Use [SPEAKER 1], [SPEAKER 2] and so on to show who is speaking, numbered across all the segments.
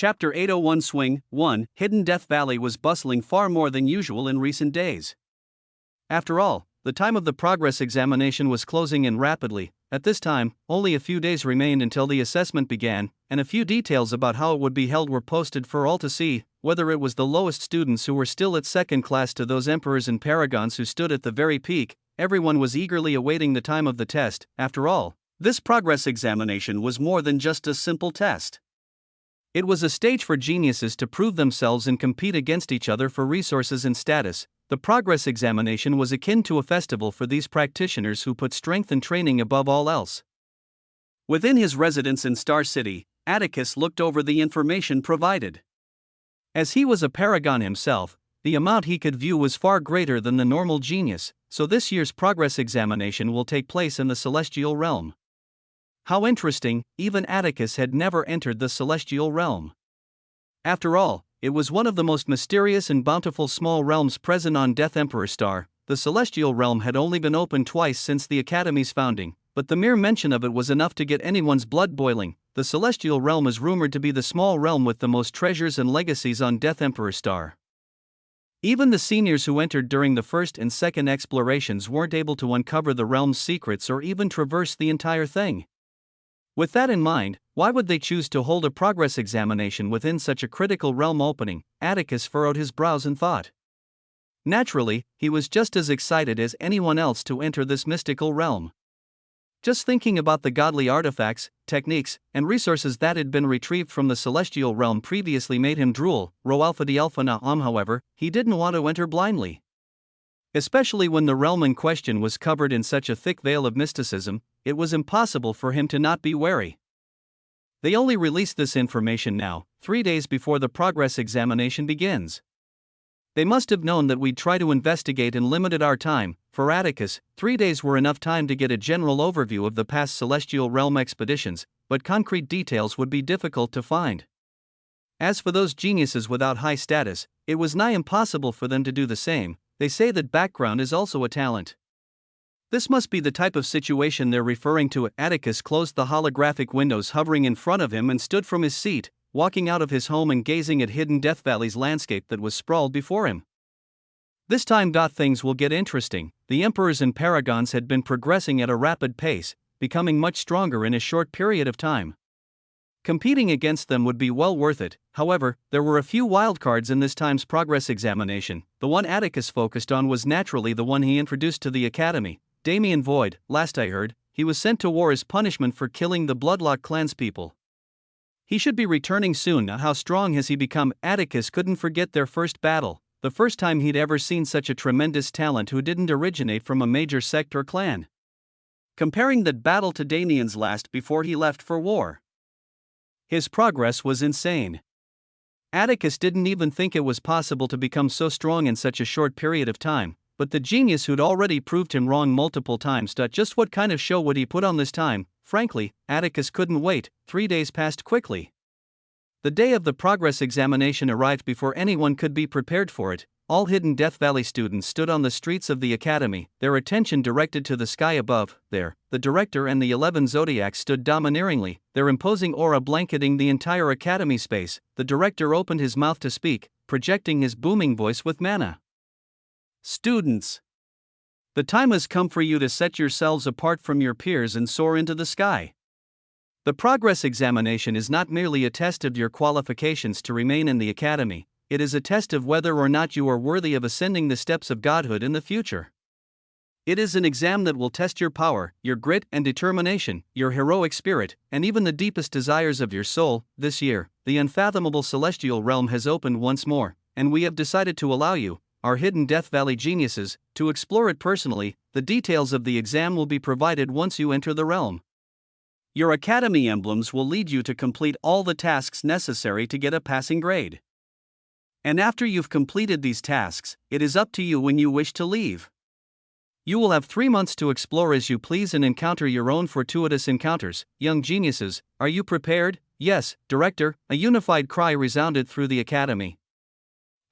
[SPEAKER 1] Chapter 801 Swing 1 Hidden Death Valley was bustling far more than usual in recent days. After all, the time of the progress examination was closing in rapidly. At this time, only a few days remained until the assessment began, and a few details about how it would be held were posted for all to see, whether it was the lowest students who were still at second class to those emperors and paragons who stood at the very peak. Everyone was eagerly awaiting the time of the test. After all, this progress examination was more than just a simple test. It was a stage for geniuses to prove themselves and compete against each other for resources and status. The progress examination was akin to a festival for these practitioners who put strength and training above all else. Within his residence in Star City, Atticus looked over the information provided. As he was a paragon himself, the amount he could view was far greater than the normal genius, so this year's progress examination will take place in the celestial realm. How interesting, even Atticus had never entered the celestial realm. After all, it was one of the most mysterious and bountiful small realms present on Death Emperor Star. The celestial realm had only been opened twice since the Academy's founding, but the mere mention of it was enough to get anyone's blood boiling. The celestial realm is rumored to be the small realm with the most treasures and legacies on Death Emperor Star. Even the seniors who entered during the first and second explorations weren't able to uncover the realm's secrets or even traverse the entire thing. With that in mind, why would they choose to hold a progress examination within such a critical realm opening? Atticus furrowed his brows in thought. Naturally, he was just as excited as anyone else to enter this mystical realm. Just thinking about the godly artifacts, techniques, and resources that had been retrieved from the celestial realm previously made him drool. Rho Alpha Di Alpha Naam, however, he didn't want to enter blindly. Especially when the realm in question was covered in such a thick veil of mysticism, it was impossible for him to not be wary. They only released this information now, 3 days before the progress examination begins. They must have known that we'd try to investigate and limited our time. For Atticus, 3 days were enough time to get a general overview of the past celestial realm expeditions, but concrete details would be difficult to find. As for those geniuses without high status, it was nigh impossible for them to do the same. They say that background is also a talent. This must be the type of situation they're referring to. Atticus closed the holographic windows hovering in front of him and stood from his seat, walking out of his home and gazing at Hidden Death Valley's landscape that was sprawled before him. This time things will get interesting. The emperors and paragons had been progressing at a rapid pace, becoming much stronger in a short period of time. Competing against them would be well worth it. However, there were a few wildcards in this time's progress examination. The one Atticus focused on was naturally the one he introduced to the Academy. Damien Void. Last I heard, he was sent to war as punishment for killing the Bloodlock clanspeople. He should be returning soon. Now, how strong has he become? Atticus couldn't forget their first battle, the first time he'd ever seen such a tremendous talent who didn't originate from a major sect or clan. Comparing that battle to Damien's last before he left for war, his progress was insane. Atticus didn't even think it was possible to become so strong in such a short period of time, but the genius who'd already proved him wrong multiple times. Just what kind of show would he put on this time? Frankly, Atticus couldn't wait. 3 days passed quickly. The day of the progress examination arrived before anyone could be prepared for it. All Hidden Death Valley students stood on the streets of the Academy, their attention directed to the sky above. There, the director and the 11 zodiacs stood domineeringly, their imposing aura blanketing the entire Academy space. The director opened his mouth to speak, projecting his booming voice with mana. Students, the time has come for you to set yourselves apart from your peers and soar into the sky. The progress examination is not merely a test of your qualifications to remain in the Academy. It is a test of whether or not you are worthy of ascending the steps of godhood in the future. It is an exam that will test your power, your grit and determination, your heroic spirit, and even the deepest desires of your soul. This year, the unfathomable celestial realm has opened once more, and we have decided to allow you, our Hidden Death Valley geniuses, to explore it personally. The details of the exam will be provided once you enter the realm. Your Academy emblems will lead you to complete all the tasks necessary to get a passing grade. And after you've completed these tasks, it is up to you when you wish to leave. You will have 3 months to explore as you please and encounter your own fortuitous encounters. Young geniuses, are you prepared? Yes, Director. A unified cry resounded through the Academy.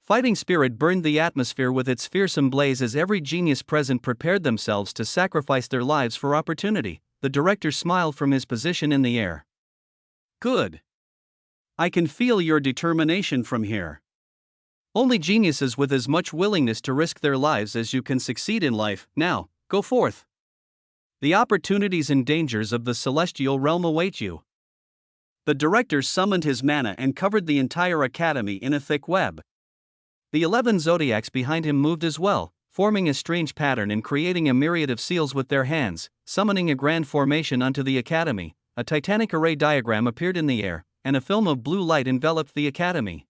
[SPEAKER 1] Fighting spirit burned the atmosphere with its fearsome blaze as every genius present prepared themselves to sacrifice their lives for opportunity. The director smiled from his position in the air. Good. I can feel your determination from here. Only geniuses with as much willingness to risk their lives as you can succeed in life. Now, go forth. The opportunities and dangers of the celestial realm await you. The director summoned his mana and covered the entire academy in a thick web. The 11 zodiacs behind him moved as well, forming a strange pattern and creating a myriad of seals with their hands, summoning a grand formation unto the academy. A titanic array diagram appeared in the air, and a film of blue light enveloped the academy.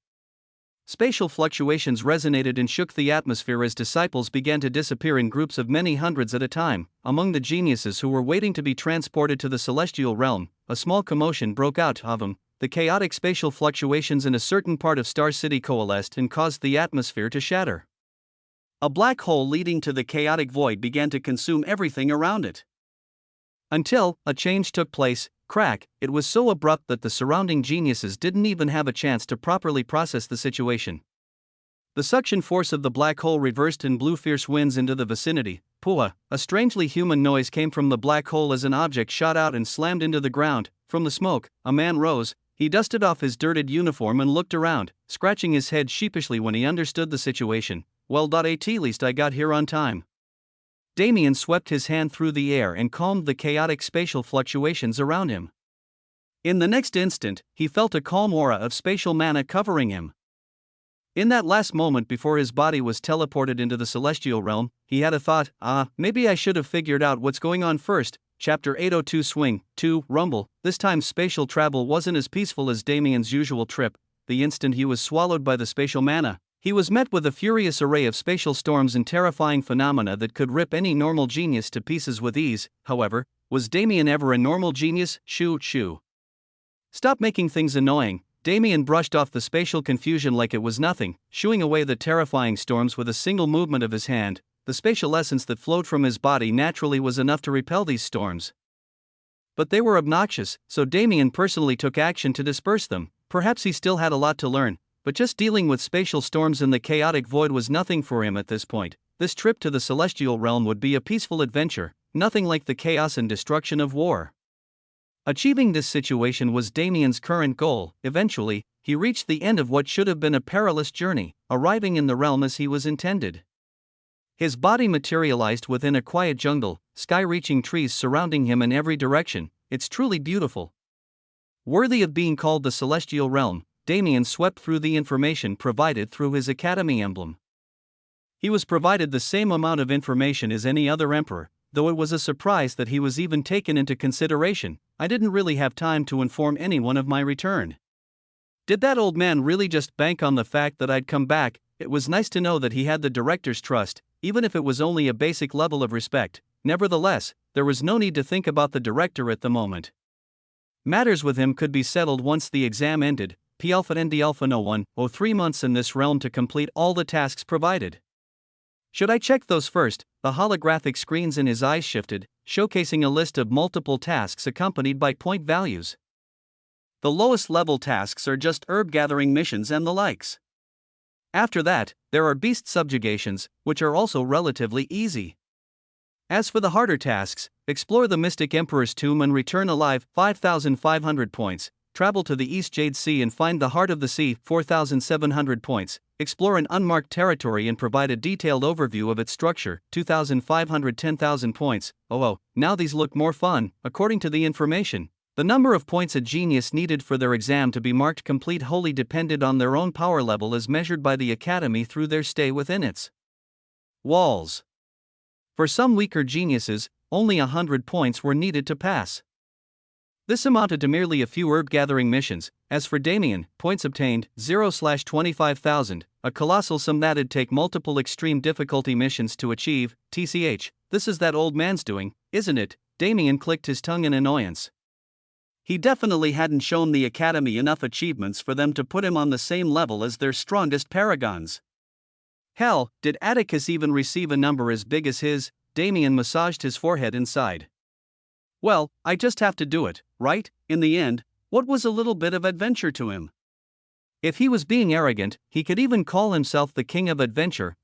[SPEAKER 1] Spatial fluctuations resonated and shook the atmosphere as disciples began to disappear in groups of many hundreds at a time. Among the geniuses who were waiting to be transported to the celestial realm, a small commotion broke out of them. The chaotic spatial fluctuations in a certain part of Star City coalesced and caused the atmosphere to shatter. A black hole leading to the chaotic void began to consume everything around it. Until a change took place. Crack, it was so abrupt that the surrounding geniuses didn't even have a chance to properly process the situation. The suction force of the black hole reversed and blew fierce winds into the vicinity. Pua, a strangely human noise came from the black hole as an object shot out and slammed into the ground. From the smoke, a man rose. He dusted off his dirted uniform and looked around, scratching his head sheepishly when he understood the situation. Well, at least I got here on time. Damien swept his hand through the air and calmed the chaotic spatial fluctuations around him. In the next instant, he felt a calm aura of spatial mana covering him. In that last moment before his body was teleported into the celestial realm, he had a thought, maybe I should have figured out what's going on first. Chapter 802 Swing 2 Rumble. This time spatial travel wasn't as peaceful as Damien's usual trip. The instant he was swallowed by the spatial mana, he was met with a furious array of spatial storms and terrifying phenomena that could rip any normal genius to pieces with ease. However, was Damien ever a normal genius? Shoo. Stop making things annoying. Damien brushed off the spatial confusion like it was nothing, shooing away the terrifying storms with a single movement of his hand. The spatial essence that flowed from his body naturally was enough to repel these storms. But they were obnoxious, so Damien personally took action to disperse them. Perhaps he still had a lot to learn, but just dealing with spatial storms in the chaotic void was nothing for him at this point. This trip to the celestial realm would be a peaceful adventure, nothing like the chaos and destruction of war. Achieving this situation was Damien's current goal. Eventually, he reached the end of what should have been a perilous journey, arriving in the realm as he was intended. His body materialized within a quiet jungle, sky-reaching trees surrounding him in every direction. It's truly beautiful. Worthy of being called the celestial realm, Damien swept through the information provided through his academy emblem. He was provided the same amount of information as any other emperor, though it was a surprise that he was even taken into consideration. I didn't really have time to inform anyone of my return. Did that old man really just bank on the fact that I'd come back? It was nice to know that he had the director's trust, even if it was only a basic level of respect. Nevertheless, there was no need to think about the director at the moment. Matters with him could be settled once the exam ended. P Alpha and D Alpha No 1, 3 months in this realm to complete all the tasks provided. Should I check those first? The holographic screens in his eyes shifted, showcasing a list of multiple tasks accompanied by point values. The lowest level tasks are just herb gathering missions and the likes. After that, there are beast subjugations, which are also relatively easy. As for the harder tasks, explore the Mystic Emperor's tomb and return alive, 5,500 points. Travel to the East Jade Sea and find the Heart of the Sea, 4,700 points. Explore an unmarked territory and provide a detailed overview of its structure, 2,500 10,000 points. Now these look more fun. According to the information, the number of points a genius needed for their exam to be marked complete wholly depended on their own power level as measured by the academy through their stay within its walls. For some weaker geniuses, only 100 points were needed to pass. This amounted to merely a few herb-gathering missions. As for Damien, points obtained, 0/25,000, a colossal sum that'd take multiple extreme difficulty missions to achieve. TCH, this is that old man's doing, isn't it? Damien clicked his tongue in annoyance. He definitely hadn't shown the academy enough achievements for them to put him on the same level as their strongest paragons. Hell, did Atticus even receive a number as big as his? Damien massaged his forehead and sighed. Well, I just have to do it, right? In the end, what was a little bit of adventure to him? If he was being arrogant, he could even call himself the king of adventure.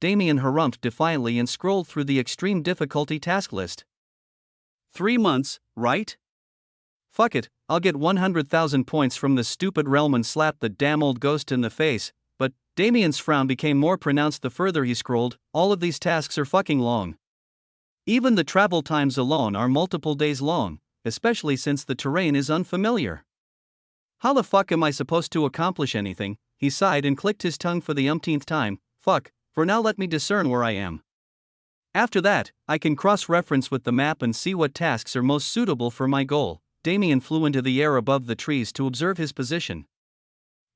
[SPEAKER 1] Damien harumphed defiantly and scrolled through the extreme difficulty task list. 3 months, right? fuck it, I'll get 100,000 points from this stupid realm and slap the damn old ghost in the face. But Damien's frown became more pronounced the further he scrolled. All of these tasks are fucking long. Even the travel times alone are multiple days long, especially since the terrain is unfamiliar. How the fuck am I supposed to accomplish anything? He sighed and clicked his tongue for the umpteenth time. Fuck, for now let me discern where I am. After that, I can cross-reference with the map and see what tasks are most suitable for my goal. Damien flew into the air above the trees to observe his position.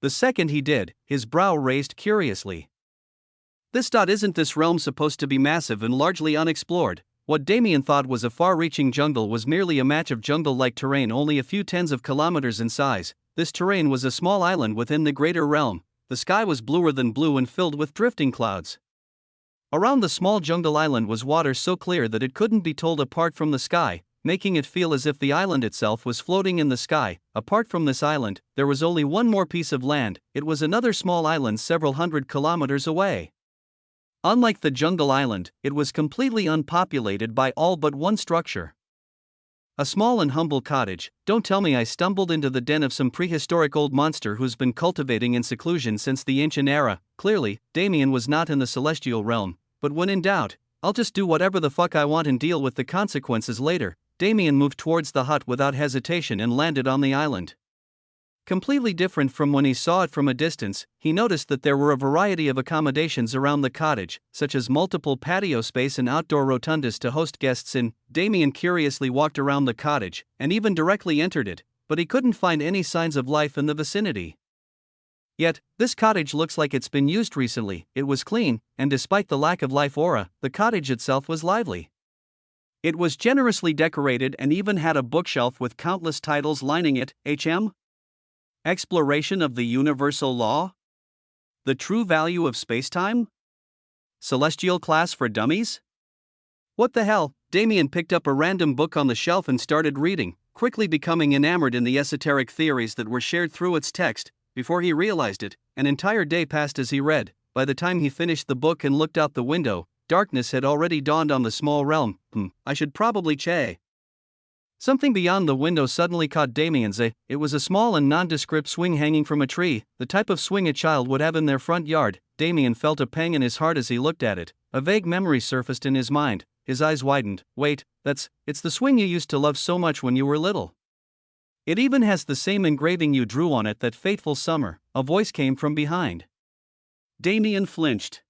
[SPEAKER 1] The second he did, his brow raised curiously. Isn't this realm supposed to be massive and largely unexplored? What Damien thought was a far-reaching jungle was merely a match of jungle-like terrain only a few tens of kilometers in size. This terrain was a small island within the greater realm. The sky was bluer than blue and filled with drifting clouds. Around the small jungle island was water so clear that it couldn't be told apart from the sky, making it feel as if the island itself was floating in the sky. Apart from this island, there was only one more piece of land. It was another small island several hundred kilometers away. Unlike the jungle island, it was completely unpopulated by all but one structure. A small and humble cottage. Don't tell me I stumbled into the den of some prehistoric old monster who's been cultivating in seclusion since the ancient era. Clearly, Damien was not in the celestial realm, but when in doubt, I'll just do whatever the fuck I want and deal with the consequences later. Damien moved towards the hut without hesitation and landed on the island. Completely different from when he saw it from a distance, he noticed that there were a variety of accommodations around the cottage, such as multiple patio space and outdoor rotundas to host guests in. Damien curiously walked around the cottage, and even directly entered it, but he couldn't find any signs of life in the vicinity. Yet, this cottage looks like it's been used recently. It was clean, and despite the lack of life aura, the cottage itself was lively. It was generously decorated and even had a bookshelf with countless titles lining it. Exploration of the Universal Law? The True Value of Spacetime? Celestial Class for Dummies? What the hell? Damien picked up a random book on the shelf and started reading, quickly becoming enamored in the esoteric theories that were shared through its text. Before he realized it, an entire day passed as he read. By the time he finished the book and looked out the window, darkness had already dawned on the small realm. I should probably check. Something beyond the window suddenly caught Damien's eye. It was a small and nondescript swing hanging from a tree, the type of swing a child would have in their front yard. Damien felt a pang in his heart as he looked at it. A vague memory surfaced in his mind. His eyes widened. Wait, it's the swing you used to love so much when you were little. It even has the same engraving you drew on it that fateful summer. A voice came from behind. Damien flinched.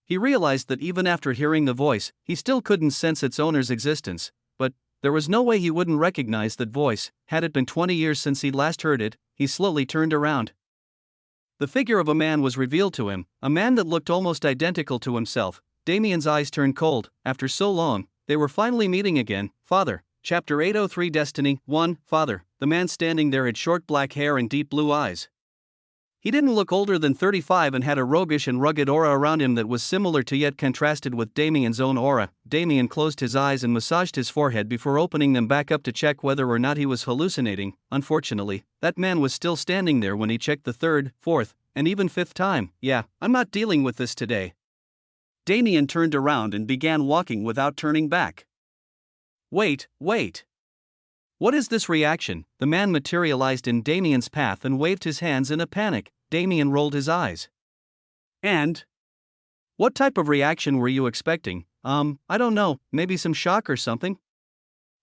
[SPEAKER 1] He realized that even after hearing the voice, he still couldn't sense its owner's existence, but there was no way he wouldn't recognize that voice. Had it been 20 years since he'd last heard it, he slowly turned around. The figure of a man was revealed to him, a man that looked almost identical to himself. Damien's eyes turned cold. After so long, they were finally meeting again. Father. Chapter 803 Destiny 1. Father. The man standing there had short black hair and deep blue eyes. He didn't look older than 35 and had a roguish and rugged aura around him that was similar to yet contrasted with Damien's own aura. Damien closed his eyes and massaged his forehead before opening them back up to check whether or not he was hallucinating. Unfortunately, that man was still standing there when he checked the third, fourth, and even fifth time. Yeah, I'm not dealing with this today. Damien turned around and began walking without turning back. Wait. What is this reaction? The man materialized in Damien's path and waved his hands in a panic. Damien rolled his eyes. And? What type of reaction were you expecting? I don't know, maybe some shock or something?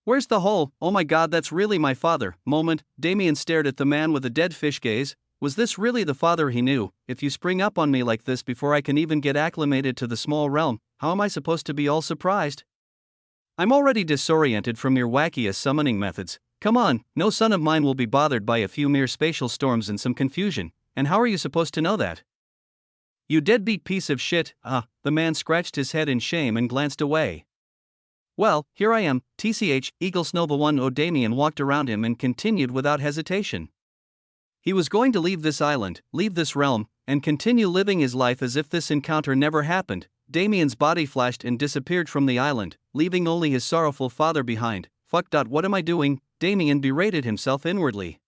[SPEAKER 1] Where's the hole? Oh my god, that's really my father. Moment. Damien stared at the man with a dead fish gaze. Was this really the father he knew? If you spring up on me like this before I can even get acclimated to the small realm, how am I supposed to be all surprised? I'm already disoriented from your wackiest summoning methods. Come on, no son of mine will be bothered by a few mere spatial storms and some confusion. And how are you supposed to know that? You deadbeat piece of shit. The man scratched his head in shame and glanced away. Well, here I am, TCH, Eagles Nova 1. Damien walked around him and continued without hesitation. He was going to leave this island, leave this realm, and continue living his life as if this encounter never happened. Damien's body flashed and disappeared from the island, leaving only his sorrowful father behind. What am I doing? Damien berated himself inwardly.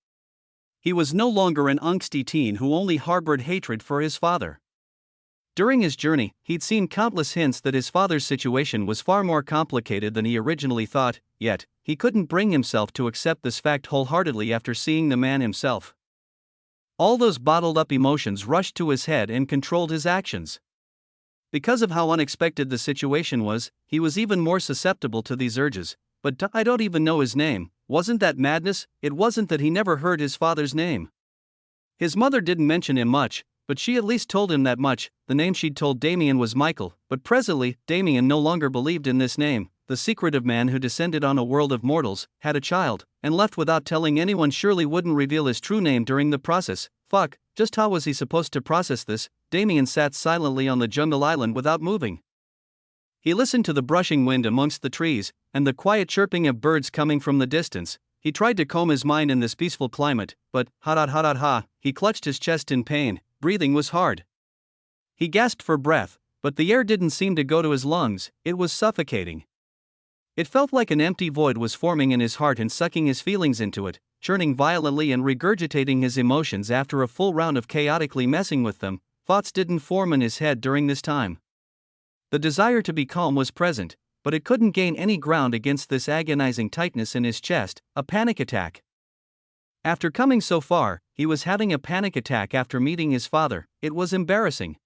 [SPEAKER 1] He was no longer an angsty teen who only harbored hatred for his father. During his journey, he'd seen countless hints that his father's situation was far more complicated than he originally thought, yet, he couldn't bring himself to accept this fact wholeheartedly after seeing the man himself. All those bottled-up emotions rushed to his head and controlled his actions. Because of how unexpected the situation was, he was even more susceptible to these urges. But I don't even know his name. Wasn't that madness? It wasn't that he never heard his father's name. His mother didn't mention him much, but she at least told him that much. The name she'd told Damien was Michael, but presently, Damien no longer believed in this name. The secretive man who descended on a world of mortals, had a child, and left without telling anyone surely wouldn't reveal his true name during the process. Fuck, just how was he supposed to process this? Damien sat silently on the jungle island without moving. He listened to the brushing wind amongst the trees, and the quiet chirping of birds coming from the distance. He tried to calm his mind in this peaceful climate, but, he clutched his chest in pain. Breathing was hard. He gasped for breath, but the air didn't seem to go to his lungs, it was suffocating. It felt like an empty void was forming in his heart and sucking his feelings into it, churning violently and regurgitating his emotions after a full round of chaotically messing with them. Thoughts didn't form in his head during this time. The desire to be calm was present, but it couldn't gain any ground against this agonizing tightness in his chest, a panic attack. After coming so far, he was having a panic attack after meeting his father. It was embarrassing.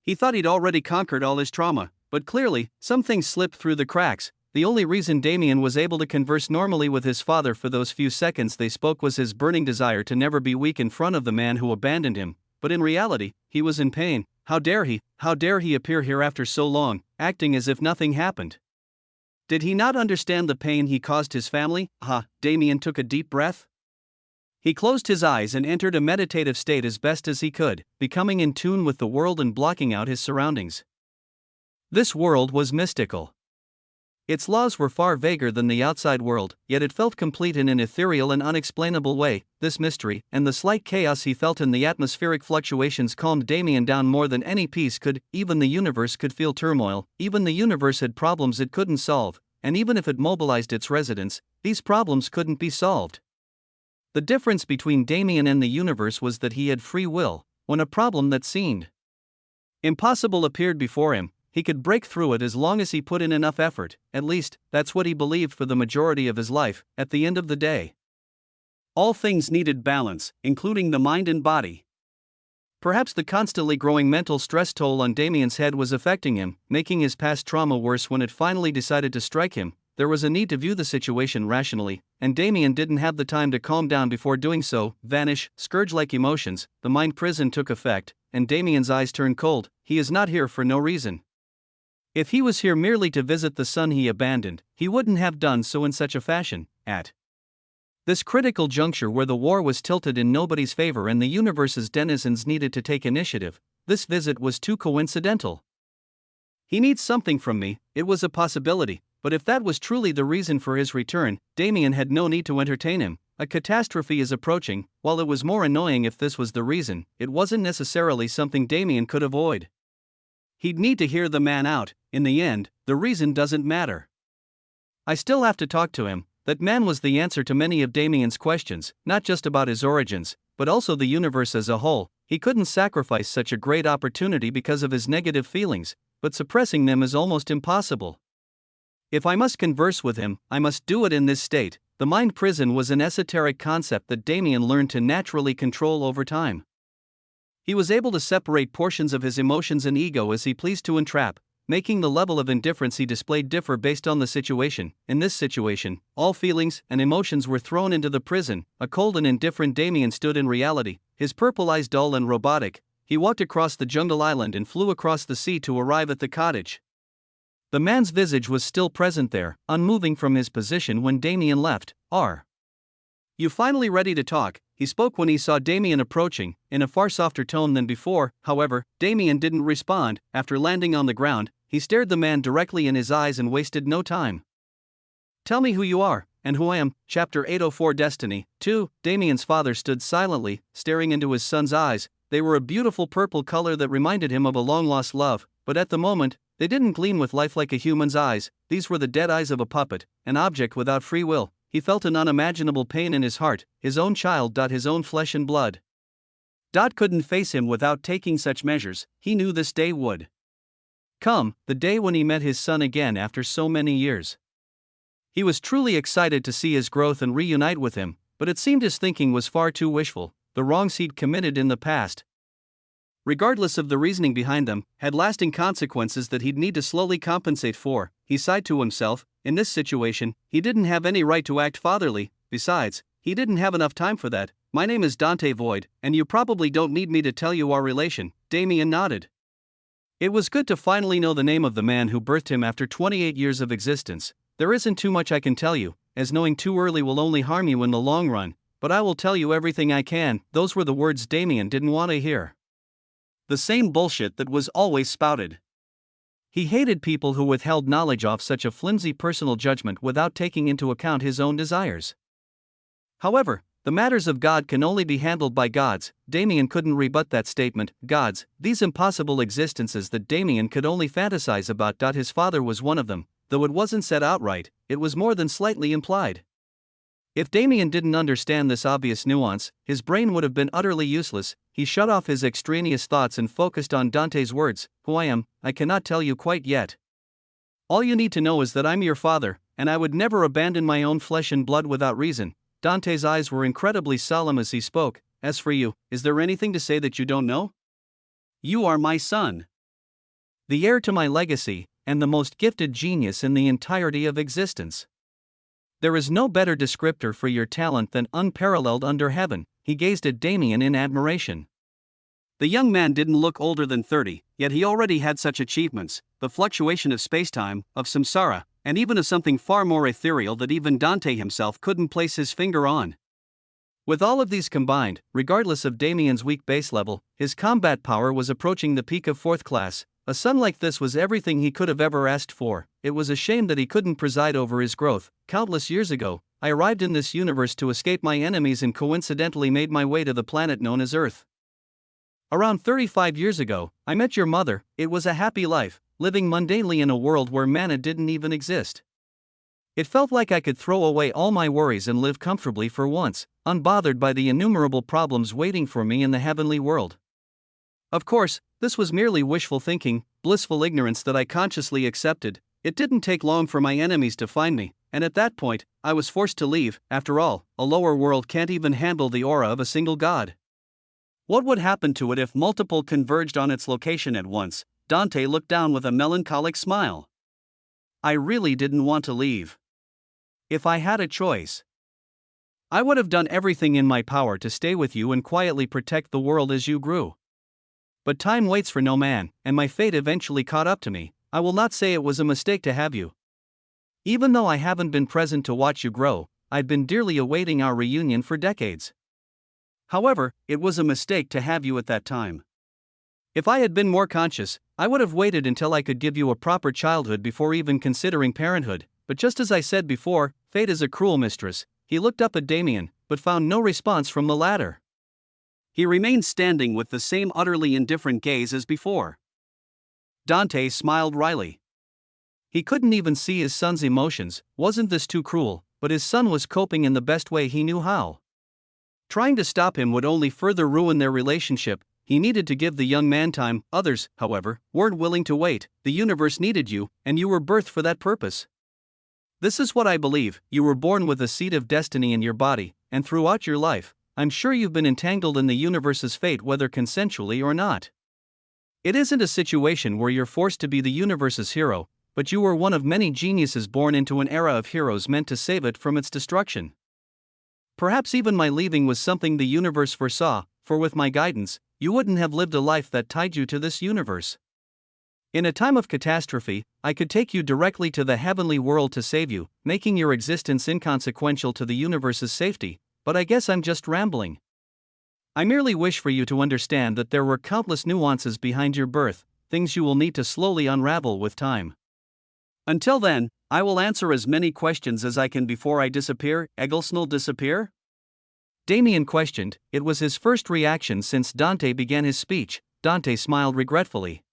[SPEAKER 1] He thought he'd already conquered all his trauma, but clearly, some things slipped through the cracks. The only reason Damien was able to converse normally with his father for those few seconds they spoke was his burning desire to never be weak in front of the man who abandoned him. But in reality, he was in pain. How dare he appear here after so long, acting as if nothing happened? Did he not understand the pain he caused his family? Damien took a deep breath. He closed his eyes and entered a meditative state as best as he could, becoming in tune with the world and blocking out his surroundings. This world was mystical. Its laws were far vaguer than the outside world, yet it felt complete in an ethereal and unexplainable way. This mystery, and the slight chaos he felt in the atmospheric fluctuations calmed Damien down more than any peace could. Even the universe could feel turmoil, even the universe had problems it couldn't solve, and even if it mobilized its residents, these problems couldn't be solved. The difference between Damien and the universe was that he had free will. When a problem that seemed impossible appeared before him, he could break through it as long as he put in enough effort. At least, that's what he believed for the majority of his life. At the end of the day, all things needed balance, including the mind and body. Perhaps the constantly growing mental stress toll on Damien's head was affecting him, making his past trauma worse when it finally decided to strike him. There was a need to view the situation rationally, and Damien didn't have the time to calm down before doing so. Vanish, scourge-like emotions, the mind prison took effect, and Damien's eyes turned cold. He is not here for no reason. If he was here merely to visit the son he abandoned, he wouldn't have done so in such a fashion. At this critical juncture where the war was tilted in nobody's favor and the universe's denizens needed to take initiative, this visit was too coincidental. He needs something from me, it was a possibility. But if that was truly the reason for his return, Damien had no need to entertain him. A catastrophe is approaching. While it was more annoying if this was the reason, it wasn't necessarily something Damien could avoid. He'd need to hear the man out. In the end, the reason doesn't matter. I still have to talk to him. That man was the answer to many of Damien's questions, not just about his origins, but also the universe as a whole. He couldn't sacrifice such a great opportunity because of his negative feelings, but suppressing them is almost impossible. If I must converse with him, I must do it in this state. The mind prison was an esoteric concept that Damien learned to naturally control over time. He was able to separate portions of his emotions and ego as he pleased to entrap, making the level of indifference he displayed differ based on the situation. In this situation, all feelings and emotions were thrown into the prison. A cold and indifferent Damien stood in reality, his purple eyes dull and robotic. He walked across the jungle island and flew across the sea to arrive at the cottage. The man's visage was still present there, unmoving from his position when Damien left. "Are you finally ready to talk?" he spoke when he saw Damien approaching, in a far softer tone than before. However, Damien didn't respond. After landing on the ground, he stared the man directly in his eyes and wasted no time. "Tell me who you are, and who I am." Chapter 804 Destiny 2. Damien's father stood silently, staring into his son's eyes. They were a beautiful purple color that reminded him of a long-lost love, but at the moment, they didn't gleam with life like a human's eyes. These were the dead eyes of a puppet, an object without free will. He felt an unimaginable pain in his heart, his own child. His own flesh and blood Dot couldn't face him without taking such measures. He knew this day would come, the day when he met his son again after so many years. He was truly excited to see his growth and reunite with him, but it seemed his thinking was far too wishful. The wrongs he'd committed in the past, regardless of the reasoning behind them, had lasting consequences that he'd need to slowly compensate for. He sighed to himself. In this situation, he didn't have any right to act fatherly. Besides, he didn't have enough time for that. My name is Dante Void, and you probably don't need me to tell you our relation. Damien nodded. It was good to finally know the name of the man who birthed him after 28 years of existence. There isn't too much I can tell you, as knowing too early will only harm you in the long run, but I will tell you everything I can. Those were the words Damien didn't want to hear. The same bullshit that was always spouted. He hated people who withheld knowledge off such a flimsy personal judgment without taking into account his own desires. However, the matters of God can only be handled by gods. Damien couldn't rebut that statement. Gods, these impossible existences that Damien could only fantasize about. His father was one of them, though it wasn't said outright, it was more than slightly implied. If Damien didn't understand this obvious nuance, his brain would have been utterly useless. He shut off his extraneous thoughts and focused on Dante's words. Who I am, I cannot tell you quite yet. All you need to know is that I'm your father, and I would never abandon my own flesh and blood without reason. Dante's eyes were incredibly solemn as he spoke. As for you, is there anything to say that you don't know? You are my son, the heir to my legacy, and the most gifted genius in the entirety of existence. There is no better descriptor for your talent than unparalleled under heaven. He gazed at Damien in admiration. The young man didn't look older than 30, yet he already had such achievements, the fluctuation of spacetime, of samsara, and even of something far more ethereal that even Dante himself couldn't place his finger on. With all of these combined, regardless of Damien's weak base level, his combat power was approaching the peak of 4th class. A son like this was everything he could have ever asked for. It was a shame that he couldn't preside over his growth. Countless years ago, I arrived in this universe to escape my enemies and coincidentally made my way to the planet known as Earth. Around 35 years ago, I met your mother. It was a happy life, living mundanely in a world where mana didn't even exist. It felt like I could throw away all my worries and live comfortably for once, unbothered by the innumerable problems waiting for me in the heavenly world. Of course, this was merely wishful thinking, blissful ignorance that I consciously accepted. It didn't take long for my enemies to find me, and at that point, I was forced to leave. After all, a lower world can't even handle the aura of a single god. What would happen to it if multiple converged on its location at once? Dante looked down with a melancholic smile. I really didn't want to leave. If I had a choice, I would have done everything in my power to stay with you and quietly protect the world as you grew. But time waits for no man, and my fate eventually caught up to me. I will not say it was a mistake to have you. Even though I haven't been present to watch you grow, I'd been dearly awaiting our reunion for decades. However, it was a mistake to have you at that time. If I had been more conscious, I would have waited until I could give you a proper childhood before even considering parenthood. But just as I said before, fate is a cruel mistress. He looked up at Damien, but found no response from the latter. He remained standing with the same utterly indifferent gaze as before. Dante smiled wryly. He couldn't even see his son's emotions. Wasn't this too cruel? But his son was coping in the best way he knew how. Trying to stop him would only further ruin their relationship. He needed to give the young man time. Others, however, weren't willing to wait. The universe needed you, and you were birthed for that purpose. This is what I believe. You were born with a seed of destiny in your body, and throughout your life, I'm sure you've been entangled in the universe's fate whether consensually or not. It isn't a situation where you're forced to be the universe's hero, but you were one of many geniuses born into an era of heroes meant to save it from its destruction. Perhaps even my leaving was something the universe foresaw, for with my guidance, you wouldn't have lived a life that tied you to this universe. In a time of catastrophe, I could take you directly to the heavenly world to save you, making your existence inconsequential to the universe's safety. But I guess I'm just rambling. I merely wish for you to understand that there were countless nuances behind your birth, things you will need to slowly unravel with time. Until then, I will answer as many questions as I can before I disappear. Egglesnell disappear? Damien questioned. It was his first reaction since Dante began his speech. Dante smiled regretfully.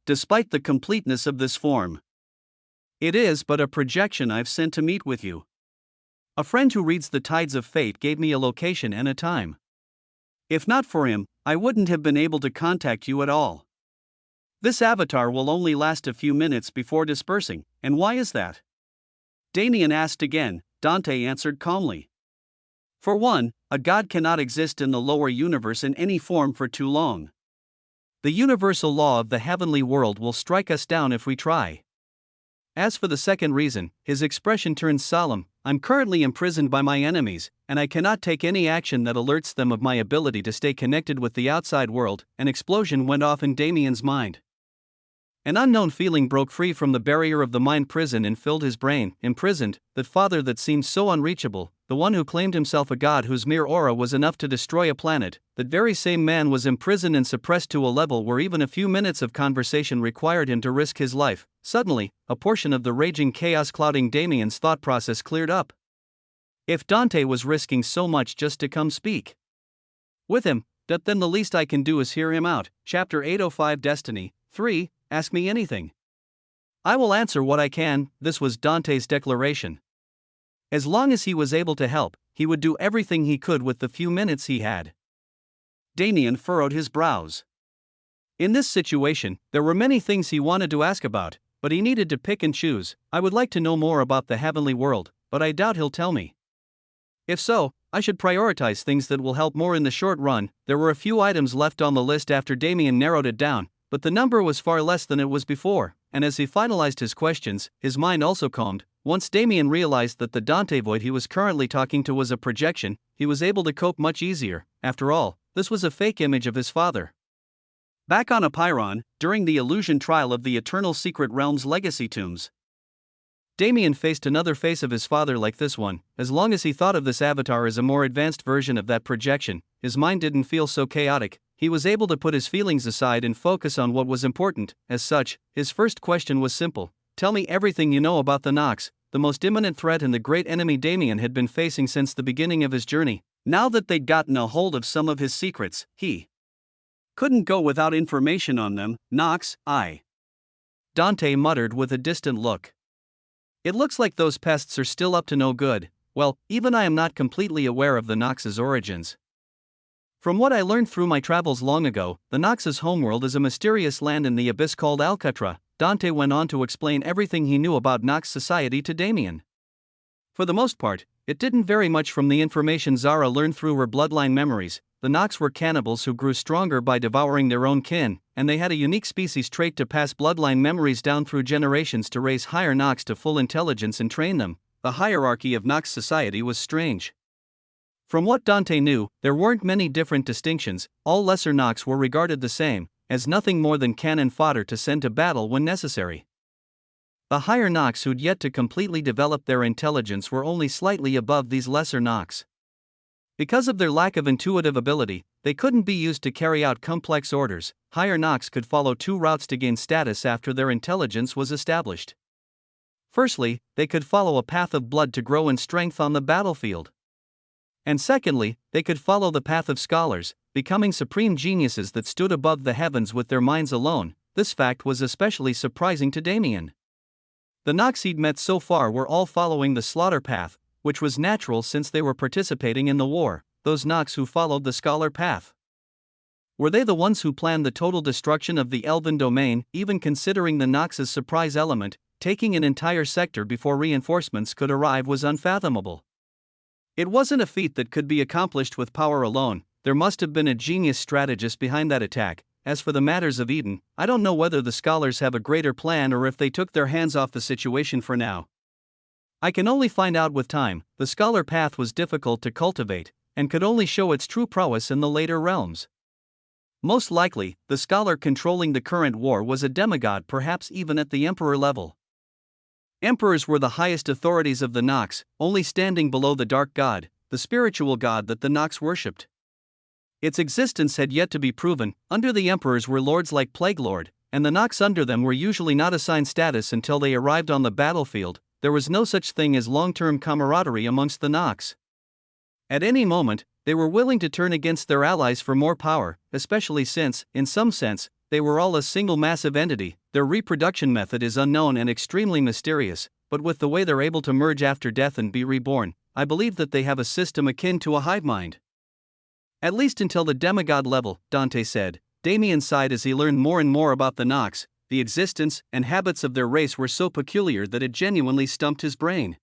[SPEAKER 1] Despite the completeness of this form, it is but a projection I've sent to meet with you. A friend who reads the tides of fate gave me a location and a time. If not for him, I wouldn't have been able to contact you at all. This avatar will only last a few minutes before dispersing, and why is that? Damien asked again. Dante answered calmly. For one, a god cannot exist in the lower universe in any form for too long. The universal law of the heavenly world will strike us down if we try. As for the second reason, his expression turns solemn. I'm currently imprisoned by my enemies, and I cannot take any action that alerts them of my ability to stay connected with the outside world. An explosion went off in Damien's mind. An unknown feeling broke free from the barrier of the mind prison and filled his brain. Imprisoned, that father that seemed so unreachable, the one who claimed himself a god whose mere aura was enough to destroy a planet, that very same man was imprisoned and suppressed to a level where even a few minutes of conversation required him to risk his life. Suddenly, a portion of the raging chaos clouding Damien's thought process cleared up. If Dante was risking so much just to come speak with him, then the least I can do is hear him out. Chapter 805 Destiny 3. Ask me anything. I will answer what I can. This was Dante's declaration. As long as he was able to help, he would do everything he could with the few minutes he had. Damien furrowed his brows. In this situation, there were many things he wanted to ask about, but he needed to pick and choose. I would like to know more about the heavenly world, but I doubt he'll tell me. If so, I should prioritize things that will help more in the short run. There were a few items left on the list after Damien narrowed it down, but the number was far less than it was before, and as he finalized his questions, his mind also calmed. Once Damien realized that the Dante void he was currently talking to was a projection, he was able to cope much easier. After all, this was a fake image of his father. Back on Apiron, during the illusion trial of the Eternal Secret Realm's legacy tombs, Damien faced another face of his father like this one. As long as he thought of this avatar as a more advanced version of that projection, his mind didn't feel so chaotic. He was able to put his feelings aside and focus on what was important. As such, his first question was simple. Tell me everything you know about the Nox, the most imminent threat and the great enemy Damien had been facing since the beginning of his journey. Now that they'd gotten a hold of some of his secrets, he couldn't go without information on them. Nox, Dante muttered with a distant look. It looks like those pests are still up to no good. Well, even I am not completely aware of the Nox's origins. From what I learned through my travels long ago, the Nox's homeworld is a mysterious land in the abyss called Alcatra. Dante went on to explain everything he knew about Nox society to Damien. For the most part, it didn't vary much from the information Zara learned through her bloodline memories. The Nox were cannibals who grew stronger by devouring their own kin, and they had a unique species trait to pass bloodline memories down through generations to raise higher Nox to full intelligence and train them. The hierarchy of Nox society was strange. From what Dante knew, there weren't many different distinctions. All lesser Nox were regarded the same, as nothing more than cannon fodder to send to battle when necessary. The higher Nox who'd yet to completely develop their intelligence were only slightly above these lesser Nox. Because of their lack of intuitive ability, they couldn't be used to carry out complex orders. Higher Nox could follow two routes to gain status after their intelligence was established. Firstly, they could follow a path of blood to grow in strength on the battlefield. And secondly, they could follow the path of scholars, becoming supreme geniuses that stood above the heavens with their minds alone. This fact was especially surprising to Damien. The Nox he'd met so far were all following the slaughter path, which was natural since they were participating in the war. Those Nox who followed the scholar path, were they the ones who planned the total destruction of the Elven domain? Even considering the Nox's surprise element, taking an entire sector before reinforcements could arrive was unfathomable. It wasn't a feat that could be accomplished with power alone. There must have been a genius strategist behind that attack. As for the matters of Eden, I don't know whether the scholars have a greater plan or if they took their hands off the situation for now. I can only find out with time. The scholar path was difficult to cultivate, and could only show its true prowess in the later realms. Most likely, the scholar controlling the current war was a demigod, perhaps even at the emperor level. Emperors were the highest authorities of the Nox, only standing below the dark god, the spiritual god that the Nox worshipped. Its existence had yet to be proven. Under the emperors were lords like Plague Lord, and the Nox under them were usually not assigned status until they arrived on the battlefield. There was no such thing as long-term camaraderie amongst the Nox. At any moment, they were willing to turn against their allies for more power, especially since, in some sense, they were all a single massive entity. Their reproduction method is unknown and extremely mysterious, but with the way they're able to merge after death and be reborn, I believe that they have a system akin to a hive mind. At least until the demigod level, Dante said. Damien sighed as he learned more and more about the Nox. The existence and habits of their race were so peculiar that it genuinely stumped his brain.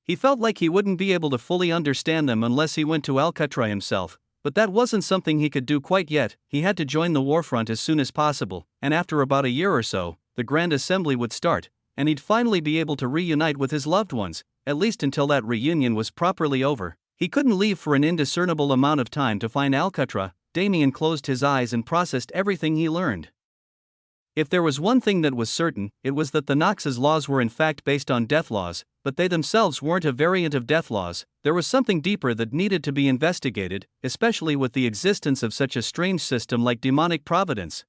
[SPEAKER 1] He felt like he wouldn't be able to fully understand them unless he went to Alcatraz himself, but that wasn't something he could do quite yet. He had to join the warfront as soon as possible, and after about a year or so, the Grand Assembly would start, and he'd finally be able to reunite with his loved ones, at least until that reunion was properly over. He couldn't leave for an indiscernible amount of time to find Alcatraz. Damien closed his eyes and processed everything he learned. If there was one thing that was certain, it was that the Nox's laws were in fact based on death laws, but they themselves weren't a variant of death laws. There was something deeper that needed to be investigated, especially with the existence of such a strange system like demonic providence.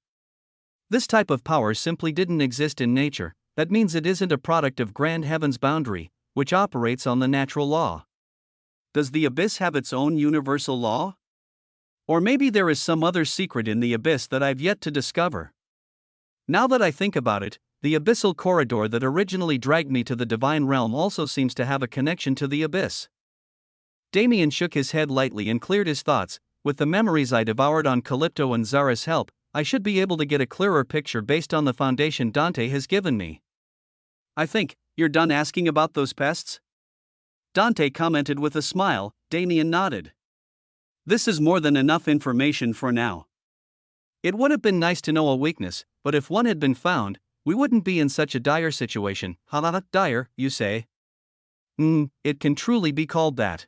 [SPEAKER 1] This type of power simply didn't exist in nature. That means it isn't a product of grand heaven's boundary, which operates on the natural law. Does the abyss have its own universal law? Or maybe there is some other secret in the abyss that I've yet to discover. Now that I think about it, the abyssal corridor that originally dragged me to the divine realm also seems to have a connection to the abyss. Damien shook his head lightly and cleared his thoughts. With the memories I devoured on Calypto and Zara's help, I should be able to get a clearer picture based on the foundation Dante has given me. I think, you're done asking about those pests? Dante commented with a smile. Damien nodded. This is more than enough information for now. It would have been nice to know a weakness, but if one had been found, we wouldn't be in such a dire situation. Dire, you say? It can truly be called that.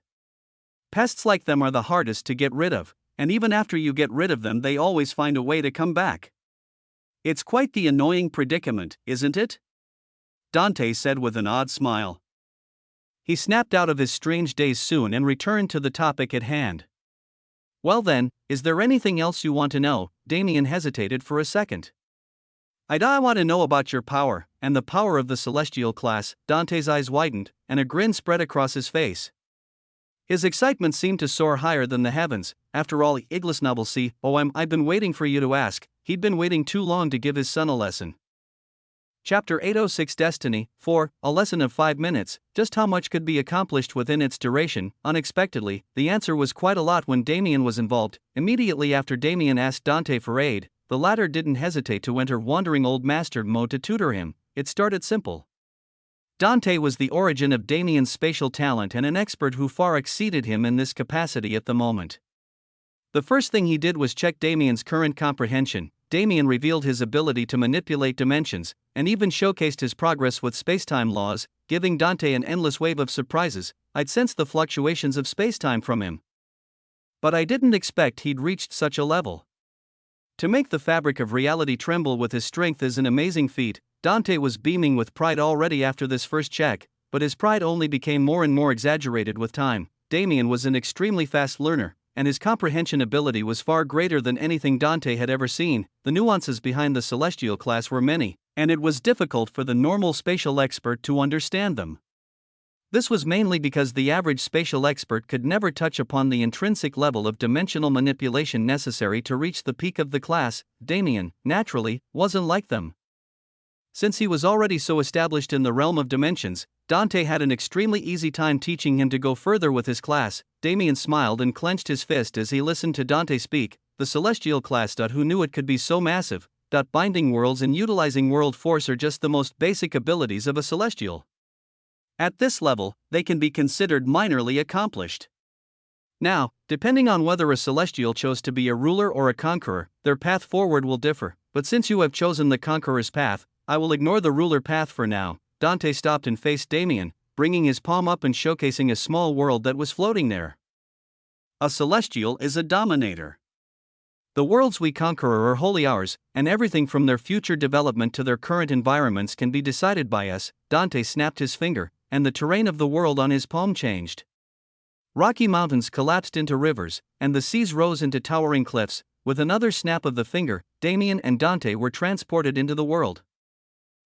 [SPEAKER 1] Pests like them are the hardest to get rid of, and even after you get rid of them, they always find a way to come back. It's quite the annoying predicament, isn't it? Dante said with an odd smile. He snapped out of his strange daze soon and returned to the topic at hand. Well then, is there anything else you want to know? Damien hesitated for a second. I want to know about your power, and the power of the celestial class. Dante's eyes widened, and a grin spread across his face. His excitement seemed to soar higher than the heavens. After all, Iglisnobel see, I've been waiting for you to ask. He'd been waiting too long to give his son a lesson. Chapter 806 Destiny 4, a lesson of 5 minutes. Just how much could be accomplished within its duration? Unexpectedly, the answer was quite a lot when Damien was involved. Immediately after Damien asked Dante for aid, the latter didn't hesitate to enter wandering old master mode to tutor him. It started simple. Dante was the origin of Damien's spatial talent and an expert who far exceeded him in this capacity at the moment. The first thing he did was check Damien's current comprehension. Damien revealed his ability to manipulate dimensions, and even showcased his progress with spacetime laws, giving Dante an endless wave of surprises. I'd sensed the fluctuations of spacetime from him, but I didn't expect he'd reached such a level. To make the fabric of reality tremble with his strength is an amazing feat. Dante was beaming with pride already after this first check, but his pride only became more and more exaggerated with time. Damien was an extremely fast learner, and his comprehension ability was far greater than anything Dante had ever seen. The nuances behind the celestial class were many, and it was difficult for the normal spatial expert to understand them. This was mainly because the average spatial expert could never touch upon the intrinsic level of dimensional manipulation necessary to reach the peak of the class. Damien, naturally, wasn't like them. Since he was already so established in the realm of dimensions, Dante had an extremely easy time teaching him to go further with his class. Damien smiled and clenched his fist as he listened to Dante speak. The celestial class. Who knew it could be so massive? Binding worlds and utilizing world force are just the most basic abilities of a celestial. At this level, they can be considered minorly accomplished. Now, depending on whether a celestial chose to be a ruler or a conqueror, their path forward will differ. But since you have chosen the conqueror's path, I will ignore the ruler path for now. Dante stopped and faced Damien, bringing his palm up and showcasing a small world that was floating there. A celestial is a dominator. The worlds we conquer are wholly ours, and everything from their future development to their current environments can be decided by us. Dante snapped his finger, and the terrain of the world on his palm changed. Rocky mountains collapsed into rivers, and the seas rose into towering cliffs. With another snap of the finger, Damien and Dante were transported into the world.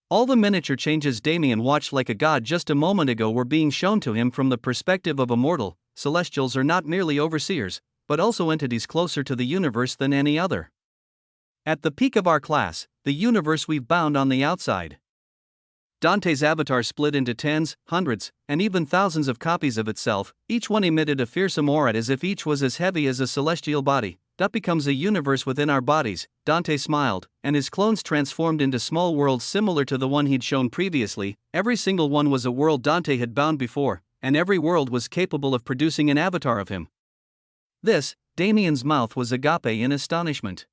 [SPEAKER 1] All the miniature changes Damien watched like a god just a moment ago were being shown to him from the perspective of a mortal. Celestials are not merely overseers, but also entities closer to the universe than any other. At the peak of our class, the universe we've bound on the outside. Dante's avatar split into tens, hundreds, and even thousands of copies of itself, each one emitted a fearsome aura as if each was as heavy as a celestial body. That becomes a universe within our bodies, Dante smiled, and his clones transformed into small worlds similar to the one he'd shown previously. Every single one was a world Dante had bound before, and every world was capable of producing an avatar of him. This, Damien's mouth was agape in astonishment.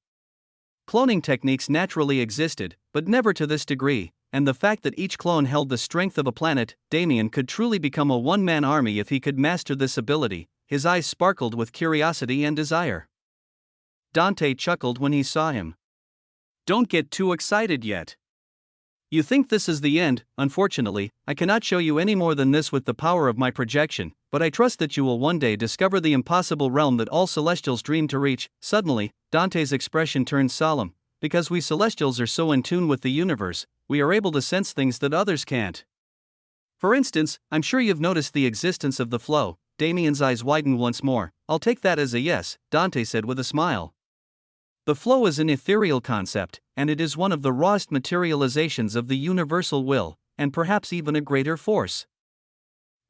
[SPEAKER 1] Cloning techniques naturally existed, but never to this degree, and the fact that each clone held the strength of a planet, Damien could truly become a one-man army if he could master this ability. His eyes sparkled with curiosity and desire. Dante chuckled when he saw him. Don't get too excited yet. You think this is the end. Unfortunately, I cannot show you any more than this with the power of my projection, but I trust that you will one day discover the impossible realm that all Celestials dream to reach. Suddenly, Dante's expression turned solemn. Because we Celestials are so in tune with the universe, we are able to sense things that others can't. For instance, I'm sure you've noticed the existence of the flow. Damien's eyes widened once more. I'll take that as a yes, Dante said with a smile. The flow is an ethereal concept, and it is one of the rawest materializations of the universal will, and perhaps even a greater force.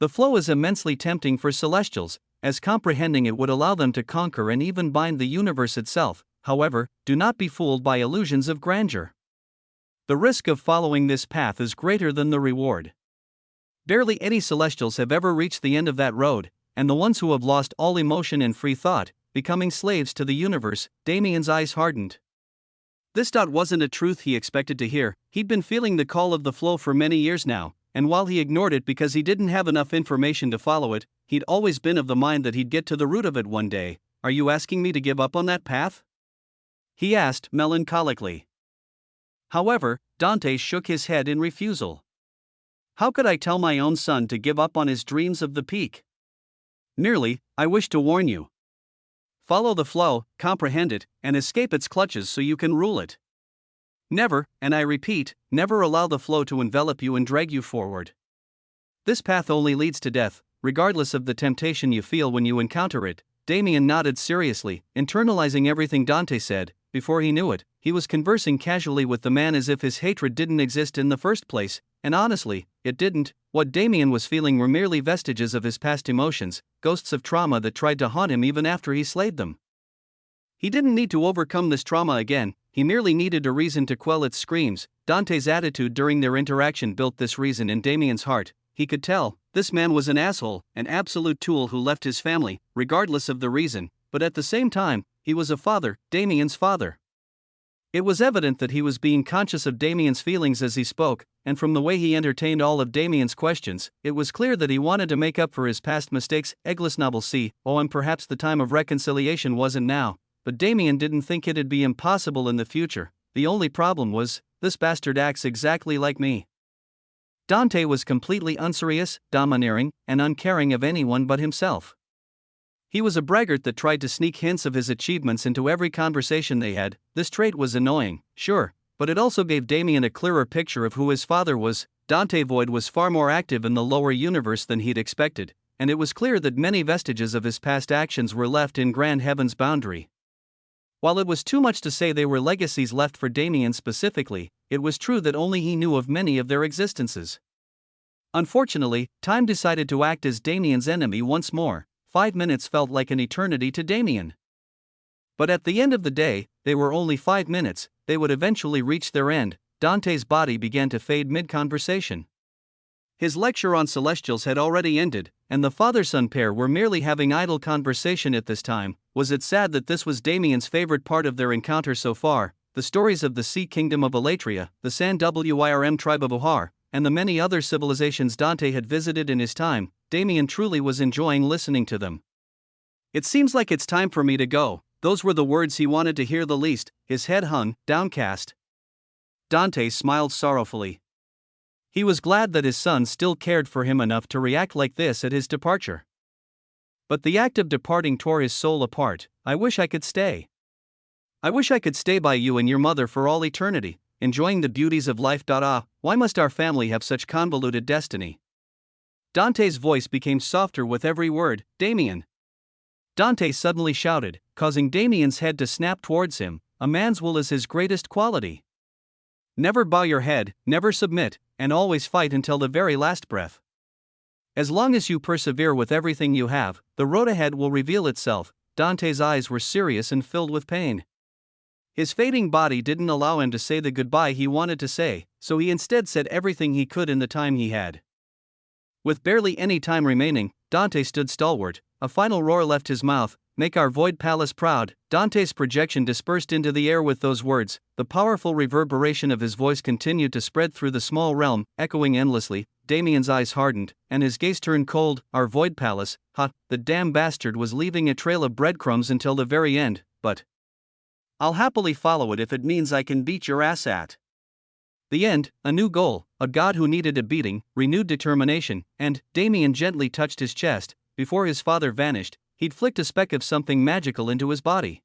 [SPEAKER 1] The flow is immensely tempting for Celestials, as comprehending it would allow them to conquer and even bind the universe itself. However, do not be fooled by illusions of grandeur. The risk of following this path is greater than the reward. Barely any Celestials have ever reached the end of that road, and the ones who have lost all emotion and free thought, becoming slaves to the universe. Damien's eyes hardened. This wasn't a truth he expected to hear. He'd been feeling the call of the flow for many years now, and while he ignored it because he didn't have enough information to follow it, he'd always been of the mind that he'd get to the root of it one day. Are you asking me to give up on that path? He asked melancholically. However, Dante shook his head in refusal. How could I tell my own son to give up on his dreams of the peak? Merely, I wish to warn you. Follow the flow, comprehend it, and escape its clutches so you can rule it. Never, and I repeat, never allow the flow to envelop you and drag you forward. This path only leads to death, regardless of the temptation you feel when you encounter it. Damien nodded seriously, internalizing everything Dante said. Before he knew it, he was conversing casually with the man as if his hatred didn't exist in the first place, and honestly, it didn't. What Damien was feeling were merely vestiges of his past emotions, ghosts of trauma that tried to haunt him even after he slayed them. He didn't need to overcome this trauma again, he merely needed a reason to quell its screams. Dante's attitude during their interaction built this reason in Damien's heart. He could tell, this man was an asshole, an absolute tool who left his family, regardless of the reason, but at the same time, he was a father, Damien's father. It was evident that he was being conscious of Damien's feelings as he spoke, and from the way he entertained all of Damien's questions, it was clear that he wanted to make up for his past mistakes. Eggless novel C. And perhaps the time of reconciliation wasn't now, but Damien didn't think it'd be impossible in the future. The only problem was, this bastard acts exactly like me. Dante was completely unserious, domineering, and uncaring of anyone but himself. He was a braggart that tried to sneak hints of his achievements into every conversation they had. This trait was annoying, sure, but it also gave Damien a clearer picture of who his father was. Dante Void was far more active in the lower universe than he'd expected, and it was clear that many vestiges of his past actions were left in Grand Heaven's boundary. While it was too much to say they were legacies left for Damien specifically, it was true that only he knew of many of their existences. Unfortunately, time decided to act as Damien's enemy once more. 5 minutes felt like an eternity to Damien. But at the end of the day, they were only 5 minutes, they would eventually reach their end. Dante's body began to fade mid-conversation. His lecture on Celestials had already ended, and the father-son pair were merely having idle conversation at this time. Was it sad that this was Damien's favorite part of their encounter so far? The stories of the Sea Kingdom of Elatria, the San Wirm tribe of Ohar, and the many other civilizations Dante had visited in his time, Damien truly was enjoying listening to them. It seems like it's time for me to go. Those were the words he wanted to hear the least. His head hung, downcast. Dante smiled sorrowfully. He was glad that his son still cared for him enough to react like this at his departure. But the act of departing tore his soul apart. I wish I could stay. I wish I could stay by you and your mother for all eternity, enjoying the beauties of life. Why must our family have such convoluted destiny? Dante's voice became softer with every word. Damien! Dante suddenly shouted, causing Damien's head to snap towards him. A man's will is his greatest quality. Never bow your head, never submit, and always fight until the very last breath. As long as you persevere with everything you have, the road ahead will reveal itself. Dante's eyes were serious and filled with pain. His fading body didn't allow him to say the goodbye he wanted to say, so he instead said everything he could in the time he had. With barely any time remaining, Dante stood stalwart. A final roar left his mouth. "Make our void palace proud." Dante's projection dispersed into the air with those words. The powerful reverberation of his voice continued to spread through the small realm, echoing endlessly. Damien's eyes hardened, and his gaze turned cold. "Our void palace, ha, the damn bastard was leaving a trail of breadcrumbs until the very end, but I'll happily follow it if it means I can beat your ass at the end." A new goal, a god who needed a beating, renewed determination, and Damien gently touched his chest. Before his father vanished, he'd flicked a speck of something magical into his body.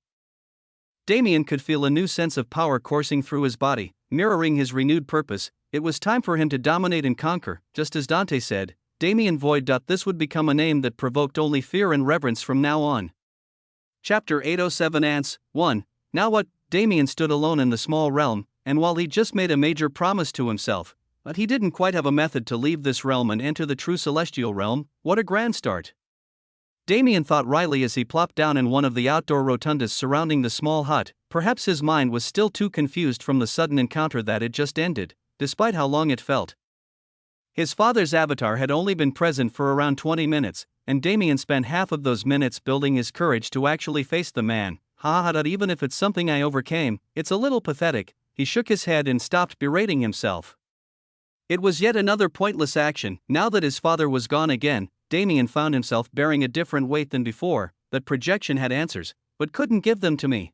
[SPEAKER 1] Damien could feel a new sense of power coursing through his body, mirroring his renewed purpose. It was time for him to dominate and conquer, just as Dante said. Damien Void. This would become a name that provoked only fear and reverence from now on. Chapter 807 Ants 1. Now what? Damien stood alone in the small realm, and while he'd just made a major promise to himself, but he didn't quite have a method to leave this realm and enter the true celestial realm. What a grand start! Damien thought wryly as he plopped down in one of the outdoor rotundas surrounding the small hut. Perhaps his mind was still too confused from the sudden encounter that had just ended, despite how long it felt. His father's avatar had only been present for around 20 minutes, and Damien spent half of those minutes building his courage to actually face the man. Even if it's something I overcame, it's a little pathetic. He shook his head and stopped berating himself. It was yet another pointless action. Now that his father was gone again, Damien found himself bearing a different weight than before. That projection had answers, but couldn't give them to me.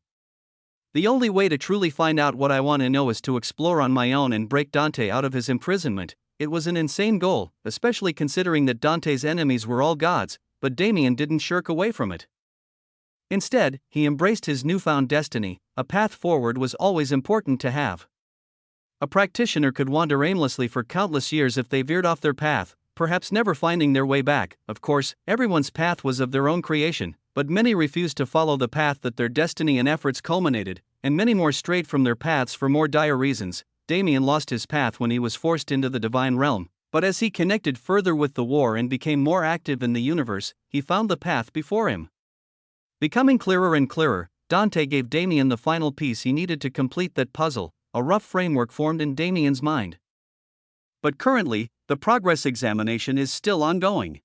[SPEAKER 1] The only way to truly find out what I want to know is to explore on my own and break Dante out of his imprisonment. It was an insane goal, especially considering that Dante's enemies were all gods, but Damien didn't shirk away from it. Instead, he embraced his newfound destiny. A path forward was always important to have. A practitioner could wander aimlessly for countless years if they veered off their path, perhaps never finding their way back. Of course, everyone's path was of their own creation, but many refused to follow the path that their destiny and efforts culminated, and many more strayed from their paths for more dire reasons. Damien lost his path when he was forced into the divine realm, but as he connected further with the war and became more active in the universe, he found the path before him. Becoming clearer and clearer, Dante gave Damien the final piece he needed to complete that puzzle. A rough framework formed in Damien's mind. But currently, the progress examination is still ongoing.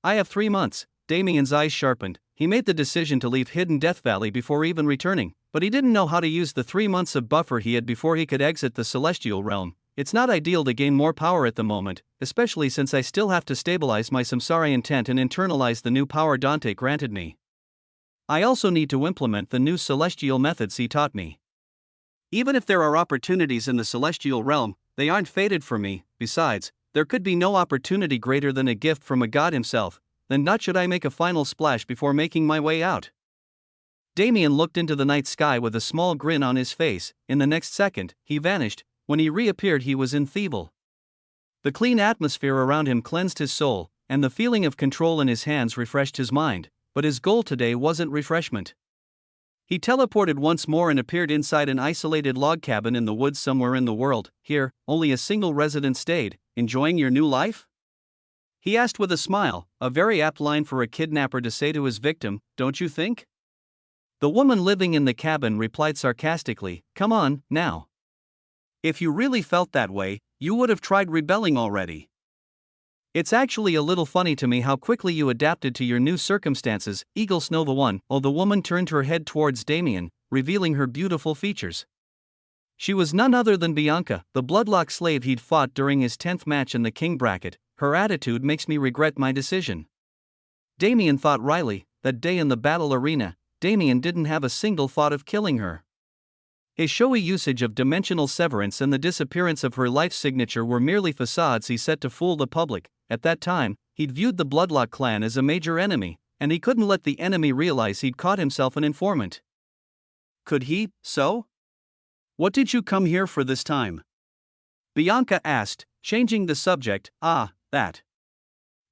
[SPEAKER 1] I have 3 months. Damien's eyes sharpened. He made the decision to leave Hidden Death Valley before even returning, but he didn't know how to use the 3 months of buffer he had before he could exit the celestial realm. It's not ideal to gain more power at the moment, especially since I still have to stabilize my samsara intent and internalize the new power Dante granted me. I also need to implement the new celestial methods he taught me. Even if there are opportunities in the celestial realm, they aren't fated for me. Besides, there could be no opportunity greater than a gift from a god himself. Then not should I make a final splash before making my way out. Damien looked into the night sky with a small grin on his face. In the next second, he vanished. When he reappeared, he was in Thievel. The clean atmosphere around him cleansed his soul, and the feeling of control in his hands refreshed his mind. But his goal today wasn't refreshment. He teleported once more and appeared inside an isolated log cabin in the woods somewhere in the world. Here, only a single resident stayed. Enjoying your new life? He asked with a smile, a very apt line for a kidnapper to say to his victim, don't you think? The woman living in the cabin replied sarcastically, come on, now. If you really felt that way, you would have tried rebelling already. It's actually a little funny to me how quickly you adapted to your new circumstances, Eagle Snova 1. Oh, the woman turned her head towards Damien, revealing her beautiful features. She was none other than Bianca, the bloodlock slave he'd fought during his 10th match in the king bracket. Her attitude makes me regret my decision. Damien thought wryly. That day in the battle arena, Damien didn't have a single thought of killing her. His showy usage of dimensional severance and the disappearance of her life signature were merely facades he set to fool the public. At that time, he'd viewed the Bloodlock clan as a major enemy, and he couldn't let the enemy realize he'd caught himself an informant. Could he, so? What did you come here for this time? Bianca asked, changing the subject. That.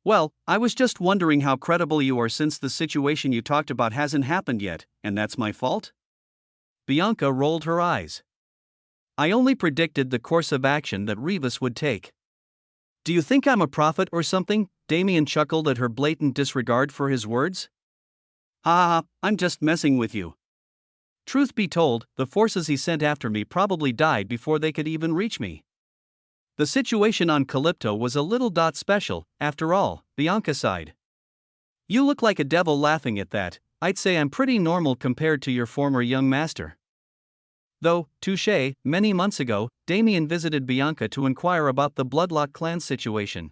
[SPEAKER 1] Well, I was just wondering how credible you are since the situation you talked about hasn't happened yet, and that's my fault? Bianca rolled her eyes. I only predicted the course of action that Rivas would take. Do you think I'm a prophet or something? Damien chuckled at her blatant disregard for his words. Ha ha, I'm just messing with you. Truth be told, the forces he sent after me probably died before they could even reach me. The situation on Calypto was a little special, after all, Bianca sighed. You look like a devil laughing at that. I'd say I'm pretty normal compared to your former young master. Though, touché, many months ago, Damien visited Bianca to inquire about the Bloodlock clan situation.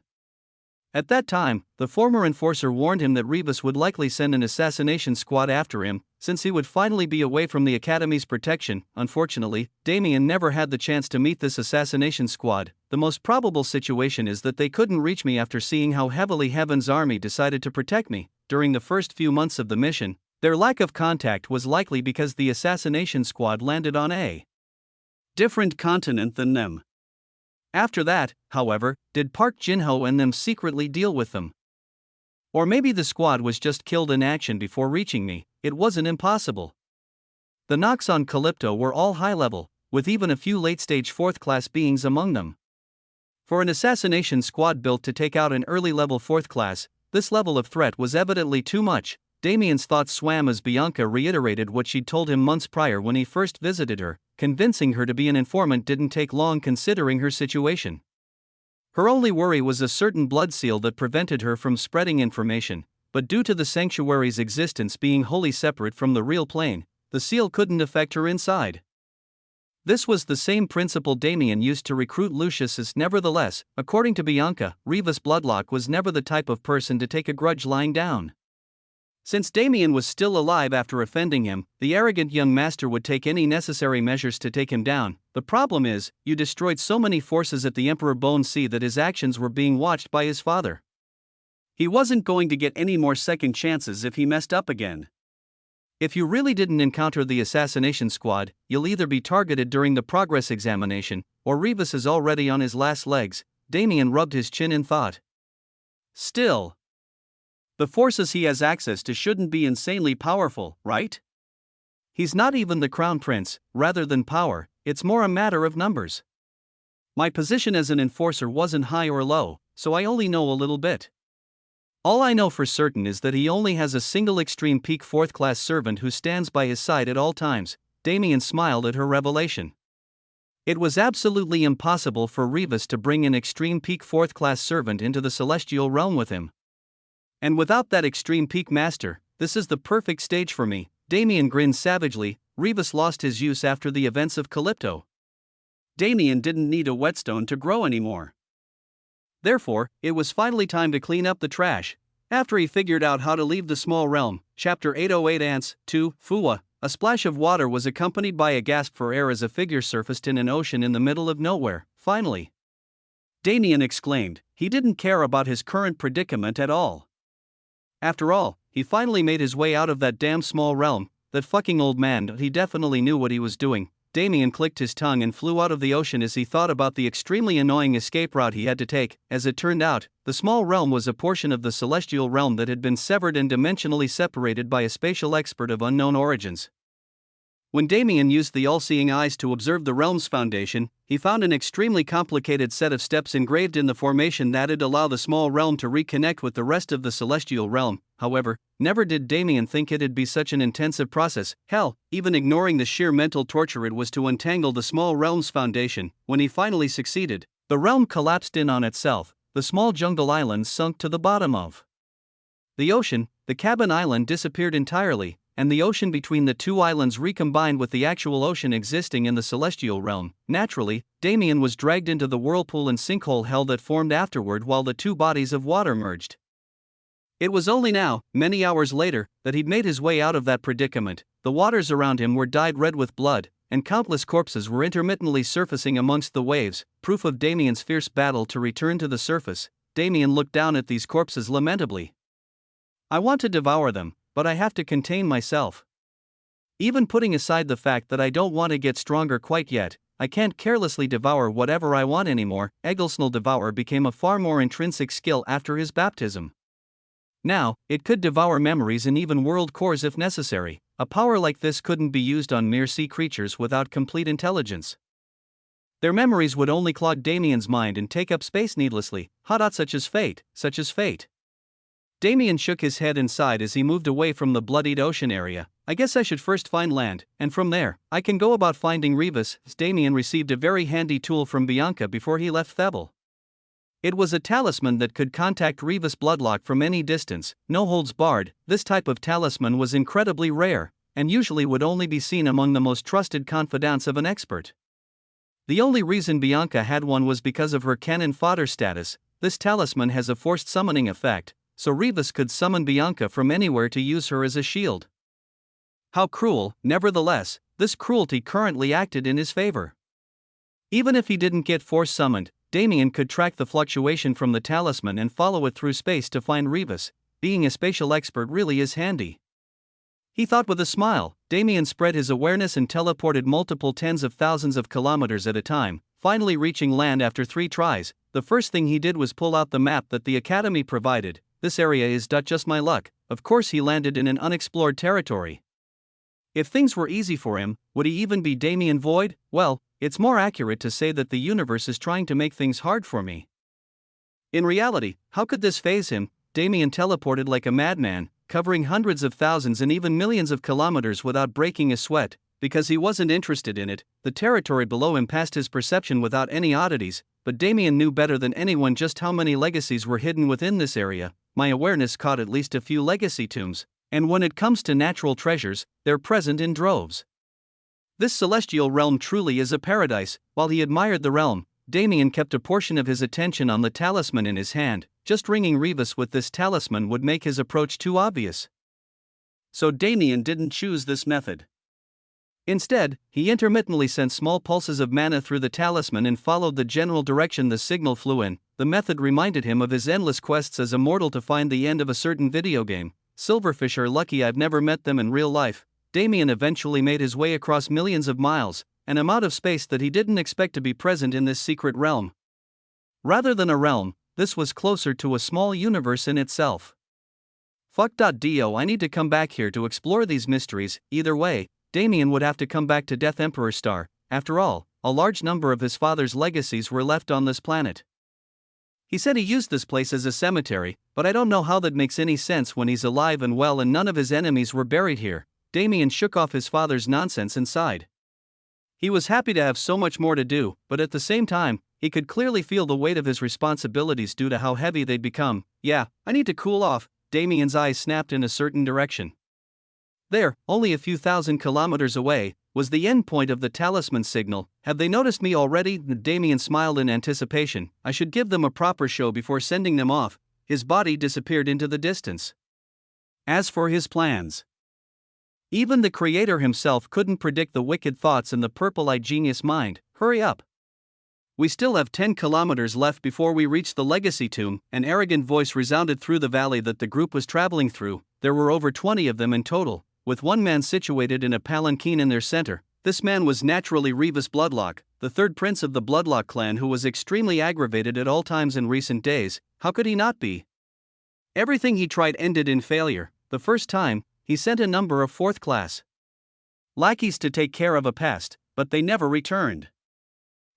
[SPEAKER 1] At that time, the former enforcer warned him that Rivas would likely send an assassination squad after him, since he would finally be away from the Academy's protection. Unfortunately, Damien never had the chance to meet this assassination squad. The most probable situation is that they couldn't reach me after seeing how heavily Heaven's army decided to protect me during the first few months of the mission. Their lack of contact was likely because the assassination squad landed on a different continent than them. After that, however, did Park Jin-ho and them secretly deal with them? Or maybe the squad was just killed in action before reaching me. It wasn't impossible. The knocks on Calypto were all high level, with even a few late-stage fourth-class beings among them. For an assassination squad built to take out an early-level fourth class, this level of threat was evidently too much. Damien's thoughts swam as Bianca reiterated what she'd told him months prior when he first visited her. Convincing her to be an informant didn't take long considering her situation. Her only worry was a certain blood seal that prevented her from spreading information, but due to the sanctuary's existence being wholly separate from the real plane, the seal couldn't affect her inside. This was the same principle Damien used to recruit Lucius. Nevertheless, according to Bianca, Rivas Bloodlock was never the type of person to take a grudge lying down. Since Damien was still alive after offending him, the arrogant young master would take any necessary measures to take him down. The problem is, you destroyed so many forces at the Emperor Bone Sea that his actions were being watched by his father. He wasn't going to get any more second chances if he messed up again. If you really didn't encounter the assassination squad, you'll either be targeted during the progress examination, or Rivas is already on his last legs. Damien rubbed his chin in thought. Still, the forces he has access to shouldn't be insanely powerful, right? He's not even the crown prince. Rather than power, it's more a matter of numbers. My position as an enforcer wasn't high or low, so I only know a little bit. All I know for certain is that he only has a single extreme peak fourth-class servant who stands by his side at all times. Damien smiled at her revelation. It was absolutely impossible for Rivas to bring an extreme peak fourth-class servant into the celestial realm with him. And without that extreme peak master, this is the perfect stage for me. Damien grinned savagely. Rivas lost his use after the events of Calypto. Damien didn't need a whetstone to grow anymore. Therefore, it was finally time to clean up the trash. After he figured out how to leave the small realm, Chapter 808 Ants 2, Fuwa, a splash of water was accompanied by a gasp for air as a figure surfaced in an ocean in the middle of nowhere. Finally, Damien exclaimed. He didn't care about his current predicament at all. After all, he finally made his way out of that damn small realm. That fucking old man, he definitely knew what he was doing. Damien clicked his tongue and flew out of the ocean as he thought about the extremely annoying escape route he had to take. As it turned out, the small realm was a portion of the celestial realm that had been severed and dimensionally separated by a spatial expert of unknown origins. When Damien used the all-seeing eyes to observe the realm's foundation, he found an extremely complicated set of steps engraved in the formation that'd allow the small realm to reconnect with the rest of the celestial realm. However, never did Damien think it'd be such an intensive process. Hell, even ignoring the sheer mental torture it was to untangle the small realm's foundation. When he finally succeeded, the realm collapsed in on itself. The small jungle island sunk to the bottom of the ocean. The cabin island disappeared entirely, and the ocean between the two islands recombined with the actual ocean existing in the celestial realm. Naturally, Damien was dragged into the whirlpool and sinkhole hell that formed afterward while the two bodies of water merged. It was only now, many hours later, that he'd made his way out of that predicament. The waters around him were dyed red with blood, and countless corpses were intermittently surfacing amongst the waves, proof of Damien's fierce battle to return to the surface. Damien looked down at these corpses lamentably. I want to devour them, but I have to contain myself. Even putting aside the fact that I don't want to get stronger quite yet, I can't carelessly devour whatever I want anymore. Egglesnell Devour became a far more intrinsic skill after his baptism. Now, it could devour memories and even world cores if necessary. A power like this couldn't be used on mere sea creatures without complete intelligence. Their memories would only clog Damien's mind and take up space needlessly. Such as fate, such as fate. Damien shook his head and sighed as he moved away from the bloodied ocean area. I guess I should first find land, and from there, I can go about finding Rivas. Damien received a very handy tool from Bianca before he left Thebel. It was a talisman that could contact Rivas' bloodlock from any distance, no holds barred. This type of talisman was incredibly rare, and usually would only be seen among the most trusted confidants of an expert. The only reason Bianca had one was because of her cannon fodder status. This talisman has a forced summoning effect, so Rivas could summon Bianca from anywhere to use her as a shield. How cruel! Nevertheless, this cruelty currently acted in his favor. Even if he didn't get force summoned, Damien could track the fluctuation from the talisman and follow it through space to find Rivas. Being a spatial expert really is handy. He thought with a smile. Damien spread his awareness and teleported multiple tens of thousands of kilometers at a time, finally reaching land after 3 tries. The first thing he did was pull out the map that the Academy provided. This area is just my luck. Of course he landed in an unexplored territory. If things were easy for him, would he even be Damien Void? Well, it's more accurate to say that the universe is trying to make things hard for me. In reality, how could this faze him? Damien teleported like a madman, covering hundreds of thousands and even millions of kilometers without breaking a sweat, because he wasn't interested in it. The territory below him passed his perception without any oddities, but Damien knew better than anyone just how many legacies were hidden within this area. My awareness caught at least a few legacy tombs, and when it comes to natural treasures, they're present in droves. This celestial realm truly is a paradise. While he admired the realm, Damien kept a portion of his attention on the talisman in his hand. Just ringing Rivas with this talisman would make his approach too obvious. So Damien didn't choose this method. Instead, he intermittently sent small pulses of mana through the talisman and followed the general direction the signal flew in. The method reminded him of his endless quests as a mortal to find the end of a certain video game. Silverfish are lucky I've never met them in real life. Damien eventually made his way across millions of miles, an amount of space that he didn't expect to be present in this secret realm. Rather than a realm, this was closer to a small universe in itself. Fuck.do, I need to come back here to explore these mysteries. Either way, Damien would have to come back to Death Emperor Star. After all, a large number of his father's legacies were left on this planet. He said he used this place as a cemetery, but I don't know how that makes any sense when he's alive and well and none of his enemies were buried here. Damien shook off his father's nonsense and sighed. He was happy to have so much more to do, but at the same time, he could clearly feel the weight of his responsibilities due to how heavy they'd become. Yeah, I need to cool off. Damien's eyes snapped in a certain direction. There, only a few thousand kilometers away, was the end point of the talisman signal. Have they noticed me already? Damien smiled in anticipation. I should give them a proper show before sending them off. His body disappeared into the distance. As for his plans, even the creator himself couldn't predict the wicked thoughts in the purple-eyed genius mind. Hurry up. We still have 10 kilometers left before we reach the legacy tomb. An arrogant voice resounded through the valley that the group was traveling through. There were over 20 of them in total, with one man situated in a palanquin in their center. This man was naturally Rivas Bloodlock, the third prince of the Bloodlock clan, who was extremely aggravated at all times in recent days. How could he not be? Everything he tried ended in failure. The first time, he sent a number of 4th class lackeys to take care of a pest, but they never returned.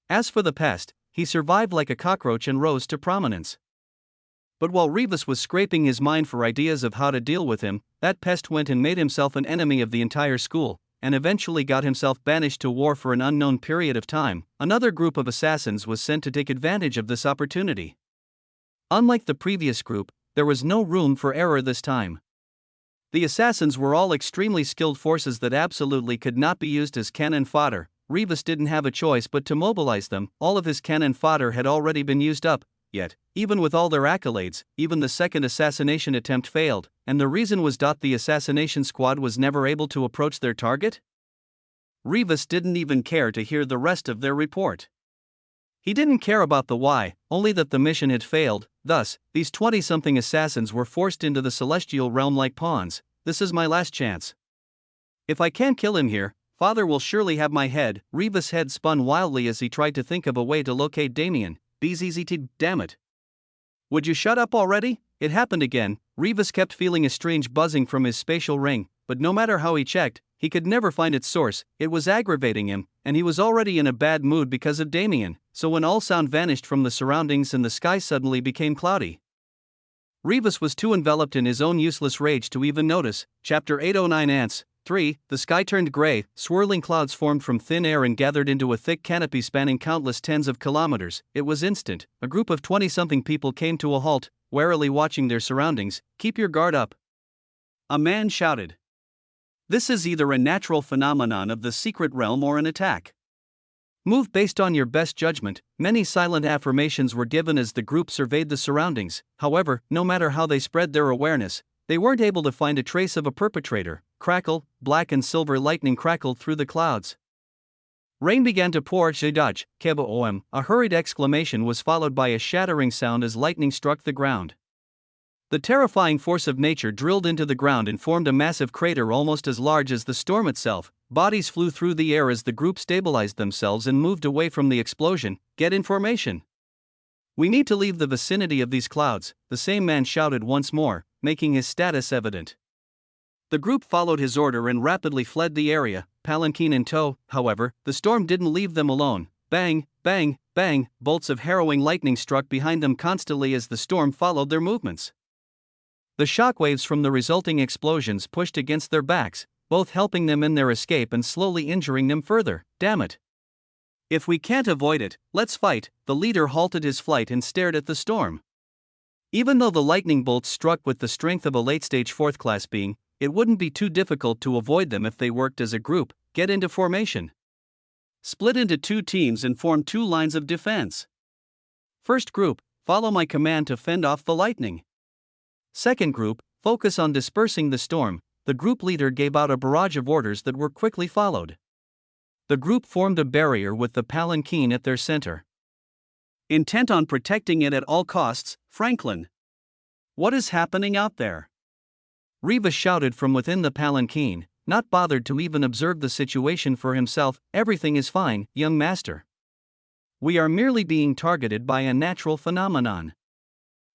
[SPEAKER 1] As for the pest, he survived like a cockroach and rose to prominence. But while Rivas was scraping his mind for ideas of how to deal with him, that pest went and made himself an enemy of the entire school, and eventually got himself banished to war for an unknown period of time. Another group of assassins was sent to take advantage of this opportunity. Unlike the previous group, there was no room for error this time. The assassins were all extremely skilled forces that absolutely could not be used as cannon fodder. Rivas didn't have a choice but to mobilize them. All of his cannon fodder had already been used up. Yet, even with all their accolades, even the second assassination attempt failed, and the reason was the assassination squad was never able to approach their target? Rivas didn't even care to hear the rest of their report. He didn't care about the why, only that the mission had failed. Thus, these 20-something assassins were forced into the celestial realm like pawns. This is my last chance. If I can't kill him here, Father will surely have my head. Rivas' head spun wildly as he tried to think of a way to locate Damien. BZZT, damn it. Would you shut up already? It happened again. Rivas kept feeling a strange buzzing from his spatial ring, but no matter how he checked, he could never find its source. It was aggravating him, and he was already in a bad mood because of Damien, so when all sound vanished from the surroundings and the sky suddenly became cloudy, Rebus was too enveloped in his own useless rage to even notice. Chapter 809 Ants 3. The sky turned gray, swirling clouds formed from thin air and gathered into a thick canopy spanning countless tens of kilometers. It was instant. A group of 20-something people came to a halt, warily watching their surroundings. "Keep your guard up," a man shouted. "This is either a natural phenomenon of the secret realm or an attack. Move based on your best judgment." Many silent affirmations were given as the group surveyed the surroundings. However, no matter how they spread their awareness, they weren't able to find a trace of a perpetrator. Crackle, black and silver lightning crackled through the clouds. Rain began to pour. "Jidaj, Keba Oem." A hurried exclamation was followed by a shattering sound as lightning struck the ground. The terrifying force of nature drilled into the ground and formed a massive crater almost as large as the storm itself. Bodies flew through the air as the group stabilized themselves and moved away from the explosion. "Get in formation. We need to leave the vicinity of these clouds," the same man shouted once more, making his status evident. The group followed his order and rapidly fled the area, palanquin in tow. However, the storm didn't leave them alone. Bang, bang, bang, bolts of harrowing lightning struck behind them constantly as the storm followed their movements. The shockwaves from the resulting explosions pushed against their backs, both helping them in their escape and slowly injuring them further. "Damn it. If we can't avoid it, let's fight." The leader halted his flight and stared at the storm. Even though the lightning bolts struck with the strength of a late-stage fourth-class being, it wouldn't be too difficult to avoid them if they worked as a group. "Get into formation. Split into 2 teams and form 2 lines of defense. First group, follow my command to fend off the lightning. Second group, focus on dispersing the storm." The group leader gave out a barrage of orders that were quickly followed. The group formed a barrier with the palanquin at their center, intent on protecting it at all costs. "Franklin, what is happening out there?" Rebus shouted from within the palanquin, not bothered to even observe the situation for himself. "Everything is fine, young master. We are merely being targeted by a natural phenomenon.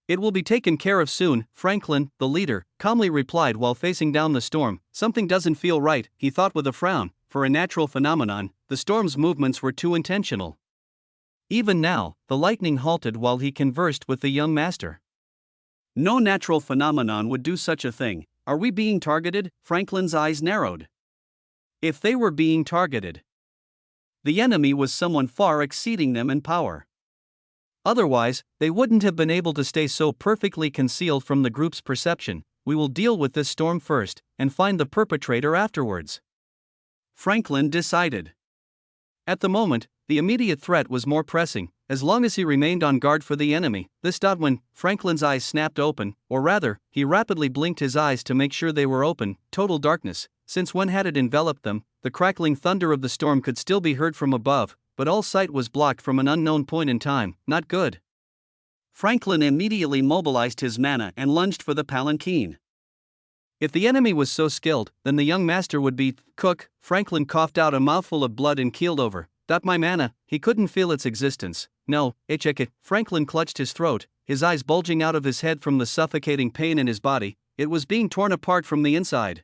[SPEAKER 1] It will be taken care of soon." Franklin, the leader, calmly replied while facing down the storm. "Something doesn't feel right," he thought with a frown. For a natural phenomenon, the storm's movements were too intentional. Even now, the lightning halted while he conversed with the young master. No natural phenomenon would do such a thing. "Are we being targeted?" Franklin's eyes narrowed. If they were being targeted, the enemy was someone far exceeding them in power. Otherwise, they wouldn't have been able to stay so perfectly concealed from the group's perception. "We will deal with this storm first, and find the perpetrator afterwards," Franklin decided. At the moment, the immediate threat was more pressing. As long as he remained on guard for the enemy, this dot when Franklin's eyes snapped open, or rather, he rapidly blinked his eyes to make sure they were open. Total darkness. Since when had it enveloped them? The crackling thunder of the storm could still be heard from above, but all sight was blocked from an unknown point in time. Not good. Franklin immediately mobilized his mana and lunged for the palanquin. If the enemy was so skilled, then the young master would be cook. Franklin coughed out a mouthful of blood and keeled over. My mana." He couldn't feel its existence. "No, it." Franklin clutched his throat, his eyes bulging out of his head from the suffocating pain in his body. It was being torn apart from the inside.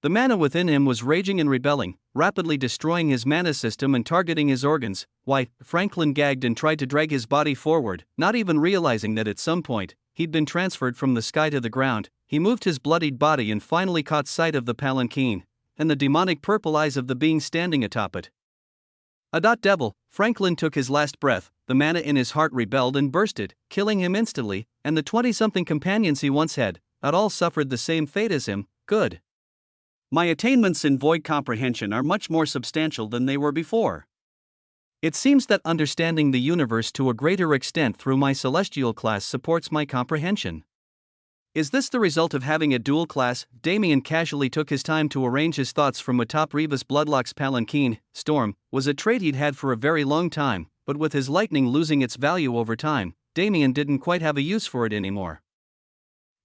[SPEAKER 1] The mana within him was raging and rebelling, rapidly destroying his mana system and targeting his organs. "Why?" Franklin gagged and tried to drag his body forward, not even realizing that at some point, he'd been transferred from the sky to the ground. He moved his bloodied body and finally caught sight of the palanquin, and the demonic purple eyes of the being standing atop it. Devil, Franklin took his last breath, the mana in his heart rebelled and bursted, killing him instantly, and the 20-something companions he once had all suffered the same fate as him. Good. My attainments in void comprehension are much more substantial than they were before. It seems that understanding the universe to a greater extent through my celestial class supports my comprehension. Is this the result of having a dual class? Damien casually took his time to arrange his thoughts from atop Rebus Bloodlock's palanquin. Storm was a trait he'd had for a very long time, but with his lightning losing its value over time, Damien didn't quite have a use for it anymore.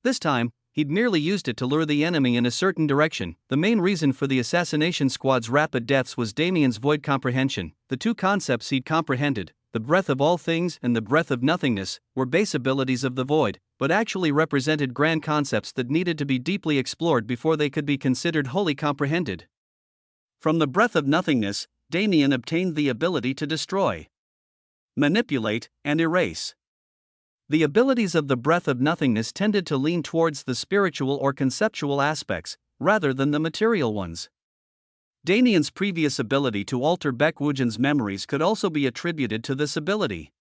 [SPEAKER 1] This time, he'd merely used it to lure the enemy in a certain direction. The main reason for the assassination squad's rapid deaths was Damien's void comprehension. The two concepts he'd comprehended, the breadth of all things and the breadth of nothingness, were base abilities of the void. but actually represented grand concepts that needed to be deeply explored before they could be considered wholly comprehended. From the breath of nothingness, Damien obtained the ability to destroy, manipulate, and erase. The abilities of the breath of nothingness tended to lean towards the spiritual or conceptual aspects, rather than the material ones. Damien's previous ability to alter Baekwujan's memories could also be attributed to this ability.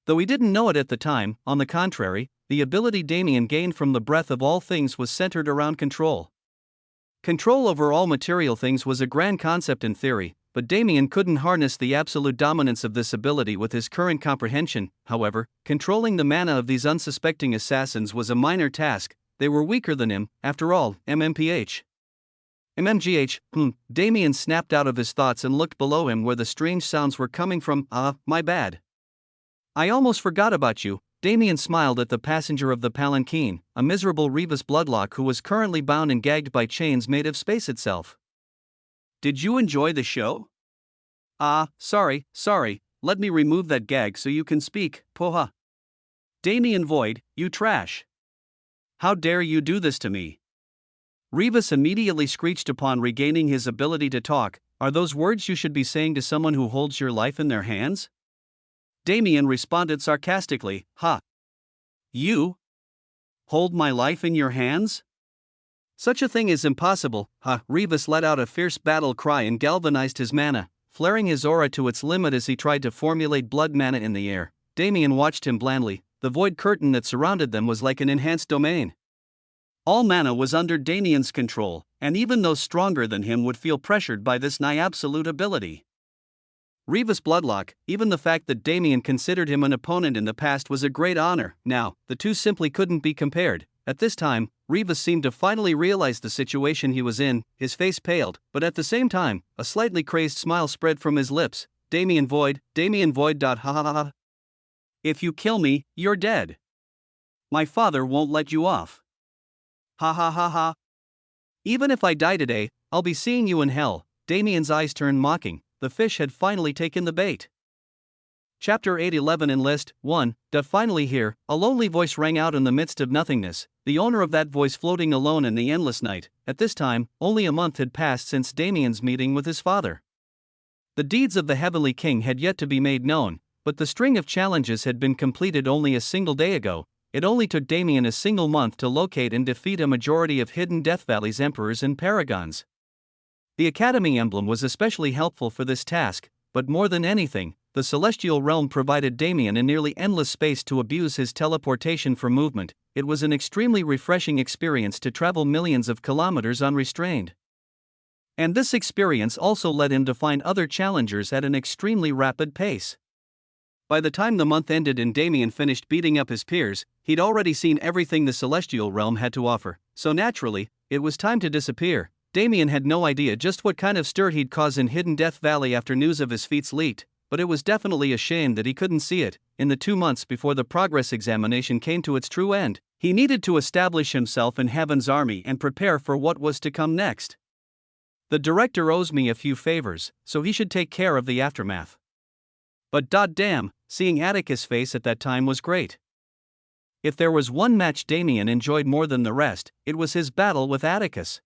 [SPEAKER 1] Though he didn't know it at the time, on the contrary, the ability Damien gained from the breath of all things was centered around control. Control over all material things was a grand concept in theory, but Damien couldn't harness the absolute dominance of this ability with his current comprehension. However, controlling the mana of these unsuspecting assassins was a minor task. They were weaker than him, after all. MMPH. Damien snapped out of his thoughts and looked below him where the strange sounds were coming from. My bad. I almost forgot about you. Damien smiled at the passenger of the palanquin, a miserable Rebus Bloodlock who was currently bound and gagged by chains made of space itself. Did you enjoy the show? Sorry, let me remove that gag so you can speak, Poha. Damien Void, you trash. How dare you do this to me? Rebus immediately screeched upon regaining his ability to talk. Are those words you should be saying to someone who holds your life in their hands? Damien responded sarcastically, You? Hold my life in your hands? Such a thing is impossible. Rebus let out a fierce battle cry and galvanized his mana, flaring his aura to its limit as he tried to formulate blood mana in the air. Damien watched him blandly. The void curtain that surrounded them was like an enhanced domain. All mana was under Damien's control, and even those stronger than him would feel pressured by this nigh absolute ability. Rebus Bloodlock, even the fact that Damien considered him an opponent in the past was a great honor. Now, the two simply couldn't be compared. At this time, Rebus seemed to finally realize the situation he was in. His face paled, but at the same time, a slightly crazed smile spread from his lips. Damien Void. If you kill me, you're dead. My father won't let you off. Even if I die today, I'll be seeing you in hell. Damien's eyes turned mocking. The fish had finally taken the bait. Chapter 811 Enlist 1. Finally here, a lonely voice rang out in the midst of nothingness, the owner of that voice floating alone in the endless night. At this time, only a month had passed since Damien's meeting with his father. The deeds of the Heavenly King had yet to be made known, but the string of challenges had been completed only a single day ago. It only took Damien a single month to locate and defeat a majority of Hidden Death Valley's emperors and paragons. The Academy emblem was especially helpful for this task, but more than anything, the Celestial Realm provided Damien a nearly endless space to abuse his teleportation for movement. It was an extremely refreshing experience to travel millions of kilometers unrestrained. And this experience also led him to find other challengers at an extremely rapid pace. By the time the month ended and Damien finished beating up his peers, he'd already seen everything the Celestial Realm had to offer, so naturally, it was time to disappear. Damien had no idea just what kind of stir he'd cause in Hidden Death Valley after news of his feats leaked, but it was definitely a shame that he couldn't see it. In the 2 months before the progress examination came to its true end, he needed to establish himself in Heaven's army and prepare for what was to come next. The director owes me a few favors, so he should take care of the aftermath. But damn, seeing Atticus' face at that time was great. If there was one match Damien enjoyed more than the rest, it was his battle with Atticus.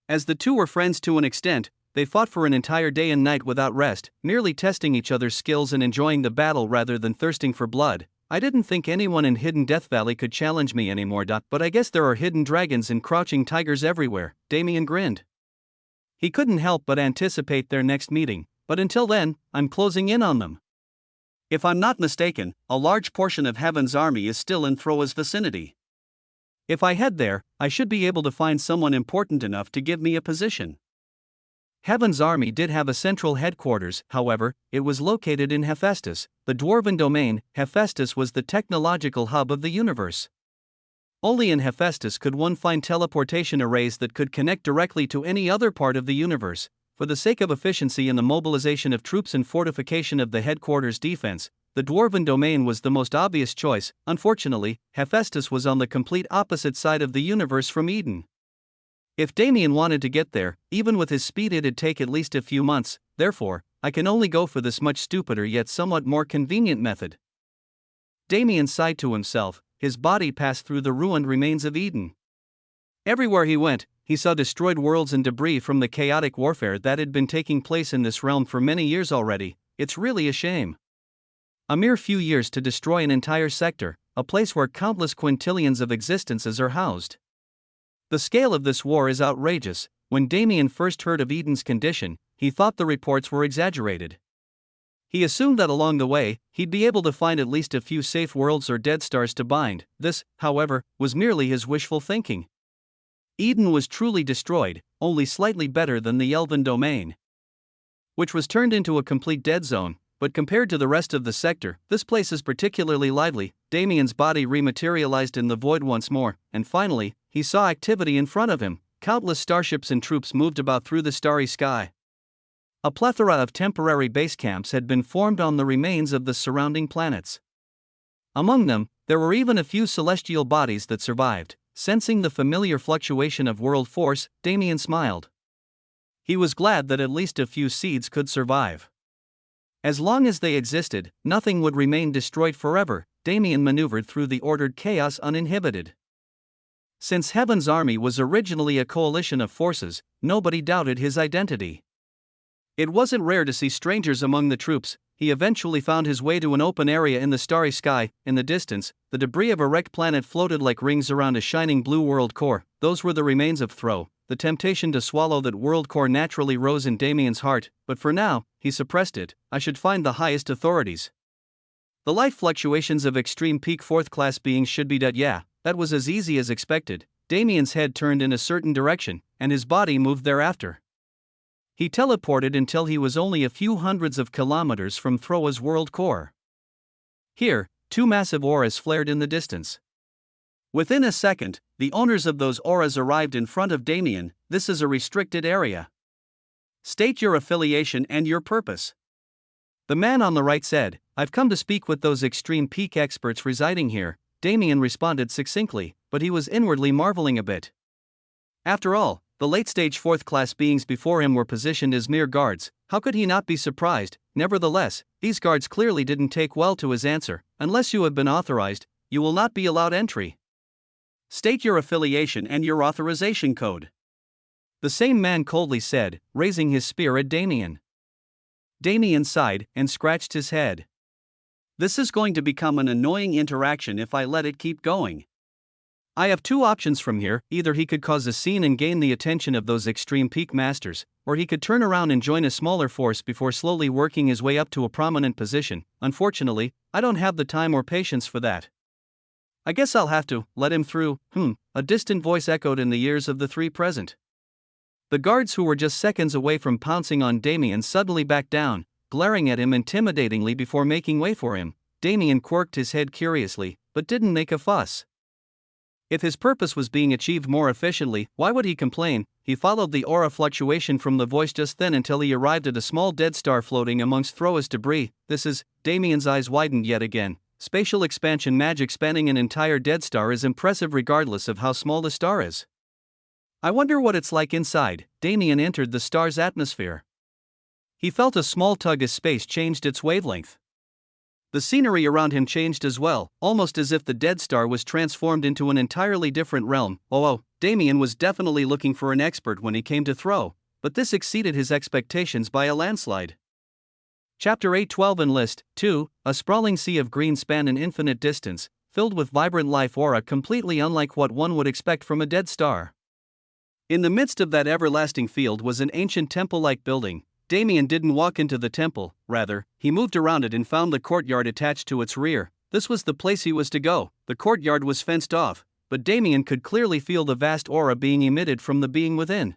[SPEAKER 1] As the two were friends to an extent, they fought for an entire day and night without rest, merely testing each other's skills and enjoying the battle rather than thirsting for blood. I didn't think anyone in Hidden Death Valley could challenge me anymore. But I guess there are hidden dragons and crouching tigers everywhere. Damien grinned. He couldn't help but anticipate their next meeting, but until then, I'm closing in on them. If I'm not mistaken, a large portion of Heaven's army is still in Throa's vicinity. If I head there, I should be able to find someone important enough to give me a position. Heaven's army did have a central headquarters, however, it was located in Hephaestus, the dwarven domain. Hephaestus was the technological hub of the universe. Only in Hephaestus could one find teleportation arrays that could connect directly to any other part of the universe. For the sake of efficiency in the mobilization of troops and fortification of the headquarters defense, the dwarven domain was the most obvious choice. Unfortunately, Hephaestus was on the complete opposite side of the universe from Eden. If Damien wanted to get there, even with his speed it'd take at least a few months. Therefore, I can only go for this much stupider yet somewhat more convenient method. Damien sighed to himself. his body passed through the ruined remains of Eden. Everywhere he went, he saw destroyed worlds and debris from the chaotic warfare that had been taking place in this realm for many years already. It's really a shame. A mere few years to destroy an entire sector, a place where countless quintillions of existences are housed. The scale of this war is outrageous. When Damien first heard of Eden's condition, he thought the reports were exaggerated. He assumed that along the way, he'd be able to find at least a few safe worlds or dead stars to bind. This, however, was merely his wishful thinking. Eden was truly destroyed, only slightly better than the Elven domain, which was turned into a complete dead zone, but compared to the rest of the sector, this place is particularly lively. Damien's body rematerialized in the void once more, and finally, he saw activity in front of him. Countless starships and troops moved about through the starry sky. A plethora of temporary base camps had been formed on the remains of the surrounding planets. Among them, there were even a few celestial bodies that survived. Sensing the familiar fluctuation of world force, Damien smiled. He was glad that at least a few seeds could survive. As long as they existed, nothing would remain destroyed forever. Damien maneuvered through the ordered chaos uninhibited. Since Heaven's army was originally a coalition of forces, nobody doubted his identity. It wasn't rare to see strangers among the troops. He eventually found his way to an open area in the starry sky. In the distance, the debris of a wrecked planet floated like rings around a shining blue world core. Those were the remains of Thro. The temptation to swallow that world core naturally rose in Damien's heart, but for now, he suppressed it. I should find the highest authorities. The life fluctuations of extreme peak fourth-class beings should be dead. Yeah, that was as easy as expected. Damien's head turned in a certain direction, and his body moved thereafter. He teleported until he was only a few hundreds of kilometers from Throa's world core. Here, two massive auras flared in the distance. Within a second, the owners of those auras arrived in front of Damien. This is a restricted area. State your affiliation and your purpose. The man on the right said, I've come to speak with those extreme peak experts residing here. Damien responded succinctly, but he was inwardly marveling a bit. After all, the late-stage fourth-class beings before him were positioned as mere guards. How could he not be surprised? Nevertheless, these guards clearly didn't take well to his answer. Unless you have been authorized, you will not be allowed entry. State your affiliation and your authorization code. The same man coldly said, raising his spear at Damien. Damien sighed and scratched his head. This is going to become an annoying interaction if I let it keep going. I have two options from here. Either he could cause a scene and gain the attention of those extreme peak masters, or he could turn around and join a smaller force before slowly working his way up to a prominent position. Unfortunately, I don't have the time or patience for that. I guess I'll have to let him through. A distant voice echoed in the ears of the three present. The guards who were just seconds away from pouncing on Damien suddenly backed down, glaring at him intimidatingly before making way for him. Damien quirked his head curiously, but didn't make a fuss. If his purpose was being achieved more efficiently, why would he complain? He followed the aura fluctuation from the voice just then until he arrived at a small dead star floating amongst Throa's debris. Damien's eyes widened yet again. Spatial expansion magic spanning an entire dead star is impressive regardless of how small the star is. I wonder what it's like inside. Damien entered the star's atmosphere. He felt a small tug as space changed its wavelength. The scenery around him changed as well, almost as if the dead star was transformed into an entirely different realm. Damien was definitely looking for an expert when he came to Thro, but this exceeded his expectations by a landslide. Chapter 8:12 Enlist 2. A sprawling sea of green spanned an infinite distance, filled with vibrant life aura completely unlike what one would expect from a dead star. In the midst of that everlasting field was an ancient temple-like building. Damien didn't walk into the temple, rather, he moved around it and found the courtyard attached to its rear. This was the place he was to go. The courtyard was fenced off, but Damien could clearly feel the vast aura being emitted from the being within.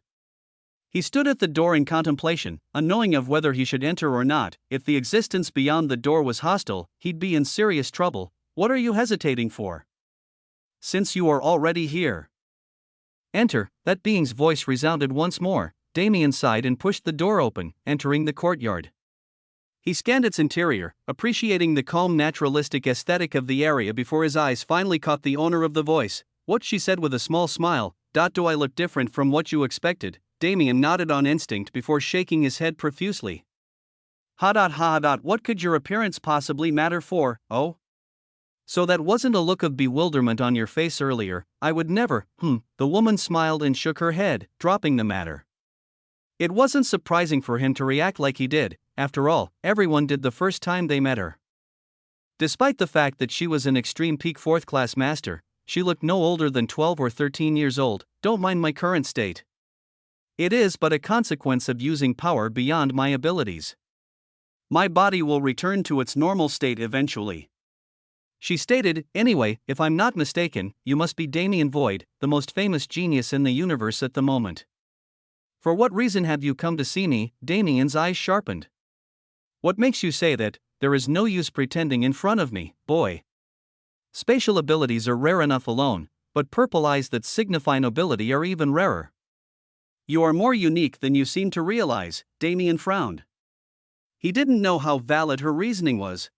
[SPEAKER 1] He stood at the door in contemplation, unknowing of whether he should enter or not. If the existence beyond the door was hostile, he'd be in serious trouble. What are you hesitating for? Since you are already here. Enter, that being's voice resounded once more. Damien sighed and pushed the door open, entering the courtyard. He scanned its interior, appreciating the calm naturalistic aesthetic of the area before his eyes finally caught the owner of the voice. What she said with a small smile, Do I look different from what you expected? Damien nodded on instinct before shaking his head profusely. What could your appearance possibly matter for? Oh? So that wasn't a look of bewilderment on your face earlier. I would never. The woman smiled and shook her head, dropping the matter. It wasn't surprising for him to react like he did. After all, everyone did the first time they met her. Despite the fact that she was an extreme peak 4th class master, she looked no older than 12 or 13 years old. Don't mind my current state. It is but a consequence of using power beyond my abilities. My body will return to its normal state eventually. She stated. Anyway, if I'm not mistaken, you must be Damien Void, the most famous genius in the universe at the moment. For what reason have you come to see me? Damien's eyes sharpened. What makes you say that? There is no use pretending in front of me, boy. Spatial abilities are rare enough alone, but purple eyes that signify nobility are even rarer. You are more unique than you seem to realize. Damien frowned. He didn't know how valid her reasoning was.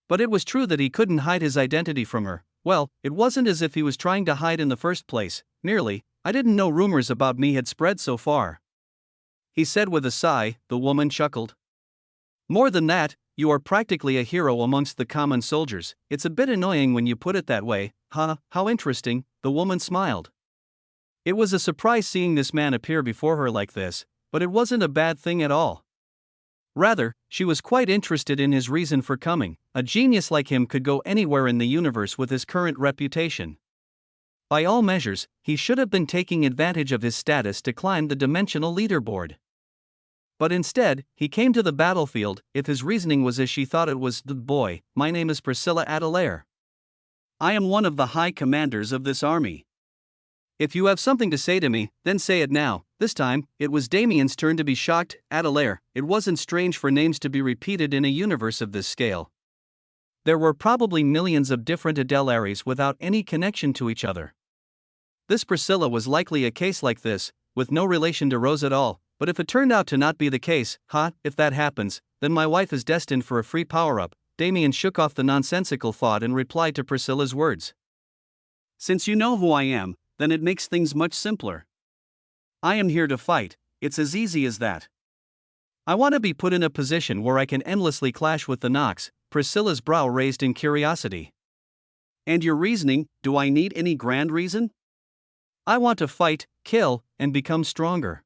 [SPEAKER 1] But it was true that he couldn't hide his identity from her. Well, it wasn't as if he was trying to hide in the first place, merely, I didn't know rumors about me had spread so far. He said with a sigh. The woman chuckled. More than that, you are practically a hero amongst the common soldiers. It's a bit annoying when you put it that way. Huh, how interesting, the woman smiled. It was a surprise seeing this man appear before her like this, but it wasn't a bad thing at all. Rather, she was quite interested in his reason for coming. A genius like him could go anywhere in the universe with his current reputation. By all measures, he should have been taking advantage of his status to climb the dimensional leaderboard. But instead, he came to the battlefield. If his reasoning was as she thought it was, boy, my name is Priscilla Adelaire. I am one of the high commanders of this army. If you have something to say to me, then say it now. This time, it was Damien's turn to be shocked. Adelaire. It wasn't strange for names to be repeated in a universe of this scale. There were probably millions of different Adelaires without any connection to each other. This Priscilla was likely a case like this, with no relation to Rose at all. But if it turned out to not be the case, if that happens, then my wife is destined for a free power-up. Damien shook off the nonsensical thought and replied to Priscilla's words. Since you know who I am, then it makes things much simpler. I am here to fight. It's as easy as that. I want to be put in a position where I can endlessly clash with the Nox. Priscilla's brow raised in curiosity. And your reasoning? Do I need any grand reason? I want to fight, kill, and become stronger.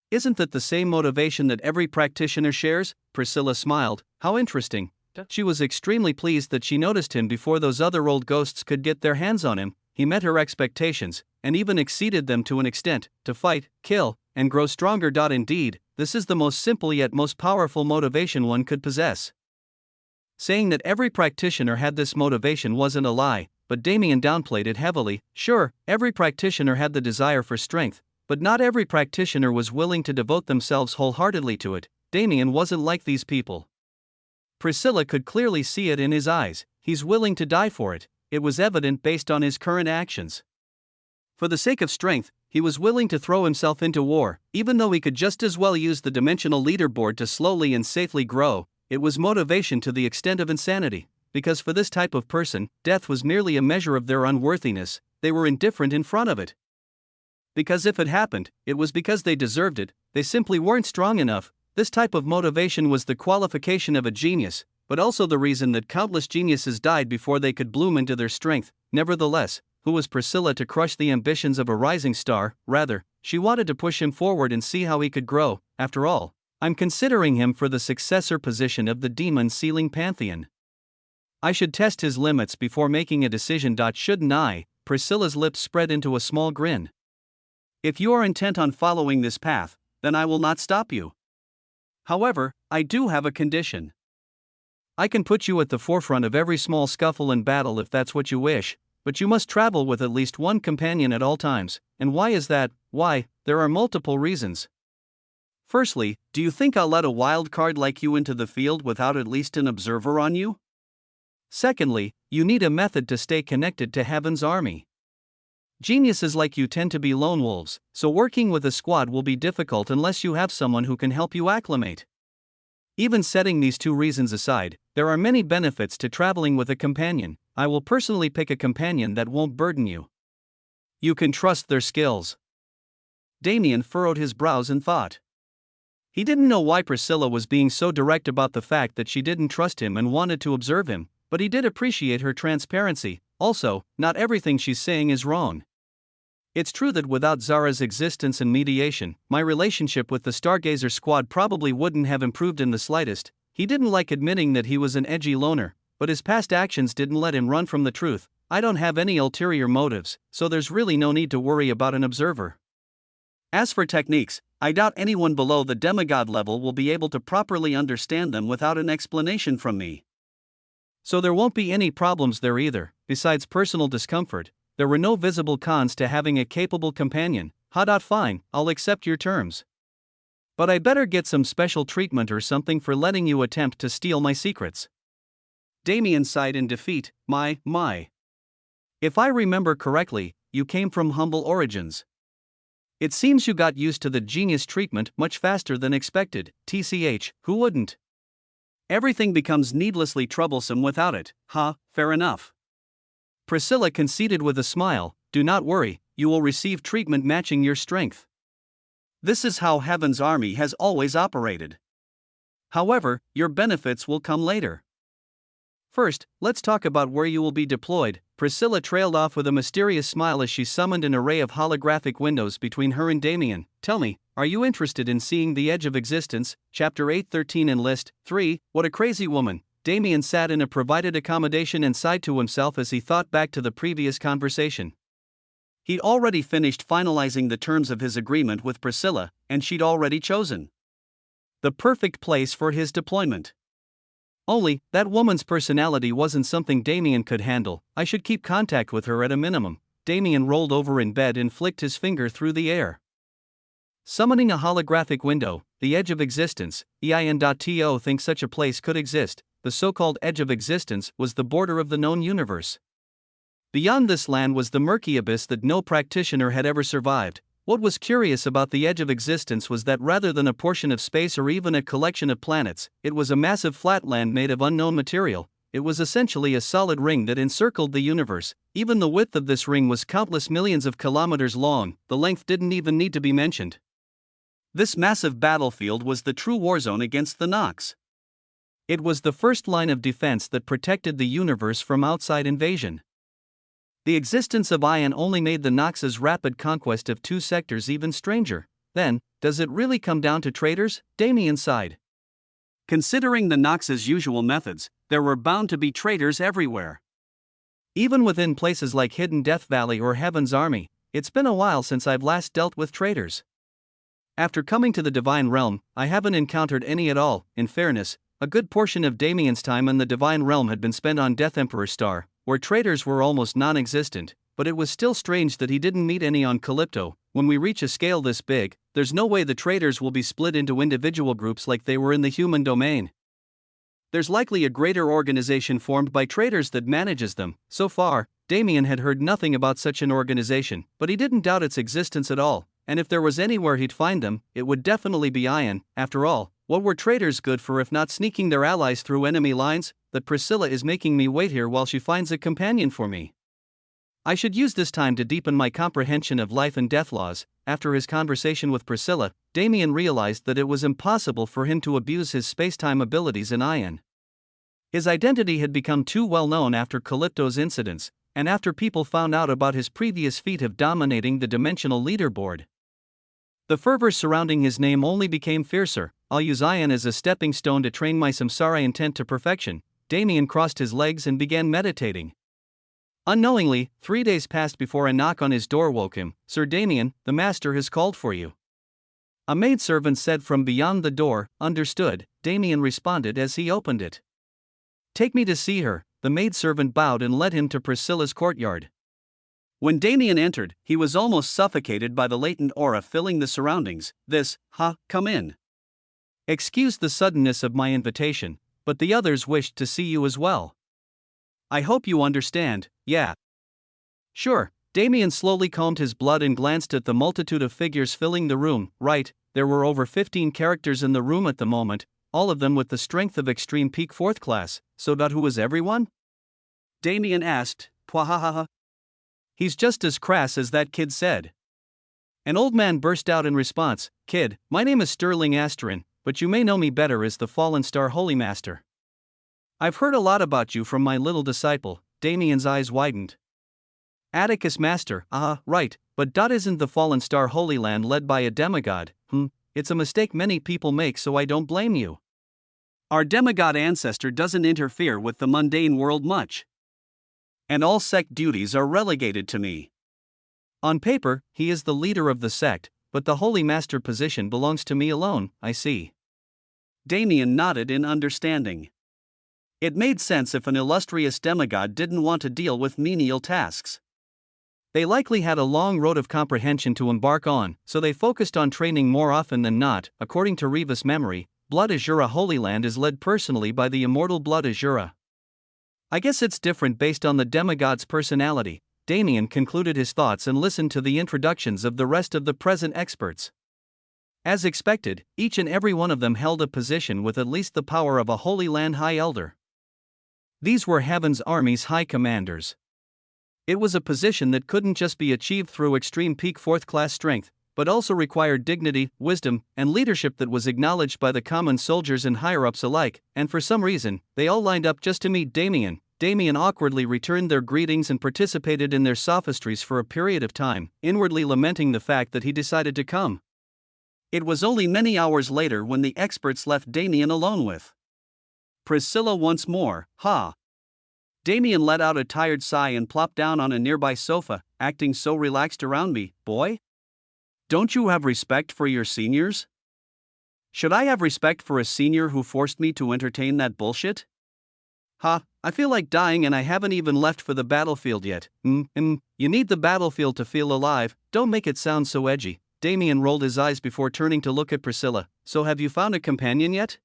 [SPEAKER 1] Isn't that the same motivation that every practitioner shares? Priscilla smiled. How interesting. She was extremely pleased that she noticed him before those other old ghosts could get their hands on him. He met her expectations, and even exceeded them to an extent. To fight, kill, and grow stronger. Indeed, this is the most simple yet most powerful motivation one could possess. Saying that every practitioner had this motivation wasn't a lie, but Damien downplayed it heavily. Sure, every practitioner had the desire for strength, but not every practitioner was willing to devote themselves wholeheartedly to it. Damien wasn't like these people. Priscilla could clearly see it in his eyes. He's willing to die for it. It was evident based on his current actions. For the sake of strength, he was willing to throw himself into war, even though he could just as well use the dimensional leaderboard to slowly and safely grow. It was motivation to the extent of insanity, because for this type of person, death was merely a measure of their unworthiness. They were indifferent in front of it. Because if it happened, it was because they deserved it. They simply weren't strong enough. This type of motivation was the qualification of a genius, but also the reason that countless geniuses died before they could bloom into their strength. Nevertheless, who was Priscilla to crush the ambitions of a rising star? Rather, she wanted to push him forward and see how he could grow. After all, I'm considering him for the successor position of the demon sealing pantheon. I should test his limits before making a decision. Shouldn't I? Priscilla's lips spread into a small grin. If you are intent on following this path, then I will not stop you. However, I do have a condition. I can put you at the forefront of every small scuffle and battle if that's what you wish, but you must travel with at least one companion at all times. And why is that? Why, there are multiple reasons. Firstly, do you think I'll let a wild card like you into the field without at least an observer on you? Secondly, you need a method to stay connected to Heaven's army. Geniuses like you tend to be lone wolves, so working with a squad will be difficult unless you have someone who can help you acclimate. Even setting these two reasons aside, there are many benefits to traveling with a companion. I will personally pick a companion that won't burden you. You can trust their skills. Damien furrowed his brows in thought. He didn't know why Priscilla was being so direct about the fact that she didn't trust him and wanted to observe him, but he did appreciate her transparency. Also, not everything she's saying is wrong. It's true that without Zara's existence and mediation, my relationship with the Stargazer squad probably wouldn't have improved in the slightest. He didn't like admitting that he was an edgy loner, but his past actions didn't let him run from the truth. I don't have any ulterior motives, so there's really no need to worry about an observer. As for techniques, I doubt anyone below the demigod level will be able to properly understand them without an explanation from me. So there won't be any problems there either. Besides personal discomfort, there were no visible cons to having a capable companion. Fine, I'll accept your terms. But I better get some special treatment or something for letting you attempt to steal my secrets. Damien sighed in defeat. My. If I remember correctly, you came from humble origins. It seems you got used to the genius treatment much faster than expected. TCH, who wouldn't? Everything becomes needlessly troublesome without it. Fair enough. Priscilla conceded with a smile. Do not worry, you will receive treatment matching your strength. This is how Heaven's army has always operated. However, your benefits will come later. First, let's talk about where you will be deployed. Priscilla trailed off with a mysterious smile as she summoned an array of holographic windows between her and Damien. Tell me, are you interested in seeing the edge of existence? Chapter 813 Enlist 3. What a crazy woman. Damien sat in a provided accommodation and sighed to himself as he thought back to the previous conversation. He'd already finished finalizing the terms of his agreement with Priscilla, and she'd already chosen the perfect place for his deployment. Only, that woman's personality wasn't something Damien could handle. I should keep contact with her at a minimum. Damien rolled over in bed and flicked his finger through the air. Summoning a holographic window, the edge of existence, EIN.to thinks such a place could exist. The so-called edge of existence was the border of the known universe. Beyond this land was the murky abyss that no practitioner had ever survived. What was curious about the edge of existence was that rather than a portion of space or even a collection of planets, it was a massive flatland made of unknown material. It was essentially a solid ring that encircled the universe. Even the width of this ring was countless millions of kilometers long. The length didn't even need to be mentioned. This massive battlefield was the true warzone against the Nox. It was the first line of defense that protected the universe from outside invasion. The existence of Ion only made the Nox's rapid conquest of two sectors even stranger. Then, does it really come down to traitors? Damien sighed. Considering the Nox's usual methods, there were bound to be traitors everywhere. Even within places like Hidden Death Valley or Heaven's Army, it's been a while since I've last dealt with traitors. After coming to the Divine Realm, I haven't encountered any at all. In fairness, a good portion of Damien's time in the Divine Realm had been spent on Death Emperor Star, where traitors were almost non-existent, but it was still strange that he didn't meet any on Calypto. When we reach a scale this big, there's no way the traitors will be split into individual groups like they were in the human domain. There's likely a greater organization formed by traitors that manages them. So far, Damien had heard nothing about such an organization, but he didn't doubt its existence at all, and if there was anywhere he'd find them, it would definitely be Ion. After all, what were traitors good for if not sneaking their allies through enemy lines? That Priscilla is making me wait here while she finds a companion for me. I should use this time to deepen my comprehension of life and death laws. After his conversation with Priscilla, Damien realized that it was impossible for him to abuse his space-time abilities in Ion. His identity had become too well known after Calypto's incidents, and after people found out about his previous feat of dominating the dimensional leaderboard. The fervor surrounding his name only became fiercer. I'll use Ion as a stepping stone to train my samsara intent to perfection. Damien crossed his legs and began meditating. Unknowingly, 3 days passed before a knock on his door woke him. Sir Damien, the master has called for you. A maidservant said from beyond the door. Understood, Damien responded as he opened it. Take me to see her. The maidservant bowed and led him to Priscilla's courtyard. When Damien entered, he was almost suffocated by the latent aura filling the surroundings. Come in. Excuse the suddenness of my invitation, but the others wished to see you as well. I hope you understand. Yeah. Sure. Damien slowly combed his blood and glanced at the multitude of figures filling the room. Right, there were over 15 characters in the room at the moment, all of them with the strength of extreme peak 4th class. So who was everyone? Damien asked. Pwahahaha. He's just as crass as that kid said. An old man burst out in response. Kid, my name is Sterling Asterin, but you may know me better as the Fallen Star Holy Master. I've heard a lot about you from my little disciple. Damien's eyes widened. Atticus Master, right, but Dot isn't the fallen star Holy Land led by a demigod. It's a mistake many people make, so I don't blame you. Our demigod ancestor doesn't interfere with the mundane world much. And all sect duties are relegated to me. On paper, he is the leader of the sect, but the Holy Master position belongs to me alone, I see. Damien nodded in understanding. It made sense if an illustrious demigod didn't want to deal with menial tasks. They likely had a long road of comprehension to embark on, so they focused on training more often than not. According to Reva's memory, Blood Azura Holy Land is led personally by the immortal Blood Azura. I guess it's different based on the demigod's personality. Damien concluded his thoughts and listened to the introductions of the rest of the present experts. As expected, each and every one of them held a position with at least the power of a Holy Land High Elder. These were Heaven's Army's High Commanders. It was a position that couldn't just be achieved through extreme peak 4th class strength, but also required dignity, wisdom, and leadership that was acknowledged by the common soldiers and higher-ups alike, and for some reason, they all lined up just to meet Damien. Damien awkwardly returned their greetings and participated in their sophistries for a period of time, inwardly lamenting the fact that he decided to come. It was only many hours later when the experts left Damien alone with Priscilla once more. Damien let out a tired sigh and plopped down on a nearby sofa, acting so relaxed around me. Boy? Don't you have respect for your seniors? Should I have respect for a senior who forced me to entertain that bullshit? I feel like dying and I haven't even left for the battlefield yet. You need the battlefield to feel alive, don't make it sound so edgy. Damien rolled his eyes before turning to look at Priscilla. So have you found a companion yet?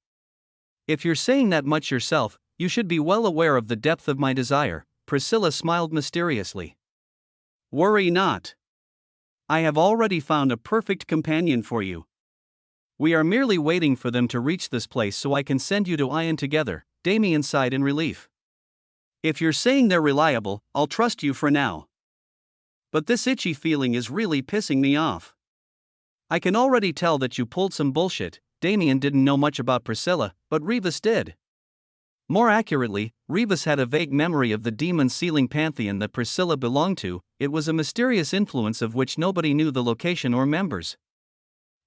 [SPEAKER 1] If you're saying that much yourself, you should be well aware of the depth of my desire. Priscilla smiled mysteriously. Worry not. I have already found a perfect companion for you. We are merely waiting for them to reach this place so I can send you to Ion together. Damien sighed in relief. If you're saying they're reliable, I'll trust you for now. But this itchy feeling is really pissing me off. I can already tell that you pulled some bullshit. Damien didn't know much about Priscilla, but Rivas did. More accurately, Rivas had a vague memory of the demon sealing pantheon that Priscilla belonged to. It was a mysterious influence of which nobody knew the location or members.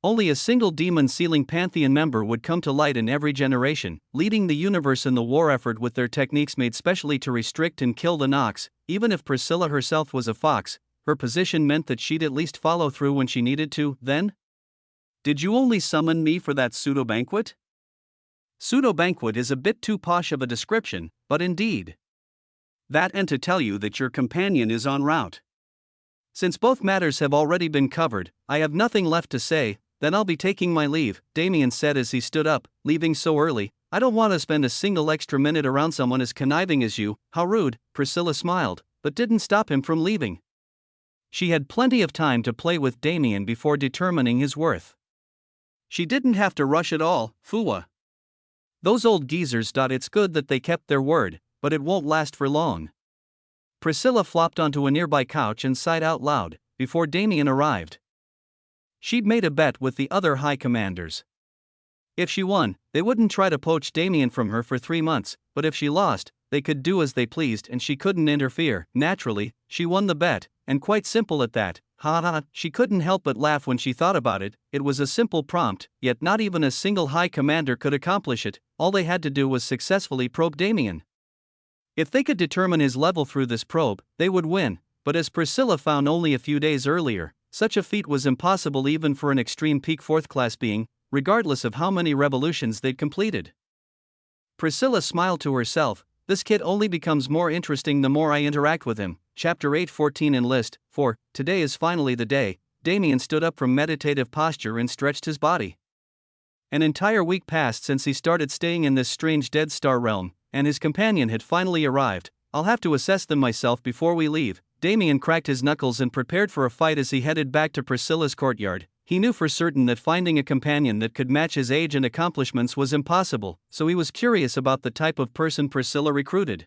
[SPEAKER 1] Only a single demon sealing pantheon member would come to light in every generation, leading the universe in the war effort with their techniques made specially to restrict and kill the Nox. Even if Priscilla herself was a fox, her position meant that she'd at least follow through when she needed to. Then? Did you only summon me for that pseudo-banquet? Pseudo-banquet is a bit too posh of a description, but indeed. That and to tell you that your companion is en route. Since both matters have already been covered, I have nothing left to say. Then I'll be taking my leave, Damien said as he stood up. Leaving so early? I don't want to spend a single extra minute around someone as conniving as you. How rude. Priscilla smiled, but didn't stop him from leaving. She had plenty of time to play with Damien before determining his worth. She didn't have to rush at all. Fua. Those old geezers. It's good that they kept their word, but it won't last for long. Priscilla flopped onto a nearby couch and sighed out loud before Damien arrived. She'd made a bet with the other high commanders. If she won, they wouldn't try to poach Damien from her for 3 months, but if she lost, they could do as they pleased and she couldn't interfere. Naturally, she won the bet, and quite simple at that. She couldn't help but laugh when she thought about it. It was a simple prompt, yet not even a single high commander could accomplish it. All they had to do was successfully probe Damien. If they could determine his level through this probe, they would win, but as Priscilla found only a few days earlier, such a feat was impossible even for an extreme peak 4th class being, regardless of how many revolutions they'd completed. Priscilla smiled to herself. This kid only becomes more interesting the more I interact with him. Chapter 8:14 Enlist. 4. Today is finally the day. Damien stood up from meditative posture and stretched his body. An entire week passed since he started staying in this strange Dead Star realm, and his companion had finally arrived. I'll have to assess them myself before we leave. Damien cracked his knuckles and prepared for a fight as he headed back to Priscilla's courtyard. He knew for certain that finding a companion that could match his age and accomplishments was impossible, so he was curious about the type of person Priscilla recruited.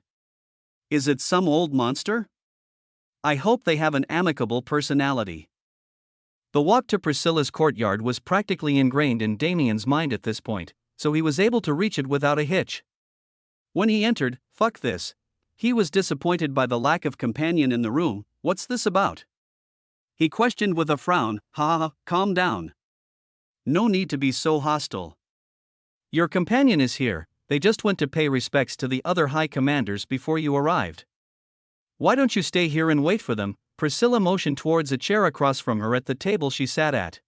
[SPEAKER 1] Is it some old monster? I hope they have an amicable personality. The walk to Priscilla's courtyard was practically ingrained in Damien's mind at this point, so he was able to reach it without a hitch. When he entered, "Fuck this." He was disappointed by the lack of companion in the room. "What's this about?" he questioned with a frown. "Ha, calm down. No need to be so hostile. Your companion is here. They just went to pay respects to the other high commanders before you arrived. Why don't you stay here and wait for them?" Priscilla motioned towards a chair across from her at the table she sat at.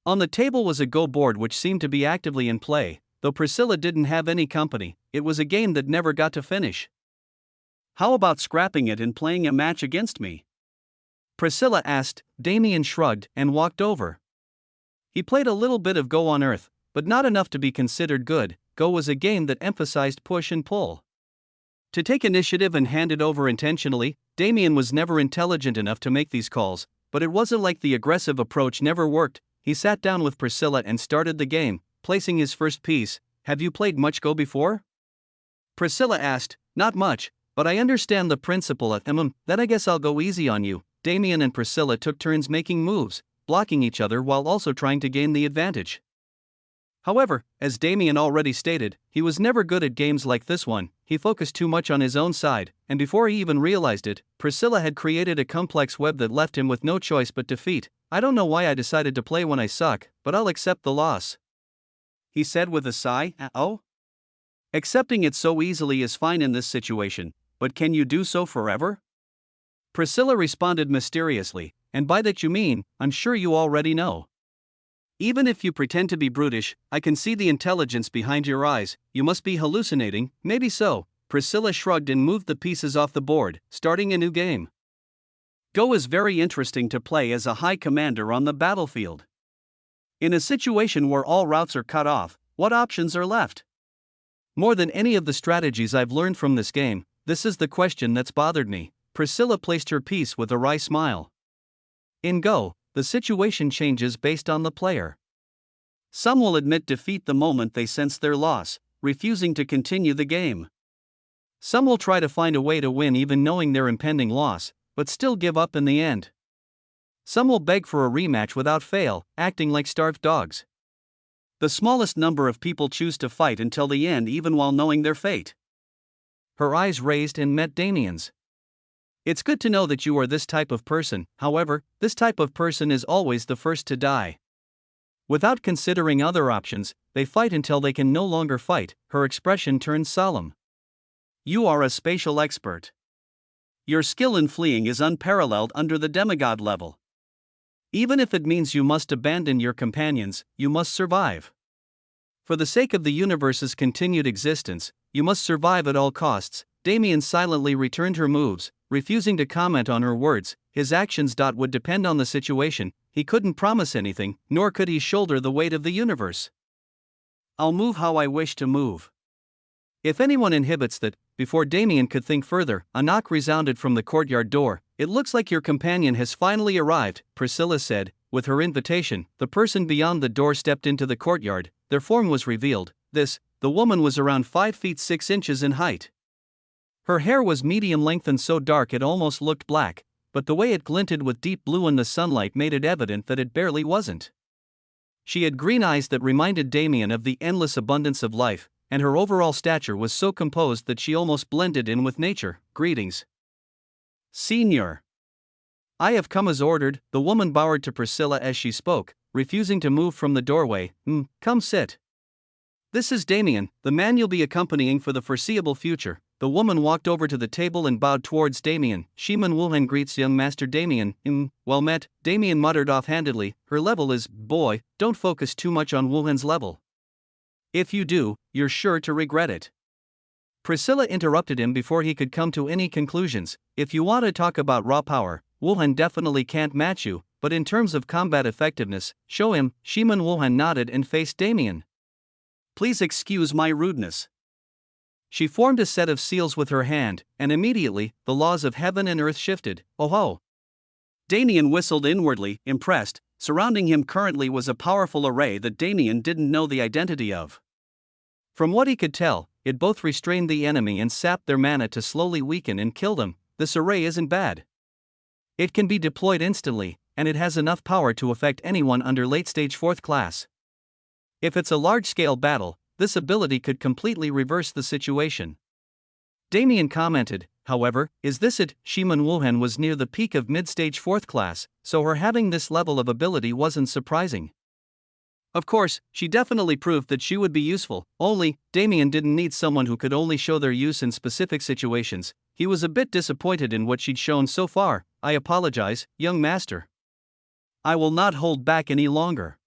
[SPEAKER 1] On the table was a Go board which seemed to be actively in play, though Priscilla didn't have any company. It was a game that never got to finish. "How about scrapping it and playing a match against me?" Priscilla asked. Damien shrugged and walked over. He played a little bit of Go on Earth, but not enough to be considered good. Go was a game that emphasized push and pull. To take initiative and hand it over intentionally, Damien was never intelligent enough to make these calls, but it wasn't like the aggressive approach never worked. He sat down with Priscilla and started the game, placing his first piece. "Have you played much Go before?" Priscilla asked. "Not much, but I understand the principle of then I guess I'll go easy on you." Damien and Priscilla took turns making moves, blocking each other while also trying to gain the advantage. However, as Damien already stated, he was never good at games like this one. He focused too much on his own side, and before he even realized it, Priscilla had created a complex web that left him with no choice but defeat. "I don't know why I decided to play when I suck, but I'll accept the loss," he said with a sigh. "Oh? Accepting it so easily is fine in this situation, but can you do so forever?" Priscilla responded mysteriously. "And by that you mean, I'm sure you already know. Even if you pretend to be brutish, I can see the intelligence behind your eyes. You must be hallucinating." "Maybe so." Priscilla shrugged and moved the pieces off the board, starting a new game. Go is very interesting to play as a high commander on the battlefield. In a situation where all routes are cut off, what options are left? More than any of the strategies I've learned from this game, this is the question that's bothered me. Priscilla placed her piece with a wry smile. In Go, the situation changes based on the player. Some will admit defeat the moment they sense their loss, refusing to continue the game. Some will try to find a way to win even knowing their impending loss, but still give up in the end. Some will beg for a rematch without fail, acting like starved dogs. The smallest number of people choose to fight until the end even while knowing their fate. Her eyes raised and met Damien's. "It's good to know that you are this type of person. However, this type of person is always the first to die. Without considering other options, they fight until they can no longer fight." Her expression turned solemn. "You are a spatial expert. Your skill in fleeing is unparalleled under the demigod level. Even if it means you must abandon your companions, you must survive. For the sake of the universe's continued existence, you must survive at all costs." Damien silently returned her moves, refusing to comment on her words. His actions would depend on the situation. He couldn't promise anything, nor could he shoulder the weight of the universe. "I'll move how I wish to move. If anyone inhibits that," before Damien could think further, a knock resounded from the courtyard door. "It looks like your companion has finally arrived," Priscilla said. With her invitation, the person beyond the door stepped into the courtyard. Their form was revealed. The woman was around 5 feet 6 inches in height. Her hair was medium length and so dark it almost looked black, but the way it glinted with deep blue in the sunlight made it evident that it barely wasn't. She had green eyes that reminded Damien of the endless abundance of life, and her overall stature was so composed that she almost blended in with nature. "Greetings, Senior. I have come as ordered." The woman bowed to Priscilla as she spoke, refusing to move from the doorway. Come sit. This is Damien, the man you'll be accompanying for the foreseeable future." The woman walked over to the table and bowed towards Damien. "Sheman Wulhan greets young Master Damien." Well met," Damien muttered offhandedly. "Her level is, boy, don't focus too much on Wulhan's level. If you do, you're sure to regret it." Priscilla interrupted him before he could come to any conclusions. "If you want to talk about raw power, Wulhan definitely can't match you, but in terms of combat effectiveness, show him." Sheman Wulhan nodded and faced Damien. "Please excuse my rudeness." She formed a set of seals with her hand, and immediately, the laws of heaven and earth shifted. "Oh ho!" Damien whistled inwardly, impressed. Surrounding him currently was a powerful array that Damien didn't know the identity of. From what he could tell, it both restrained the enemy and sapped their mana to slowly weaken and kill them. This array isn't bad. It can be deployed instantly, and it has enough power to affect anyone under late-stage 4th class. If it's a large-scale battle, this ability could completely reverse the situation. Damien commented, however, is this it? Shiman Wuhan was near the peak of mid-stage 4th class, so her having this level of ability wasn't surprising. Of course, she definitely proved that she would be useful, only, Damien didn't need someone who could only show their use in specific situations. He was a bit disappointed in what she'd shown so far. I apologize, young master. I will not hold back any longer.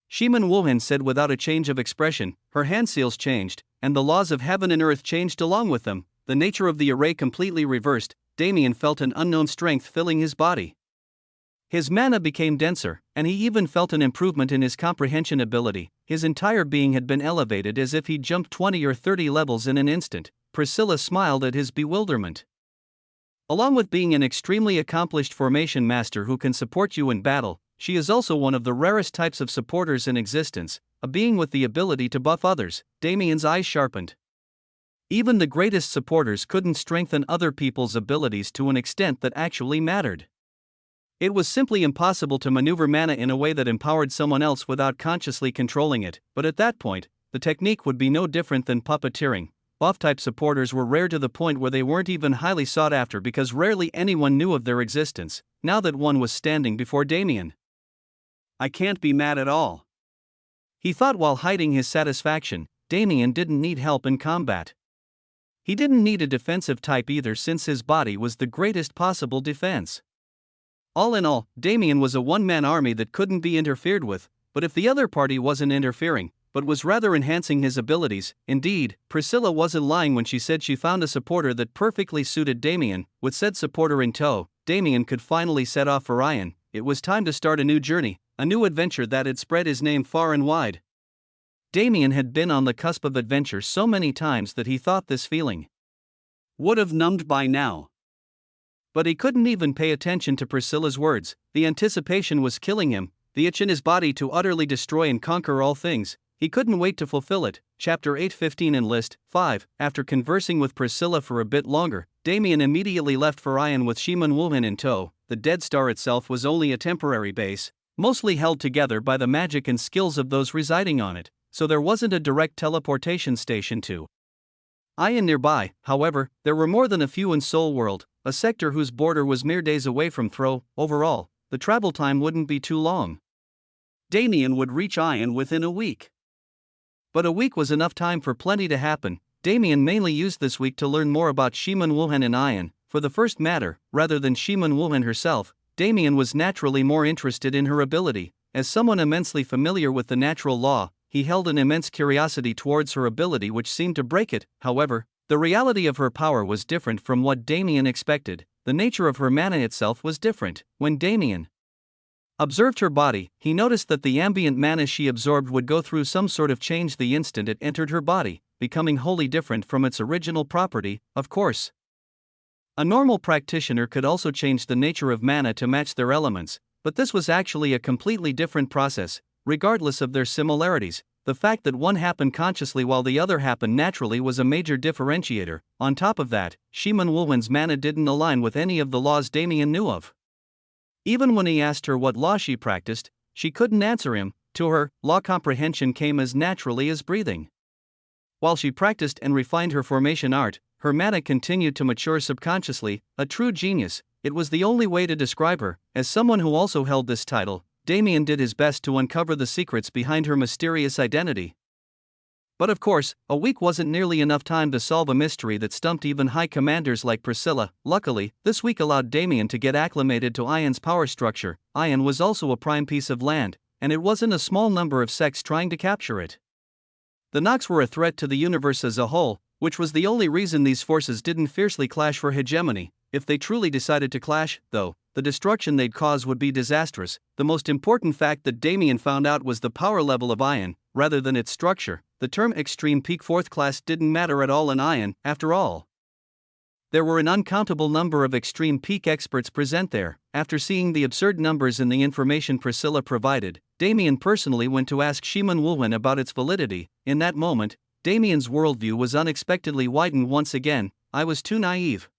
[SPEAKER 1] Shiman Wuhan said without a change of expression. Her hand seals changed, and the laws of heaven and earth changed along with them. The nature of the array completely reversed. Damien felt an unknown strength filling his body. His mana became denser, and he even felt an improvement in his comprehension ability. His entire being had been elevated as if he'd jumped 20 or 30 levels in an instant. Priscilla smiled at his bewilderment. Along with being an extremely accomplished formation master who can support you in battle, she is also one of the rarest types of supporters in existence, a being with the ability to buff others. Damien's eyes sharpened. Even the greatest supporters couldn't strengthen other people's abilities to an extent that actually mattered. It was simply impossible to maneuver mana in a way that empowered someone else without consciously controlling it, but at that point, the technique would be no different than puppeteering. Buff-type supporters were rare to the point where they weren't even highly sought after because rarely anyone knew of their existence. Now that one was standing before Damien, I can't be mad at all, he thought while hiding his satisfaction. Damien didn't need help in combat. He didn't need a defensive type either since his body was the greatest possible defense. All in all, Damien was a one-man army that couldn't be interfered with, but if the other party wasn't interfering, but was rather enhancing his abilities, indeed, Priscilla wasn't lying when she said she found a supporter that perfectly suited Damien. With said supporter in tow, Damien could finally set off for Ion. It was time to start a new journey, a new adventure that had spread his name far and wide. Damien had been on the cusp of adventure so many times that he thought this feeling would have numbed by now. But he couldn't even pay attention to Priscilla's words. The anticipation was killing him, the itch in his body to utterly destroy and conquer all things. He couldn't wait to fulfill it. Chapter 8:15 in List 5. After conversing with Priscilla for a bit longer, Damien immediately left for Ion with Shiman Wuhan in tow. The Dead Star itself was only a temporary base, mostly held together by the magic and skills of those residing on it, so there wasn't a direct teleportation station to Ion nearby. However, there were more than a few in Soul World, a sector whose border was mere days away from Thro. Overall, the travel time wouldn't be too long. Damien would reach Ion within a week. But a week was enough time for plenty to happen. Damien mainly used this week to learn more about Shiman Wuhan and Ion. For the first matter, rather than Shiman Wuhan herself, Damien was naturally more interested in her ability. As someone immensely familiar with the natural law, he held an immense curiosity towards her ability which seemed to break it. However, the reality of her power was different from what Damien expected. The nature of her mana itself was different. When Damien observed her body, he noticed that the ambient mana she absorbed would go through some sort of change the instant it entered her body, becoming wholly different from its original property. Of course, a normal practitioner could also change the nature of mana to match their elements, but this was actually a completely different process. Regardless of their similarities, the fact that one happened consciously while the other happened naturally was a major differentiator. On top of that, Shiman Wuhan's mana didn't align with any of the laws Damien knew of. Even when he asked her what law she practiced, she couldn't answer him. To her, law comprehension came as naturally as breathing. While she practiced and refined her formation art, her mana continued to mature subconsciously. A true genius, it was the only way to describe her. As someone who also held this title, Damien did his best to uncover the secrets behind her mysterious identity. But of course, a week wasn't nearly enough time to solve a mystery that stumped even high commanders like Priscilla. Luckily, this week allowed Damien to get acclimated to Ion's power structure. Ion was also a prime piece of land, and it wasn't a small number of sects trying to capture it. The Nox were a threat to the universe as a whole, which was the only reason these forces didn't fiercely clash for hegemony. If they truly decided to clash, though, the destruction they'd cause would be disastrous. The most important fact that Damien found out was the power level of Ion, rather than its structure. The term extreme peak 4th class didn't matter at all in Ion, after all. There were an uncountable number of extreme peak experts present there. After seeing the absurd numbers in the information Priscilla provided, Damien personally went to ask Shiman Wuhan about its validity. In that moment, Damien's worldview was unexpectedly widened once again. I was too naive,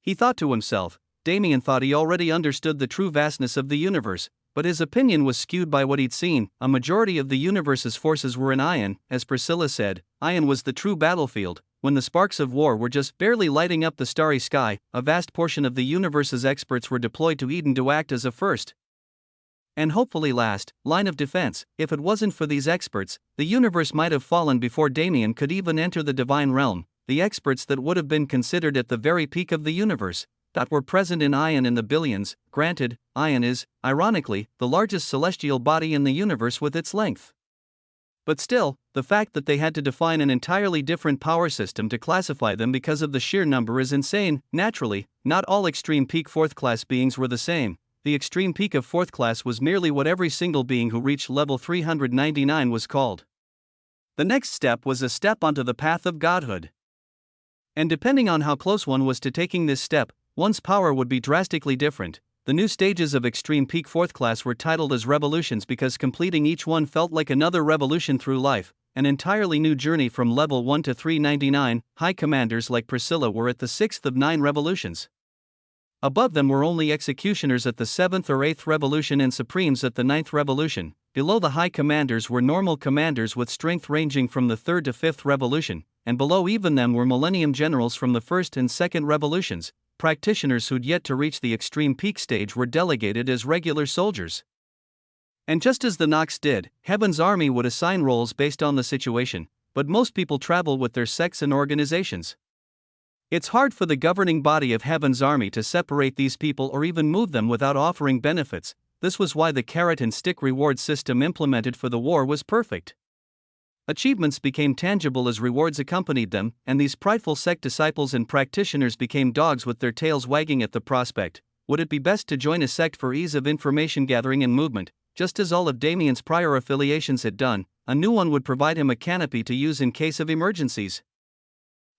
[SPEAKER 1] he thought to himself. Damien thought he already understood the true vastness of the universe, but his opinion was skewed by what he'd seen. A majority of the universe's forces were in Ion, as Priscilla said. Ion was the true battlefield. When the sparks of war were just barely lighting up the starry sky, a vast portion of the universe's experts were deployed to Eden to act as a first, and hopefully last, line of defense. If it wasn't for these experts, the universe might have fallen before Damien could even enter the divine realm. The experts that would have been considered at the very peak of the universe, that were present in Ion in the billions. Granted, Ion is, ironically, the largest celestial body in the universe with its length. But still, the fact that they had to define an entirely different power system to classify them because of the sheer number is insane. Naturally, not all extreme peak fourth class beings were the same. The extreme peak of fourth class was merely what every single being who reached level 399 was called. The next step was a step onto the path of godhood. And depending on how close one was to taking this step, one's power would be drastically different. The new stages of extreme peak fourth class were titled as revolutions because completing each one felt like another revolution through life, an entirely new journey from level 1 to 399. High commanders like Priscilla were at the 6th of 9 revolutions. Above them were only executioners at the 7th or 8th revolution and supremes at the 9th revolution. Below the high commanders were normal commanders with strength ranging from the 3rd to 5th revolution, and below even them were millennium generals from the 1st and 2nd revolutions. Practitioners who'd yet to reach the extreme peak stage were delegated as regular soldiers. And just as the Nox did, Heaven's Army would assign roles based on the situation, but most people travel with their sects and organizations. It's hard for the governing body of Heaven's Army to separate these people or even move them without offering benefits. This was why the carrot and stick reward system implemented for the war was perfect. Achievements became tangible as rewards accompanied them, and these prideful sect disciples and practitioners became dogs with their tails wagging at the prospect. Would it be best to join a sect for ease of information gathering and movement? Just as all of Damien's prior affiliations had done, a new one would provide him a canopy to use in case of emergencies.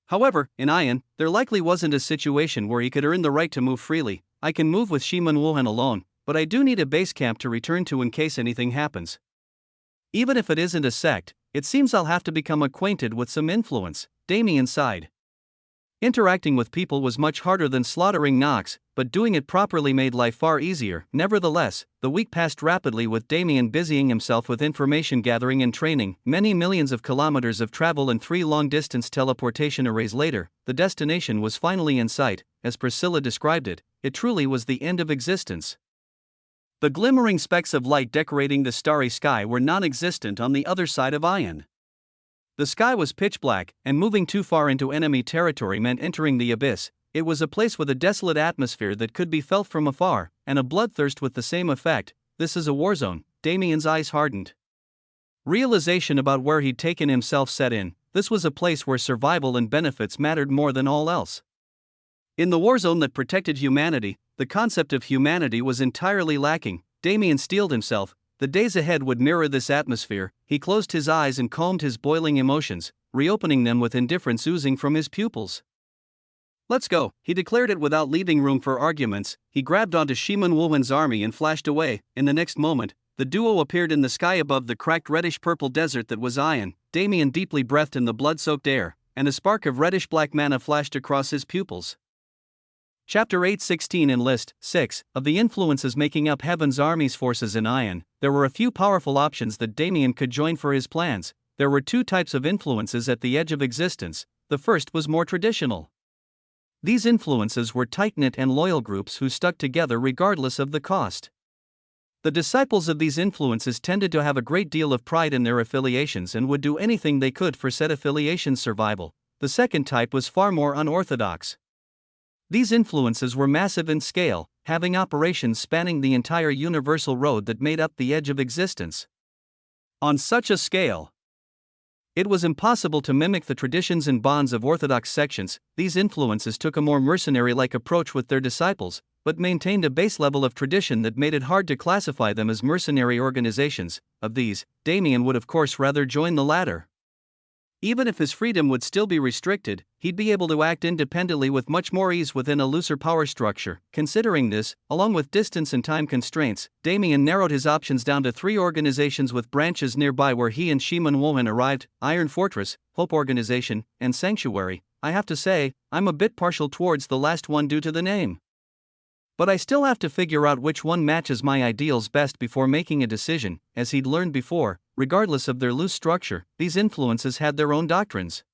[SPEAKER 1] However, in Ion, there likely wasn't a situation where he could earn the right to move freely. I can move with Shiman Wuhan alone, but I do need a base camp to return to in case anything happens. Even if it isn't a sect, it seems I'll have to become acquainted with some influence. Damien sighed. Interacting with people was much harder than slaughtering Nox, but doing it properly made life far easier. Nevertheless, the week passed rapidly with Damien busying himself with information gathering and training. Many millions of kilometers of travel and 3 long-distance teleportation arrays later, the destination was finally in sight. As Priscilla described it, it truly was the end of existence. The glimmering specks of light decorating the starry sky were non-existent on the other side of Ion. The sky was pitch black, and moving too far into enemy territory meant entering the abyss. It was a place with a desolate atmosphere that could be felt from afar, and a bloodthirst with the same effect. This is a war zone. Damien's eyes hardened. Realization about where he'd taken himself set in. This was a place where survival and benefits mattered more than all else. In the war zone that protected humanity, the concept of humanity was entirely lacking. Damien steeled himself. The days ahead would mirror this atmosphere. He closed his eyes and calmed his boiling emotions, reopening them with indifference oozing from his pupils. "Let's go," he declared it without leaving room for arguments. He grabbed onto Shiman Wuhan's army and flashed away. In the next moment, the duo appeared in the sky above the cracked reddish-purple desert that was Ion. Damien deeply breathed in the blood-soaked air, and a spark of reddish-black mana flashed across his pupils. Chapter 816 in List 6 of the influences making up Heaven's Army's forces in Ion. There were a few powerful options that Damien could join for his plans. There were 2 types of influences at the edge of existence. The first was more traditional. These influences were tight-knit and loyal groups who stuck together regardless of the cost. The disciples of these influences tended to have a great deal of pride in their affiliations and would do anything they could for said affiliation's survival. The second type was far more unorthodox. These influences were massive in scale, having operations spanning the entire universal road that made up the edge of existence. On such a scale, it was impossible to mimic the traditions and bonds of orthodox sections. These influences took a more mercenary-like approach with their disciples, but maintained a base level of tradition that made it hard to classify them as mercenary organizations. Of these, Damien would of course rather join the latter. Even if his freedom would still be restricted, he'd be able to act independently with much more ease within a looser power structure. Considering this, along with distance and time constraints, Damien narrowed his options down to 3 organizations with branches nearby where he and Shiman Wuhan arrived: Iron Fortress, Hope Organization, and Sanctuary. I have to say, I'm a bit partial towards the last one due to the name. But I still have to figure out which one matches my ideals best before making a decision. As he'd learned before, regardless of their loose structure, these influences had their own doctrines.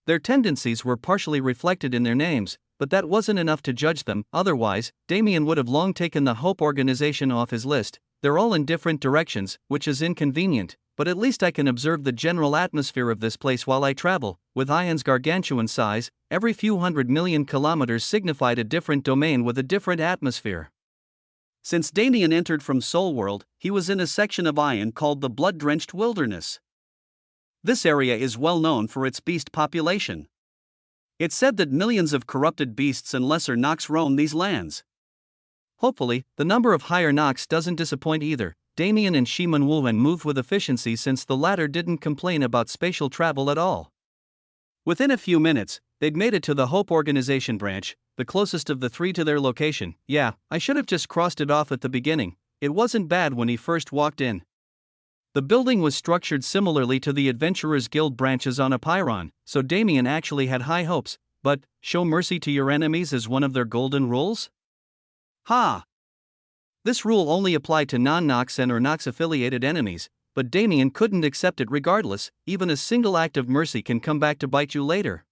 [SPEAKER 1] Their tendencies were partially reflected in their names, but that wasn't enough to judge them. Otherwise, Damien would have long taken the Hope organization off his list. They're all in different directions, which is inconvenient, but at least I can observe the general atmosphere of this place while I travel. With Ion's gargantuan size, every few 100 million kilometers signified a different domain with a different atmosphere. Since Damien entered from Soul World, he was in a section of Ion called the Blood-Drenched Wilderness. This area is well known for its beast population. It's said that millions of corrupted beasts and lesser Nox roam these lands. Hopefully, the number of higher Nox doesn't disappoint either. Damien and Shiman Wuhan moved with efficiency since the latter didn't complain about spatial travel at all. Within a few minutes, they'd made it to the Hope Organization branch, the closest of the three to their location. Yeah, I should have just crossed it off at the beginning. It wasn't bad when he first walked in. The building was structured similarly to the Adventurers Guild branches on a pylon, so Damien actually had high hopes. But, show mercy to your enemies is one of their golden rules? Ha! This rule only applied to non-Nox and or Nox-affiliated enemies, but Damien couldn't accept it regardless. Even a single act of mercy can come back to bite you later.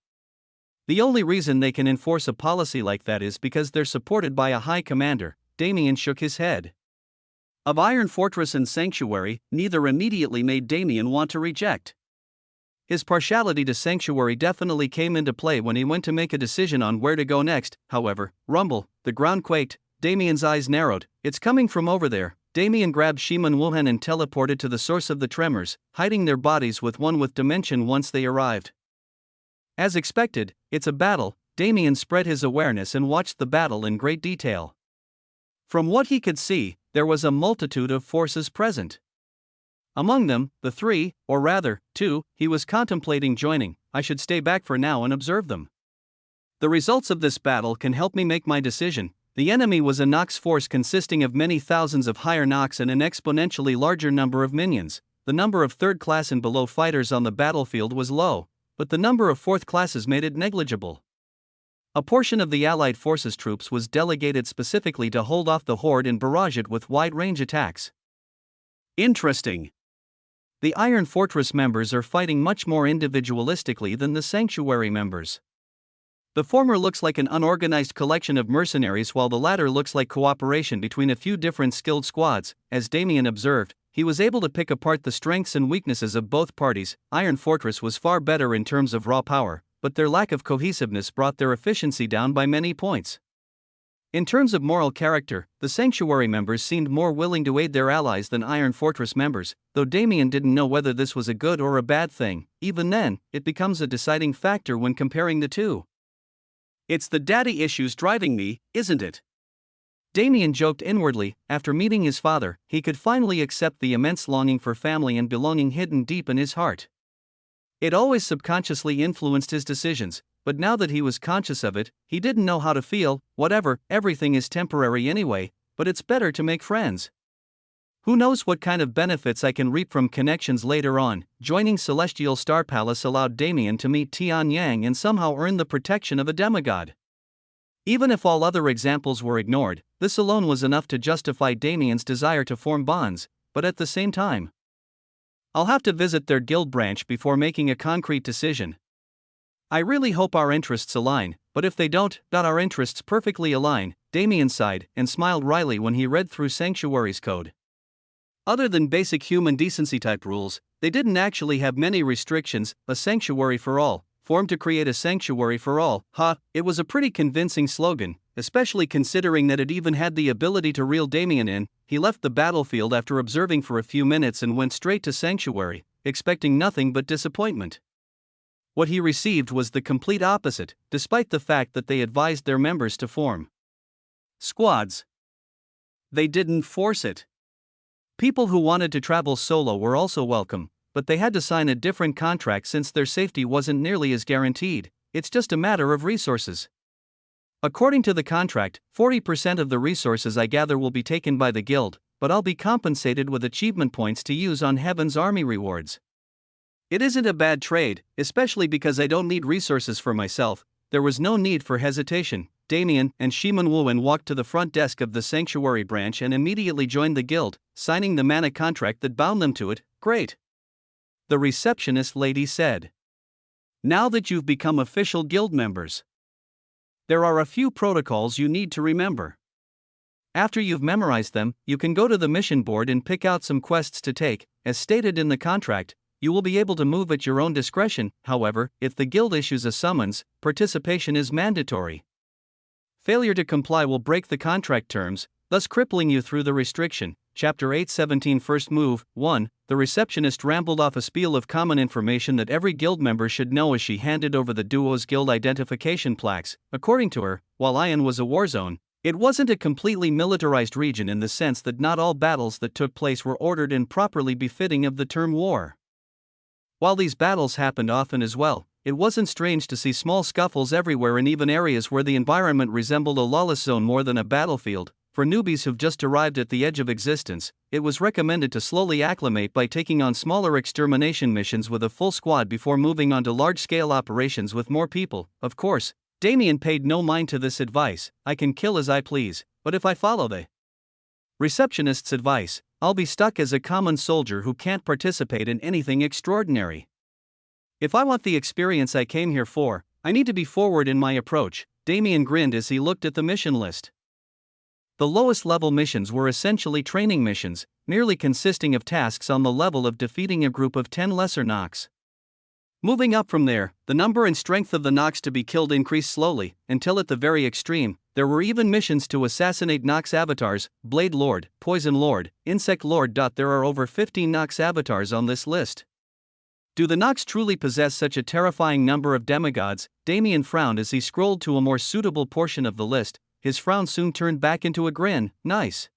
[SPEAKER 1] The only reason they can enforce a policy like that is because they're supported by a high commander. Damien shook his head. Of Iron Fortress and Sanctuary, neither immediately made Damien want to reject. His partiality to Sanctuary definitely came into play when he went to make a decision on where to go next. However, rumble, the ground quaked, Damien's eyes narrowed. It's coming from over there. Damien grabbed Shiman Wuhan and teleported to the source of the tremors, hiding their bodies with one with dimension once they arrived. As expected, it's a battle. Damien spread his awareness and watched the battle in great detail. From what he could see, there was a multitude of forces present. Among them, the three, or rather, two, he was contemplating joining. I should stay back for now and observe them. The results of this battle can help me make my decision. The enemy was a Nox force consisting of many thousands of higher Nox and an exponentially larger number of minions. The number of third-class and below fighters on the battlefield was low, but the number of fourth classes made it negligible. A portion of the Allied forces troops was delegated specifically to hold off the Horde and barrage it with wide-range attacks. Interesting. The Iron Fortress members are fighting much more individualistically than the Sanctuary members. The former looks like an unorganized collection of mercenaries while the latter looks like cooperation between a few different skilled squads. As Damien observed, he was able to pick apart the strengths and weaknesses of both parties. Iron Fortress was far better in terms of raw power, but their lack of cohesiveness brought their efficiency down by many points. In terms of moral character, the Sanctuary members seemed more willing to aid their allies than Iron Fortress members, though Damien didn't know whether this was a good or a bad thing. Even then, it becomes a deciding factor when comparing the two. It's the daddy issues driving me, isn't it? Damien joked inwardly. After meeting his father, he could finally accept the immense longing for family and belonging hidden deep in his heart. It always subconsciously influenced his decisions, but now that he was conscious of it, he didn't know how to feel. Whatever, everything is temporary anyway, but it's better to make friends. Who knows what kind of benefits I can reap from connections later on. Joining Celestial Star Palace allowed Damien to meet Tian Yang and somehow earn the protection of a demigod. Even if all other examples were ignored, this alone was enough to justify Damien's desire to form bonds, but at the same time, I'll have to visit their guild branch before making a concrete decision. I really hope our interests align, but if they don't, our interests perfectly align. Damien sighed and smiled wryly when he read through Sanctuary's code. Other than basic human decency type rules, they didn't actually have many restrictions. A sanctuary for all, formed to create a sanctuary for all. It was a pretty convincing slogan, especially considering that it even had the ability to reel Damien in. He left the battlefield after observing for a few minutes and went straight to Sanctuary, expecting nothing but disappointment. What he received was the complete opposite, despite the fact that they advised their members to form squads. They didn't force it. People who wanted to travel solo were also welcome, but they had to sign a different contract since their safety wasn't nearly as guaranteed. It's just a matter of resources. According to the contract, 40% of the resources I gather will be taken by the guild, but I'll be compensated with achievement points to use on Heaven's Army rewards. It isn't a bad trade, especially because I don't need resources for myself. There was no need for hesitation. Damien and Shiman Wuwen walked to the front desk of the sanctuary branch and immediately joined the guild, signing the mana contract that bound them to it. Great. The receptionist lady said. Now that you've become official guild members, there are a few protocols you need to remember. After you've memorized them, you can go to the mission board and pick out some quests to take. As stated in the contract, you will be able to move at your own discretion. However, if the guild issues a summons, participation is mandatory. Failure to comply will break the contract terms, thus crippling you through the restriction. Chapter 817 First Move 1. The receptionist rambled off a spiel of common information that every guild member should know as she handed over the duo's guild identification plaques. According to her, while Ion was a war zone, it wasn't a completely militarized region in the sense that not all battles that took place were ordered and properly befitting of the term war. While these battles happened often as well, it wasn't strange to see small scuffles everywhere and even areas where the environment resembled a lawless zone more than a battlefield. For newbies who've just arrived at the edge of existence, it was recommended to slowly acclimate by taking on smaller extermination missions with a full squad before moving on to large-scale operations with more people. Of course, Damien paid no mind to this advice. I can kill as I please, but if I follow the receptionist's advice, I'll be stuck as a common soldier who can't participate in anything extraordinary. If I want the experience I came here for, I need to be forward in my approach. Damien grinned as he looked at the mission list. The lowest level missions were essentially training missions, merely consisting of tasks on the level of defeating a group of 10 lesser Nox. Moving up from there, the number and strength of the Nox to be killed increased slowly, until at the very extreme, there were even missions to assassinate Nox avatars: Blade Lord, Poison Lord, Insect Lord. There are over 15 Nox avatars on this list. Do the Nox truly possess such a terrifying number of demigods? Damien frowned as he scrolled to a more suitable portion of the list. His frown soon turned back into a grin. Nice.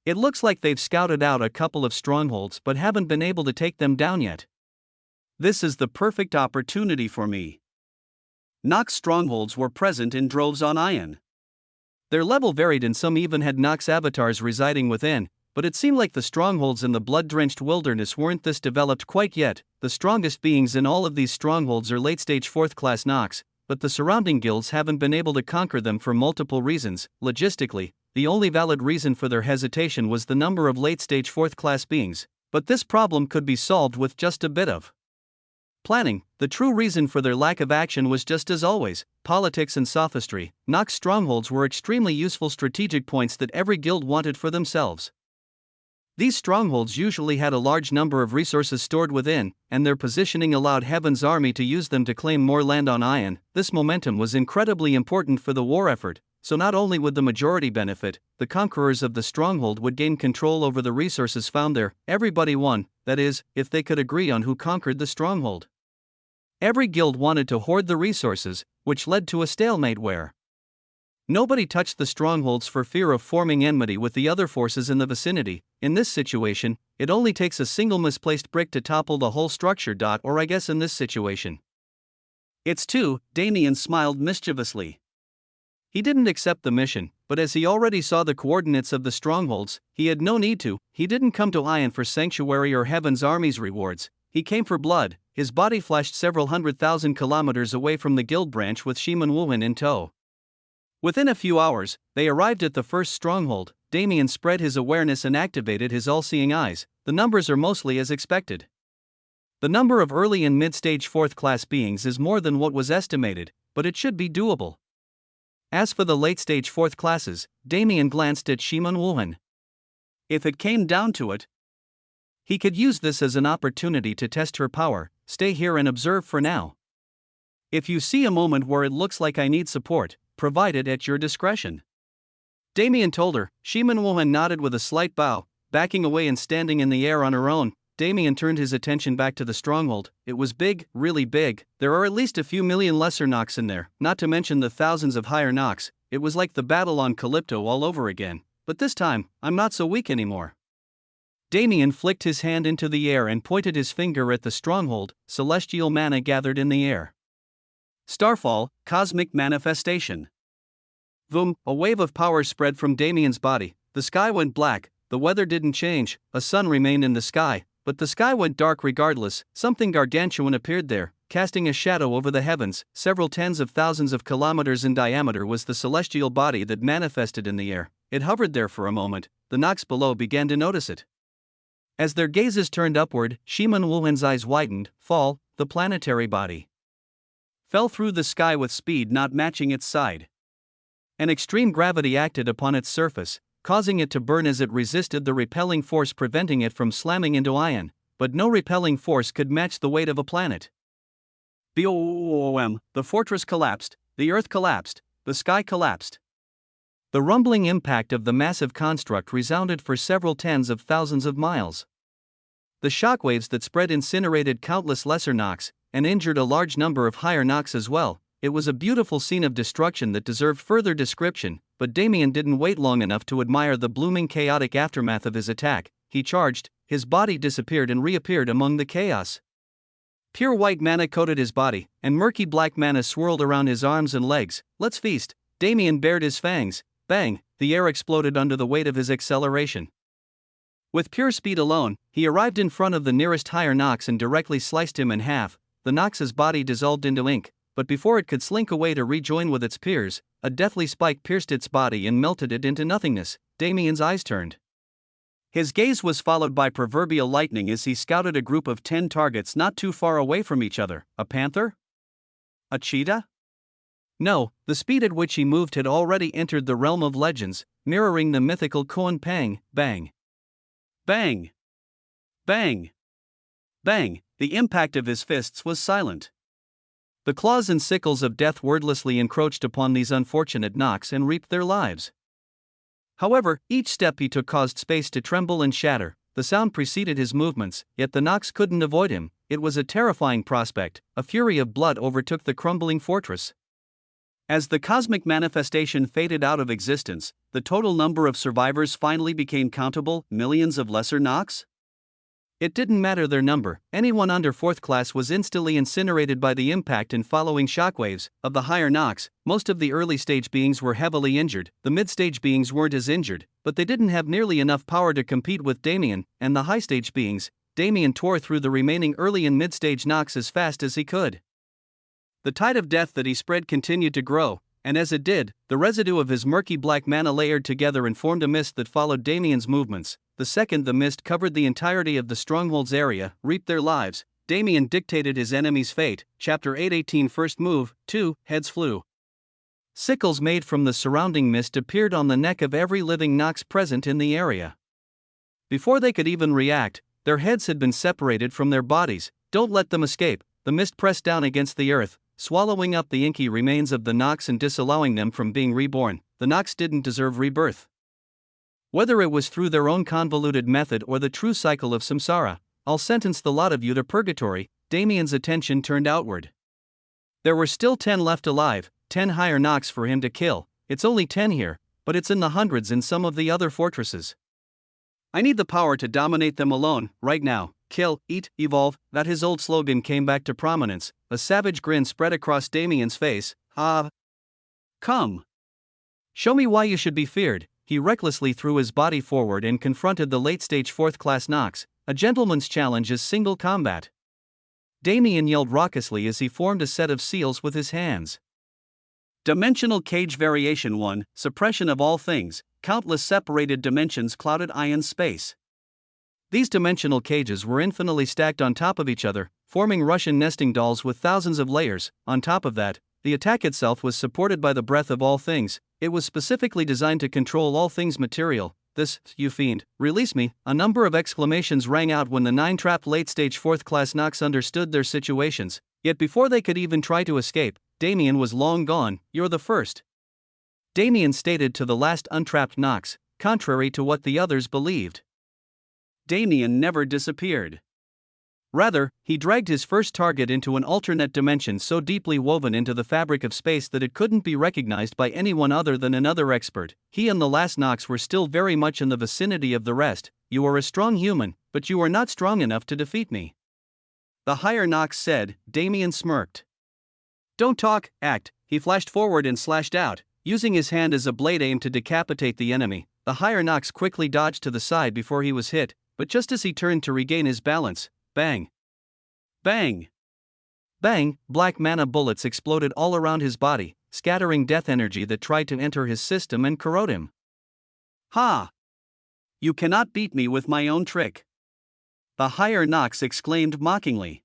[SPEAKER 1] It looks like they've scouted out a couple of strongholds but haven't been able to take them down yet. This is the perfect opportunity for me. Nox strongholds were present in droves on Ion. Their level varied and some even had Nox avatars residing within, but it seemed like the strongholds in the blood-drenched wilderness weren't this developed quite yet. The strongest beings in all of these strongholds are late-stage 4th-class Nox, but the surrounding guilds haven't been able to conquer them for multiple reasons. Logistically, the only valid reason for their hesitation was the number of late-stage 4th-class beings, but this problem could be solved with just a bit of planning. The true reason for their lack of action was just as always, politics and sophistry. Nox strongholds were extremely useful strategic points that every guild wanted for themselves. These strongholds usually had a large number of resources stored within, and their positioning allowed Heaven's army to use them to claim more land on Ion. This momentum was incredibly important for the war effort, so not only would the majority benefit, the conquerors of the stronghold would gain control over the resources found there. Everybody won, that is, if they could agree on who conquered the stronghold. Every guild wanted to hoard the resources, which led to a stalemate where nobody touched the strongholds for fear of forming enmity with the other forces in the vicinity. In this situation, it only takes a single misplaced brick to topple the whole structure. Or I guess in this situation, it's two. Damien smiled mischievously. He didn't accept the mission, but as he already saw the coordinates of the strongholds, he had no need to. He didn't come to Ion for sanctuary or Heaven's army's rewards. He came for blood. His body flashed several 100,000 kilometers away from the guild branch with Shiman Wuwen in tow. Within a few hours, they arrived at the first stronghold. Damien spread his awareness and activated his all-seeing eyes. The numbers are mostly as expected. The number of early and mid-stage 4th-class beings is more than what was estimated, but it should be doable. As for the late-stage 4th classes, Damien glanced at Shiman Wuwen. If it came down to it, he could use this as an opportunity to test her power. Stay here and observe for now. If you see a moment where it looks like I need support, provide it at your discretion. Damien told her. Shiman Wuwen nodded with a slight bow, backing away and standing in the air on her own. Damien turned his attention back to the stronghold. It was big, really big. There are at least a few million lesser Nox in there, not to mention the thousands of higher Nox. It was like the battle on Calypto all over again. But this time, I'm not so weak anymore. Damien flicked his hand into the air and pointed his finger at the stronghold. Celestial mana gathered in the air. Starfall, cosmic manifestation. Boom, a wave of power spread from Damien's body. The sky went black. The weather didn't change. A sun remained in the sky, but the sky went dark regardless. Something gargantuan appeared there. casting a shadow over the heavens, several tens of thousands of kilometers in diameter, was the celestial body that manifested in the air. It hovered there for a moment. The Nox below began to notice it. As their gazes turned upward, Shiman Wuhen's eyes widened. Fall, the planetary body fell through the sky with speed not matching its side. An extreme gravity acted upon its surface, causing it to burn as it resisted the repelling force, preventing it from slamming into iron, but no repelling force could match the weight of a planet. Boom! The fortress collapsed, the earth collapsed, the sky collapsed. The rumbling impact of the massive construct resounded for several tens of thousands of miles. The shockwaves that spread incinerated countless lesser Nox, and injured a large number of higher Nox as well. It was a beautiful scene of destruction that deserved further description, but Damien didn't wait long enough to admire the blooming chaotic aftermath of his attack. He charged, his body disappeared and reappeared among the chaos. Pure white mana coated his body, and murky black mana swirled around his arms and legs. Let's feast. Damien bared his fangs. Bang! The air exploded under the weight of his acceleration. With pure speed alone, he arrived in front of the nearest higher Nox and directly sliced him in half. The Nox's body dissolved into ink, but before it could slink away to rejoin with its peers, a deathly spike pierced its body and melted it into nothingness. Damien's eyes turned. His gaze was followed by proverbial lightning as he scouted a group of 10 targets not too far away from each other. A panther? A cheetah? No, the speed at which he moved had already entered the realm of legends, mirroring the mythical Kuan Pang. Bang! Bang! Bang! Bang! The impact of his fists was silent. The claws and sickles of death wordlessly encroached upon these unfortunate Nox and reaped their lives. However, each step he took caused space to tremble and shatter. The sound preceded his movements, yet the Nox couldn't avoid him. It was a terrifying prospect. A fury of blood overtook the crumbling fortress. As the cosmic manifestation faded out of existence, the total number of survivors finally became countable: millions of lesser Nox? It didn't matter their number, anyone under 4th class was instantly incinerated by the impact and following shockwaves. Of the higher Nox, most of the early stage beings were heavily injured. The mid-stage beings weren't as injured, but they didn't have nearly enough power to compete with Damien and the high-stage beings. Damien tore through the remaining early and mid-stage Nox as fast as he could. The tide of death that he spread continued to grow, and as it did, the residue of his murky black mana layered together and formed a mist that followed Damien's movements. The second the mist covered the entirety of the stronghold's area, reaped their lives, Damien dictated his enemy's fate. Chapter 818 First Move. 2. Heads flew. Sickles made from the surrounding mist appeared on the neck of every living Nox present in the area. Before they could even react, their heads had been separated from their bodies. Don't let them escape. The mist pressed down against the earth, swallowing up the inky remains of the Nox and disallowing them from being reborn. The Nox didn't deserve rebirth. Whether it was through their own convoluted method or the true cycle of samsara, I'll sentence the lot of you to purgatory. Damien's attention turned outward. There were still 10 left alive, 10 higher Nox for him to kill. It's only 10 here, but it's in the hundreds in some of the other fortresses. I need the power to dominate them alone, right now. Kill, eat, evolve. That his old slogan came back to prominence. A savage grin spread across Damien's face. Come. Show me why you should be feared. He recklessly threw his body forward and confronted the late-stage 4th class Nox. A gentleman's challenge is single combat. Damien yelled raucously as he formed a set of seals with his hands. Dimensional Cage Variation 1, Suppression of all things. Countless separated dimensions clouded Ion's space. These dimensional cages were infinitely stacked on top of each other, forming Russian nesting dolls with thousands of layers. On top of that, the attack itself was supported by the breath of all things. It was specifically designed to control all things material. This, you fiend, release me. A number of exclamations rang out when the 9 trapped late-stage 4th class Nox understood their situations. Yet before they could even try to escape, Damien was long gone. You're the first. Damien stated to the last untrapped Nox, contrary to what the others believed. Damien never disappeared. Rather, he dragged his first target into an alternate dimension so deeply woven into the fabric of space that it couldn't be recognized by anyone other than another expert. He and the last Nox were still very much in the vicinity of the rest. You are a strong human, but you are not strong enough to defeat me. The higher Nox said. Damien smirked. Don't talk, act. He flashed forward and slashed out, using his hand as a blade aimed to decapitate the enemy. The higher Nox quickly dodged to the side before he was hit, but just as he turned to regain his balance, bang! Bang! Bang! Black mana bullets exploded all around his body, scattering death energy that tried to enter his system and corrode him. Ha! You cannot beat me with my own trick. The higher Nox exclaimed mockingly.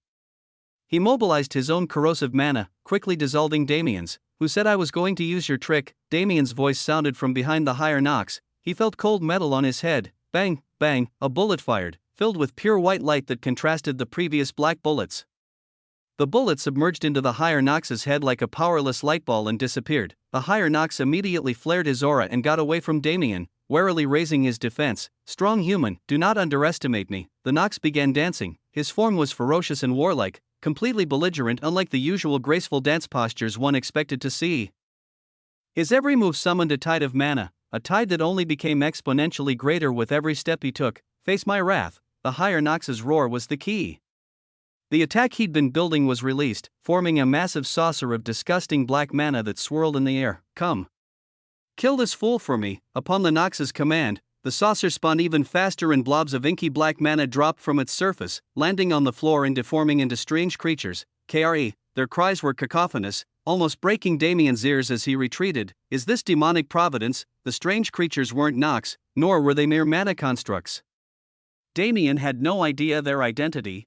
[SPEAKER 1] He mobilized his own corrosive mana, quickly dissolving Damien's. Who said I was going to use your trick? Damien's voice sounded from behind the higher Nox. He felt cold metal on his head. Bang, bang, a bullet fired, filled with pure white light that contrasted the previous black bullets. The bullet submerged into the higher Nox's head like a powerless light ball and disappeared. The higher Nox immediately flared his aura and got away from Damien, warily raising his defense. Strong human, do not underestimate me. The Nox began dancing. His form was ferocious and warlike, completely belligerent, unlike the usual graceful dance postures one expected to see. His every move summoned a tide of mana, a tide that only became exponentially greater with every step he took. Face my wrath. The higher Nox's roar was the key. The attack he'd been building was released, forming a massive saucer of disgusting black mana that swirled in the air. Come. Kill this fool for me. Upon the Nox's command, the saucer spun even faster and blobs of inky black mana dropped from its surface, landing on the floor and deforming into strange creatures. Their cries were cacophonous, almost breaking Damien's ears as he retreated. Is this demonic providence? The strange creatures weren't Nox, nor were they mere mana constructs. Damien had no idea their identity,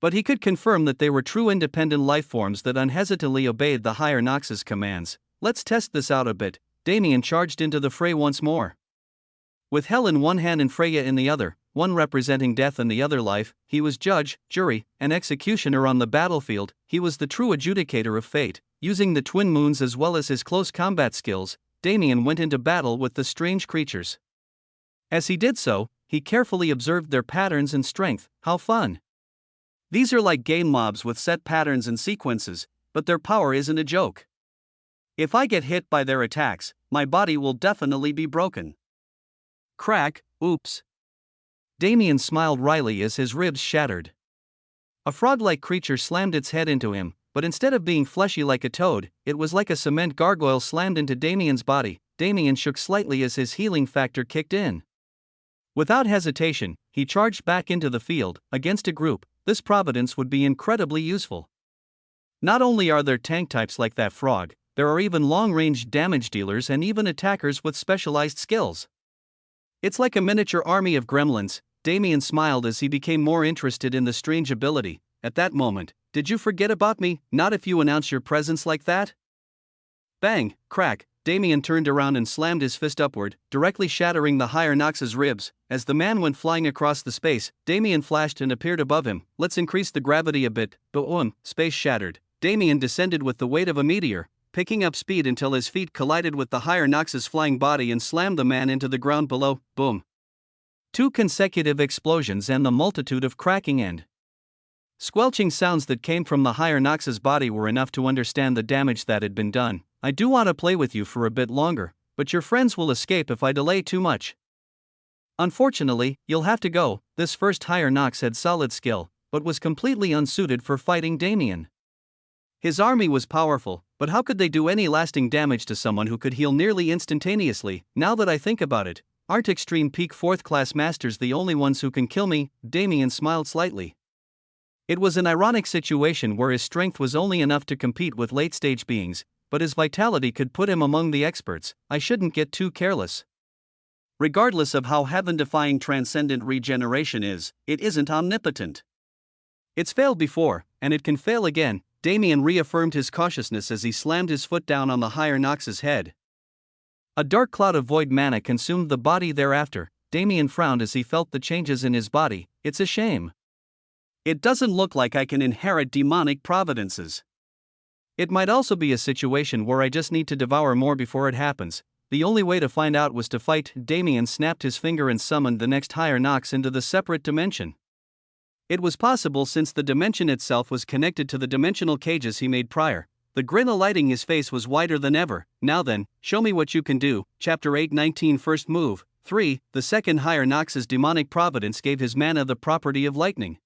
[SPEAKER 1] but he could confirm that they were true independent lifeforms that unhesitatingly obeyed the higher Nox's commands. Let's test this out a bit. Damien charged into the fray once more. With Hell in one hand and Freya in the other, one representing death and the other life, he was judge, jury, and executioner on the battlefield. He was the true adjudicator of fate. Using the twin moons as well as his close combat skills, Damien went into battle with the strange creatures. As he did so, he carefully observed their patterns and strength. How fun! These are like game mobs with set patterns and sequences, but their power isn't a joke. If I get hit by their attacks, my body will definitely be broken. Crack, oops. Damien smiled wryly as his ribs shattered. A frog-like creature slammed its head into him, but instead of being fleshy like a toad, it was like a cement gargoyle slammed into Damien's body. Damien shook slightly as his healing factor kicked in. Without hesitation, he charged back into the field. Against a group, this providence would be incredibly useful. Not only are there tank types like that frog, there are even long-range damage dealers and even attackers with specialized skills. It's like a miniature army of gremlins. Damien smiled as he became more interested in the strange ability. At that moment, did you forget about me? Not if you announce your presence like that. Bang, crack, Damien turned around and slammed his fist upward, directly shattering the higher Nox's ribs. As the man went flying across the space, Damien flashed and appeared above him. Let's increase the gravity a bit. Boom, space shattered. Damien descended with the weight of a meteor, picking up speed until his feet collided with the higher Nox's flying body and slammed the man into the ground below. Boom. 2 consecutive explosions and the multitude of cracking and squelching sounds that came from the higher Nox's body were enough to understand the damage that had been done. I do want to play with you for a bit longer, but your friends will escape if I delay too much. Unfortunately, you'll have to go. This first higher Nox had solid skill, but was completely unsuited for fighting Damien. His army was powerful, but how could they do any lasting damage to someone who could heal nearly instantaneously? Now that I think about it, aren't extreme peak 4th class masters the only ones who can kill me? Damien smiled slightly. It was an ironic situation where his strength was only enough to compete with late-stage beings, but his vitality could put him among the experts. I shouldn't get too careless. Regardless of how heaven-defying transcendent regeneration is, it isn't omnipotent. It's failed before, and it can fail again. Damien reaffirmed his cautiousness as he slammed his foot down on the higher Nox's head. A dark cloud of void mana consumed the body thereafter. Damien frowned as he felt the changes in his body. It's a shame. It doesn't look like I can inherit demonic providences. It might also be a situation where I just need to devour more before it happens. The only way to find out was to fight. Damien snapped his finger and summoned the next higher Nox into the separate dimension. It was possible since the dimension itself was connected to the dimensional cages he made prior. The grin alighting his face was wider than ever. Now then, show me what you can do. Chapter 8:19 First move. 3. The second higher Nox's demonic providence gave his mana the property of lightning.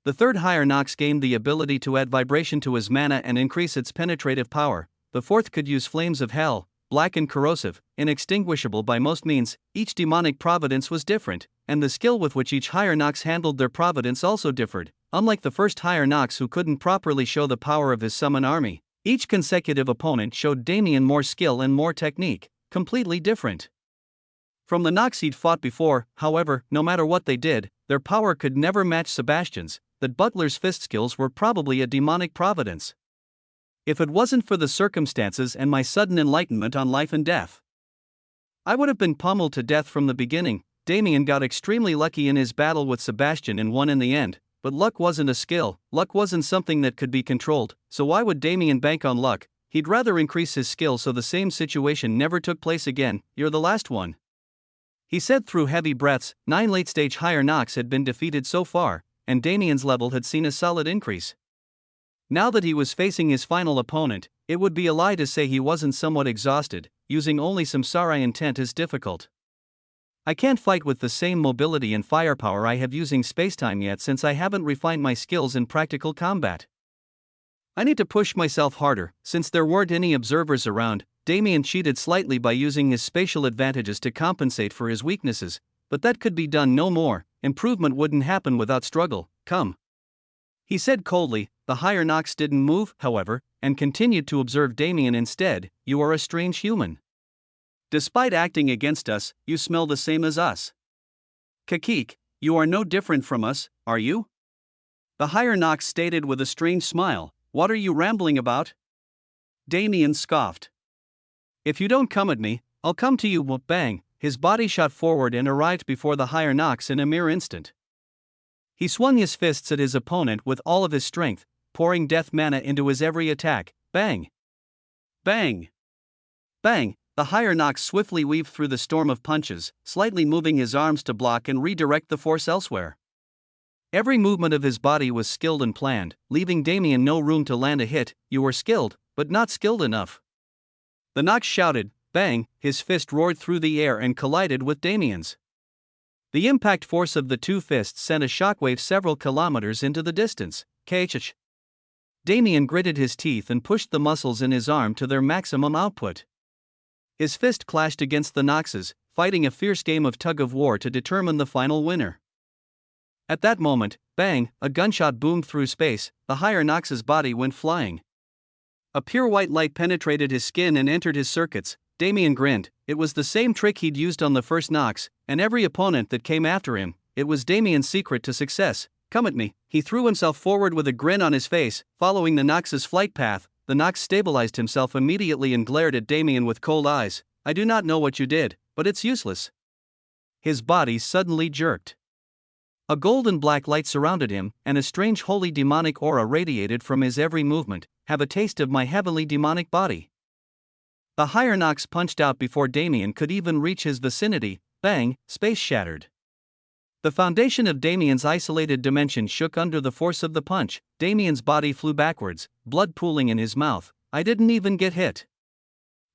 [SPEAKER 1] The third higher Nox gained the ability to add vibration to his mana and increase its penetrative power. The fourth could use flames of hell, black and corrosive, inextinguishable by most means. Each demonic providence was different, and the skill with which each higher Nox handled their providence also differed. unlike the first higher Nox who couldn't properly show the power of his summon army, each consecutive opponent showed Damien more skill and more technique, completely different from the Nox he'd fought before. However, no matter what they did, their power could never match Sebastian's. That butler's fist skills were probably a demonic providence. If it wasn't for the circumstances and my sudden enlightenment on life and death, I would have been pummeled to death from the beginning. Damien got extremely lucky in his battle with Sebastian and won in the end, but luck wasn't a skill, luck wasn't something that could be controlled, so why would Damien bank on luck? He'd rather increase his skill so the same situation never took place again. You're the last one, he said through heavy breaths. 9 late-stage higher Nox had been defeated so far, and Damien's level had seen a solid increase. Now that he was facing his final opponent, it would be a lie to say he wasn't somewhat exhausted. Using only some Sarai intent is difficult. I can't fight with the same mobility and firepower I have using spacetime yet since I haven't refined my skills in practical combat. I need to push myself harder. Since there weren't any observers around, Damien cheated slightly by using his spatial advantages to compensate for his weaknesses, but that could be done no more. Improvement wouldn't happen without struggle. Come, he said coldly. The higher Nox didn't move, however, and continued to observe Damien instead. You are a strange human. Despite acting against us, you smell the same as us. Kakik, you are no different from us, are you? The higher Nox stated with a strange smile. What are you rambling about? Damien scoffed. If you don't come at me, I'll come to you. Bang! His body shot forward and arrived before the higher Nox in a mere instant. He swung his fists at his opponent with all of his strength, pouring death mana into his every attack. Bang! Bang! Bang! The higher Nox swiftly weaved through the storm of punches, slightly moving his arms to block and redirect the force elsewhere. Every movement of his body was skilled and planned, leaving Damien no room to land a hit. You were skilled, but not skilled enough. The Nox shouted. Bang! His fist roared through the air and collided with Damien's. The impact force of the two fists sent a shockwave several kilometers into the distance. Kach! Damien gritted his teeth and pushed the muscles in his arm to their maximum output. His fist clashed against the Nox's, fighting a fierce game of tug-of-war to determine the final winner. At that moment, bang! A gunshot boomed through space. The higher Nox's body went flying. A pure white light penetrated his skin and entered his circuits. Damien grinned. It was the same trick he'd used on the first Nox, and every opponent that came after him. It was Damien's secret to success. Come at me. He threw himself forward with a grin on his face. Following the Nox's flight path, the Nox stabilized himself immediately and glared at Damien with cold eyes. I do not know what you did, but it's useless. His body suddenly jerked. A golden black light surrounded him, and a strange holy demonic aura radiated from his every movement. Have a taste of my heavenly demonic body. The higher Nox punched out before Damien could even reach his vicinity. Bang! Space shattered. The foundation of Damien's isolated dimension shook under the force of the punch. Damien's body flew backwards, blood pooling in his mouth. I didn't even get hit,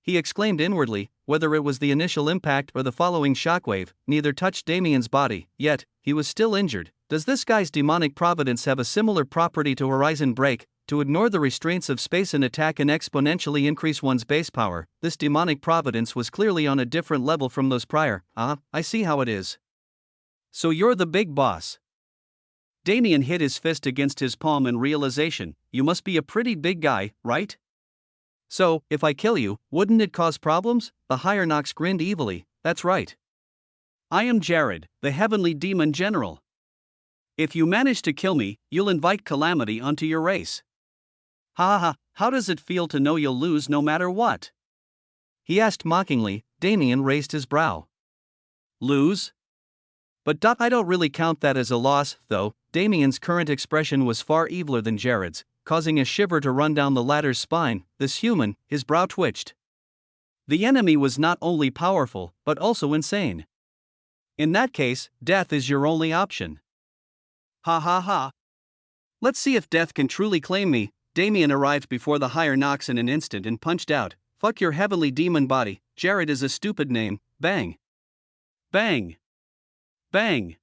[SPEAKER 1] he exclaimed inwardly. Whether it was the initial impact or the following shockwave, neither touched Damien's body, yet he was still injured. Does this guy's demonic providence have a similar property to Horizon Break? To ignore the restraints of space and attack and exponentially increase one's base power? This demonic providence was clearly on a different level from those prior. I see how it is. So you're the big boss. Damien hit his fist against his palm in realization. You must be a pretty big guy, right? So, if I kill you, wouldn't it cause problems? The higher Nox grinned evilly. That's right. I am Jared, the heavenly demon general. If you manage to kill me, you'll invite calamity onto your race. Ha ha ha, how does it feel to know you'll lose no matter what? He asked mockingly. Damien raised his brow. Lose? But I don't really count that as a loss, though. Damien's current expression was far eviler than Jared's, causing a shiver to run down the latter's spine. This human, his brow twitched. The enemy was not only powerful, but also insane. In that case, death is your only option. Ha ha ha. Let's see if death can truly claim me. Damien arrived before the higher Nox in an instant and punched out. Fuck your heavenly demon body. Jared is a stupid name. Bang. Bang. Bang.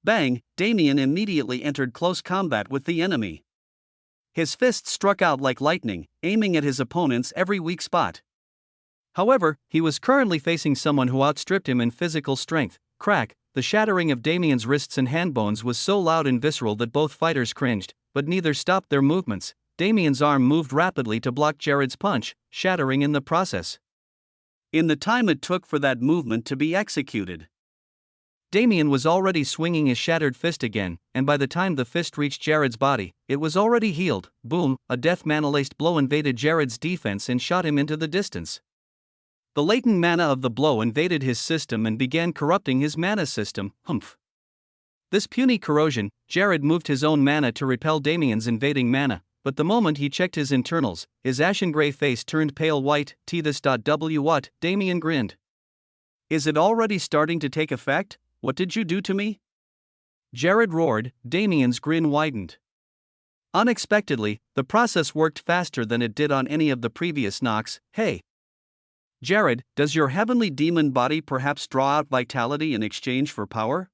[SPEAKER 1] Bang. Damien immediately entered close combat with the enemy. His fists struck out like lightning, aiming at his opponent's every weak spot. However, he was currently facing someone who outstripped him in physical strength. Crack, the shattering of Damien's wrists and handbones was so loud and visceral that both fighters cringed, but neither stopped their movements. Damien's arm moved rapidly to block Jared's punch, shattering in the process. In the time it took for that movement to be executed, Damien was already swinging his shattered fist again, and by the time the fist reached Jared's body, it was already healed. Boom, a death mana-laced blow invaded Jared's defense and shot him into the distance. The latent mana of the blow invaded his system and began corrupting his mana system. Humph. This puny corrosion, Jared moved his own mana to repel Damien's invading mana, but the moment he checked his internals, his ashen gray face turned pale white. What? Damien grinned. Is it already starting to take effect? What did you do to me? Jared roared. Damien's grin widened. Unexpectedly, the process worked faster than it did on any of the previous knocks. Hey! Jared, does your heavenly demon body perhaps draw out vitality in exchange for power?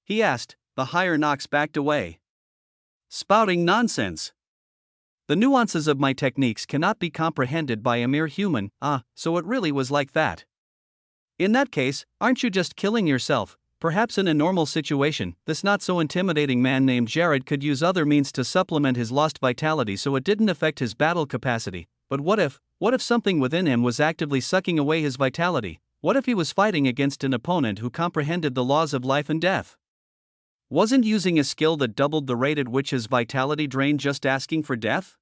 [SPEAKER 1] He asked. The higher knocks backed away. Spouting nonsense. The nuances of my techniques cannot be comprehended by a mere human. So it really was like that. In that case, aren't you just killing yourself? Perhaps in a normal situation, this not so intimidating man named Jared could use other means to supplement his lost vitality so it didn't affect his battle capacity. But what if something within him was actively sucking away his vitality? What if he was fighting against an opponent who comprehended the laws of life and death? Wasn't using a skill that doubled the rate at which his vitality drained just asking for death?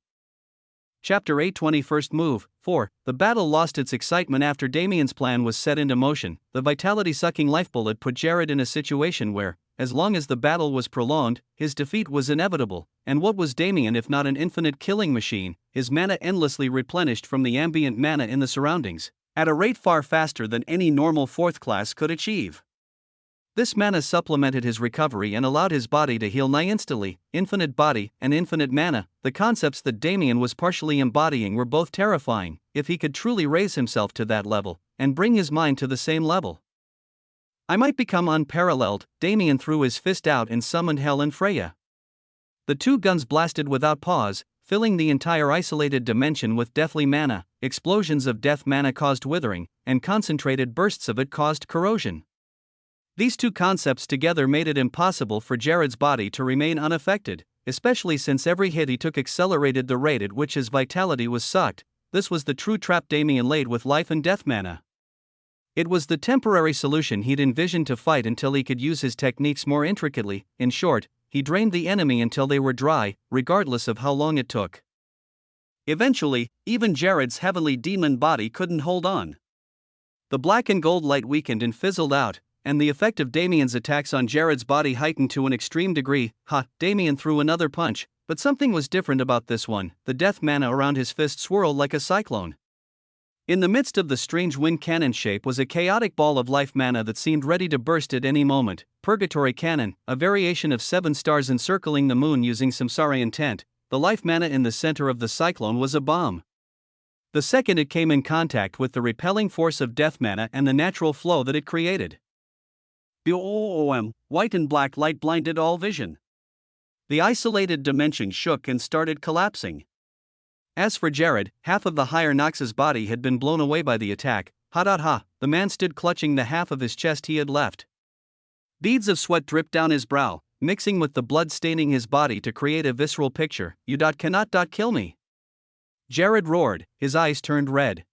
[SPEAKER 1] Chapter 8 21st Move 4. The battle lost its excitement after Damien's plan was set into motion. The vitality-sucking lifebullet put Jared in a situation where, as long as the battle was prolonged, his defeat was inevitable. And what was Damien if not an infinite killing machine, his mana endlessly replenished from the ambient mana in the surroundings, at a rate far faster than any normal 4th class could achieve. This mana supplemented his recovery and allowed his body to heal nigh instantly. Infinite body and infinite mana, the concepts that Damien was partially embodying were both terrifying, if he could truly raise himself to that level, and bring his mind to the same level. I might become unparalleled. Damien threw his fist out and summoned Hel and Freya. The two guns blasted without pause, filling the entire isolated dimension with deathly mana. Explosions of death mana caused withering, and concentrated bursts of it caused corrosion. These two concepts together made it impossible for Jared's body to remain unaffected, especially since every hit he took accelerated the rate at which his vitality was sucked. This was the true trap Damien laid with life and death mana. It was the temporary solution he'd envisioned to fight until he could use his techniques more intricately. In short, he drained the enemy until they were dry, regardless of how long it took. Eventually, even Jared's heavenly demon body couldn't hold on. The black and gold light weakened and fizzled out, and the effect of Damien's attacks on Jared's body heightened to an extreme degree. Damien threw another punch, but something was different about this one. The death mana around his fist swirled like a cyclone. In the midst of the strange wind cannon shape was a chaotic ball of life mana that seemed ready to burst at any moment. Purgatory Cannon, a variation of 7 stars encircling the moon using samsara intent. The life mana in the center of the cyclone was a bomb. The second it came in contact with the repelling force of death mana and the natural flow that it created. Boom! White and black light blinded all vision. The isolated dimension shook and started collapsing. As for Jared, half of the higher Nox's body had been blown away by the attack. The man stood clutching the half of his chest he had left. Beads of sweat dripped down his brow, mixing with the blood staining his body to create a visceral picture. You cannot kill me. Jared roared, his eyes turned red.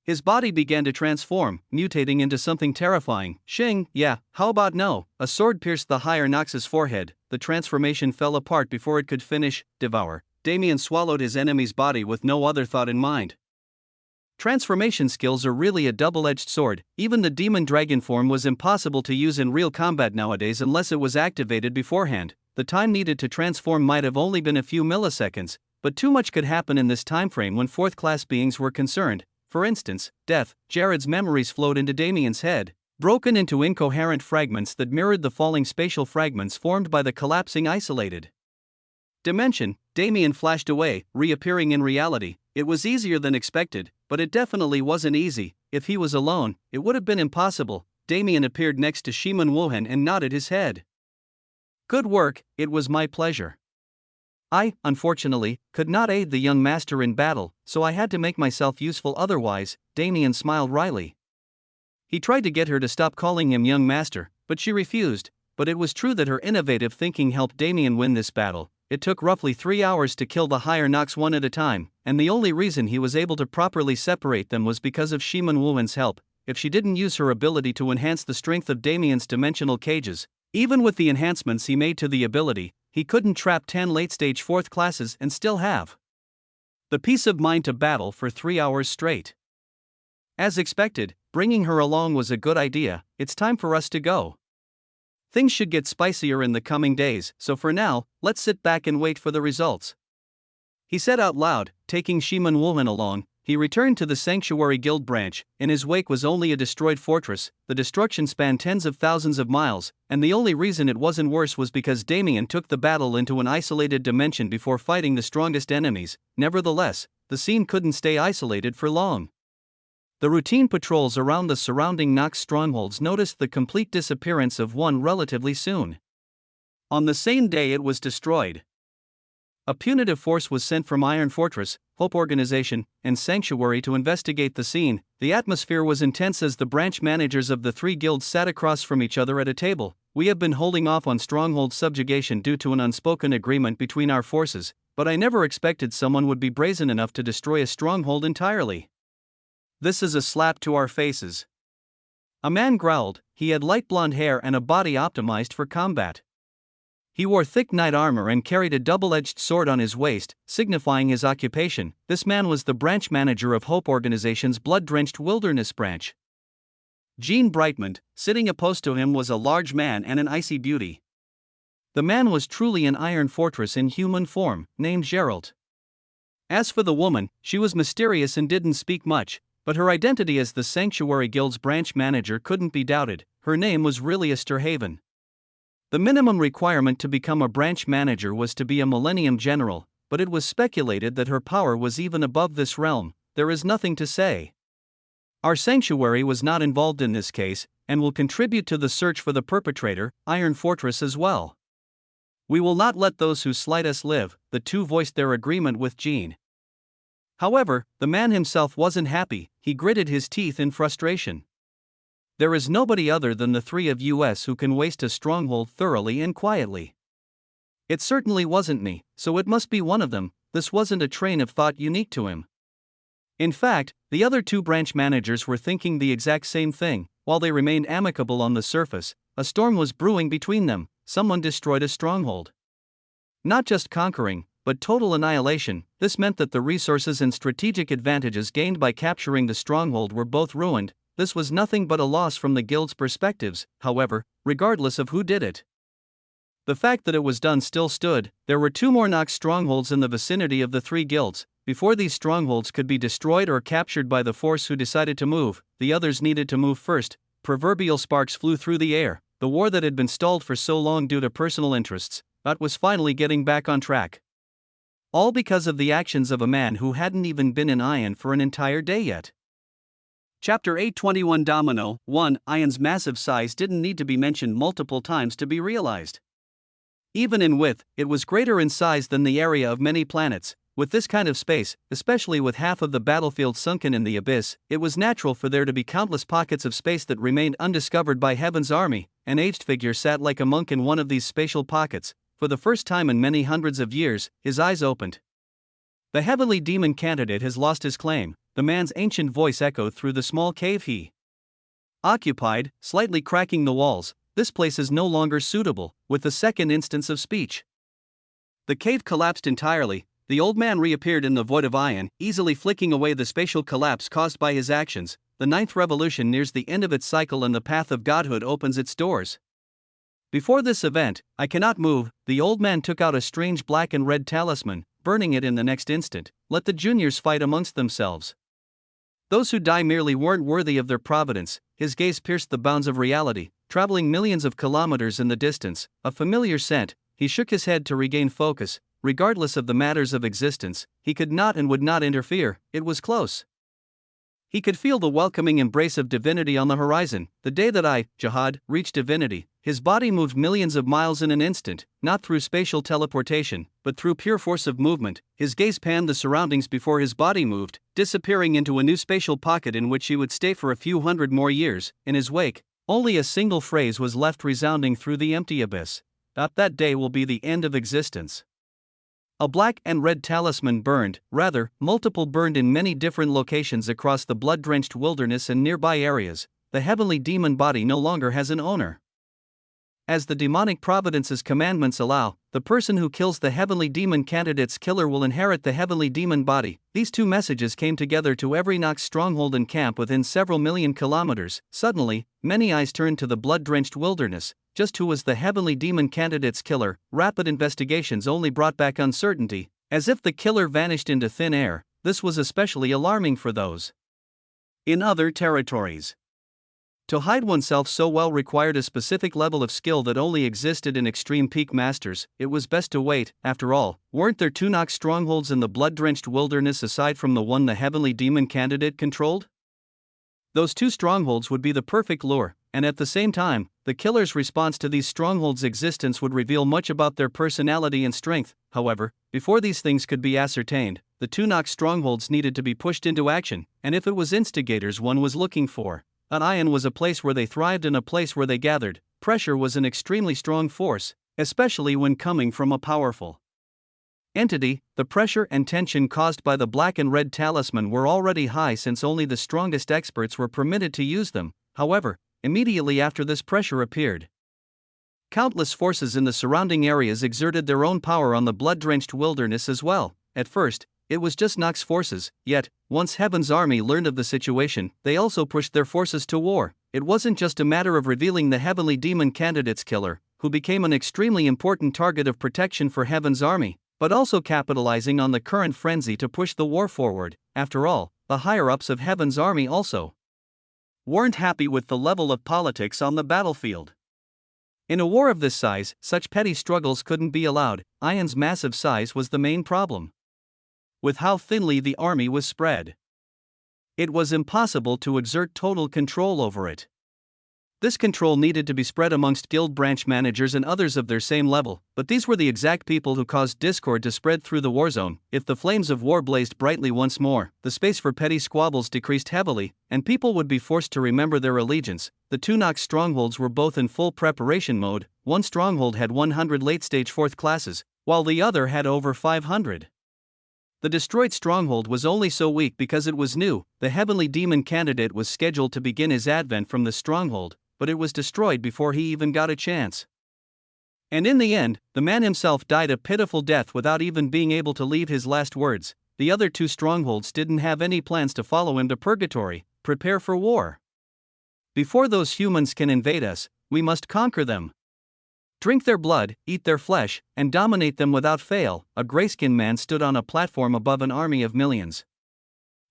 [SPEAKER 1] His body began to transform, mutating into something terrifying. Shing, yeah, how about no? A sword pierced the higher Nox's forehead. The transformation fell apart before it could finish. Devour. Damien swallowed his enemy's body with no other thought in mind. Transformation skills are really a double-edged sword. Even the demon dragon form was impossible to use in real combat nowadays unless it was activated beforehand. The time needed to transform might have only been a few milliseconds, but too much could happen in this time frame when 4th class beings were concerned. For instance, death. Jared's memories flowed into Damien's head, broken into incoherent fragments that mirrored the falling spatial fragments formed by the collapsing isolated dimension. Damien flashed away, reappearing in reality. It was easier than expected, but it definitely wasn't easy. If he was alone, it would have been impossible. Damien appeared next to Shiman Wuhan and nodded his head. Good work, it was my pleasure. I, unfortunately, could not aid the young master in battle, so I had to make myself useful otherwise. Damien smiled wryly. He tried to get her to stop calling him young master, but she refused. But it was true that her innovative thinking helped Damien win this battle. It took roughly 3 hours to kill the higher Nox one at a time, and the only reason he was able to properly separate them was because of Shiman Wuwen's help. If she didn't use her ability to enhance the strength of Damien's dimensional cages, even with the enhancements he made to the ability, he couldn't trap 10 late-stage 4th classes and still have the peace of mind to battle for 3 hours straight. As expected, bringing her along was a good idea. It's time for us to go. Things should get spicier in the coming days, so for now, let's sit back and wait for the results. He said out loud, taking Shiman Wuwen along. He returned to the Sanctuary Guild branch. In his wake was only a destroyed fortress. The destruction spanned tens of thousands of miles, and the only reason it wasn't worse was because Damien took the battle into an isolated dimension before fighting the strongest enemies. Nevertheless, the scene couldn't stay isolated for long. The routine patrols around the surrounding Nox strongholds noticed the complete disappearance of one relatively soon. On the same day it was destroyed. A punitive force was sent from Iron Fortress, Hope Organization, and Sanctuary to investigate the scene. The atmosphere was intense as the branch managers of the 3 guilds sat across from each other at a table. We have been holding off on stronghold subjugation due to an unspoken agreement between our forces, but I never expected someone would be brazen enough to destroy a stronghold entirely. This is a slap to our faces. A man growled. He had light blonde hair and a body optimized for combat. He wore thick knight armor and carried a double-edged sword on his waist, signifying his occupation. This man was the branch manager of Hope Organization's blood-drenched wilderness branch. Gene Brightman, sitting opposed to him, was a large man and an icy beauty. The man was truly an Iron Fortress in human form, named Geralt. As for the woman, she was mysterious and didn't speak much, but her identity as the Sanctuary Guild's branch manager couldn't be doubted. Her name was Riliaster Haven. The minimum requirement to become a branch manager was to be a Millennium General, but it was speculated that her power was even above this realm. There is nothing to say. Our sanctuary was not involved in this case, and will contribute to the search for the perpetrator, Iron Fortress as well. We will not let those who slight us live. The two voiced their agreement with Jean. However, the man himself wasn't happy. He gritted his teeth in frustration. There is nobody other than the 3 of us who can waste a stronghold thoroughly and quietly. It certainly wasn't me, so it must be one of them. This wasn't a train of thought unique to him. In fact, the other 2 branch managers were thinking the exact same thing. While they remained amicable on the surface, a storm was brewing between them. Someone destroyed a stronghold. Not just conquering, but total annihilation. This meant that the resources and strategic advantages gained by capturing the stronghold were both ruined. This was nothing but a loss from the guild's perspectives, however, regardless of who did it. The fact that it was done still stood. There were 2 more Nox strongholds in the vicinity of the 3 guilds. Before these strongholds could be destroyed or captured by the force who decided to move, the others needed to move first. Proverbial sparks flew through the air. The war that had been stalled for so long due to personal interests, that was finally getting back on track. All because of the actions of a man who hadn't even been in Ion for an entire day yet. Chapter 821 Domino 1. Ion's massive size didn't need to be mentioned multiple times to be realized. Even in width, it was greater in size than the area of many planets. With this kind of space, especially with half of the battlefield sunken in the abyss, it was natural for there to be countless pockets of space that remained undiscovered by Heaven's army. An aged figure sat like a monk in one of these spatial pockets. For the first time in many hundreds of years, his eyes opened. The heavenly demon candidate has lost his claim, the man's ancient voice echoed through the small cave he occupied, slightly cracking the walls. This place is no longer suitable, with the second instance of speech. The cave collapsed entirely. The old man reappeared in the void of Ion, easily flicking away the spatial collapse caused by his actions. The 9th revolution nears the end of its cycle and the path of godhood opens its doors. Before this event, I cannot move. The old man took out a strange black and red talisman, burning it in the next instant. Let the juniors fight amongst themselves. Those who die merely weren't worthy of their providence. His gaze pierced the bounds of reality, traveling millions of kilometers in the distance. A familiar scent. He shook his head to regain focus. Regardless of the matters of existence, he could not and would not interfere. It was close. He could feel the welcoming embrace of divinity on the horizon. The day that I, Jihad, reached divinity, his body moved millions of miles in an instant, not through spatial teleportation, but through pure force of movement. His gaze panned the surroundings before his body moved, disappearing into a new spatial pocket in which he would stay for a few hundred more years. In his wake, Only a single phrase was left resounding through the empty abyss. That day will be the end of existence. A black and red talisman burned, rather, multiple burned in many different locations across the blood-drenched wilderness and nearby areas. The heavenly demon body no longer has an owner. As the demonic providence's commandments allow, the person who kills the heavenly demon candidate's killer will inherit the heavenly demon body. These two messages came together to every Nox stronghold and camp within several million kilometers. Suddenly, many eyes turned to the blood-drenched wilderness. Just who was the heavenly demon candidate's killer? Rapid investigations only brought back uncertainty. As if the killer vanished into thin air, this was especially alarming for those in other territories. To hide oneself so well required a specific level of skill that only existed in extreme peak masters. It was best to wait. After all, weren't there two Nox strongholds in the blood-drenched wilderness aside from the one the heavenly demon candidate controlled? Those two strongholds would be the perfect lure, and at the same time, the killer's response to these strongholds' existence would reveal much about their personality and strength. However, before these things could be ascertained, the two Nox strongholds needed to be pushed into action, and if it was instigators one was looking for, an ion was a place where they thrived and a place where they gathered. Pressure was an extremely strong force, especially when coming from a powerful entity. The pressure and tension caused by the black and red talisman were already high since only the strongest experts were permitted to use them. However, immediately after this pressure appeared, countless forces in the surrounding areas exerted their own power on the blood-drenched wilderness as well. At first, it was just Nox forces, yet, once Heaven's army learned of the situation, they also pushed their forces to war. It wasn't just a matter of revealing the heavenly demon candidate's killer, who became an extremely important target of protection for Heaven's army, but also capitalizing on the current frenzy to push the war forward. After all, the higher-ups of Heaven's army also weren't happy with the level of politics on the battlefield. In a war of this size, such petty struggles couldn't be allowed. Ion's massive size was the main problem. With how thinly the army was spread, it was impossible to exert total control over it. This control needed to be spread amongst guild branch managers and others of their same level, but these were the exact people who caused discord to spread through the war zone. If the flames of war blazed brightly once more, the space for petty squabbles decreased heavily, and people would be forced to remember their allegiance. The two Nox strongholds were both in full preparation mode. One stronghold had 100 late-stage 4th classes, while the other had over 500. The destroyed stronghold was only so weak because it was new. The heavenly demon candidate was scheduled to begin his advent from the stronghold, but it was destroyed before he even got a chance. And in the end, the man himself died a pitiful death without even being able to leave his last words. The other two strongholds didn't have any plans to follow him to purgatory. Prepare for war. Before those humans can invade us, we must conquer them. Drink their blood, eat their flesh, and dominate them without fail. A grayskin man stood on a platform above an army of millions.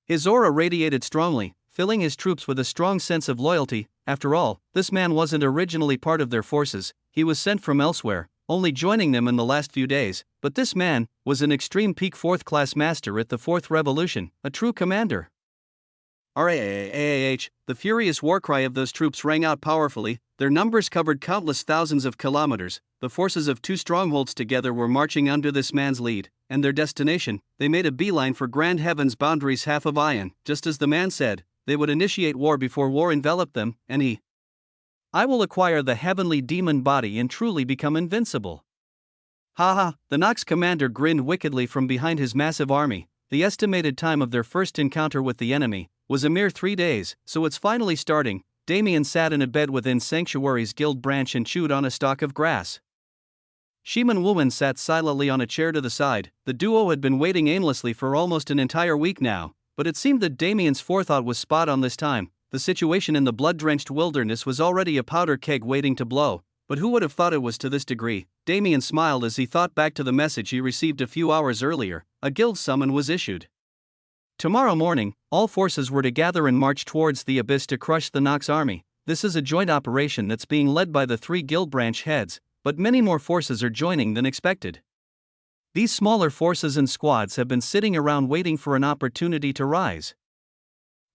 [SPEAKER 1] His aura radiated strongly, filling his troops with a strong sense of loyalty. After all, this man wasn't originally part of their forces, he was sent from elsewhere, only joining them in the last few days. But this man was an extreme peak 4th class master at the 4th Revolution, a true commander. RAAAH, the furious war cry of those troops rang out powerfully. Their numbers covered countless thousands of kilometers. The forces of two strongholds together were marching under this man's lead, and their destination, they made a beeline for Grand Heaven's boundaries half of Ion. Just as the man said, they would initiate war before war enveloped them, and I will acquire the heavenly demon body and truly become invincible. Haha, the Nox commander grinned wickedly from behind his massive army. The estimated time of their first encounter with the enemy was a mere 3 days, so it's finally starting. Damien sat in a bed within Sanctuary's guild branch and chewed on a stalk of grass. Shaman Woman sat silently on a chair to the side. The duo had been waiting aimlessly for almost an entire week now, but it seemed that Damien's forethought was spot on this time. The situation in the blood-drenched wilderness was already a powder keg waiting to blow, but who would have thought it was to this degree? Damien smiled as he thought back to the message he received a few hours earlier. A guild summon was issued. Tomorrow morning, all forces were to gather and march towards the abyss to crush the Nox army. This is a joint operation that's being led by the 3 guild branch heads, but many more forces are joining than expected. These smaller forces and squads have been sitting around waiting for an opportunity to rise.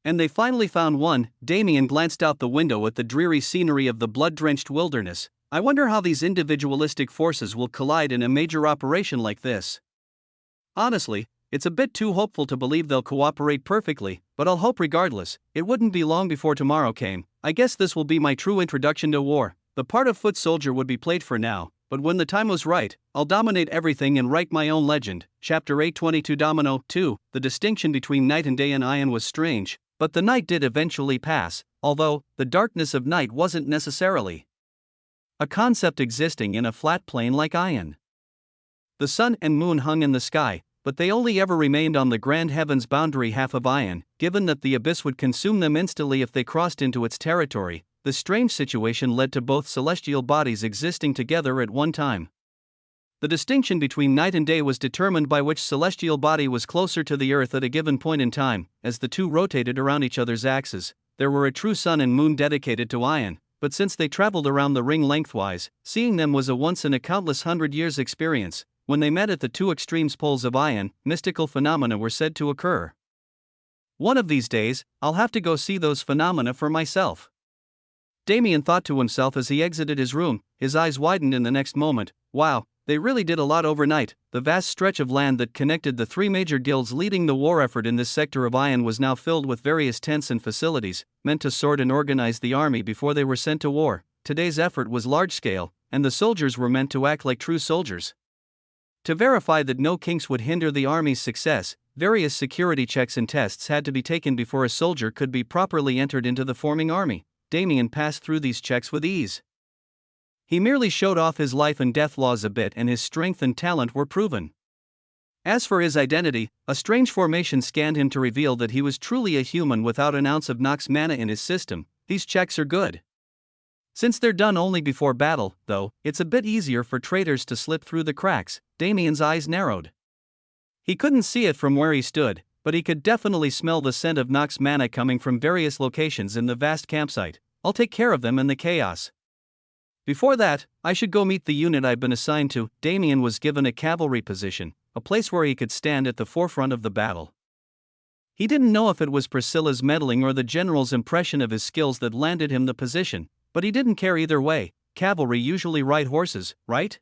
[SPEAKER 1] And they finally found one. Damien glanced out the window at the dreary scenery of the blood-drenched wilderness. I wonder how these individualistic forces will collide in a major operation like this. Honestly, It's a bit too hopeful to believe they'll cooperate perfectly, but I'll hope regardless. It wouldn't be long before tomorrow came. I guess this will be my true introduction to war. The part of foot soldier would be played for now, but when the time was right, I'll dominate everything and write my own legend. Chapter 822 Domino 2. The distinction between night and day in Ion was strange, but the night did eventually pass, although the darkness of night wasn't necessarily a concept existing in a flat plane like Ion. The sun and moon hung in the sky, but they only ever remained on the grand heavens boundary half of Ion. Given that the abyss would consume them instantly if they crossed into its territory, the strange situation led to both celestial bodies existing together at one time. The distinction between night and day was determined by which celestial body was closer to the Earth at a given point in time. As the two rotated around each other's axes, there were a true sun and moon dedicated to Ion, but since they traveled around the ring lengthwise, seeing them was a once in a countless 100 years experience. When they met at the two extremes poles of Ion, mystical phenomena were said to occur. One of these days, I'll have to go see those phenomena for myself. Damien thought to himself as he exited his room. His eyes widened in the next moment. Wow, they really did a lot overnight. The vast stretch of land that connected the three major guilds leading the war effort in this sector of Ion was now filled with various tents and facilities, meant to sort and organize the army before they were sent to war. Today's effort was large-scale, and the soldiers were meant to act like true soldiers. To verify that no kinks would hinder the army's success, various security checks and tests had to be taken before a soldier could be properly entered into the forming army. Damien passed through these checks with ease. He merely showed off his life and death laws a bit, and his strength and talent were proven. As for his identity, a strange formation scanned him to reveal that he was truly a human without an ounce of Nox mana in his system. These checks are good. Since they're done only before battle, though, it's a bit easier for traitors to slip through the cracks. Damien's eyes narrowed. He couldn't see it from where he stood, but he could definitely smell the scent of Nox mana coming from various locations in the vast campsite. I'll take care of them in the chaos. Before that, I should go meet the unit I've been assigned to. Damien was given a cavalry position, a place where he could stand at the forefront of the battle. He didn't know if it was Priscilla's meddling or the general's impression of his skills that landed him the position, but he didn't care either way. Cavalry usually ride horses, right?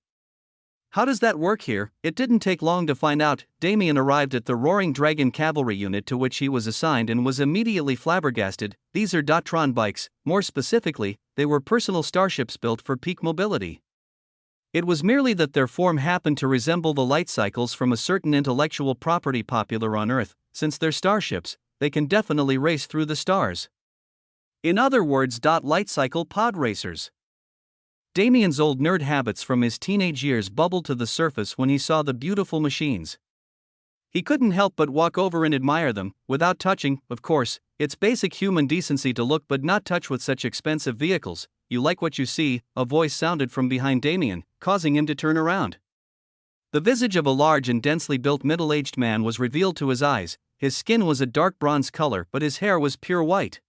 [SPEAKER 1] How does that work here? It didn't take long to find out. Damien arrived at the Roaring Dragon cavalry unit to which he was assigned and was immediately flabbergasted. These are Dotron bikes. More specifically, they were personal starships built for peak mobility. It was merely that their form happened to resemble the light cycles from a certain intellectual property popular on Earth. Since they're starships, they can definitely race through the stars. In other words, light cycle pod racers. Damien's old nerd habits from his teenage years bubbled to the surface when he saw the beautiful machines. He couldn't help but walk over and admire them, without touching, of course. It's basic human decency to look but not touch with such expensive vehicles. You like what you see? A voice sounded from behind Damien, causing him to turn around. The visage of a large and densely built middle-aged man was revealed to his eyes. His skin was a dark bronze color, but his hair was pure white.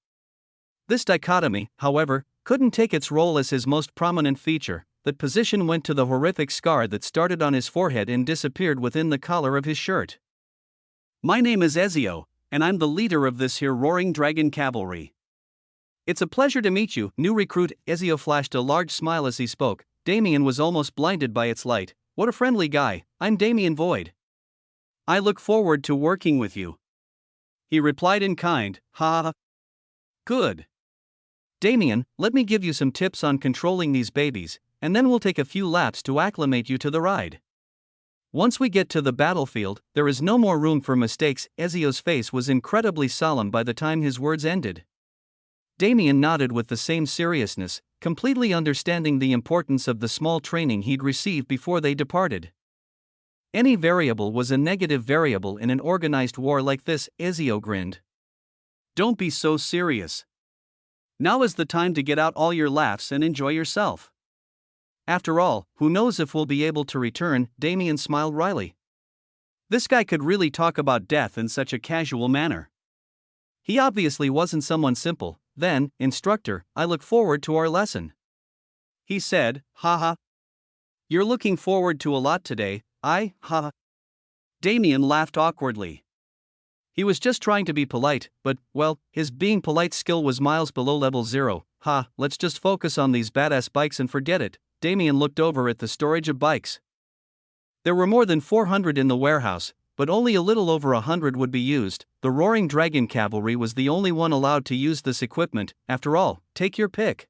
[SPEAKER 1] This dichotomy, however, couldn't take its role as his most prominent feature. That position went to the horrific scar that started on his forehead and disappeared within the collar of his shirt. My name is Ezio, and I'm the leader of this here Roaring Dragon cavalry. It's a pleasure to meet you, new recruit. Ezio flashed a large smile as he spoke. Damien was almost blinded by its light. What a friendly guy. I'm Damien Void. I look forward to working with you. He replied in kind. Ha. Good. Damien, let me give you some tips on controlling these babies, and then we'll take a few laps to acclimate you to the ride. Once we get to the battlefield, there is no more room for mistakes. Ezio's face was incredibly solemn by the time his words ended. Damien nodded with the same seriousness, completely understanding the importance of the small training he'd received before they departed. Any variable was a negative variable in an organized war like this. Ezio grinned. Don't be so serious. Now is the time to get out all your laughs and enjoy yourself. After all, who knows if we'll be able to return? Damien smiled wryly. This guy could really talk about death in such a casual manner. He obviously wasn't someone simple. Then, instructor, I look forward to our lesson. He said, haha. You're looking forward to a lot today, haha. Damien laughed awkwardly. He was just trying to be polite, but, well, his being polite skill was miles below level 0. Let's just focus on these badass bikes and forget it. Damien looked over at the storage of bikes. There were more than 400 in the warehouse, but only a little over 100 would be used. The Roaring Dragon Cavalry was the only one allowed to use this equipment. After all, take your pick.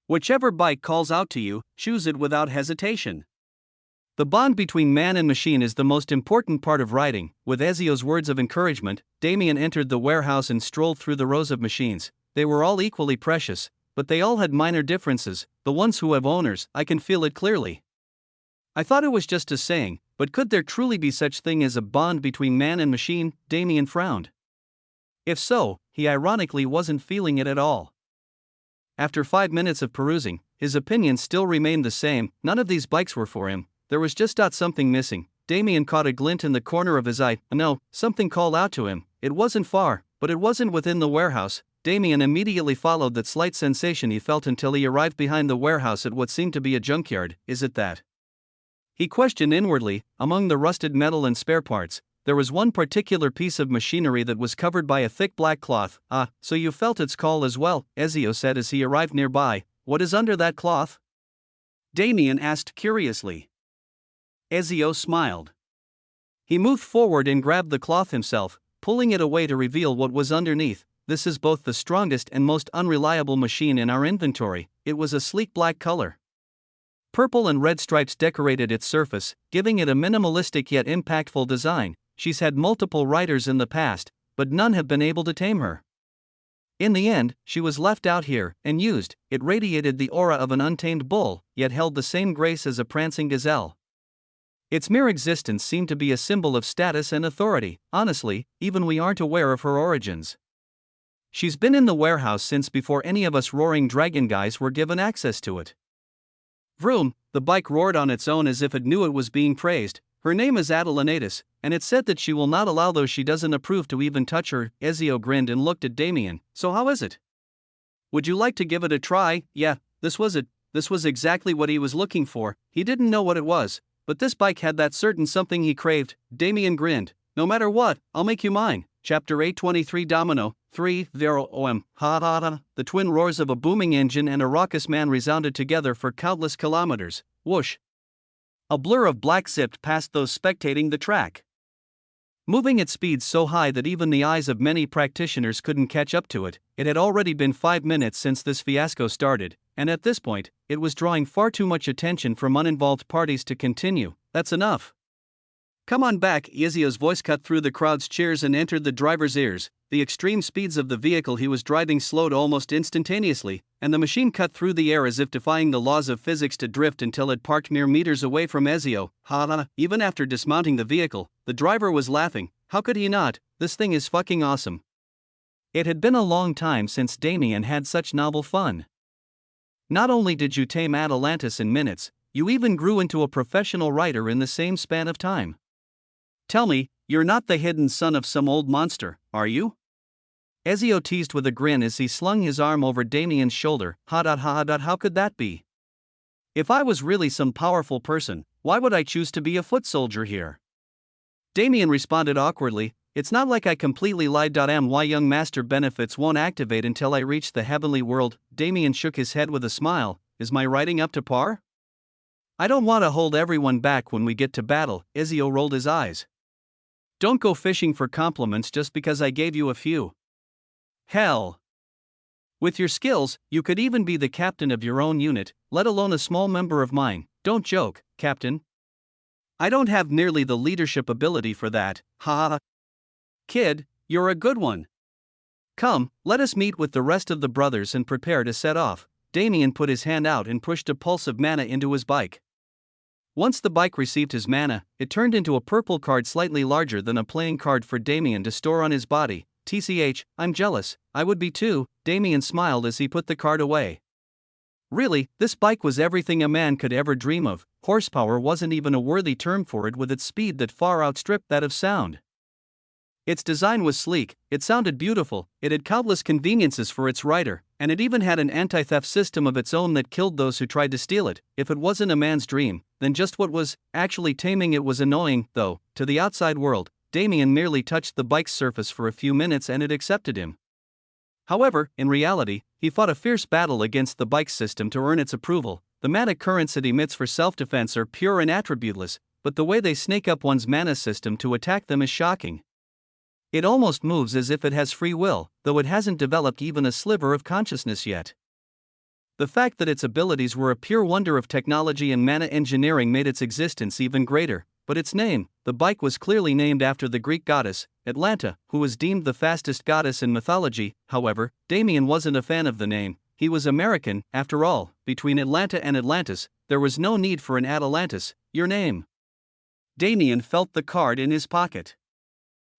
[SPEAKER 1] Whichever bike calls out to you, choose it without hesitation. The bond between man and machine is the most important part of riding. With Ezio's words of encouragement, Damien entered the warehouse and strolled through the rows of machines. They were all equally precious, but they all had minor differences. The ones who have owners, I can feel it clearly. I thought it was just a saying, but could there truly be such thing as a bond between man and machine? Damien frowned. If so, he ironically wasn't feeling it at all. After 5 minutes of perusing, his opinion still remained the same. None of these bikes were for him. There was just something missing. Damien caught a glint in the corner of his eye. No, something called out to him. It wasn't far, but it wasn't within the warehouse. Damien immediately followed that slight sensation he felt until he arrived behind the warehouse at what seemed to be a junkyard. Is it that? He questioned inwardly. Among the rusted metal and spare parts, there was one particular piece of machinery that was covered by a thick black cloth. Ah, so you felt its call as well, Ezio said as he arrived nearby. What is under that cloth? Damien asked curiously. Ezio smiled. He moved forward and grabbed the cloth himself, pulling it away to reveal what was underneath. This is both the strongest and most unreliable machine in our inventory. It was a sleek black color. Purple and red stripes decorated its surface, giving it a minimalistic yet impactful design. She's had multiple riders in the past, but none have been able to tame her. In the end, she was left out here and used. It radiated the aura of an untamed bull, yet held the same grace as a prancing gazelle. Its mere existence seemed to be a symbol of status and authority. Honestly, even we aren't aware of her origins. She's been in the warehouse since before any of us Roaring Dragon guys were given access to it. Vroom, the bike roared on its own as if it knew it was being praised. Her name is Adelinatus, and it said that she will not allow those she doesn't approve to even touch her. Ezio grinned and looked at Damien. So how is it? Would you like to give it a try? Yeah, this was it. This was exactly what he was looking for. He didn't know what it was, but this bike had that certain something he craved. Damien grinned. No matter what, I'll make you mine. Chapter 823 Domino 3-0 OM. Ha ha ha. The twin roars of a booming engine and a raucous man resounded together for countless kilometers. Whoosh. A blur of black zipped past those spectating the track. Moving at speeds so high that even the eyes of many practitioners couldn't catch up to it. It had already been 5 minutes since this fiasco started, and at this point, it was drawing far too much attention from uninvolved parties to continue. That's enough. Come on back, Ezio's voice cut through the crowd's cheers and entered the driver's ears. The extreme speeds of the vehicle he was driving slowed almost instantaneously, and the machine cut through the air as if defying the laws of physics to drift until it parked mere meters away from Ezio. Ha! Even after dismounting the vehicle, the driver was laughing. How could he not? This thing is fucking awesome. It had been a long time since Damien had such novel fun. Not only did you tame Atalantis in minutes, you even grew into a professional rider in the same span of time. Tell me, you're not the hidden son of some old monster, are you? Ezio teased with a grin as he slung his arm over Damien's shoulder. How could that be? If I was really some powerful person, why would I choose to be a foot soldier here? Damien responded awkwardly. It's not like I completely lied. My young master benefits won't activate until I reach the heavenly world. Damien shook his head with a smile. Is my writing up to par? I don't want to hold everyone back when we get to battle. Ezio rolled his eyes. Don't go fishing for compliments just because I gave you a few. Hell. With your skills, you could even be the captain of your own unit, let alone a small member of mine. Don't joke, Captain. I don't have nearly the leadership ability for that. Ha. Kid, you're a good one. Come, let us meet with the rest of the brothers and prepare to set off. Damien put his hand out and pushed a pulse of mana into his bike. Once the bike received his mana, it turned into a purple card slightly larger than a playing card for Damien to store on his body. TCH, I'm jealous, I would be too. Damien smiled as he put the card away. Really, this bike was everything a man could ever dream of. Horsepower wasn't even a worthy term for it with its speed that far outstripped that of sound. Its design was sleek, it sounded beautiful, it had countless conveniences for its rider, and it even had an anti-theft system of its own that killed those who tried to steal it. If it wasn't a man's dream, then just what was? Actually taming it was annoying, though. To the outside world, Damien merely touched the bike's surface for a few minutes and it accepted him. However, in reality, he fought a fierce battle against the bike's system to earn its approval. The mana currents it emits for self-defense are pure and attributeless. but the way they snake up one's mana system to attack them is shocking. It almost moves as if it has free will, though it hasn't developed even a sliver of consciousness yet. The fact that its abilities were a pure wonder of technology and mana engineering made its existence even greater, but its name, the bike, was clearly named after the Greek goddess, Atlanta, who was deemed the fastest goddess in mythology. However, Damien wasn't a fan of the name. He was American, after all. Between Atlanta and Atlantis, there was no need for an Atalantis. Your name. Damien felt the card in his pocket.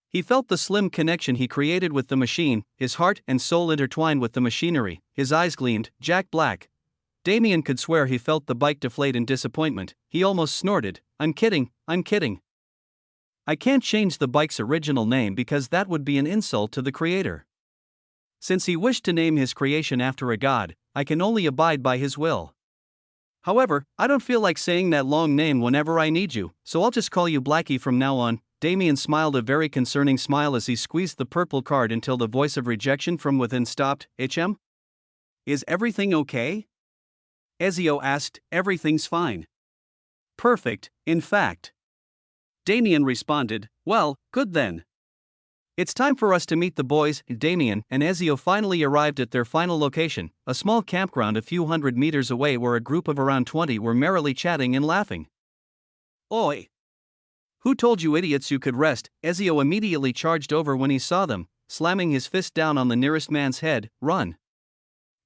[SPEAKER 1] He felt the slim connection he created with the machine, his heart and soul intertwined with the machinery. His eyes gleamed, Jack Black. Damien could swear he felt the bike deflate in disappointment. He almost snorted, I'm kidding. I can't change the bike's original name because that would be an insult to the creator. Since he wished to name his creation after a god, I can only abide by his will. However, I don't feel like saying that long name whenever I need you, so I'll just call you Blackie from now on. Damien smiled a very concerning smile as he squeezed the purple card until the voice of rejection from within stopped. HM? Is everything okay? Ezio asked. Everything's fine. Perfect, in fact. Damien responded, well, good then. It's time for us to meet the boys. Damien and Ezio finally arrived at their final location, a small campground a few hundred meters away where a group of around 20 were merrily chatting and laughing. Oi! Who told you idiots you could rest? Ezio immediately charged over when he saw them, slamming his fist down on the nearest man's head. Run!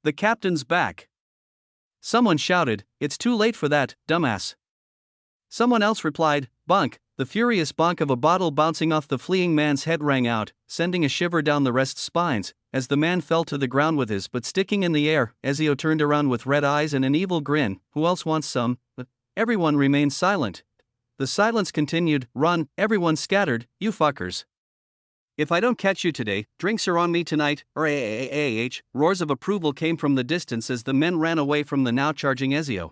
[SPEAKER 1] The captain's back! Someone shouted, it's too late for that, dumbass. Someone else replied, bonk. The furious bonk of a bottle bouncing off the fleeing man's head rang out, sending a shiver down the rest's spines, as the man fell to the ground with his butt sticking in the air. Ezio turned around with red eyes and an evil grin. Who else wants some? But everyone remained silent. The silence continued. Run, everyone scattered, you fuckers. If I don't catch you today, drinks are on me tonight. Roars of approval came from the distance as the men ran away from the now charging Ezio.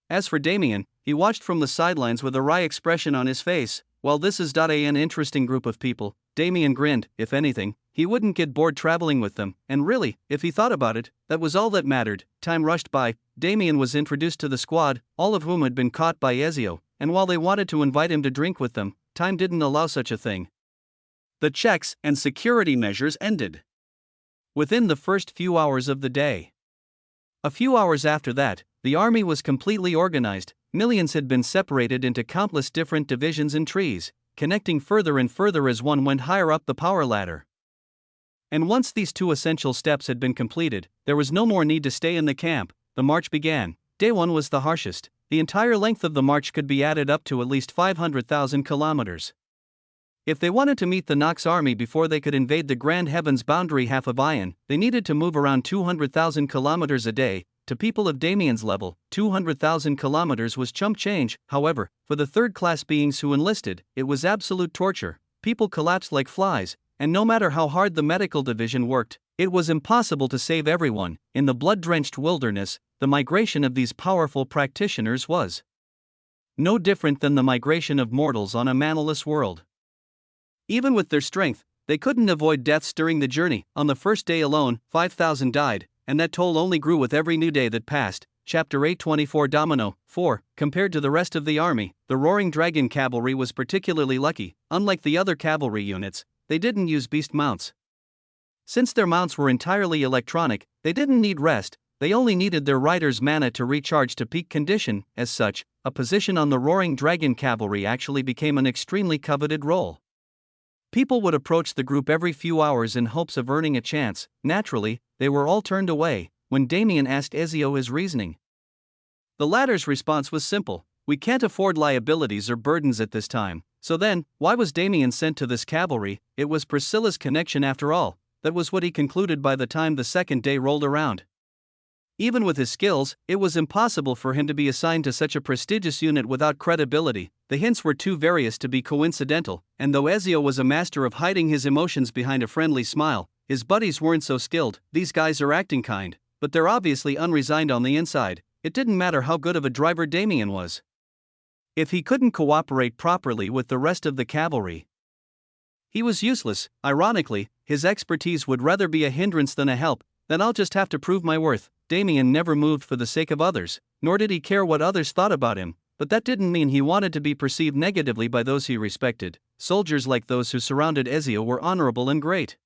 [SPEAKER 1] As for Damien, he watched from the sidelines with a wry expression on his face. While this is an interesting group of people, Damien grinned. If anything, he wouldn't get bored traveling with them, and really, if he thought about it, that was all that mattered. Time rushed by. Damien was introduced to the squad, all of whom had been caught by Ezio, and while they wanted to invite him to drink with them, time didn't allow such a thing. The checks and security measures ended within the first few hours of the day. A few hours after that, the army was completely organized. Millions had been separated into countless different divisions and trees, connecting further and further as one went higher up the power ladder. And once these two essential steps had been completed, there was no more need to stay in the camp. The march began. Day 1 was the harshest. The entire length of the march could be added up to at least 500,000 kilometers. If they wanted to meet the Nox army before they could invade the Grand Heavens boundary half of Ion, they needed to move around 200,000 kilometers a day. To people of Damien's level, 200,000 kilometers was chump change. However, for the third-class beings who enlisted, it was absolute torture. People collapsed like flies, and no matter how hard the medical division worked, it was impossible to save everyone. In the blood-drenched wilderness, the migration of these powerful practitioners was no different than the migration of mortals on a manaless world. Even with their strength, they couldn't avoid deaths during the journey. On the first day alone, 5,000 died, and that toll only grew with every new day that passed. Chapter 824 Domino 4. Compared to the rest of the army, the Roaring Dragon cavalry was particularly lucky. Unlike the other cavalry units, they didn't use beast mounts. Since their mounts were entirely electronic, they didn't need rest, they only needed their riders' mana to recharge to peak condition. As such, a position on the Roaring Dragon cavalry actually became an extremely coveted role. People would approach the group every few hours in hopes of earning a chance. Naturally, they were all turned away when Damien asked Ezio his reasoning. The latter's response was simple: we can't afford liabilities or burdens at this time. So then, why was Damien sent to this cavalry? It was Priscilla's connection after all. That was what he concluded by the time the second day rolled around. Even with his skills, it was impossible for him to be assigned to such a prestigious unit without credibility. The hints were too various to be coincidental, and though Ezio was a master of hiding his emotions behind a friendly smile, his buddies weren't so skilled. These guys are acting kind, but they're obviously unresigned on the inside. It didn't matter how good of a driver Damien was. If he couldn't cooperate properly with the rest of the cavalry, he was useless. Ironically, his expertise would rather be a hindrance than a help. Then I'll just have to prove my worth. Damien never moved for the sake of others, nor did he care what others thought about him. but that didn't mean he wanted to be perceived negatively by those he respected. Soldiers like those who surrounded Ezio were honorable and great.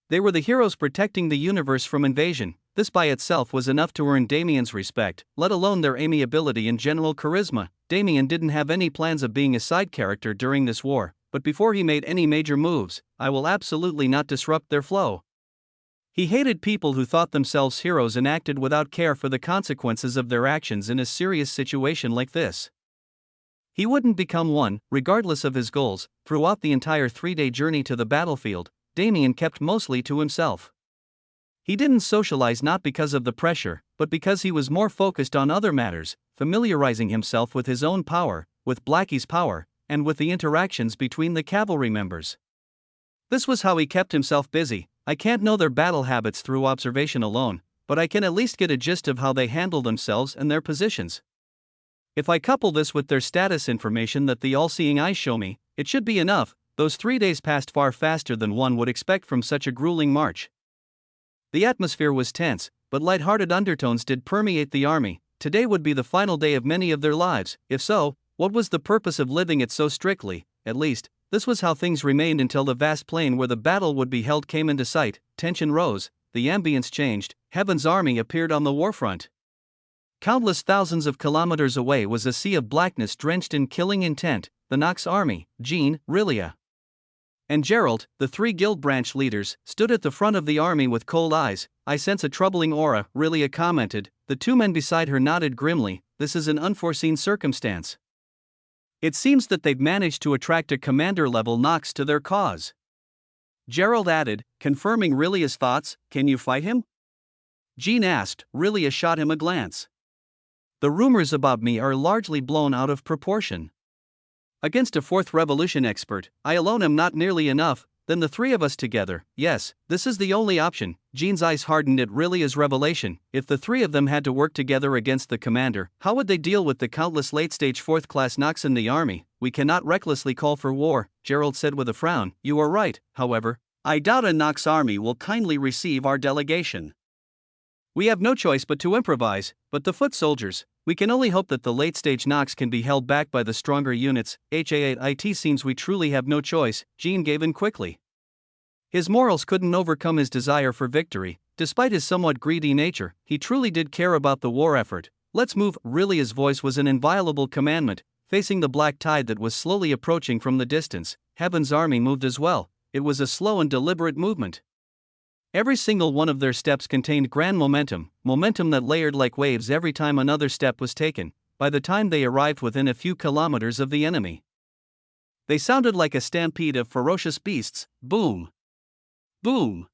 [SPEAKER 1] They were the heroes protecting the universe from invasion. This by itself was enough to earn Damien's respect, let alone their amiability and general charisma. Damien didn't have any plans of being a side character during this war, but before he made any major moves, I will absolutely not disrupt their flow. He hated people who thought themselves heroes and acted without care for the consequences of their actions in a serious situation like this. He wouldn't become one, regardless of his goals. Throughout the entire 3-day journey to the battlefield, Damien kept mostly to himself. He didn't socialize not because of the pressure, but because he was more focused on other matters, familiarizing himself with his own power, with Blackie's power, and with the interactions between the cavalry members. This was how he kept himself busy. I can't know their battle habits through observation alone, but I can at least get a gist of how they handle themselves and their positions. If I couple this with their status information that the all-seeing eyes show me, it should be enough. Those 3 days passed far faster than one would expect from such a grueling march. The atmosphere was tense, but light-hearted undertones did permeate the army. Today would be the final day of many of their lives. If so, what was the purpose of living it so strictly? At least, this was how things remained until the vast plain where the battle would be held came into sight. Tension rose, the ambience changed, Heaven's army appeared on the warfront. Countless thousands of kilometers away was a sea of blackness drenched in killing intent. The Nox army, Jean, Rilia, and Gerald, the 3 guild branch leaders, stood at the front of the army with cold eyes. I sense a troubling aura, Rilia commented. The 2 men beside her nodded grimly. This is an unforeseen circumstance. It seems that they've managed to attract a commander-level Nox to their cause. Gerald added, confirming Rilia's thoughts. Can you fight him? Jean asked. Rilia shot him a glance. The rumors about me are largely blown out of proportion. Against a 4th revolution expert, I alone am not nearly enough. Then the 3 of us together. Yes, this is the only option. Jean's eyes hardened at Rilia's revelation. If the 3 of them had to work together against the commander, how would they deal with the countless late-stage 4th-class Nox in the army? We cannot recklessly call for war, Gerald said with a frown. You are right, however. I doubt a Nox army will kindly receive our delegation. We have no choice but to improvise, but the foot soldiers, we can only hope that the late-stage Nox can be held back by the stronger units. It seems we truly have no choice, Jean gave in quickly. His morals couldn't overcome his desire for victory. Despite his somewhat greedy nature, he truly did care about the war effort. Let's move. Rilia's voice was an inviolable commandment. Facing the black tide that was slowly approaching from the distance, Heaven's army moved as well. It was a slow and deliberate movement. Every single one of their steps contained grand momentum that layered like waves every time another step was taken. By the time they arrived within a few kilometers of the enemy, they sounded like a stampede of ferocious beasts. Boom! Boom!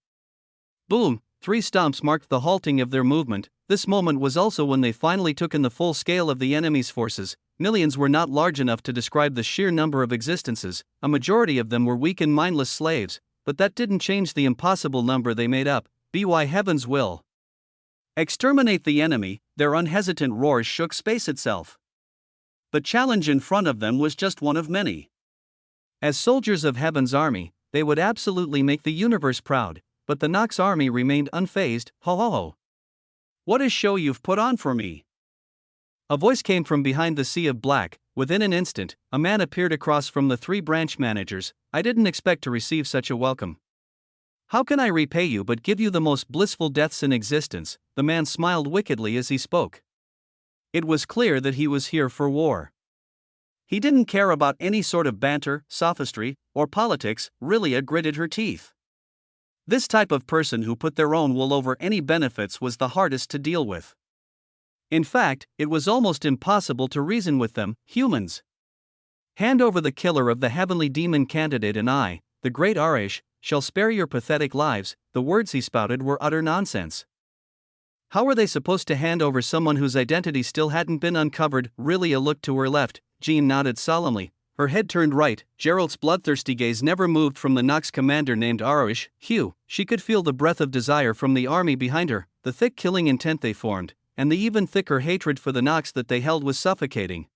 [SPEAKER 1] Boom! 3 stomps marked the halting of their movement. This moment was also when they finally took in the full scale of the enemy's forces. Millions were not large enough to describe the sheer number of existences. A majority of them were weak and mindless slaves. But that didn't change the impossible number they made up. By Heaven's will. Exterminate the enemy. Their unhesitant roars shook space itself. The challenge in front of them was just one of many. As soldiers of Heaven's army, they would absolutely make the universe proud, but the Nox army remained unfazed. Ho ho ho. What a show you've put on for me. A voice came from behind the sea of black. Within an instant, a man appeared across from the 3 branch managers. I didn't expect to receive such a welcome. How can I repay you but give you the most blissful deaths in existence? The man smiled wickedly as he spoke. It was clear that he was here for war. He didn't care about any sort of banter, sophistry, or politics. Rilia gritted her teeth. This type of person who put their own will over any benefits was the hardest to deal with. In fact, it was almost impossible to reason with them. Humans. Hand over the killer of the heavenly demon candidate and I, the great Arish, shall spare your pathetic lives. The words he spouted were utter nonsense. How were they supposed to hand over someone whose identity still hadn't been uncovered? Rilia looked to her left. Jean nodded solemnly. Her head turned right. Gerald's bloodthirsty gaze never moved from the Nox commander named Arish. Hugh. She could feel the breath of desire from the army behind her, the thick killing intent they formed, and the even thicker hatred for the Nox that they held was suffocating.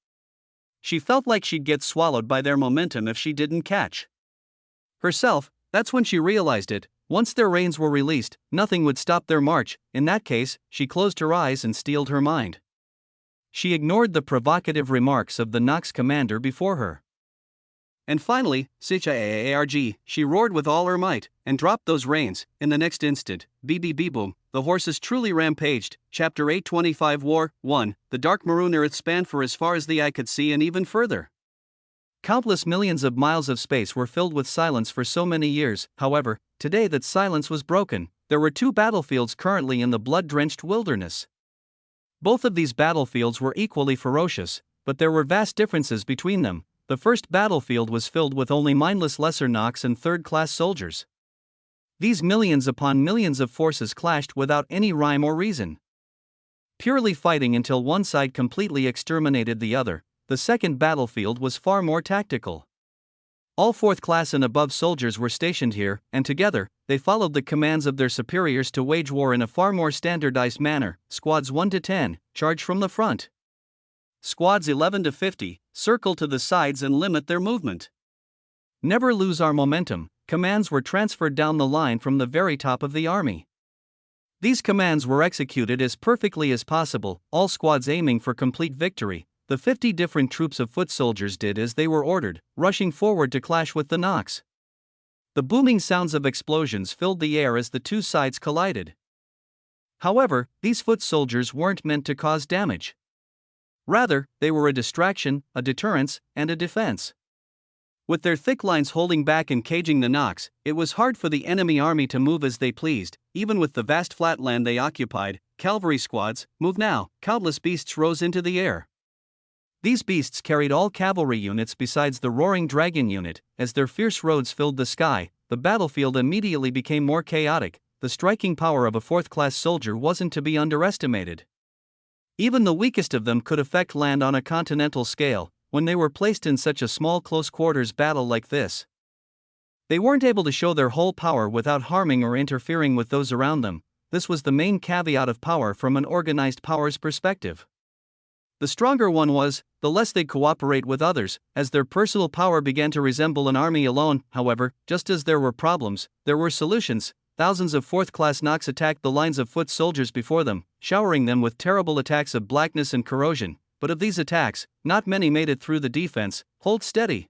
[SPEAKER 1] She felt like she'd get swallowed by their momentum if she didn't catch herself. That's when she realized it. Once their reins were released, nothing would stop their march. In that case, she closed her eyes and steeled her mind. she ignored the provocative remarks of the Nox commander before her. And finally, "Sicha-arg," she roared with all her might, and dropped those reins. In the next instant, boom, the horses truly rampaged. Chapter 825 War 1. The dark maroon earth spanned for as far as the eye could see and even further. Countless millions of miles of space were filled with silence for so many years. However, today that silence was broken. There were two battlefields currently in the blood-drenched wilderness. Both of these battlefields were equally ferocious, but there were vast differences between them. The first battlefield was filled with only mindless lesser Nox and third-class soldiers. These millions upon millions of forces clashed without any rhyme or reason, purely fighting until one side completely exterminated the other. The second battlefield was far more tactical. All fourth-class and above soldiers were stationed here, and together, they followed the commands of their superiors to wage war in a far more standardized manner. Squads 1 to 10, charge from the front. Squads 11 to 50, circle to the sides and limit their movement. Never lose our momentum. Commands were transferred down the line from the very top of the army. These commands were executed as perfectly as possible, all squads aiming for complete victory. The 50 different troops of foot soldiers did as they were ordered, rushing forward to clash with the Nox. The booming sounds of explosions filled the air as the two sides collided. However, these foot soldiers weren't meant to cause damage. Rather, they were a distraction, a deterrence, and a defense. With their thick lines holding back and caging the Nox, it was hard for the enemy army to move as they pleased. Even with the vast flat land they occupied, cavalry squads, move now, countless beasts rose into the air. These beasts carried all cavalry units besides the roaring dragon unit. As their fierce roads filled the sky, the battlefield immediately became more chaotic. The striking power of a fourth-class soldier wasn't to be underestimated. Even the weakest of them could affect land on a continental scale, when they were placed in such a small close-quarters battle like this. They weren't able to show their whole power without harming or interfering with those around them. This was the main caveat of power from an organized power's perspective. The stronger one was, the less they'd cooperate with others, as their personal power began to resemble an army alone. However, just as there were problems, there were solutions. Thousands of fourth-class Nox attacked the lines of foot soldiers before them, showering them with terrible attacks of blackness and corrosion. But of these attacks, not many made it through the defense. Hold steady.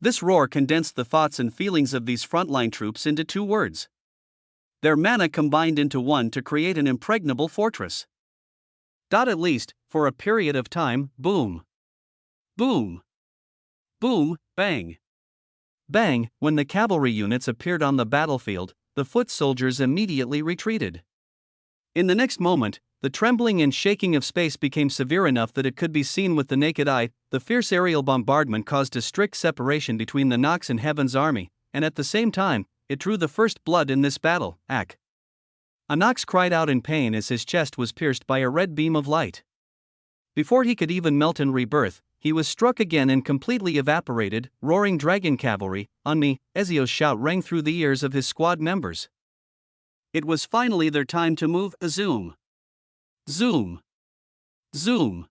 [SPEAKER 1] This roar condensed the thoughts and feelings of these frontline troops into two words. Their mana combined into one to create an impregnable fortress. At least, for a period of time. Boom. Boom. Boom, bang. Bang. When the cavalry units appeared on the battlefield, the foot soldiers immediately retreated. In the next moment, the trembling and shaking of space became severe enough that it could be seen with the naked eye. The fierce aerial bombardment caused a strict separation between the Nox and Heaven's army, and at the same time, it drew the first blood in this battle. A Nox cried out in pain as his chest was pierced by a red beam of light. Before he could even melt and rebirth, he was struck again and completely evaporated. Roaring dragon cavalry, on me! Ezio's shout rang through the ears of his squad members. It was finally their time to move. Zoom. Zoom. Zoom.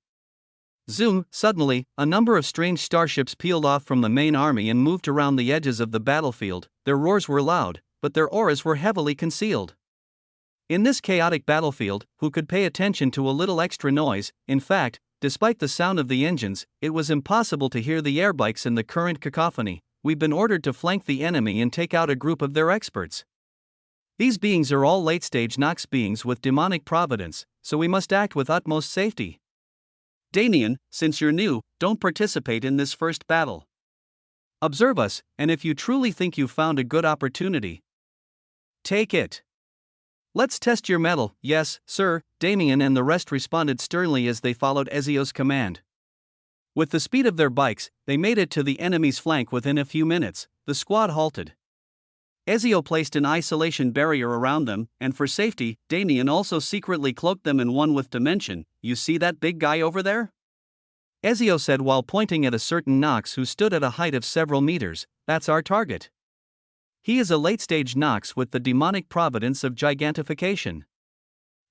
[SPEAKER 1] Zoom. Suddenly, a number of strange starships peeled off from the main army and moved around the edges of the battlefield. Their roars were loud, but their auras were heavily concealed. In this chaotic battlefield, who could pay attention to a little extra noise? In fact, despite the sound of the engines, it was impossible to hear the airbikes in the current cacophony. We've been ordered to flank the enemy and take out a group of their experts. These beings are all late-stage Nox beings with demonic providence, so we must act with utmost safety. Damien, since you're new, don't participate in this first battle. Observe us, and if you truly think you've found a good opportunity, take it. Let's test your mettle. Yes, sir. Damien and the rest responded sternly as they followed Ezio's command. With the speed of their bikes, they made it to the enemy's flank within a few minutes. The squad halted. Ezio placed an isolation barrier around them, and for safety, Damien also secretly cloaked them in one with dimension. You see that big guy over there? Ezio said while pointing at a certain Nox who stood at a height of several meters. That's our target. He is a late-stage Nox with the demonic providence of gigantification.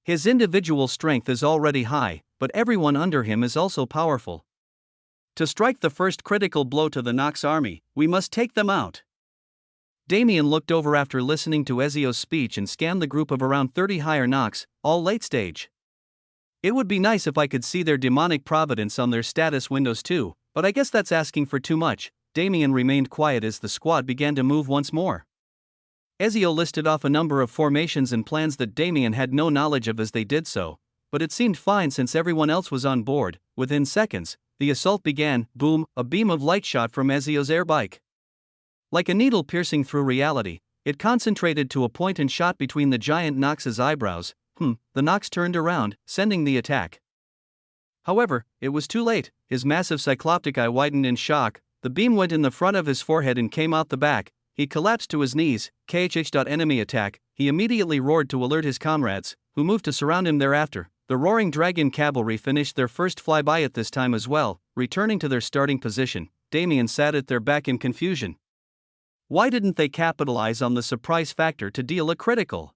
[SPEAKER 1] His individual strength is already high, but everyone under him is also powerful. To strike the first critical blow to the Nox army, we must take them out. Damien looked over after listening to Ezio's speech and scanned the group of around 30 higher Nox, all late-stage. It would be nice if I could see their demonic providence on their status windows too, but I guess that's asking for too much. Damien remained quiet as the squad began to move once more. Ezio listed off a number of formations and plans that Damien had no knowledge of as they did so, but it seemed fine since everyone else was on board. Within seconds, the assault began. Boom, a beam of light shot from Ezio's airbike. Like a needle piercing through reality, it concentrated to a point and shot between the giant Nox's eyebrows. The Nox turned around, sending the attack. However, it was too late. His massive cycloptic eye widened in shock. The beam went in the front of his forehead and came out the back. He collapsed to his knees. Enemy attack. He immediately roared to alert his comrades, who moved to surround him thereafter. The Roaring Dragon cavalry finished their first flyby at this time as well, returning to their starting position. Damien sat at their back in confusion. Why didn't they capitalize on the surprise factor to deal a critical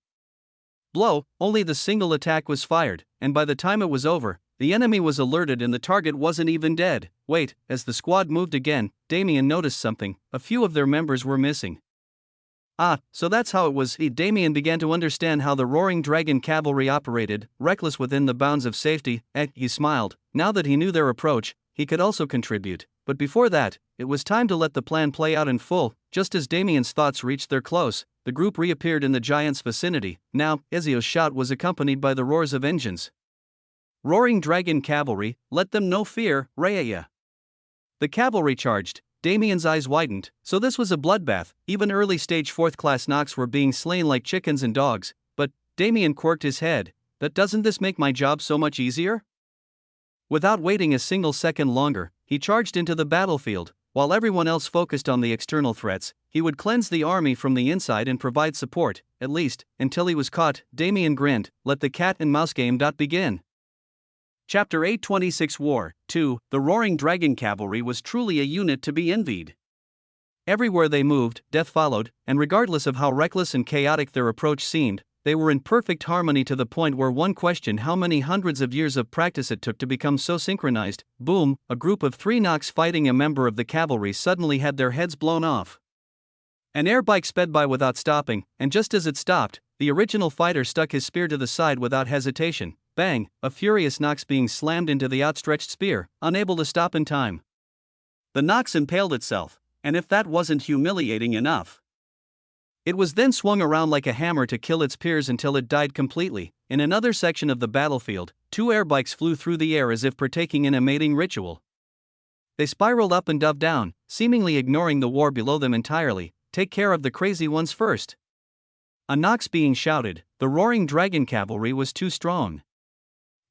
[SPEAKER 1] blow? Only the single attack was fired, and by the time it was over, the enemy was alerted and the target wasn't even dead. Wait, as the squad moved again, Damien noticed something. A few of their members were missing. So that's how it was. Damien began to understand how the Roaring Dragon cavalry operated, reckless within the bounds of safety. He smiled. Now that he knew their approach, he could also contribute. But before that, it was time to let the plan play out in full. Just as Damien's thoughts reached their close, the group reappeared in the giant's vicinity. Now, Ezio's shout was accompanied by the roars of engines. Roaring Dragon cavalry, let them no fear, Raya. The cavalry charged. Damien's eyes widened. So this was a bloodbath. Even early-stage 4th-class Nox were being slain like chickens and dogs. But Damien quirked his head. Doesn't this make my job so much easier? Without waiting a single second longer, he charged into the battlefield. While everyone else focused on the external threats, he would cleanse the army from the inside and provide support, at least, until he was caught. Damien grinned. Let the cat and mouse game begin. Chapter 826 War 2. The Roaring Dragon cavalry was truly a unit to be envied. Everywhere they moved, death followed, and regardless of how reckless and chaotic their approach seemed, they were in perfect harmony to the point where one questioned how many hundreds of years of practice it took to become so synchronized. Boom, a group of 3 Nox fighting a member of the cavalry suddenly had their heads blown off. An airbike sped by without stopping, and just as it stopped, the original fighter stuck his spear to the side without hesitation. Bang, a furious Nox being slammed into the outstretched spear, unable to stop in time. The Nox impaled itself, and if that wasn't humiliating enough, it was then swung around like a hammer to kill its peers until it died completely. In another section of the battlefield, 2 airbikes flew through the air as if partaking in a mating ritual. They spiraled up and dove down, seemingly ignoring the war below them entirely. Take care of the crazy ones first. A Nox being shouted. The Roaring Dragon cavalry was too strong.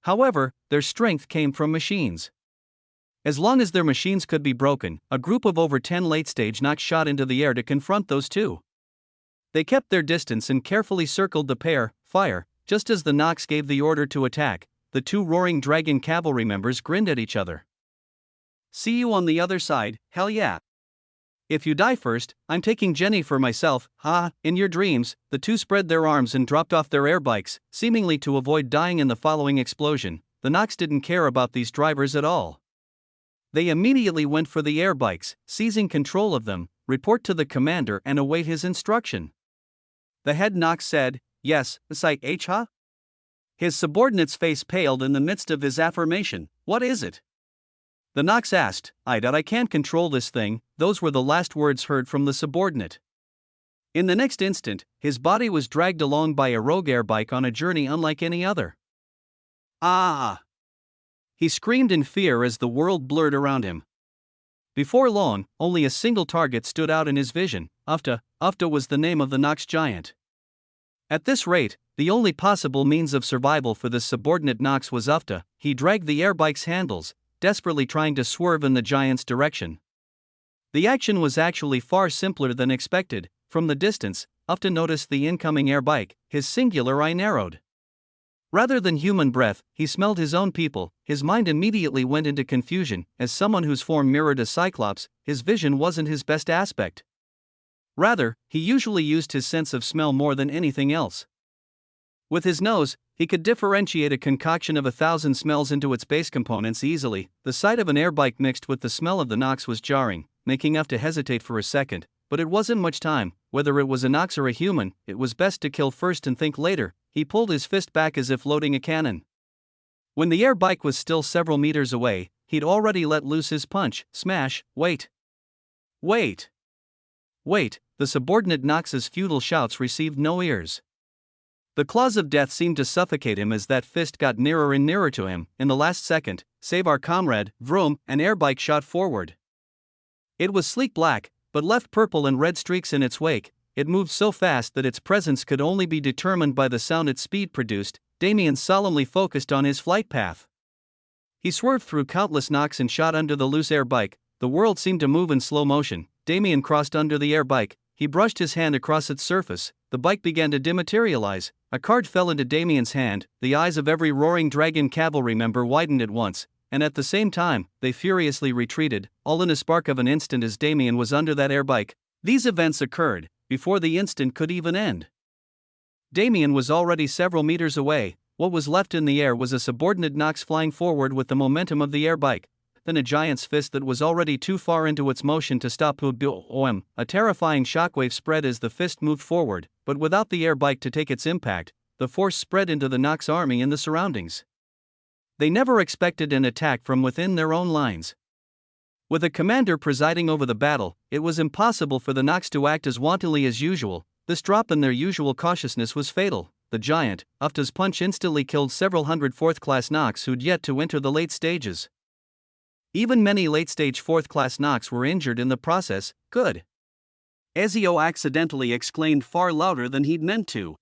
[SPEAKER 1] However, their strength came from machines. As long as their machines could be broken, a group of over 10 late-stage Nox shot into the air to confront those 2. They kept their distance and carefully circled the pair. Fire. Just as the Nox gave the order to attack, the 2 Roaring Dragon cavalry members grinned at each other. See you on the other side, hell yeah. If you die first, I'm taking Jenny for myself. In your dreams. The 2 spread their arms and dropped off their airbikes, seemingly to avoid dying in the following explosion. The Nox didn't care about these drivers at all. They immediately went for the airbikes, seizing control of them, report to the commander and await his instruction. The head Nox said, yes, sight H. His subordinate's face paled in the midst of his affirmation. What is it? The Nox asked. I can't control this thing. Those were the last words heard from the subordinate. In the next instant, his body was dragged along by a rogue airbike on a journey unlike any other. He screamed in fear as the world blurred around him. Before long, only a single target stood out in his vision. Ufta was the name of the Nox giant. At this rate, the only possible means of survival for this subordinate Nox was Ufta. He dragged the airbike's handles, desperately trying to swerve in the giant's direction. The action was actually far simpler than expected. From the distance, Ufta noticed the incoming airbike. His singular eye narrowed. Rather than human breath, he smelled his own people. His mind immediately went into confusion. As someone whose form mirrored a cyclops, his vision wasn't his best aspect. Rather, he usually used his sense of smell more than anything else. With his nose, he could differentiate a concoction of 1,000 smells into its base components easily. The sight of an airbike mixed with the smell of the Nox was jarring, making Ufta hesitate for a second. But it wasn't much time. Whether it was a Nox or a human, it was best to kill first and think later. He pulled his fist back as if loading a cannon. When the air bike was still several meters away, he'd already let loose his punch. Smash. Wait. Wait. Wait. The subordinate Knox's futile shouts received no ears. The claws of death seemed to suffocate him as that fist got nearer and nearer to him. In the last second, save our comrade, vroom, an air bike shot forward. It was sleek black, but left purple and red streaks in its wake. It moved so fast that its presence could only be determined by the sound its speed produced. Damien solemnly focused on his flight path. He swerved through countless knocks and shot under the loose air bike. The world seemed to move in slow motion. Damien crossed under the air bike. He brushed his hand across its surface. The bike began to dematerialize. A card fell into Damien's hand. The eyes of every roaring dragon cavalry member widened at once, and at the same time, they furiously retreated, all in a spark of an instant as Damien was under that air bike. These events occurred before the instant could even end. Damien was already several meters away. What was left in the air was a subordinate Knox flying forward with the momentum of the air bike, then a giant's fist that was already too far into its motion to stop. A terrifying shockwave spread as the fist moved forward, but without the air bike to take its impact, the force spread into the Knox army and the surroundings. They never expected an attack from within their own lines. With a commander presiding over the battle, it was impossible for the Knox to act as wantonly as usual. This drop in their usual cautiousness was fatal. The giant, Ufta's punch instantly killed several hundred fourth-class Knox who'd yet to enter the late stages. Even many late-stage fourth-class Knox were injured in the process. Good. Ezio accidentally exclaimed far louder than he'd meant to.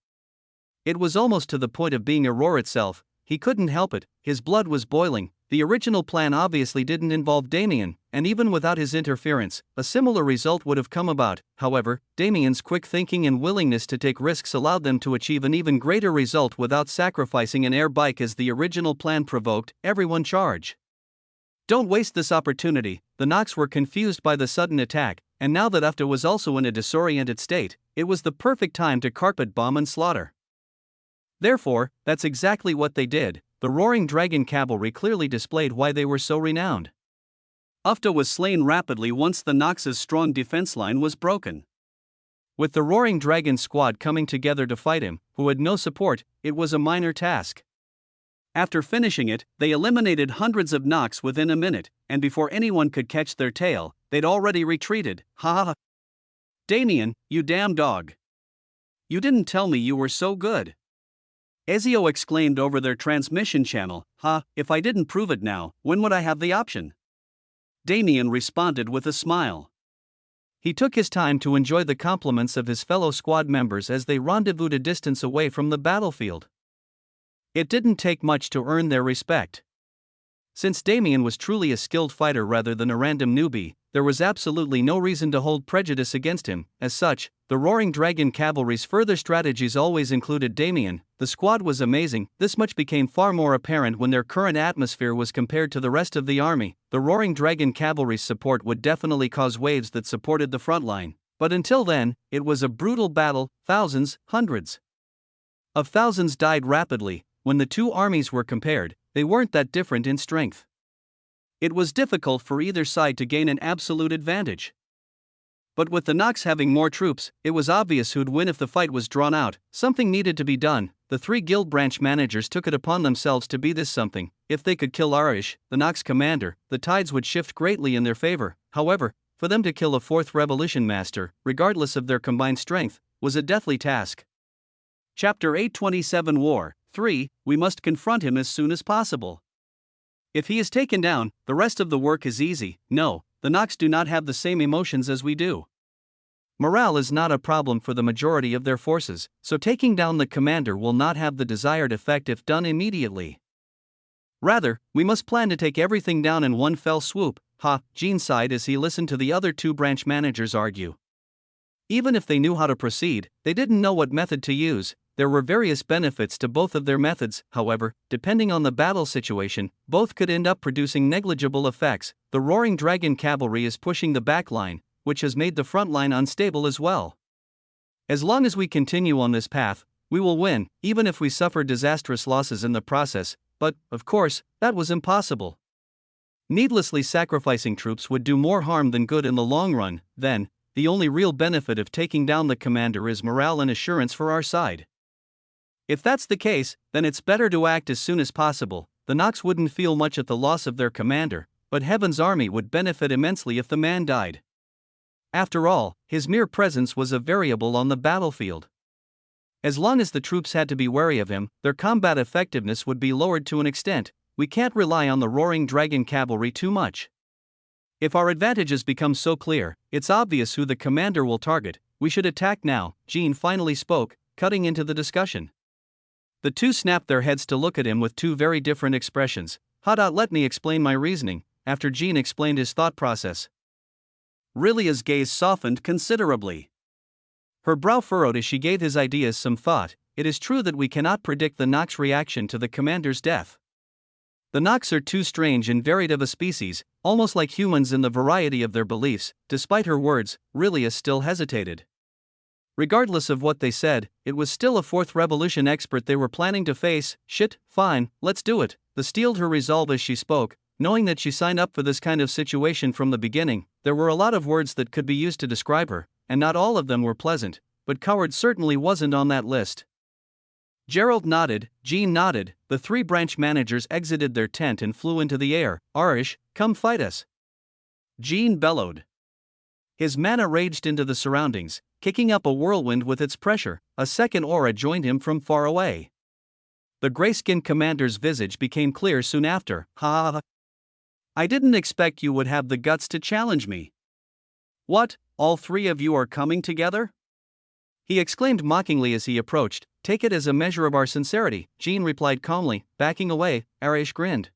[SPEAKER 1] It was almost to the point of being a roar itself. He couldn't help it, his blood was boiling. The original plan obviously didn't involve Damien, and even without his interference, a similar result would have come about. However, Damien's quick thinking and willingness to take risks allowed them to achieve an even greater result without sacrificing an air bike as the original plan provoked. Everyone charge. Don't waste this opportunity. The Knox were confused by the sudden attack, and now that Ufta was also in a disoriented state, it was the perfect time to carpet bomb and slaughter. Therefore, that's exactly what they did. The roaring dragon cavalry clearly displayed why they were so renowned. Ufta was slain rapidly once the Knox's strong defense line was broken. With the roaring dragon squad coming together to fight him, who had no support, it was a minor task. After finishing it, they eliminated hundreds of Knox within a minute, and before anyone could catch their tail, they'd already retreated. Ha ha ha. Damien, you damn dog. You didn't tell me you were so good. Ezio exclaimed over their transmission channel. If I didn't prove it now, when would I have the option? Damien responded with a smile. He took his time to enjoy the compliments of his fellow squad members as they rendezvoused a distance away from the battlefield. It didn't take much to earn their respect. Since Damien was truly a skilled fighter rather than a random newbie, there was absolutely no reason to hold prejudice against him. As such, the Roaring Dragon Cavalry's further strategies always included Damien. The squad was amazing. This much became far more apparent when their current atmosphere was compared to the rest of the army. The Roaring Dragon Cavalry's support would definitely cause waves that supported the front line. But until then, it was a brutal battle. Thousands, hundreds of thousands died rapidly. When the two armies were compared, they weren't that different in strength. It was difficult for either side to gain an absolute advantage. But with the Knox having more troops, it was obvious who'd win if the fight was drawn out. Something needed to be done. The three guild branch managers took it upon themselves to be this something. If they could kill Arish, the Knox commander, the tides would shift greatly in their favor. However, for them to kill a fourth revolution master, regardless of their combined strength, was a deathly task. Chapter 827 War 3. We must confront him as soon as possible. If he is taken down, the rest of the work is easy. No, the Knox do not have the same emotions as we do. Morale is not a problem for the majority of their forces, so taking down the commander will not have the desired effect if done immediately. Rather, we must plan to take everything down in one fell swoop. Gene sighed as he listened to the other two branch managers argue. Even if they knew how to proceed, they didn't know what method to use. There were various benefits to both of their methods. However, depending on the battle situation, both could end up producing negligible effects. The Roaring Dragon Cavalry is pushing the back line, which has made the front line unstable as well. As long as we continue on this path, we will win, even if we suffer disastrous losses in the process. But, of course, that was impossible. Needlessly sacrificing troops would do more harm than good in the long run. Then, the only real benefit of taking down the commander is morale and assurance for our side. If that's the case, then it's better to act as soon as possible. the Nox wouldn't feel much at the loss of their commander, but Heaven's army would benefit immensely if the man died. After all, his mere presence was a variable on the battlefield. As long as the troops had to be wary of him, their combat effectiveness would be lowered to an extent. We can't rely on the roaring dragon cavalry too much. If our advantages become so clear, it's obvious who the commander will target. We should attack now, Jean finally spoke, cutting into the discussion. The two snapped their heads to look at him with two very different expressions. Let me explain my reasoning, after Jean explained his thought process. Rilia's gaze softened considerably. Her brow furrowed as she gave his ideas some thought. It is true that we cannot predict the Nox reaction to the commander's death. The Nox are too strange and varied of a species, almost like humans in the variety of their beliefs. Despite her words, Rilia still hesitated. Regardless of what they said, it was still a fourth revolution expert they were planning to face. Shit, fine, let's do it. The steeled her resolve as she spoke, knowing that she signed up for this kind of situation from the beginning. There were a lot of words that could be used to describe her, and not all of them were pleasant, but coward certainly wasn't on that list. Gerald nodded, Jean nodded, the three branch managers exited their tent and flew into the air. Arish, come fight us! Jean bellowed. His mana raged into the surroundings, kicking up a whirlwind with its pressure. A second aura joined him from far away. The gray-skinned commander's visage became clear soon after. Ha! I didn't expect you would have the guts to challenge me. What, all three of you are coming together? He exclaimed mockingly as he approached. Take it as a measure of our sincerity, Jean replied calmly, backing away. Arish grinned.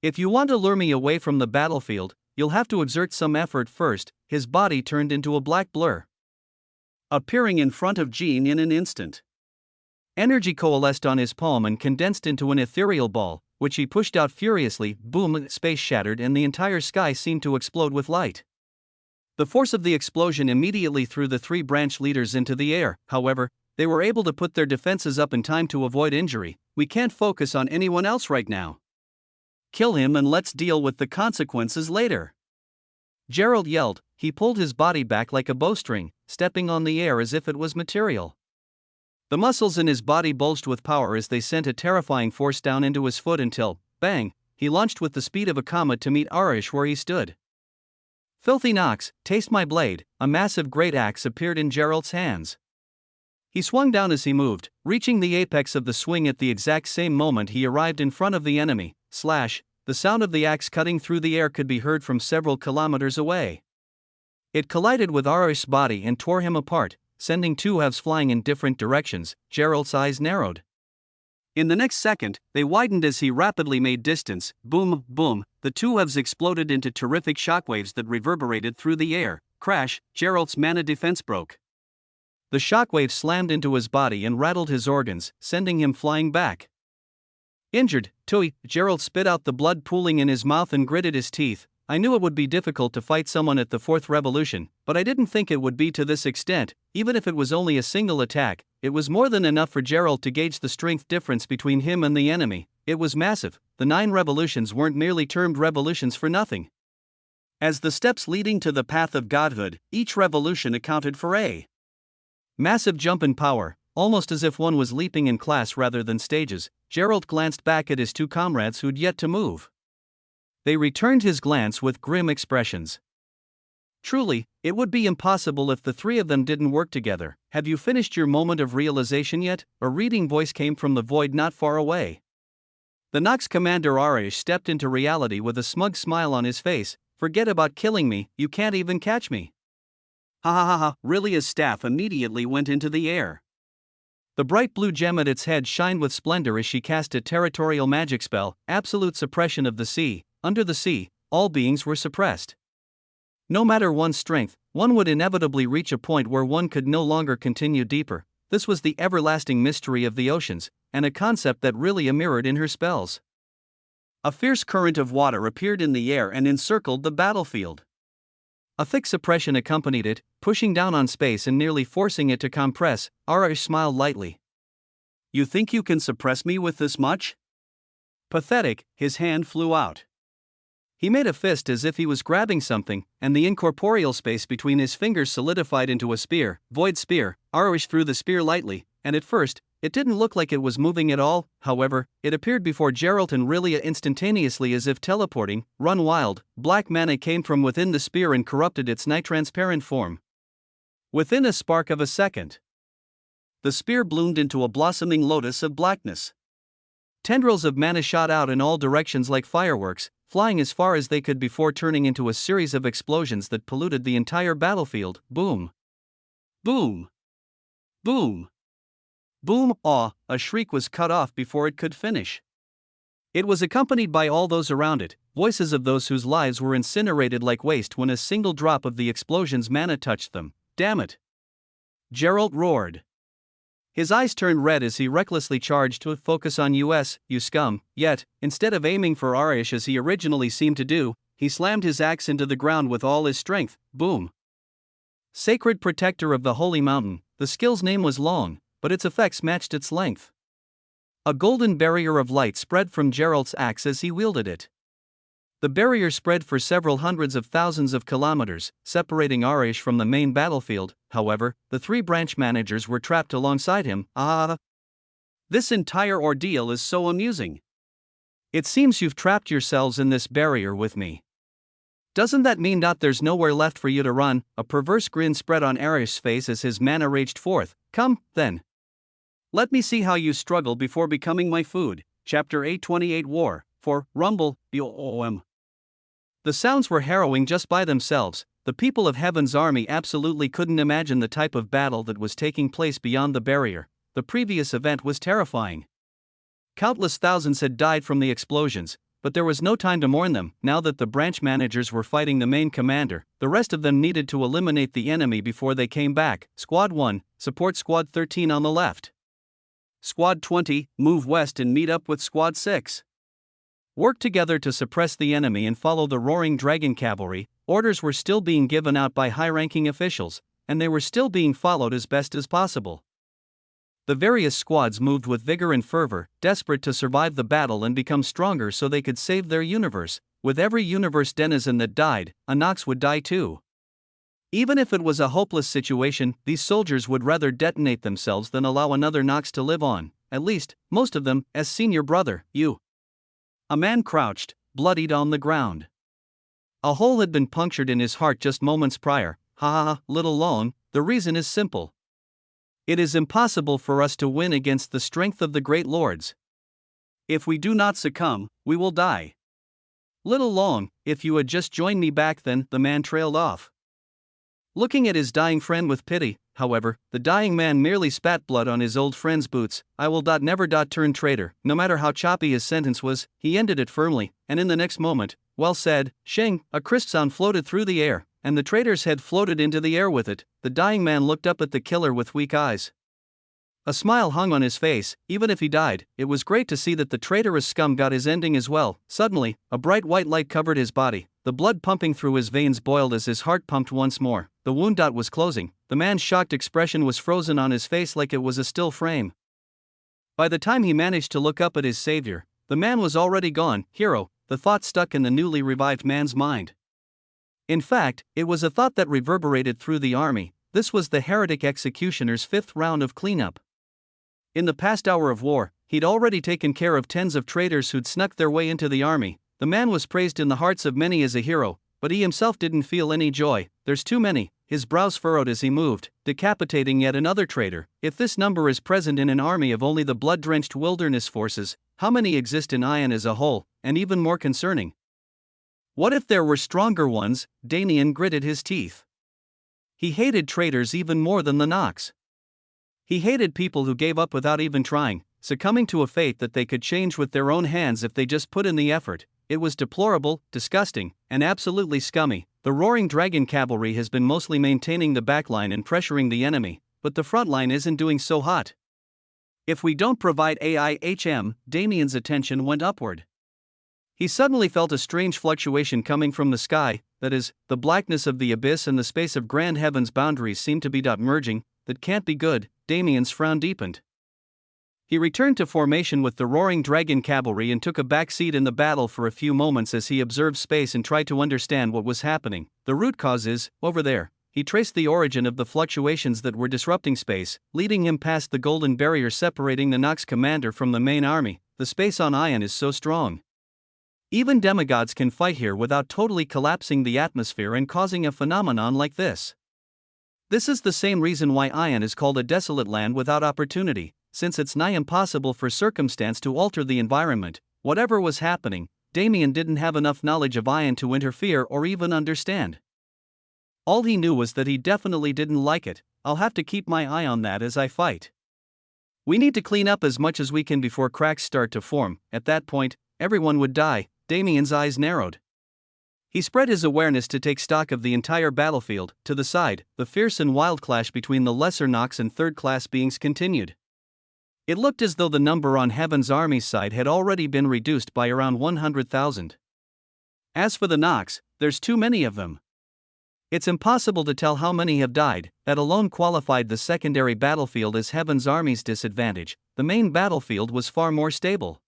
[SPEAKER 1] If you want to lure me away from the battlefield, you'll have to exert some effort first. His body turned into a black blur, appearing in front of Jean in an instant. Energy coalesced on his palm and condensed into an ethereal ball, which he pushed out furiously. Boom! Space shattered and the entire sky seemed to explode with light. The force of the explosion immediately threw the three branch leaders into the air. However, they were able to put their defenses up in time to avoid injury. We can't focus on anyone else right now. Kill him and let's deal with the consequences later. Gerald yelled. He pulled his body back like a bowstring, stepping on the air as if it was material. The muscles in his body bulged with power as they sent a terrifying force down into his foot until, bang, he launched with the speed of a comet to meet Arish where he stood. Filthy Nox, taste my blade. A massive great axe appeared in Gerald's hands. He swung down as he moved, reaching the apex of the swing at the exact same moment he arrived in front of the enemy. Slash, the sound of the axe cutting through the air could be heard from several kilometers away. It collided with Arish's body and tore him apart, sending two halves flying in different directions. Gerald's eyes narrowed. In the next second, they widened as he rapidly made distance. Boom, boom, the two halves exploded into terrific shockwaves that reverberated through the air. Crash, Gerald's mana defense broke. The shockwave slammed into his body and rattled his organs, sending him flying back. Injured, Tui, Gerald spit out the blood pooling in his mouth and gritted his teeth. I knew it would be difficult to fight someone at the fourth revolution, but I didn't think it would be to this extent. Even if it was only a single attack, it was more than enough for Gerald to gauge the strength difference between him and the enemy. It was massive. The 9 revolutions weren't merely termed revolutions for nothing. As the steps leading to the path of godhood, each revolution accounted for a massive jump in power, almost as if one was leaping in class rather than stages. Gerald glanced back at his two comrades who'd yet to move. They returned his glance with grim expressions. Truly, it would be impossible if the three of them didn't work together. Have you finished your moment of realization yet? A reading voice came from the void not far away. The Nox commander Arish stepped into reality with a smug smile on his face. Forget about killing me, you can't even catch me. Ha ha ha ha, Rilia's staff immediately went into the air. The bright blue gem at its head shined with splendor as she cast a territorial magic spell, absolute suppression of the sea. Under the sea, all beings were suppressed. No matter one's strength, one would inevitably reach a point where one could no longer continue deeper. This was the everlasting mystery of the oceans, and a concept that Rilia mirrored in her spells. A fierce current of water appeared in the air and encircled the battlefield. A thick suppression accompanied it, pushing down on space and nearly forcing it to compress. Arish smiled lightly. You think you can suppress me with this much? Pathetic, his hand flew out. He made a fist as if he was grabbing something, and the incorporeal space between his fingers solidified into a spear. Void spear. Arish threw the spear lightly, and at first, it didn't look like it was moving at all. However, it appeared before Geralt and Rilia instantaneously as if teleporting. Run wild, black mana came from within the spear and corrupted its night-transparent form. Within a spark of a second, the spear bloomed into a blossoming lotus of blackness. Tendrils of mana shot out in all directions like fireworks, flying as far as they could before turning into a series of explosions that polluted the entire battlefield. Boom! Boom! Boom! Boom! Aw! A shriek was cut off before it could finish. It was accompanied by all those around it, voices of those whose lives were incinerated like waste when a single drop of the explosion's mana touched them. Damn it! Geralt roared. His eyes turned red as he recklessly charged to focus on us, you scum. Yet, instead of aiming for Arish as he originally seemed to do, he slammed his axe into the ground with all his strength. Boom! Sacred protector of the holy mountain, the skill's name was long, but its effects matched its length. A golden barrier of light spread from Geralt's axe as he wielded it. The barrier spread for several hundreds of thousands of kilometers, separating Arish from the main battlefield. However, the three branch managers were trapped alongside him. This entire ordeal is so amusing. It seems you've trapped yourselves in this barrier with me. Doesn't that mean that there's nowhere left for you to run? A perverse grin spread on Arish's face as his mana raged forth. Come, then. Let me see how you struggle before becoming my food. Chapter 828 War, for Rumble, Yom. The sounds were harrowing just by themselves. The people of Heaven's army absolutely couldn't imagine the type of battle that was taking place beyond the barrier. The previous event was terrifying. Countless thousands had died from the explosions, but there was no time to mourn them. Now that the branch managers were fighting the main commander, the rest of them needed to eliminate the enemy before they came back. Squad 1, support Squad 13 on the left. Squad 20, move west and meet up with Squad 6. Work together to suppress the enemy and follow the roaring dragon cavalry. Orders were still being given out by high-ranking officials, and they were still being followed as best as possible. The various squads moved with vigor and fervor, desperate to survive the battle and become stronger so they could save their universe. With every universe denizen that died, a Nox would die too. Even if it was a hopeless situation, these soldiers would rather detonate themselves than allow another Nox to live on, at least, most of them, as senior brother, you. A man crouched, bloodied on the ground. A hole had been punctured in his heart just moments prior. Little Long, the reason is simple. It is impossible for us to win against the strength of the great lords. If we do not succumb, we will die. Little Long, if you had just joined me back then, the man trailed off. Looking at his dying friend with pity, however, the dying man merely spat blood on his old friend's boots. I will never turn traitor. No matter how choppy his sentence was, he ended it firmly, and in the next moment, well said, Sheng, a crisp sound floated through the air, and the traitor's head floated into the air with it. The dying man looked up at the killer with weak eyes. A smile hung on his face. Even if he died, it was great to see that the traitorous scum got his ending as well. Suddenly, a bright white light covered his body. The blood pumping through his veins boiled as his heart pumped once more. The wound was closing. The man's shocked expression was frozen on his face like it was a still frame. By the time he managed to look up at his savior, the man was already gone. Hero, the thought stuck in the newly revived man's mind. In fact, it was a thought that reverberated through the army. This was the heretic executioner's 5th round of cleanup. In the past hour of war, he'd already taken care of tens of traitors who'd snuck their way into the army. The man was praised in the hearts of many as a hero, but he himself didn't feel any joy. There's too many. His brows furrowed as he moved, decapitating yet another traitor. If this number is present in an army of only the blood-drenched wilderness forces, how many exist in Ion as a whole? And even more concerning, what if there were stronger ones? Damien gritted his teeth. He hated traitors even more than the Nox. He hated people who gave up without even trying, succumbing to a fate that they could change with their own hands if they just put in the effort. It was deplorable, disgusting, and absolutely scummy. The roaring dragon cavalry has been mostly maintaining the backline and pressuring the enemy, but the front line isn't doing so hot. If we don't provide AIHM, Damien's attention went upward. He suddenly felt a strange fluctuation coming from the sky, that is, the blackness of the abyss and the space of grand heaven's boundaries seemed to be merging. That can't be good. Damien's frown deepened. He returned to formation with the roaring dragon cavalry and took a back seat in the battle for a few moments as he observed space and tried to understand what was happening. The root cause is, over there. he traced the origin of the fluctuations that were disrupting space, leading him past the golden barrier separating the Nox commander from the main army. The space on Ion is so strong. Even demigods can fight here without totally collapsing the atmosphere and causing a phenomenon like this. This is the same reason why Ion is called a desolate land without opportunity, since it's nigh impossible for circumstance to alter the environment. Whatever was happening, Damien didn't have enough knowledge of Ion to interfere or even understand. All he knew was that he definitely didn't like it. I'll have to keep my eye on that as I fight. We need to clean up as much as we can before cracks start to form. At that point, everyone would die. Damien's eyes narrowed. He spread his awareness to take stock of the entire battlefield. To the side, the fierce and wild clash between the lesser Nox and third-class beings continued. It looked as though the number on Heaven's army's side had already been reduced by around 100,000. As for the Nox, there's too many of them. It's impossible to tell how many have died. That alone qualified the secondary battlefield as Heaven's army's disadvantage. The main battlefield was far more stable.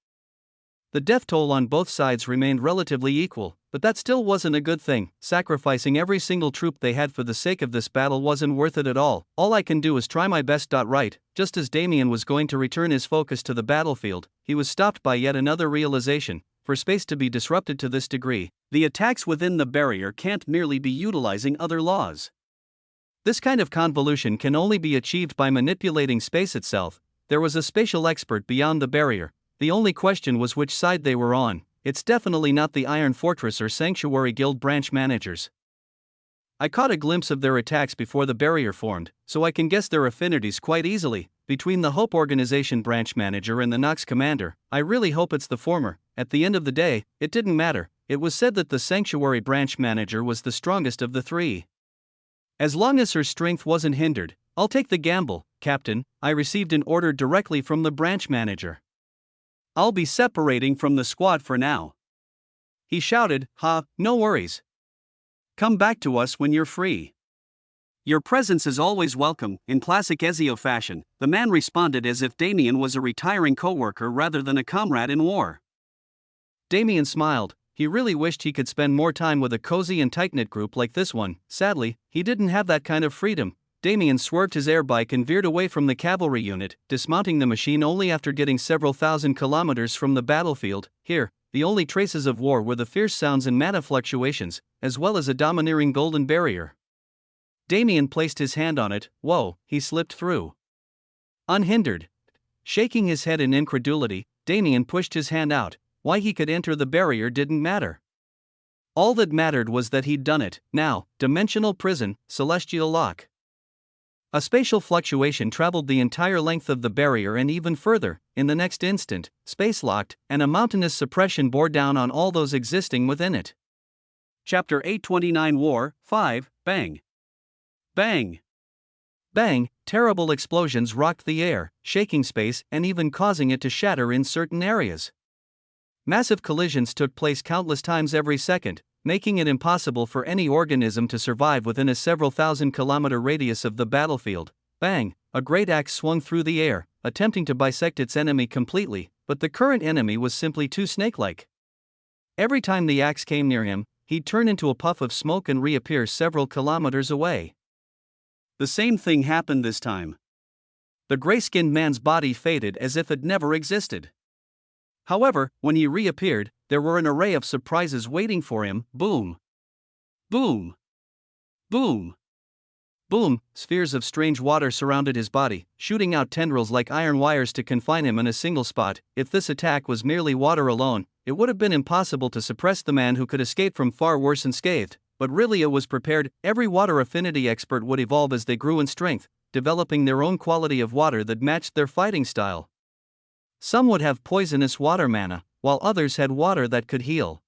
[SPEAKER 1] The death toll on both sides remained relatively equal, but that still wasn't a good thing. Sacrificing every single troop they had for the sake of this battle wasn't worth it at all. All I can do is try my best. Right, just as Damien was going to return his focus to the battlefield, he was stopped by yet another realization. For space to be disrupted to this degree, the attacks within the barrier can't merely be utilizing other laws. This kind of convolution can only be achieved by manipulating space itself. There was a spatial expert beyond the barrier. The only question was which side they were on. It's definitely not the Iron Fortress or Sanctuary Guild branch managers. I caught a glimpse of their attacks before the barrier formed, so I can guess their affinities quite easily. Between the Hope Organization branch manager and the Nox commander, I really hope it's the former. At the end of the day, it didn't matter. It was said that the Sanctuary branch manager was the strongest of the three. As long as her strength wasn't hindered, I'll take the gamble, Captain. I received an order directly from the branch manager. I'll be separating from the squad for now. He shouted. No worries. Come back to us when you're free. Your presence is always welcome. In classic Ezio fashion, the man responded as if Damien was a retiring co-worker rather than a comrade in war. Damien smiled. He really wished he could spend more time with a cozy and tight-knit group like this one. Sadly, he didn't have that kind of freedom. Damien swerved his air bike and veered away from the cavalry unit, dismounting the machine only after getting several thousand kilometers from the battlefield. Here, the only traces of war were the fierce sounds and mana fluctuations, as well as a domineering golden barrier. Damien placed his hand on it. Whoa, he slipped through. Unhindered. Shaking his head in incredulity, Damien pushed his hand out. Why he could enter the barrier didn't matter. All that mattered was that he'd done it. Now, dimensional prison, celestial lock. A spatial fluctuation traveled the entire length of the barrier and even further. In the next instant, space locked, and a mountainous suppression bore down on all those existing within it. Chapter 829 War 5 Bang. Bang. Bang. Terrible explosions rocked the air, shaking space and even causing it to shatter in certain areas. Massive collisions took place countless times every second, making it impossible for any organism to survive within a several thousand-kilometer radius of the battlefield. Bang! A great axe swung through the air, attempting to bisect its enemy completely, but the current enemy was simply too snake-like. Every time the axe came near him, he'd turn into a puff of smoke and reappear several kilometers away. The same thing happened this time. The gray-skinned man's body faded as if it never existed. However, when he reappeared, there were an array of surprises waiting for him. Boom. Boom. Boom. Boom. Spheres of strange water surrounded his body, shooting out tendrils like iron wires to confine him in a single spot. If this attack was merely water alone, it would have been impossible to suppress the man who could escape from far worse unscathed. But really it was prepared. Every water affinity expert would evolve as they grew in strength, developing their own quality of water that matched their fighting style. Some would have poisonous water mana, while others had water that could heal.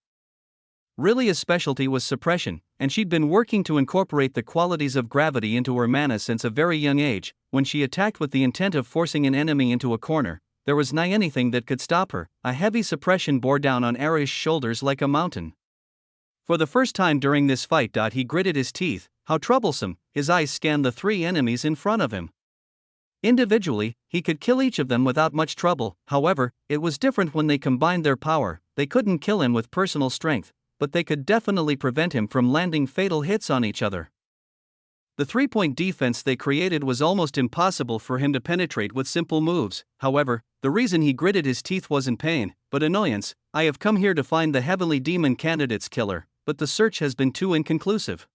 [SPEAKER 1] Rillia's specialty was suppression, and she'd been working to incorporate the qualities of gravity into her mana since a very young age. When she attacked with the intent of forcing an enemy into a corner, there was nigh anything that could stop her. A heavy suppression bore down on Arish's shoulders like a mountain. For the first time during this fight, he gritted his teeth. How troublesome! His eyes scanned the three enemies in front of him. Individually, he could kill each of them without much trouble. However, it was different when they combined their power. They couldn't kill him with personal strength, but they could definitely prevent him from landing fatal hits on each other. The three-point defense they created was almost impossible for him to penetrate with simple moves. However, the reason he gritted his teeth wasn't pain, but annoyance. I have come here to find the heavenly demon candidate's killer, but the search has been too inconclusive.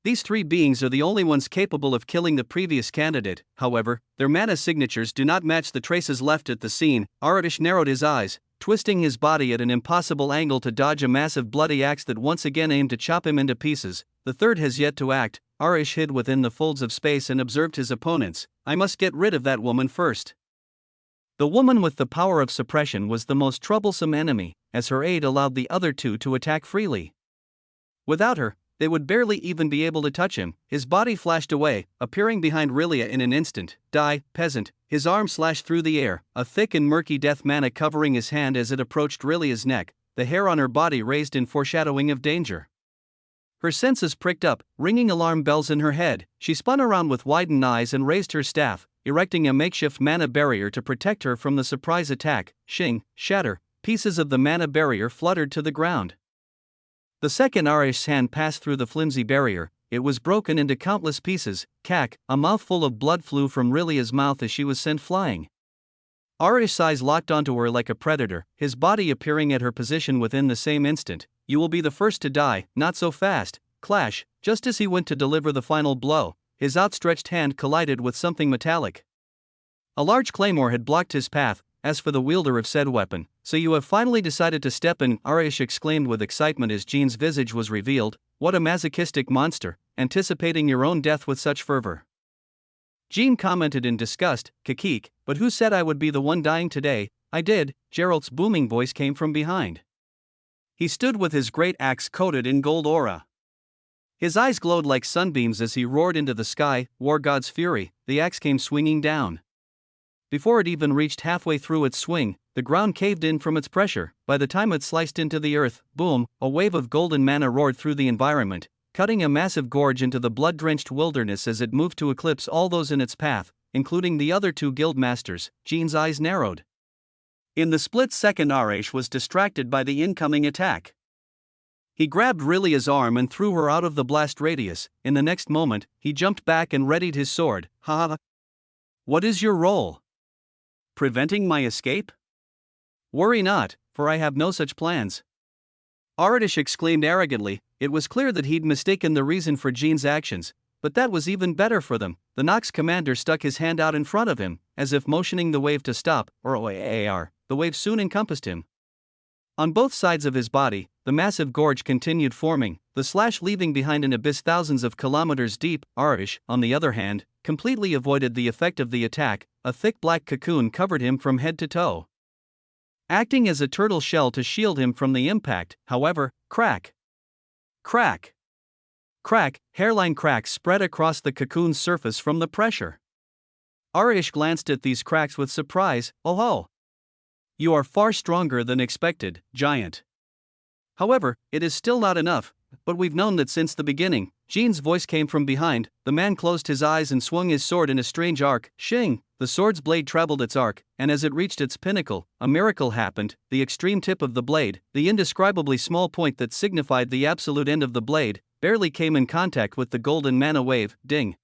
[SPEAKER 1] These three beings are the only ones capable of killing the previous candidate. However, their mana signatures do not match the traces left at the scene. Aratish narrowed his eyes, twisting his body at an impossible angle to dodge a massive bloody axe that once again aimed to chop him into pieces. The third has yet to act. Arish hid within the folds of space and observed his opponents. I must get rid of that woman first. The woman with the power of suppression was the most troublesome enemy, as her aid allowed the other two to attack freely. Without her, they would barely even be able to touch him. His body flashed away, appearing behind Rilia in an instant. Die, peasant. His arm slashed through the air, a thick and murky death mana covering his hand as it approached Rilia's neck, the hair on her body raised in foreshadowing of danger. Her senses pricked up, ringing alarm bells in her head. She spun around with widened eyes and raised her staff, erecting a makeshift mana barrier to protect her from the surprise attack. Shing, shatter, pieces of the mana barrier fluttered to the ground. The second Arish's hand passed through the flimsy barrier. It was broken into countless pieces. Cack, a mouthful of blood flew from Rilia's mouth as she was sent flying. Arish's eyes locked onto her like a predator, his body appearing at her position within the same instant. You will be the first to die, not so fast. Clash, just as he went to deliver the final blow, his outstretched hand collided with something metallic. A large claymore had blocked his path. As for the wielder of said weapon, so you have finally decided to step in, Arish exclaimed with excitement as Jean's visage was revealed. What a masochistic monster, anticipating your own death with such fervor. Jean commented in disgust, Kakik, but who said I would be the one dying today? I did. Geralt's booming voice came from behind. He stood with his great axe coated in gold aura. His eyes glowed like sunbeams as he roared into the sky. War God's fury, the axe came swinging down. Before it even reached halfway through its swing, the ground caved in from its pressure. By the time it sliced into the earth, boom, a wave of golden mana roared through the environment, cutting a massive gorge into the blood-drenched wilderness as it moved to eclipse all those in its path, including the other two guild masters. Jean's eyes narrowed. In the split second, Arish was distracted by the incoming attack. He grabbed Rilia's arm and threw her out of the blast radius. In the next moment, he jumped back and readied his sword. Ha! What is your role? Preventing my escape? Worry not, for I have no such plans. Aratish exclaimed arrogantly. It was clear that he'd mistaken the reason for Jean's actions, but that was even better for them. The Nox commander stuck his hand out in front of him, as if motioning the wave to stop, or OAR. The wave soon encompassed him. On both sides of his body, the massive gorge continued forming, the slash leaving behind an abyss thousands of kilometers deep. Arish, on the other hand, completely avoided the effect of the attack. A thick black cocoon covered him from head to toe, acting as a turtle shell to shield him from the impact. However, crack, crack, crack, hairline cracks spread across the cocoon's surface from the pressure. Arish glanced at these cracks with surprise. Oh! You are far stronger than expected, giant. However, it is still not enough, but we've known that since the beginning. Jean's voice came from behind. The man closed his eyes and swung his sword in a strange arc. Shing! The sword's blade traveled its arc, and as it reached its pinnacle, a miracle happened. The extreme tip of the blade, the indescribably small point that signified the absolute end of the blade, barely came in contact with the golden mana wave. Ding!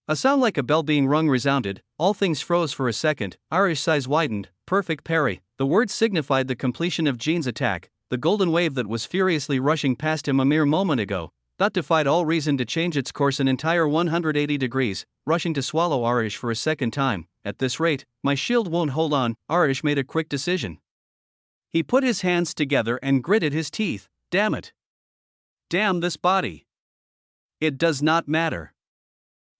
[SPEAKER 1] A sound like a bell being rung resounded. All things froze for a second. Arish's eyes widened. Perfect parry. The word signified the completion of Jean's attack. The golden wave that was furiously rushing past him a mere moment ago, that defied all reason to change its course an entire 180 degrees, rushing to swallow Arish for a second time. At this rate, my shield won't hold on. Arish made a quick decision. He put his hands together and gritted his teeth. Damn it. Damn this body. It does not matter.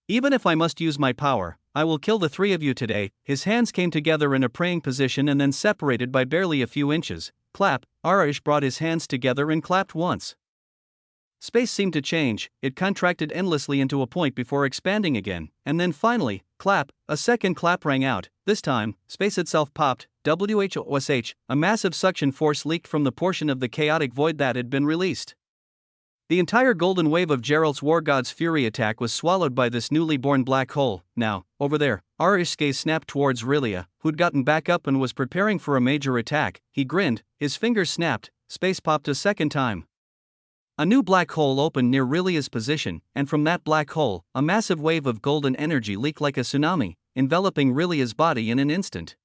[SPEAKER 1] Even if I must use my power, I will kill the three of you today. His hands came together in a praying position and then separated by barely a few inches. Clap. Arish brought his hands together and clapped once. Space seemed to change. It contracted endlessly into a point before expanding again, and then finally, clap. A second clap rang out. This time, space itself popped. WHOSH, a massive suction force leaked from the portion of the chaotic void that had been released. The entire golden wave of Geralt's War God's Fury attack was swallowed by this newly born black hole. Now, over there, Arish's gaze snapped towards Rilia, who'd gotten back up and was preparing for a major attack. He grinned, his fingers snapped, space popped a second time. A new black hole opened near Rilia's position, and from that black hole, a massive wave of golden energy leaked like a tsunami, enveloping Rilia's body in an instant.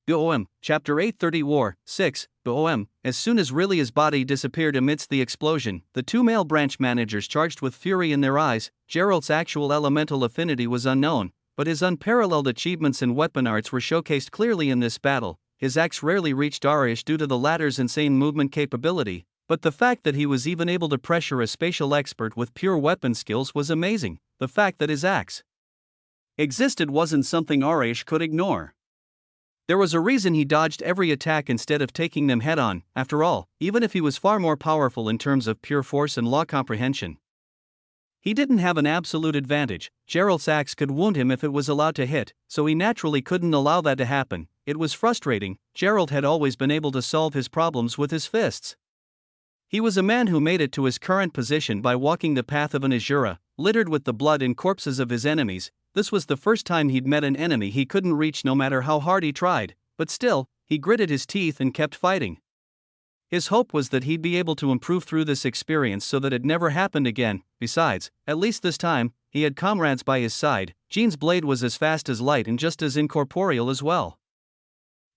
[SPEAKER 1] BOM, Chapter 830 War, 6, BOM. As soon as Rilia's body disappeared amidst the explosion, the two male branch managers charged with fury in their eyes. Geralt's actual elemental affinity was unknown, but his unparalleled achievements in weapon arts were showcased clearly in this battle. His axe rarely reached Arish due to the latter's insane movement capability, but the fact that he was even able to pressure a spatial expert with pure weapon skills was amazing. The fact that his axe existed wasn't something Arish could ignore. There was a reason he dodged every attack instead of taking them head-on. After all, even if he was far more powerful in terms of pure force and law comprehension, he didn't have an absolute advantage. Geralt's axe could wound him if it was allowed to hit, so he naturally couldn't allow that to happen. It was frustrating. Geralt had always been able to solve his problems with his fists. He was a man who made it to his current position by walking the path of an Azura, littered with the blood and corpses of his enemies. This was the first time he'd met an enemy he couldn't reach no matter how hard he tried, but still, he gritted his teeth and kept fighting. His hope was that he'd be able to improve through this experience so that it never happened again. Besides, at least this time, he had comrades by his side. Jean's blade was as fast as light and just as incorporeal as well.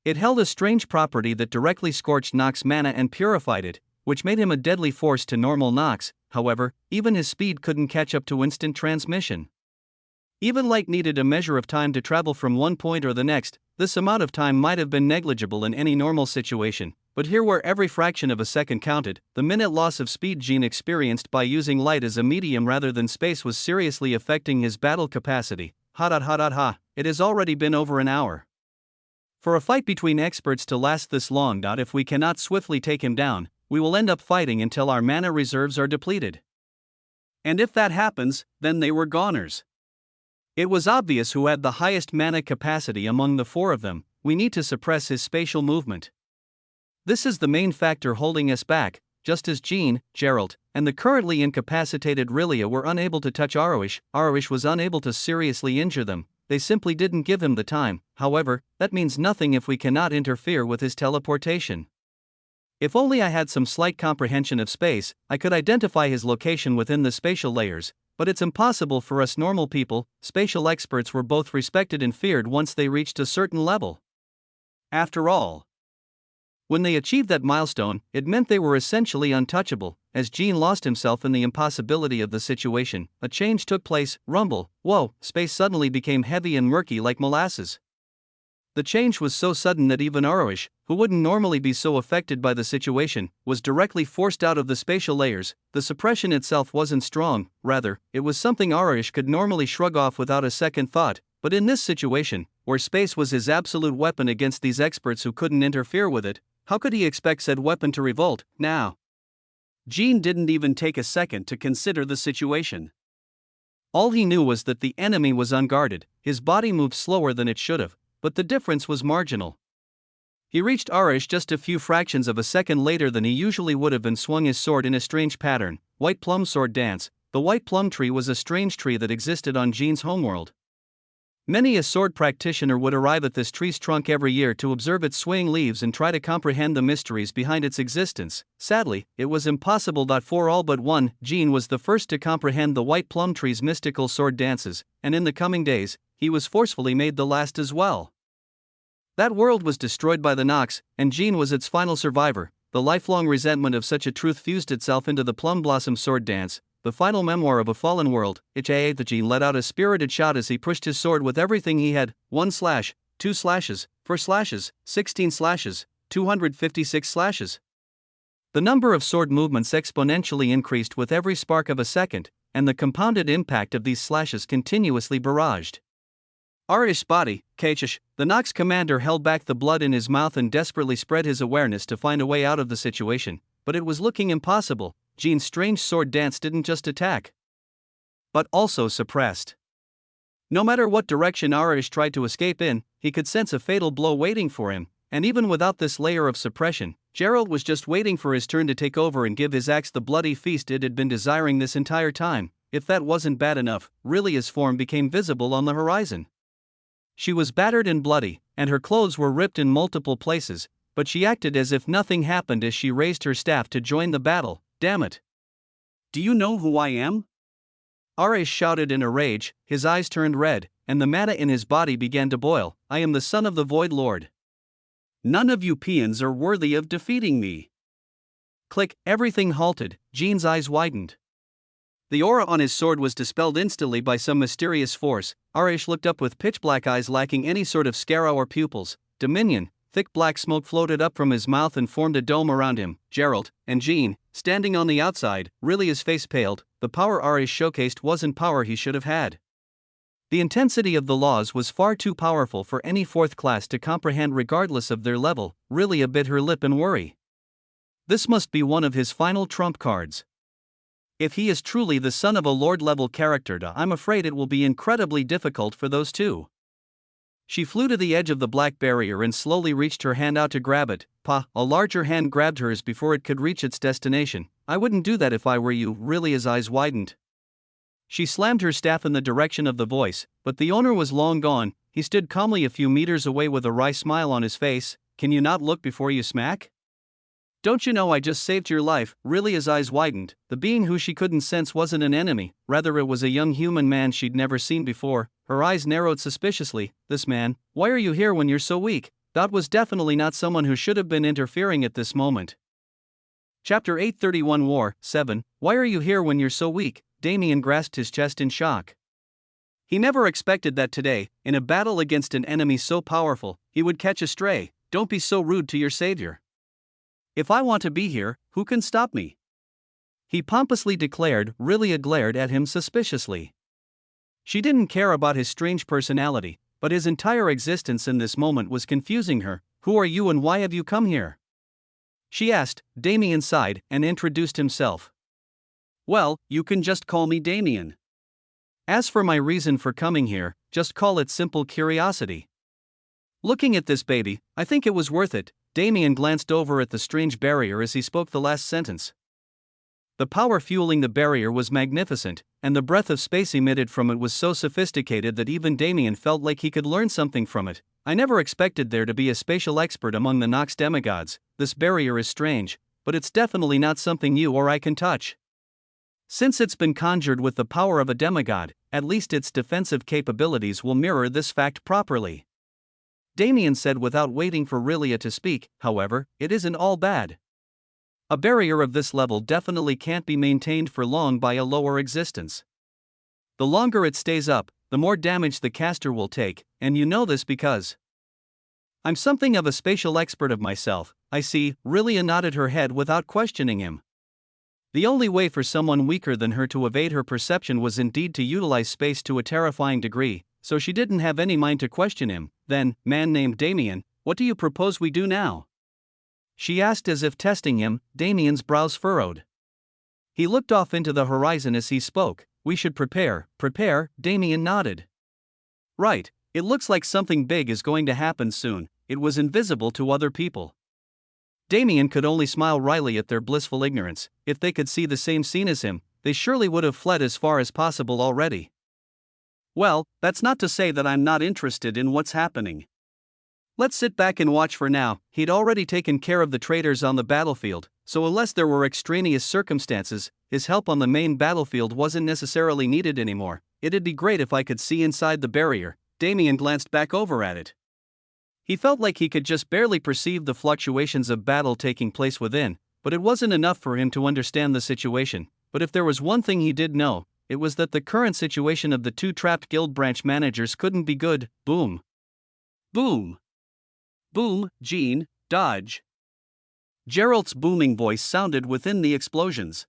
[SPEAKER 1] It held a strange property that directly scorched Nox's mana and purified it, which made him a deadly force to normal Nox. However, even his speed couldn't catch up to instant transmission. Even light needed a measure of time to travel from one point or the next. This amount of time might have been negligible in any normal situation, but here where every fraction of a second counted, the minute loss of speed Jean experienced by using light as a medium rather than space was seriously affecting his battle capacity. It has already been over an hour. For a fight between experts to last this long, if we cannot swiftly take him down, we will end up fighting until our mana reserves are depleted. And if that happens, then they were goners. It was obvious who had the highest mana capacity among the four of them. We need to suppress his spatial movement. This is the main factor holding us back, just as Jean, Geralt, and the currently incapacitated Rilia were unable to touch Arish. Arish was unable to seriously injure them. They simply didn't give him the time. However, that means nothing if we cannot interfere with his teleportation. If only I had some slight comprehension of space, I could identify his location within the spatial layers. But it's impossible for us normal people. Spatial experts were both respected and feared once they reached a certain level. After all, when they achieved that milestone, it meant they were essentially untouchable. As Jean lost himself in the impossibility of the situation, a change took place. Rumble. Whoa, space suddenly became heavy and murky like molasses. The change was so sudden that even Arish, who wouldn't normally be so affected by the situation, was directly forced out of the spatial layers. The suppression itself wasn't strong, rather, it was something Arish could normally shrug off without a second thought, but in this situation, where space was his absolute weapon against these experts who couldn't interfere with it, how could he expect said weapon to revolt? Now, Jean didn't even take a second to consider the situation. All he knew was that the enemy was unguarded. His body moved slower than it should have, but the difference was marginal. He reached Arish just a few fractions of a second later than he usually would have and swung his sword in a strange pattern. White plum sword dance. The white plum tree was a strange tree that existed on Jean's homeworld. Many a sword practitioner would arrive at this tree's trunk every year to observe its swaying leaves and try to comprehend the mysteries behind its existence. Sadly, it was impossible. For all but one, Jean was the first to comprehend the white plum tree's mystical sword dances, and in the coming days, he was forcefully made the last as well. That world was destroyed by the Nox, and Jean was its final survivor. The lifelong resentment of such a truth fused itself into the Plum Blossom Sword Dance, the final memoir of a fallen world. Jean let out a spirited shout as he pushed his sword with everything he had. 1 slash, 2 slashes, 4 slashes, 16 slashes, 256 slashes. The number of sword movements exponentially increased with every spark of a second, and the compounded impact of these slashes continuously barraged Arish's body. The Nox commander held back the blood in his mouth and desperately spread his awareness to find a way out of the situation, but it was looking impossible. Jean's strange sword dance didn't just attack, but also suppressed. No matter what direction Arish tried to escape in, he could sense a fatal blow waiting for him, and even without this layer of suppression, Geralt was just waiting for his turn to take over and give his axe the bloody feast it had been desiring this entire time. If that wasn't bad enough, Rilia's form became visible on the horizon. She was battered and bloody, and her clothes were ripped in multiple places, but she acted as if nothing happened as she raised her staff to join the battle. Damn it. Do you know who I am? Arash shouted in a rage, his eyes turned red, and the mana in his body began to boil. I am the son of the Void Lord. None of you peons are worthy of defeating me. Click, everything halted, Jean's eyes widened. The aura on his sword was dispelled instantly by some mysterious force. Arash looked up with pitch-black eyes lacking any sort of sclera or pupils. Damien, thick black smoke floated up from his mouth and formed a dome around him. Geralt, and Jean, standing on the outside, really his face paled. The power Arash showcased wasn't power he should have had. The intensity of the laws was far too powerful for any fourth class to comprehend regardless of their level. Really bit her lip in worry. This must be one of his final trump cards. If he is truly the son of a lord-level character, I'm afraid it will be incredibly difficult for those two. She flew to the edge of the black barrier and slowly reached her hand out to grab it. A larger hand grabbed hers before it could reach its destination. I wouldn't do that if I were you, really, his eyes widened. She slammed her staff in the direction of the voice, but the owner was long gone. He stood calmly a few meters away with a wry smile on his face. Can you not look before you smack? Don't you know I just saved your life? Really, his eyes widened. The being who she couldn't sense wasn't an enemy, rather it was a young human man she'd never seen before. Her eyes narrowed suspiciously. This man, why are you here when you're so weak? That was definitely not someone who should have been interfering at this moment. Chapter 831 War 7. Why are you here when you're so weak? Damien grasped his chest in shock. He never expected that today, in a battle against an enemy so powerful, he would catch a stray. Don't be so rude to your savior. If I want to be here, who can stop me? He pompously declared. Really glared at him suspiciously. She didn't care about his strange personality, but his entire existence in this moment was confusing her. Who are you and why have you come here? She asked. Damien sighed and introduced himself. Well, you can just call me Damien. As for my reason for coming here, just call it simple curiosity. Looking at this baby, I think it was worth it. Damien glanced over at the strange barrier as he spoke the last sentence. The power fueling the barrier was magnificent, and the breath of space emitted from it was so sophisticated that even Damien felt like he could learn something from it. I never expected there to be a spatial expert among the Nox demigods. This barrier is strange, but it's definitely not something you or I can touch. Since it's been conjured with the power of a demigod, at least its defensive capabilities will mirror this fact properly. Damien said without waiting for Rilia to speak. However, it isn't all bad. A barrier of this level definitely can't be maintained for long by a lower existence. The longer it stays up, the more damage the caster will take, and you know this because I'm something of a spatial expert of myself. I see. Rilia nodded her head without questioning him. The only way for someone weaker than her to evade her perception was indeed to utilize space to a terrifying degree, so she didn't have any mind to question him. Then, man named Damien, what do you propose we do now? She asked as if testing him. Damien's brows furrowed. He looked off into the horizon as he spoke. We should prepare. Prepare? Damien nodded. Right, it looks like something big is going to happen soon. It was invisible to other people. Damien could only smile wryly at their blissful ignorance. If they could see the same scene as him, they surely would have fled as far as possible already. Well, that's not to say that I'm not interested in what's happening. Let's sit back and watch for now. He'd already taken care of the traitors on the battlefield, so unless there were extraneous circumstances, his help on the main battlefield wasn't necessarily needed anymore. It'd be great if I could see inside the barrier. Damien glanced back over at it. He felt like he could just barely perceive the fluctuations of battle taking place within, but it wasn't enough for him to understand the situation. But if there was one thing he did know, it was that the current situation of the two trapped guild branch managers couldn't be good. Boom. Boom. Boom, Jean, dodge. Geralt's booming voice sounded within the explosions.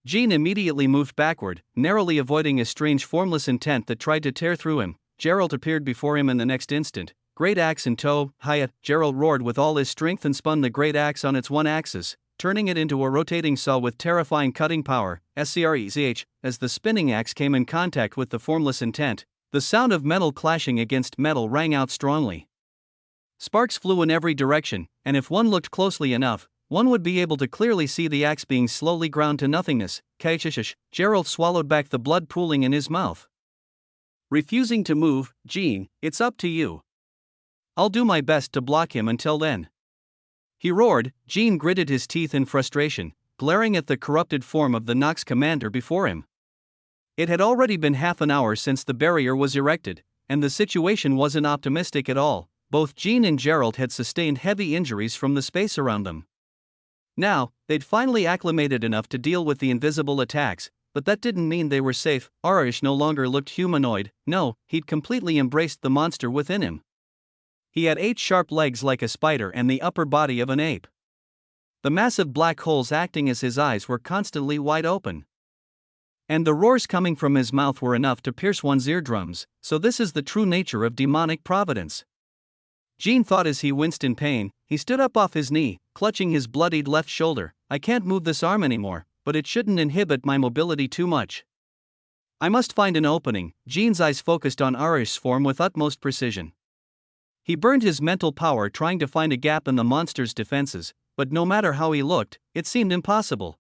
[SPEAKER 1] Jean immediately moved backward, narrowly avoiding a strange formless intent that tried to tear through him. Geralt appeared before him in the next instant, great axe in tow. Hiya! Geralt roared with all his strength and spun the great axe on its one axis, turning it into a rotating saw with terrifying cutting power. Screzh, as the spinning axe came in contact with the formless intent, the sound of metal clashing against metal rang out strongly. Sparks flew in every direction, and if one looked closely enough, one would be able to clearly see the axe being slowly ground to nothingness. Kaishish. Geralt swallowed back the blood pooling in his mouth. Refusing to move, Jean, it's up to you. I'll do my best to block him until then. He roared. Jean gritted his teeth in frustration. glaring at the corrupted form of the Nox commander before him. It had already been half an hour since the barrier was erected, and the situation wasn't optimistic at all. Both Jean and Gerald had sustained heavy injuries from the space around them. Now, they'd finally acclimated enough to deal with the invisible attacks, but that didn't mean they were safe. Arish no longer looked humanoid, no, he'd completely embraced the monster within him. He had 8 sharp legs like a spider and the upper body of an ape. The massive black holes acting as his eyes were constantly wide open. And the roars coming from his mouth were enough to pierce one's eardrums, so this is the true nature of demonic providence. Jean thought as he winced in pain. He stood up off his knee, clutching his bloodied left shoulder. I can't move this arm anymore, but it shouldn't inhibit my mobility too much. I must find an opening. Jean's eyes focused on Arish's form with utmost precision. He burned his mental power trying to find a gap in the monster's defenses, but no matter how he looked, it seemed impossible.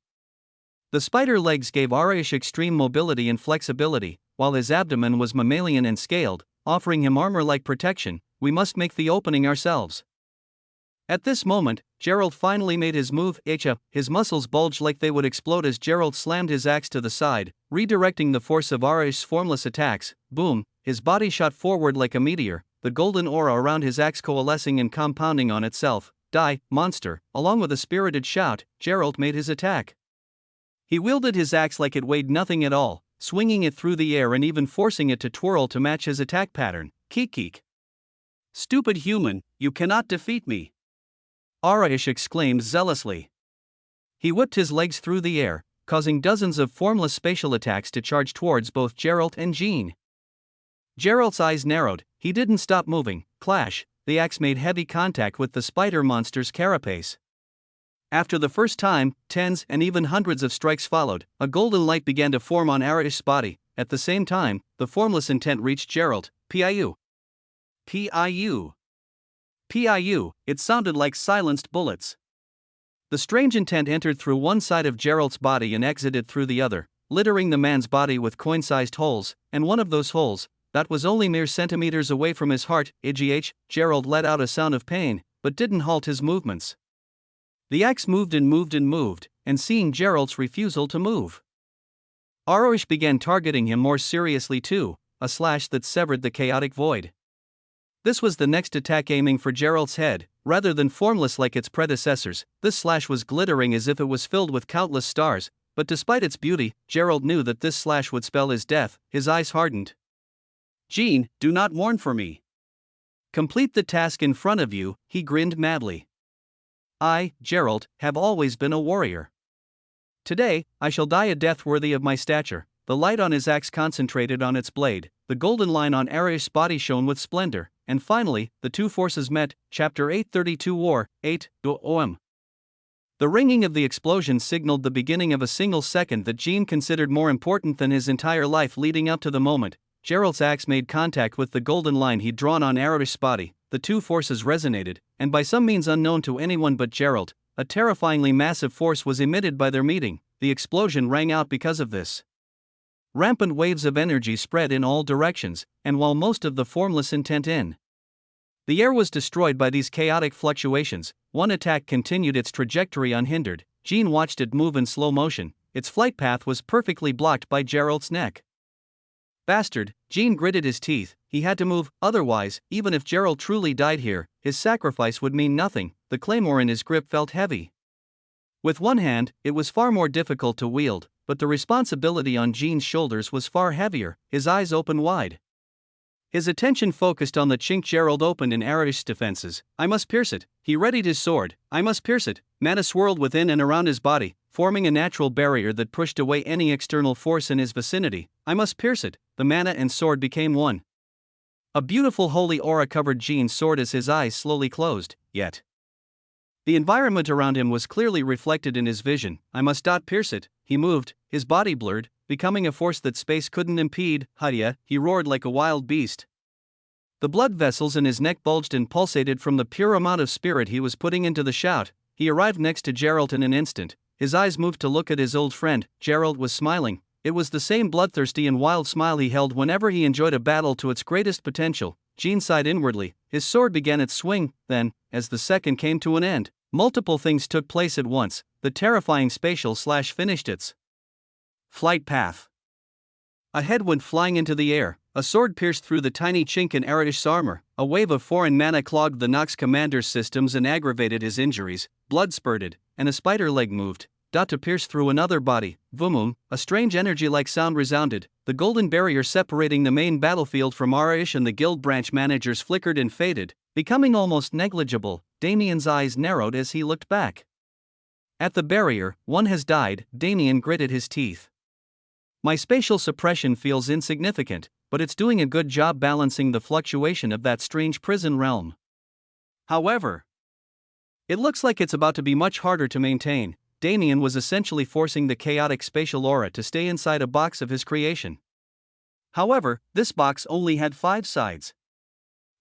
[SPEAKER 1] The spider legs gave Arish extreme mobility and flexibility, while his abdomen was mammalian and scaled, offering him armor-like protection. We must make the opening ourselves. At this moment, Gerald finally made his move. His muscles bulged like they would explode as Gerald slammed his axe to the side, redirecting the force of Arish's formless attacks. Boom, his body shot forward like a meteor, the golden aura around his axe coalescing and compounding on itself. Die, monster! Along with a spirited shout, Gerald made his attack. He wielded his axe like it weighed nothing at all, swinging it through the air and even forcing it to twirl to match his attack pattern. Keek. Stupid human, you cannot defeat me! Arish exclaimed zealously. He whipped his legs through the air, causing dozens of formless spatial attacks to charge towards both Gerald and Jean. Gerald's eyes narrowed, he didn't stop moving. Clash, the axe made heavy contact with the spider monster's carapace. After the first time, tens and even hundreds of strikes followed. A golden light began to form on Arish's body. At the same time, the formless intent reached Gerald. Piu. It sounded like silenced bullets. The strange intent entered through one side of Gerald's body and exited through the other, littering the man's body with coin-sized holes, and one of those holes, that was only mere centimeters away from his heart. Gerald let out a sound of pain, but didn't halt his movements. The axe moved, and seeing Gerald's refusal to move, Arish began targeting him more seriously too, a slash that severed the chaotic void. This was the next attack aiming for Gerald's head. Rather than formless like its predecessors, this slash was glittering as if it was filled with countless stars, but despite its beauty, Gerald knew that this slash would spell his death. His eyes hardened. Jean, do not mourn for me. Complete the task in front of you, he grinned madly. I, Gerald, have always been a warrior. Today, I shall die a death worthy of my stature. The light on his axe concentrated on its blade, the golden line on Arish's body shone with splendor, and finally, the two forces met. Chapter 832 War, 8, OM. The ringing of the explosion signaled the beginning of a single second that Jean considered more important than his entire life leading up to the moment. Gerald's axe made contact with the golden line he'd drawn on Arish's body, the two forces resonated, and by some means unknown to anyone but Gerald, a terrifyingly massive force was emitted by their meeting. The explosion rang out because of this. Rampant waves of energy spread in all directions, and while most of the formless intent in the air was destroyed by these chaotic fluctuations, one attack continued its trajectory unhindered. Jean watched it move in slow motion. Its flight path was perfectly blocked by Gerald's neck. Bastard, Jean gritted his teeth. He had to move, otherwise, even if Gerald truly died here, his sacrifice would mean nothing. The claymore in his grip felt heavy. With one hand, it was far more difficult to wield, but the responsibility on Jean's shoulders was far heavier. His eyes opened wide. His attention focused on the chink Gerald opened in Arish's defenses. I must pierce it. He readied his sword. I must pierce it. Mana swirled within and around his body, forming a natural barrier that pushed away any external force in his vicinity. I must pierce it. The mana and sword became one. A beautiful holy aura covered Jean's sword as his eyes slowly closed, yet the environment around him was clearly reflected in his vision. I must pierce it. He moved, his body blurred, becoming a force that space couldn't impede. Hadia, he roared like a wild beast. The blood vessels in his neck bulged and pulsated from the pure amount of spirit he was putting into the shout. He arrived next to Gerald in an instant. His eyes moved to look at his old friend. Gerald was smiling. It was the same bloodthirsty and wild smile he held whenever he enjoyed a battle to its greatest potential. Jean sighed inwardly. His sword began its swing. Then, as the second came to an end, Multiple things took place at once. The terrifying spatial slash finished its flight path. A head went flying into the air, a sword pierced through the tiny chink in Aradish's armor, a wave of foreign mana clogged the Nox commander's systems and aggravated his injuries, blood spurted, and a spider leg moved, to pierce through another body. Vumum, a strange energy-like sound resounded, the golden barrier separating the main battlefield from Araish and the guild branch managers flickered and faded, becoming almost negligible. Damien's eyes narrowed as he looked back. At the barrier, one has died. Damien gritted his teeth. My spatial suppression feels insignificant, but it's doing a good job balancing the fluctuation of that strange prison realm. However, it looks like it's about to be much harder to maintain. Damien was essentially forcing the chaotic spatial aura to stay inside a box of his creation. However, this box only had 5 sides.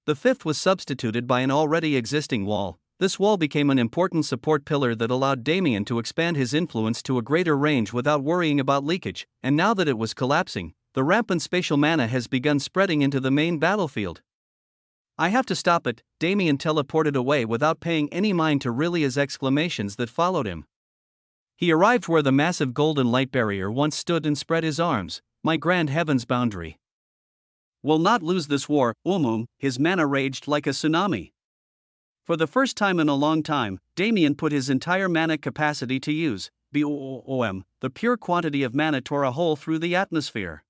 [SPEAKER 1] The 5th was substituted by an already existing wall. This wall became an important support pillar that allowed Damien to expand his influence to a greater range without worrying about leakage, and now that it was collapsing, the rampant spatial mana has begun spreading into the main battlefield. I have to stop it. Damien teleported away without paying any mind to Rillia's exclamations that followed him. He arrived where the massive golden light barrier once stood and spread his arms. My grand heaven's boundary will not lose this war. His mana raged like a tsunami. For the first time in a long time, Damien put his entire mana capacity to use. Boom, the pure quantity of mana tore a hole through the atmosphere.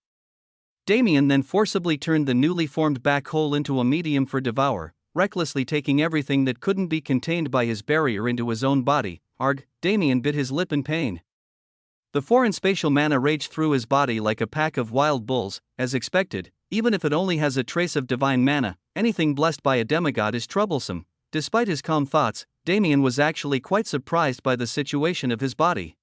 [SPEAKER 1] Damien then forcibly turned the newly formed back hole into a medium for devour, recklessly taking everything that couldn't be contained by his barrier into his own body. Arg, Damien bit his lip in pain. The foreign spatial mana raged through his body like a pack of wild bulls. As expected, even if it only has a trace of divine mana, anything blessed by a demigod is troublesome. Despite his calm thoughts, Damien was actually quite surprised by the situation of his body.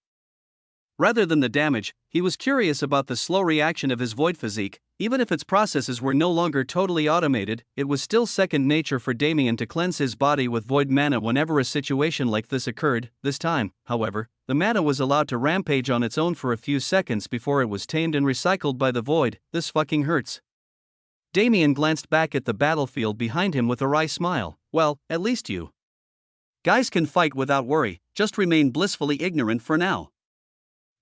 [SPEAKER 1] Rather than the damage, he was curious about the slow reaction of his void physique. Even if its processes were no longer totally automated, it was still second nature for Damien to cleanse his body with void mana whenever a situation like this occurred. This time, however, the mana was allowed to rampage on its own for a few seconds before it was tamed and recycled by the void. This fucking hurts. Damien glanced back at the battlefield behind him with a wry smile. Well, at least you guys can fight without worry, just remain blissfully ignorant for now.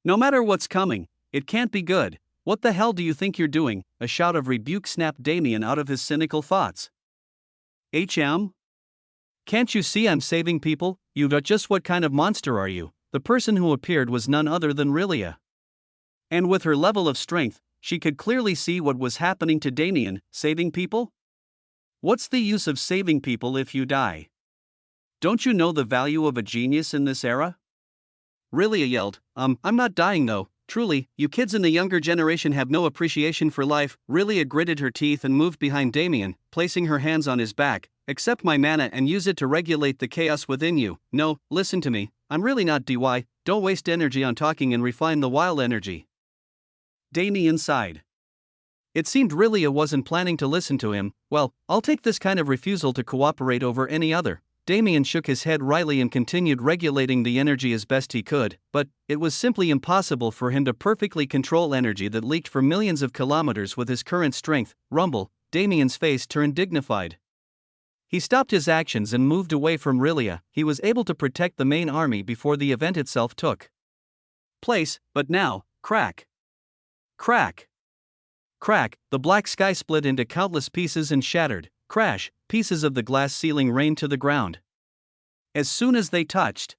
[SPEAKER 1] No matter what's coming, it can't be good. What the hell do you think you're doing? A shout of rebuke snapped Damien out of his cynical thoughts. HM? Can't you see I'm saving people? Just what kind of monster are you? The person who appeared was none other than Rillia. And with her level of strength, she could clearly see what was happening to Damien. Saving people? What's the use of saving people if you die? Don't you know the value of a genius in this era? Rillia yelled, I'm not dying though. Truly, you kids in the younger generation have no appreciation for life. Rillia gritted her teeth and moved behind Damien, placing her hands on his back. Accept my mana and use it to regulate the chaos within you. No, listen to me, I'm really not DY, don't waste energy on talking and refine the wild energy. Damien sighed. It seemed Rillia wasn't planning to listen to him. Well, I'll take this kind of refusal to cooperate over any other. Damien shook his head wryly and continued regulating the energy as best he could, but it was simply impossible for him to perfectly control energy that leaked for millions of kilometers with his current strength. Rumble, Damien's face turned dignified. He stopped his actions and moved away from Rillia. He was able to protect the main army before the event itself took place, but now, crack. Crack. Crack, the black sky split into countless pieces and shattered. Crash, pieces of the glass ceiling rained to the ground. As soon as they touched,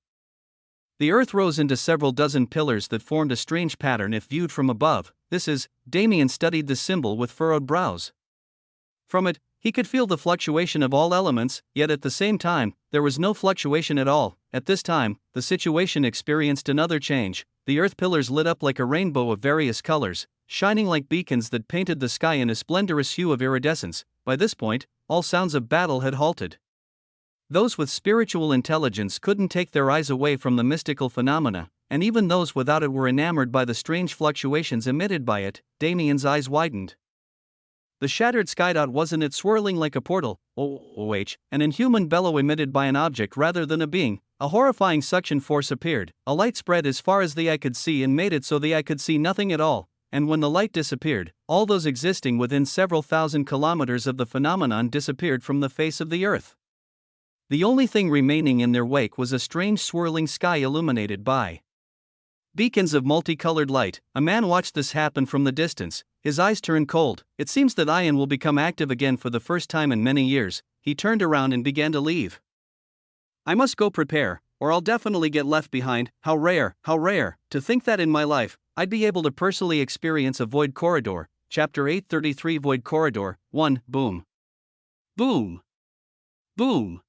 [SPEAKER 1] the earth rose into several dozen pillars that formed a strange pattern if viewed from above. Damien studied the symbol with furrowed brows. From it, he could feel the fluctuation of all elements, yet at the same time, there was no fluctuation at all. At this time, the situation experienced another change. The earth pillars lit up like a rainbow of various colors, shining like beacons that painted the sky in a splendorous hue of iridescence. By this point, all sounds of battle had halted. Those with spiritual intelligence couldn't take their eyes away from the mystical phenomena, and even those without it were enamored by the strange fluctuations emitted by it. Damien's eyes widened. The shattered skydot wasn't it swirling like a portal, an inhuman bellow emitted by an object rather than a being. A horrifying suction force appeared. A light spread as far as the eye could see and made it so the eye could see nothing at all. And when the light disappeared, all those existing within several thousand kilometers of the phenomenon disappeared from the face of the earth. The only thing remaining in their wake was a strange swirling sky illuminated by beacons of multicolored light. A man watched this happen from the distance. His eyes turned cold. It seems that Ian will become active again for the first time in many years. He turned around and began to leave. I must go prepare, or I'll definitely get left behind. How rare, to think that in my life, I'd be able to personally experience a void corridor. Chapter 833 Void Corridor 1 Boom. Boom. Boom.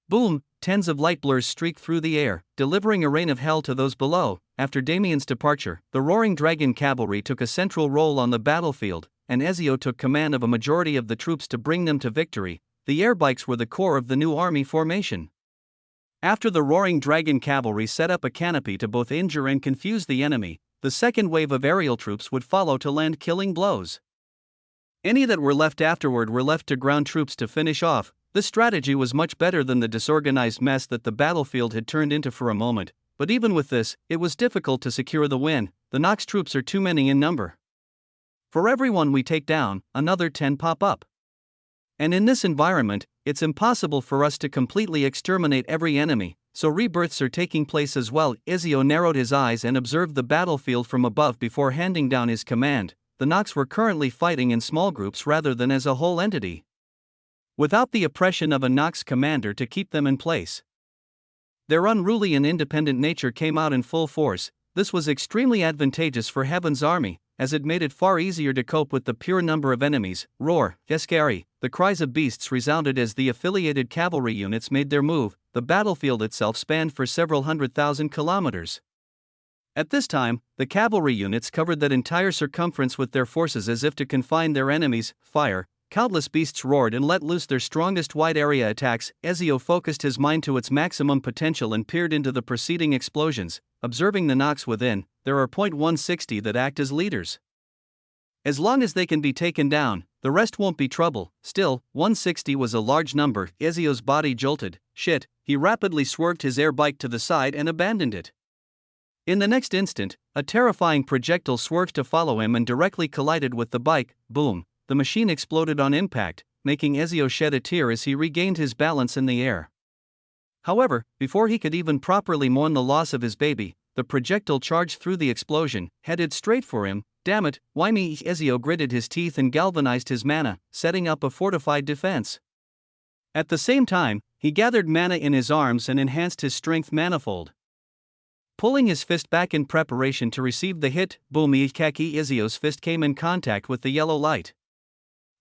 [SPEAKER 1] Boom. Tens of light blurs streaked through the air, delivering a rain of hell to those below. After Damien's departure, the Roaring Dragon cavalry took a central role on the battlefield, and Ezio took command of a majority of the troops to bring them to victory. The air bikes were the core of the new army formation. After the Roaring Dragon cavalry set up a canopy to both injure and confuse the enemy, the second wave of aerial troops would follow to land killing blows. Any that were left afterward were left to ground troops to finish off. This strategy was much better than the disorganized mess that the battlefield had turned into for a moment, but even with this, it was difficult to secure the win. The Nox troops are too many in number. For every one we take down, another 10 pop up. And in this environment, it's impossible for us to completely exterminate every enemy, so rebirths are taking place as well. Ezio narrowed his eyes and observed the battlefield from above before handing down his command. The Nox were currently fighting in small groups rather than as a whole entity, without the oppression of a Nox commander to keep them in place. Their unruly and independent nature came out in full force. This was extremely advantageous for Heaven's army, as it made it far easier to cope with the pure number of enemies. Roar, Escari. The cries of beasts resounded as the affiliated cavalry units made their move. The battlefield itself spanned for several 100,000 kilometers. At this time, the cavalry units covered that entire circumference with their forces as if to confine their enemies' fire. Countless beasts roared and let loose their strongest wide-area attacks. Ezio focused his mind to its maximum potential and peered into the preceding explosions. Observing the Nox within, there are .160 that act as leaders. As long as they can be taken down, the rest won't be trouble. Still, 160 was a large number. Ezio's body jolted. Shit, he rapidly swerved his air bike to the side and abandoned it. In the next instant, a terrifying projectile swerved to follow him and directly collided with the bike. Boom. The machine exploded on impact, making Ezio shed a tear as he regained his balance in the air. However, before he could even properly mourn the loss of his baby, the projectile charged through the explosion, headed straight for him. Damn it, why me? Ezio gritted his teeth and galvanized his mana, setting up a fortified defense. At the same time, he gathered mana in his arms and enhanced his strength manifold. Pulling his fist back in preparation to receive the hit, boom! Ezio's fist came in contact with the yellow light.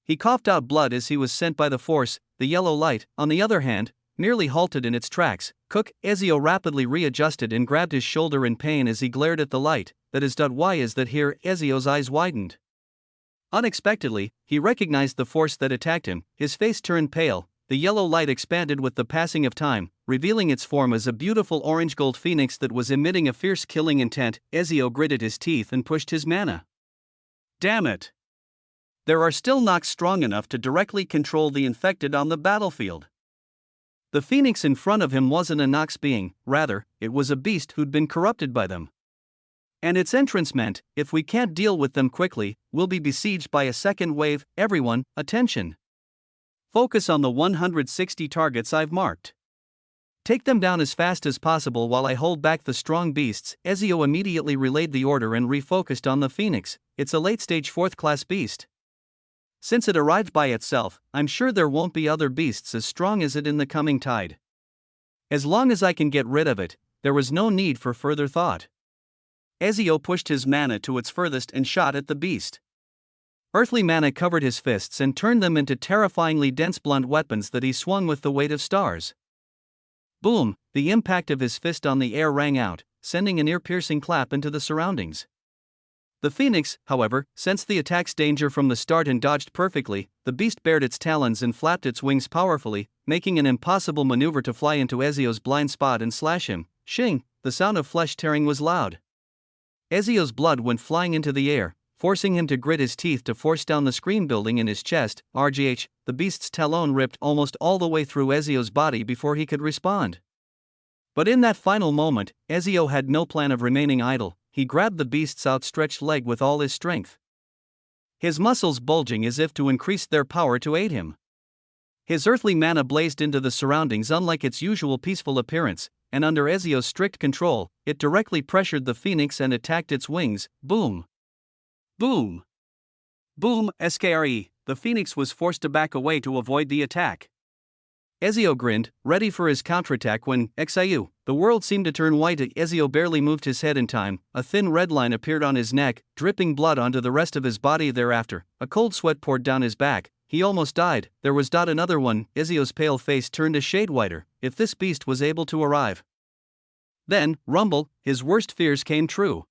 [SPEAKER 1] He coughed out blood as he was sent by the force. The yellow light, on the other hand, nearly halted in its tracks. Ezio rapidly readjusted and grabbed his shoulder in pain as he glared at the light. That is. Why is that here? Ezio's eyes widened. Unexpectedly, he recognized the force that attacked him. His face turned pale. The yellow light expanded with the passing of time, revealing its form as a beautiful orange-gold phoenix that was emitting a fierce killing intent. Ezio gritted his teeth and pushed his mana. Damn it! There are still Nox strong enough to directly control the infected on the battlefield. The phoenix in front of him wasn't a Nox being, rather, it was a beast who'd been corrupted by them. And its entrance meant, if we can't deal with them quickly, we'll be besieged by a second wave. Everyone, attention! Focus on the 160 targets I've marked. Take them down as fast as possible while I hold back the strong beasts. Ezio immediately relayed the order and refocused on the phoenix. It's a late-stage 4th-class beast. Since it arrived by itself, I'm sure there won't be other beasts as strong as it in the coming tide. As long as I can get rid of it, there was no need for further thought. Ezio pushed his mana to its furthest and shot at the beast. Earthly mana covered his fists and turned them into terrifyingly dense blunt weapons that he swung with the weight of stars. Boom! The impact of his fist on the air rang out, sending an ear-piercing clap into the surroundings. The phoenix, however, sensed the attack's danger from the start and dodged perfectly. The beast bared its talons and flapped its wings powerfully, making an impossible maneuver to fly into Ezio's blind spot and slash him. Shing! The sound of flesh tearing was loud. Ezio's blood went flying into the air, forcing him to grit his teeth to force down the screen building in his chest. RGH, the beast's talon ripped almost all the way through Ezio's body before he could respond. But in that final moment, Ezio had no plan of remaining idle. He grabbed the beast's outstretched leg with all his strength, his muscles bulging as if to increase their power to aid him. His earthly mana blazed into the surroundings unlike its usual peaceful appearance, and under Ezio's strict control, it directly pressured the phoenix and attacked its wings. Boom! Boom! Boom! SKRE, the phoenix was forced to back away to avoid the attack. Ezio grinned, ready for his counterattack when, Xiu, the world seemed to turn white. Ezio barely moved his head in time, a thin red line appeared on his neck, dripping blood onto the rest of his body thereafter. A cold sweat poured down his back, he almost died. There was another one. Ezio's pale face turned a shade whiter. If this beast was able to arrive. Then, rumble, his worst fears came true.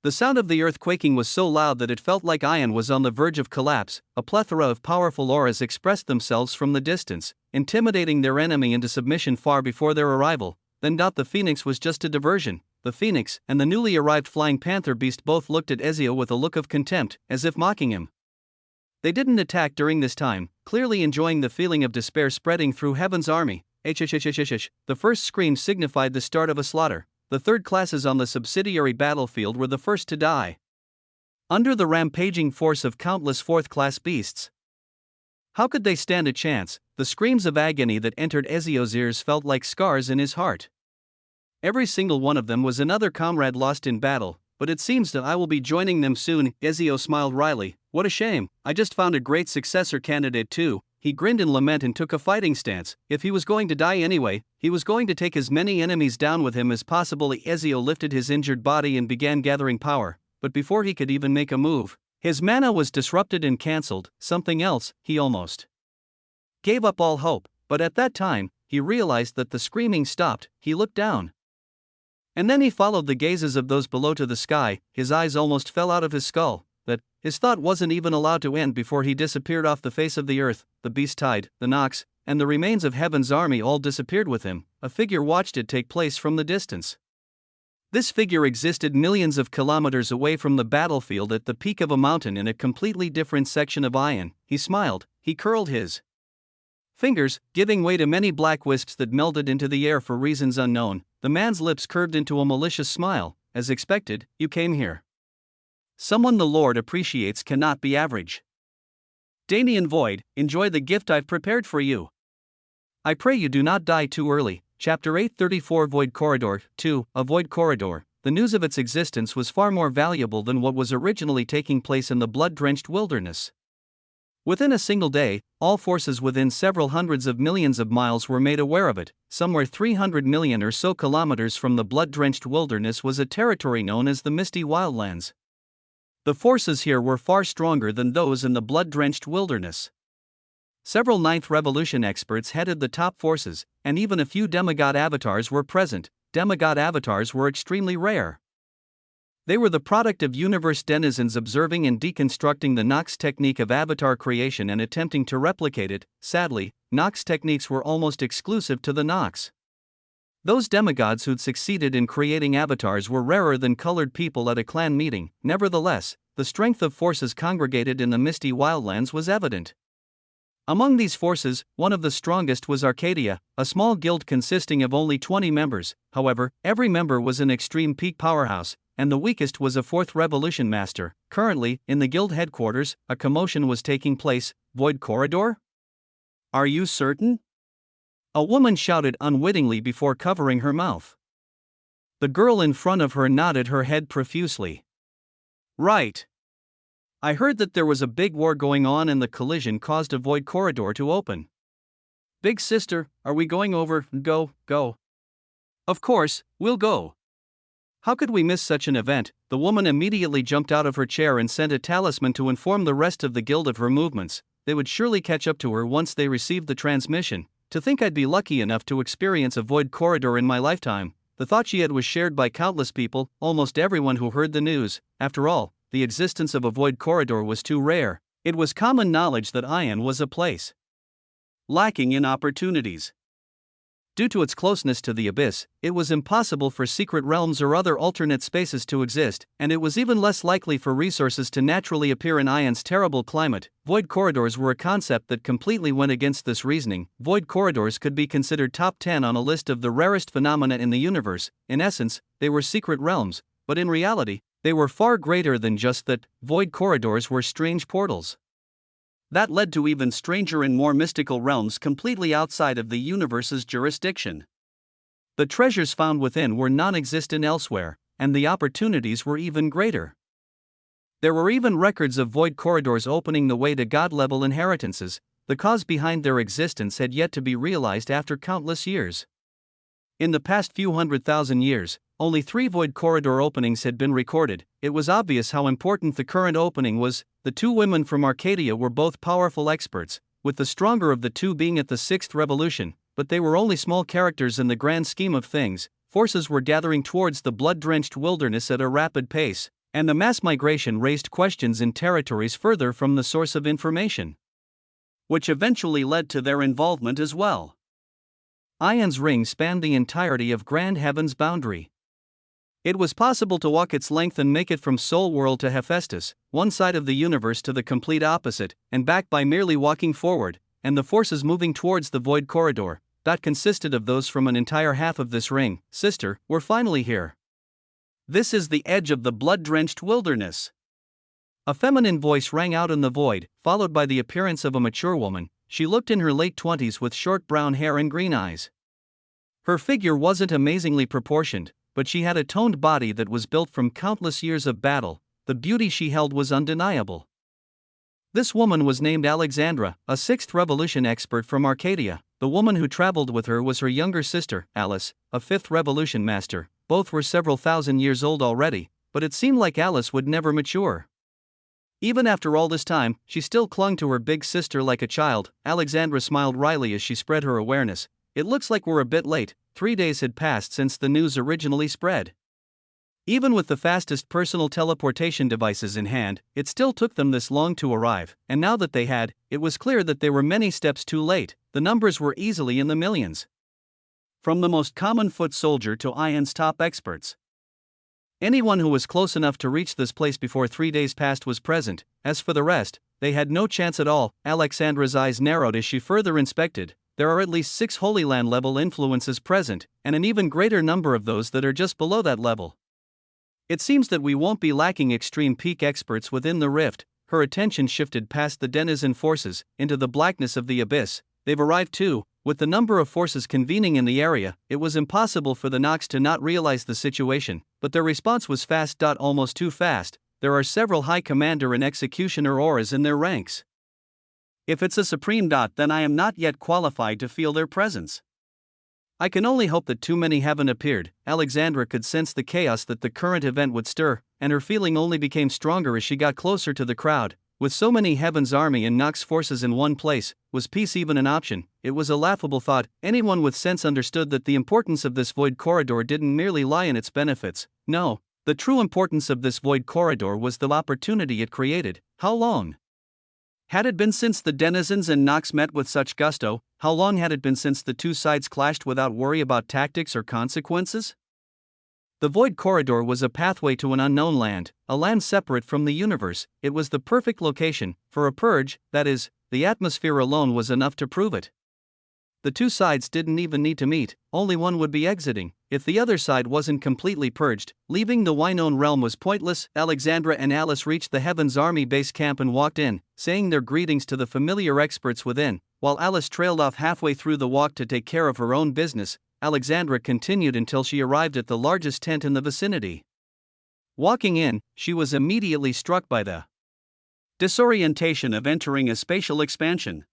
[SPEAKER 1] The sound of the earth quaking was so loud that it felt like Ion was on the verge of collapse. A plethora of powerful auras expressed themselves from the distance, intimidating their enemy into submission far before their arrival. Then the phoenix was just a diversion. The phoenix and the newly arrived flying panther beast both looked at Ezio with a look of contempt, as if mocking him. They didn't attack during this time, clearly enjoying the feeling of despair spreading through Heaven's army. The first scream signified the start of a slaughter. The third classes on the subsidiary battlefield were the first to die, under the rampaging force of countless fourth-class beasts. How could they stand a chance? The screams of agony that entered Ezio's ears felt like scars in his heart. Every single one of them was another comrade lost in battle, but it seems that I will be joining them soon. Ezio smiled wryly. What a shame, I just found a great successor candidate too. He grinned in lament and took a fighting stance. If he was going to die anyway, he was going to take as many enemies down with him as possible. Ezio lifted his injured body and began gathering power, but before he could even make a move, his mana was disrupted and cancelled. Something else, he almost gave up all hope, but at that time, he realized that the screaming stopped. He looked down. And then he followed the gazes of those below to the sky. His eyes almost fell out of his skull. That his thought wasn't even allowed to end before he disappeared off the face of the earth. The beast tide, the Nox, and the remains of Heaven's army all disappeared with him. A figure watched it take place from the distance. This figure existed millions of kilometers away from the battlefield at the peak of a mountain in a completely different section of Ion. He smiled, he curled his fingers, giving way to many black wisps that melted into the air for reasons unknown. The man's lips curved into a malicious smile. As expected, you came here. Someone the Lord appreciates cannot be average. Damien Void, enjoy the gift I've prepared for you. I pray you do not die too early. Chapter 834 Void Corridor 2, a Void Corridor. The news of its existence was far more valuable than what was originally taking place in the blood-drenched wilderness. Within a single day, all forces within several hundreds of millions of miles were made aware of it. Somewhere 300 million or so kilometers from the blood-drenched wilderness was a territory known as the Misty Wildlands. The forces here were far stronger than those in the blood-drenched wilderness. Several Ninth Revolution experts headed the top forces, and even a few demigod avatars were present. Demigod avatars were extremely rare. They were the product of universe denizens observing and deconstructing the Nox technique of avatar creation and attempting to replicate it. Sadly, Nox techniques were almost exclusive to the Nox. Those demigods who'd succeeded in creating avatars were rarer than colored people at a clan meeting. Nevertheless, the strength of forces congregated in the Misty Wildlands was evident. Among these forces, one of the strongest was Arcadia, a small guild consisting of only 20 members. However, every member was an extreme peak powerhouse, and the weakest was a fourth revolution master. Currently, in the guild headquarters, a commotion was taking place. Void Corridor? Are you certain? A woman shouted unwittingly before covering her mouth. The girl in front of her nodded her head profusely. Right. I heard that there was a big war going on and the collision caused a void corridor to open. Big sister, are we going over? Go. Of course, we'll go. How could we miss such an event? The woman immediately jumped out of her chair and sent a talisman to inform the rest of the guild of her movements. They would surely catch up to her once they received the transmission. To think I'd be lucky enough to experience a void corridor in my lifetime. The thought she had was shared by countless people, almost everyone who heard the news. After all, the existence of a void corridor was too rare. It was common knowledge that Ion was a place lacking in opportunities. Due to its closeness to the abyss, it was impossible for secret realms or other alternate spaces to exist, and it was even less likely for resources to naturally appear in Ion's terrible climate. Void corridors were a concept that completely went against this reasoning. Void corridors could be considered top 10 on a list of the rarest phenomena in the universe. In essence, they were secret realms, but in reality, they were far greater than just that. Void corridors were strange portals. That led to even stranger and more mystical realms completely outside of the universe's jurisdiction. The treasures found within were non-existent elsewhere, and the opportunities were even greater. There were even records of void corridors opening the way to god-level inheritances. The cause behind their existence had yet to be realized after countless years. In the past few 100,000 years, only 3 void corridor openings had been recorded. It was obvious how important the current opening was. The 2 women from Arcadia were both powerful experts, with the stronger of the 2 being at the 6th revolution, but they were only small characters in the grand scheme of things. Forces were gathering towards the blood-drenched wilderness at a rapid pace, and the mass migration raised questions in territories further from the source of information, which eventually led to their involvement as well. Ion's ring spanned the entirety of Grand Heaven's boundary. It was possible to walk its length and make it from Soul World to Hephaestus, one side of the universe to the complete opposite, and back by merely walking forward, and the forces moving towards the void corridor, that consisted of those from an entire half of this ring, sister, were finally here. This is the edge of the blood-drenched wilderness. A feminine voice rang out in the void, followed by the appearance of a mature woman. She looked in her late 20s with short brown hair and green eyes. Her figure wasn't amazingly proportioned, but she had a toned body that was built from countless years of battle. The beauty she held was undeniable. This woman was named Alexandra, a 6th Revolution expert from Arcadia. The woman who traveled with her was her younger sister, Alice, a 5th Revolution master. Both were several thousand years old already, but it seemed like Alice would never mature. Even after all this time, she still clung to her big sister like a child. Alexandra smiled wryly as she spread her awareness. It looks like we're a bit late. 3 days had passed since the news originally spread. Even with the fastest personal teleportation devices in hand, it still took them this long to arrive, and now that they had, it was clear that they were many steps too late. The numbers were easily in the millions. From the most common foot soldier to Ion's top experts. Anyone who was close enough to reach this place before 3 days passed was present. As for the rest, they had no chance at all. Alexandra's eyes narrowed as she further inspected. There are at least 6 Holy Land level influences present, and an even greater number of those that are just below that level. It seems that we won't be lacking extreme peak experts within the rift. Her attention shifted past the denizen forces, into the blackness of the abyss. They've arrived too. With the number of forces convening in the area, it was impossible for the Nox to not realize the situation, but their response was fast. Almost too fast. There are several High Commander and Executioner auras in their ranks. If it's a Supreme. Then I am not yet qualified to feel their presence. I can only hope that too many haven't appeared. Alexandra could sense the chaos that the current event would stir, and her feeling only became stronger as she got closer to the crowd. With so many Heaven's army and Nox forces in one place, was peace even an option? It was a laughable thought. Anyone with sense understood that the importance of this void corridor didn't merely lie in its benefits. No, the true importance of this void corridor was the opportunity it created. How long had it been since the denizens and Nox met with such gusto? How long had it been since the two sides clashed without worry about tactics or consequences? The void corridor was a pathway to an unknown land, a land separate from the universe. It was the perfect location for a purge, that is, the atmosphere alone was enough to prove it. The two sides didn't even need to meet, only one would be exiting. If the other side wasn't completely purged, leaving the Wynone realm was pointless. Alexandra and Alice reached the Heaven's Army base camp and walked in, saying their greetings to the familiar experts within. While Alice trailed off halfway through the walk to take care of her own business, Alexandra continued until she arrived at the largest tent in the vicinity. Walking in, she was immediately struck by the disorientation of entering a spatial expansion.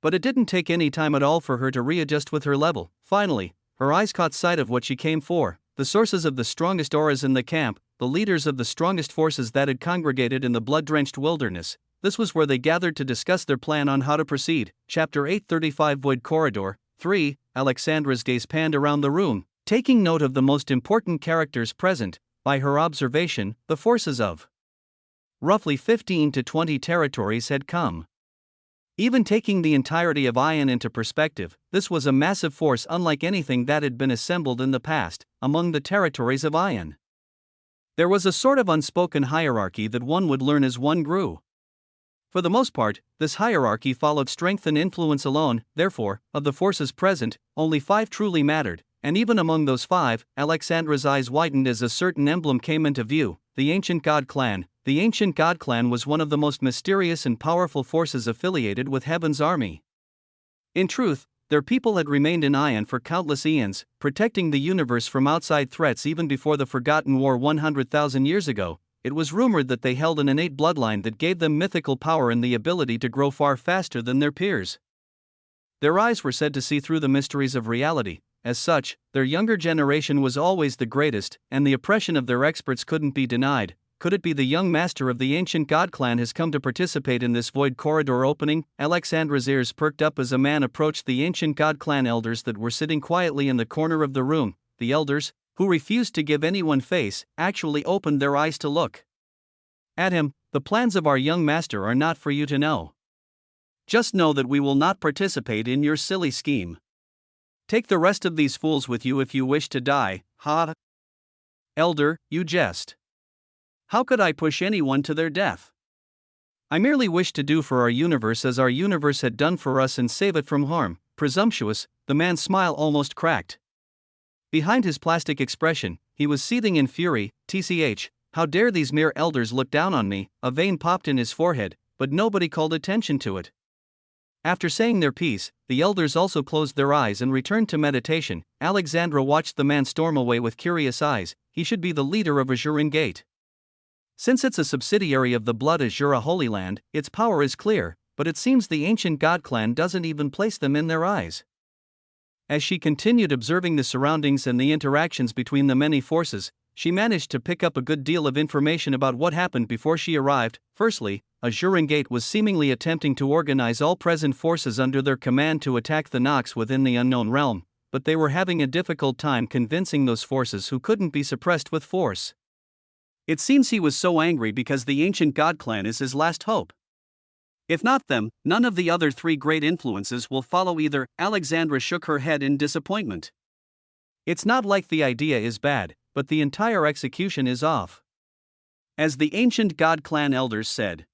[SPEAKER 1] But it didn't take any time at all for her to readjust with her level. Finally, her eyes caught sight of what she came for, the sources of the strongest auras in the camp, the leaders of the strongest forces that had congregated in the blood-drenched wilderness. This was where they gathered to discuss their plan on how to proceed. Chapter 835 Void Corridor 3. Alexandra's gaze panned around the room, taking note of the most important characters present. By her observation, the forces of roughly 15 to 20 territories had come. Even taking the entirety of Ion into perspective, this was a massive force unlike anything that had been assembled in the past. Among the territories of Ion, there was a sort of unspoken hierarchy that one would learn as one grew. For the most part, this hierarchy followed strength and influence alone. Therefore, of the forces present, only 5 truly mattered, and even among those 5, Alexandra's eyes widened as a certain emblem came into view: the ancient god clan, the ancient god clan was one of the most mysterious and powerful forces affiliated with Heaven's army. In truth, their people had remained in Ion for countless eons, protecting the universe from outside threats even before the Forgotten War 100,000 years ago. It was rumored that they held an innate bloodline that gave them mythical power and the ability to grow far faster than their peers. Their eyes were said to see through the mysteries of reality. As such, their younger generation was always the greatest, and the oppression of their experts couldn't be denied. Could it be the young master of the ancient god clan has come to participate in this void corridor opening? Alexandra's ears perked up as a man approached the ancient god clan elders that were sitting quietly in the corner of the room. The elders, who refused to give anyone face, actually opened their eyes to look at him. The plans of our young master are not for you to know. Just know that we will not participate in your silly scheme. Take the rest of these fools with you if you wish to die. Ha! Elder, you jest. How could I push anyone to their death? I merely wish to do for our universe as our universe had done for us and save it from harm. Presumptuous, the man's smile almost cracked. Behind his plastic expression, he was seething in fury. TCH, how dare these mere elders look down on me? A vein popped in his forehead, but nobody called attention to it. After saying their piece, the elders also closed their eyes and returned to meditation. Alexandra watched the man storm away with curious eyes. He should be the leader of Azuran Gate. Since it's a subsidiary of the Blood Azura Holy Land, its power is clear, but it seems the ancient god clan doesn't even place them in their eyes. As she continued observing the surroundings and the interactions between the many forces, she managed to pick up a good deal of information about what happened before she arrived. Firstly, Azuran Gate was seemingly attempting to organize all present forces under their command to attack the Nox within the unknown realm, but they were having a difficult time convincing those forces who couldn't be suppressed with force. It seems he was so angry because the ancient god clan is his last hope. If not them, none of the other three great influences will follow either. Alexandra shook her head in disappointment. It's not like the idea is bad, but the entire execution is off. As the ancient god clan elders said,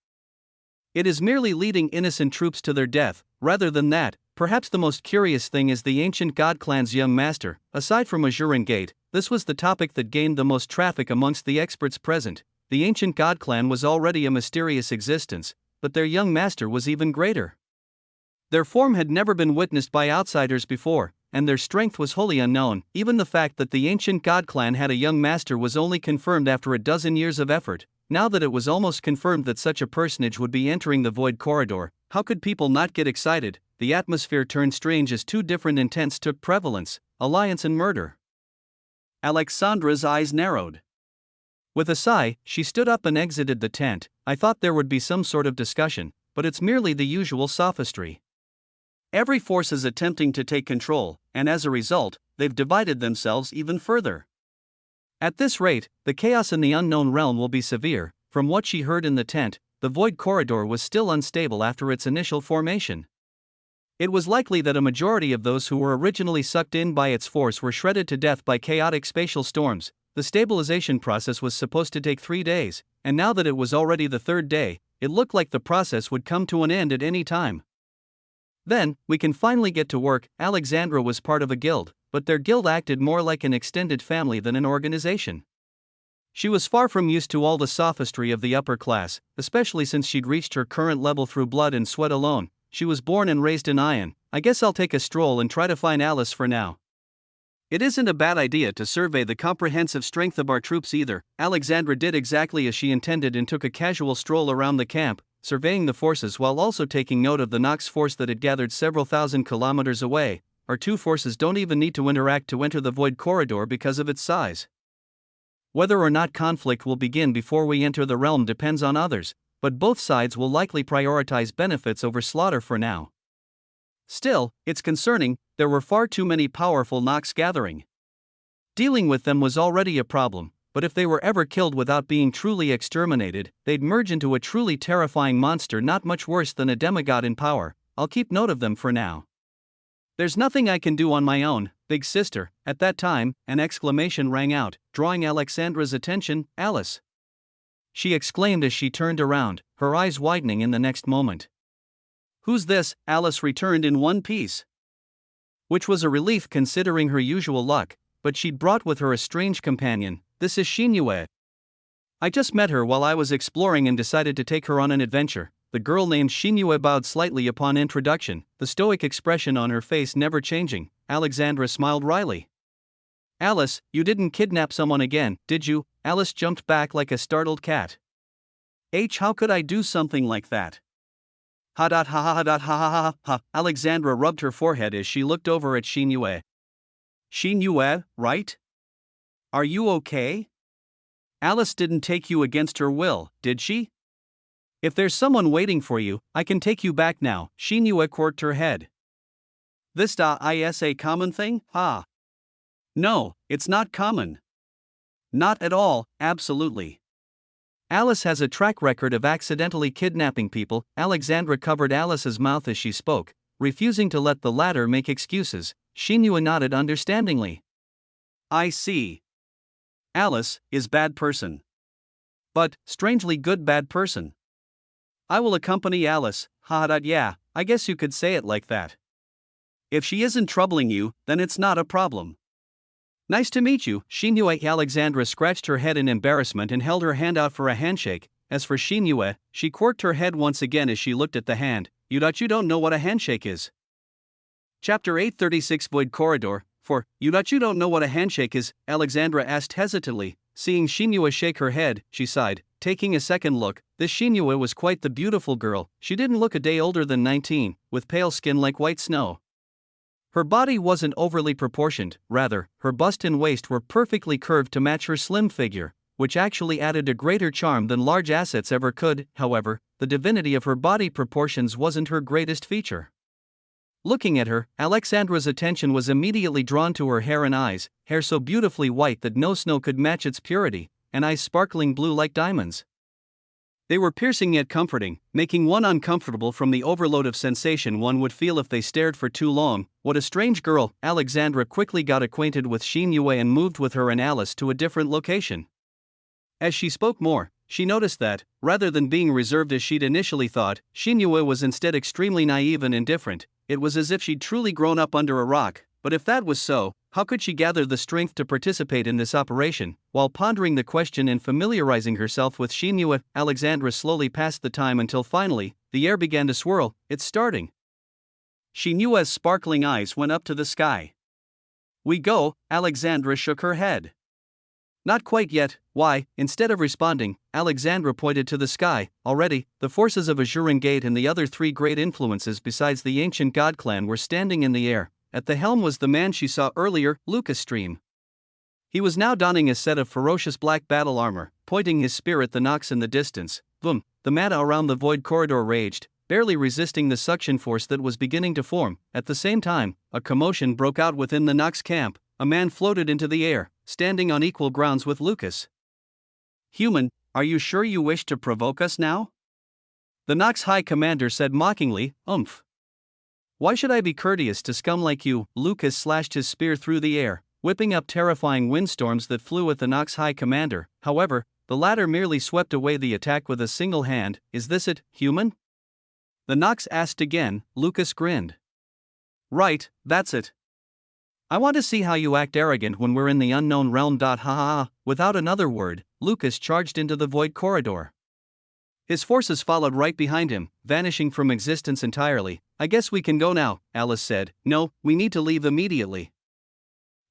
[SPEAKER 1] it is merely leading innocent troops to their death. Rather than that, perhaps the most curious thing is the ancient god clan's young master. Aside from Azuran Gate, this was the topic that gained the most traffic amongst the experts present. The ancient god clan was already a mysterious existence, but their young master was even greater. Their form had never been witnessed by outsiders before, and their strength was wholly unknown. Even the fact that the ancient god clan had a young master was only confirmed after a dozen years of effort. Now that it was almost confirmed that such a personage would be entering the void corridor, how could people not get excited? The atmosphere turned strange as two different intents took prevalence: alliance and murder. Alexandra's eyes narrowed. With a sigh, she stood up and exited the tent. I thought there would be some sort of discussion, but it's merely the usual sophistry. Every force is attempting to take control, and as a result, they've divided themselves even further. At this rate, the chaos in the unknown realm will be severe. From what she heard in the tent, the void corridor was still unstable after its initial formation. It was likely that a majority of those who were originally sucked in by its force were shredded to death by chaotic spatial storms. The stabilization process was supposed to take 3 days, and now that it was already the 3rd day, it looked like the process would come to an end at any time. Then, we can finally get to work. Alexandra was part of a guild, but their guild acted more like an extended family than an organization. She was far from used to all the sophistry of the upper class, especially since she'd reached her current level through blood and sweat alone. She was born and raised in Ion. I guess I'll take a stroll and try to find Alice for now. It isn't a bad idea to survey the comprehensive strength of our troops either. Alexandra did exactly as she intended and took a casual stroll around the camp, surveying the forces while also taking note of the Nox force that had gathered several thousand kilometers away. Our two forces don't even need to interact to enter the void corridor because of its size. Whether or not conflict will begin before we enter the realm depends on others, but both sides will likely prioritize benefits over slaughter for now. Still, it's concerning. There were far too many powerful Nox gathering. Dealing with them was already a problem, but if they were ever killed without being truly exterminated, they'd merge into a truly terrifying monster not much worse than a demigod in power. I'll keep note of them for now. There's nothing I can do on my own, big sister. At that time, an exclamation rang out, drawing Alexandra's attention. Alice! She exclaimed as she turned around, her eyes widening in the next moment. Who's this? Alice returned in one piece. Which was a relief considering her usual luck, but she'd brought with her a strange companion. This is Shinue. I just met her while I was exploring and decided to take her on an adventure. The girl named Shinue bowed slightly upon introduction, the stoic expression on her face never changing. Alexandra smiled wryly. Alice, you didn't kidnap someone again, did you? Alice jumped back like a startled cat. How could I do something like that? Ha dot ha ha ha dot ha ha ha ha. Alexandra rubbed her forehead as she looked over at Shinue. Shinue, right? Are you okay? Alice didn't take you against her will, did she? If there's someone waiting for you, I can take you back now. Shinue quirked her head. This is a common thing? Ha. No, it's not common. Not at all, absolutely. Alice has a track record of accidentally kidnapping people. Alexandra covered Alice's mouth as she spoke, refusing to let the latter make excuses. Shinue nodded understandingly. I see. Alice is bad person. But, strangely good bad person. I will accompany Alice, yeah, I guess you could say it like that. If she isn't troubling you, then it's not a problem. Nice to meet you, Shinue. Alexandra scratched her head in embarrassment and held her hand out for a handshake. As for Shinue, she quirked her head once again as she looked at the hand. You don't know what a handshake is. Chapter 836 Void Corridor. You don't know what a handshake is, Alexandra asked hesitantly. Seeing Shinue shake her head, she sighed. Taking a second look, this Shinue was quite the beautiful girl. She didn't look a day older than 19, with pale skin like white snow. Her body wasn't overly proportioned, rather, her bust and waist were perfectly curved to match her slim figure, which actually added a greater charm than large assets ever could. However, the divinity of her body proportions wasn't her greatest feature. Looking at her, Alexandra's attention was immediately drawn to her hair and eyes, hair so beautifully white that no snow could match its purity, and eyes sparkling blue like diamonds. They were piercing yet comforting, making one uncomfortable from the overload of sensation one would feel if they stared for too long. What a strange girl! Alexandra quickly got acquainted with Shinue and moved with her and Alice to a different location. As she spoke more, she noticed that, rather than being reserved as she'd initially thought, Shinue was instead extremely naive and indifferent. It was as if she'd truly grown up under a rock, but if that was so, how could she gather the strength to participate in this operation? While pondering the question and familiarizing herself with Shinue, Alexandra slowly passed the time until finally, the air began to swirl. It's starting. Shinue's sparkling eyes went up to the sky. We go, Alexandra shook her head. Not quite yet. Why? Instead of responding, Alexandra pointed to the sky. Already, the forces of Azuran Gate and the other three great influences besides the ancient god clan were standing in the air. At the helm was the man she saw earlier, Lucas Stream. He was now donning a set of ferocious black battle armor, pointing his spear at the Nox in the distance. Boom! The mana around the void corridor raged, barely resisting the suction force that was beginning to form. At the same time, a commotion broke out within the Nox camp. A man floated into the air, standing on equal grounds with Lucas. Human, are you sure you wish to provoke us now? The Nox High Commander said mockingly, Oomph. Why should I be courteous to scum like you? Lucas slashed his spear through the air, whipping up terrifying windstorms that flew at the Nox High Commander. However, the latter merely swept away the attack with a single hand. Is this it, human? The Nox asked again. Lucas grinned. Right, that's it. I want to see how you act arrogant when we're in the unknown realm. Ha ha ha. Without another word, Lucas charged into the void corridor. His forces followed right behind him, vanishing from existence entirely. I guess we can go now, Alice said. No, we need to leave immediately.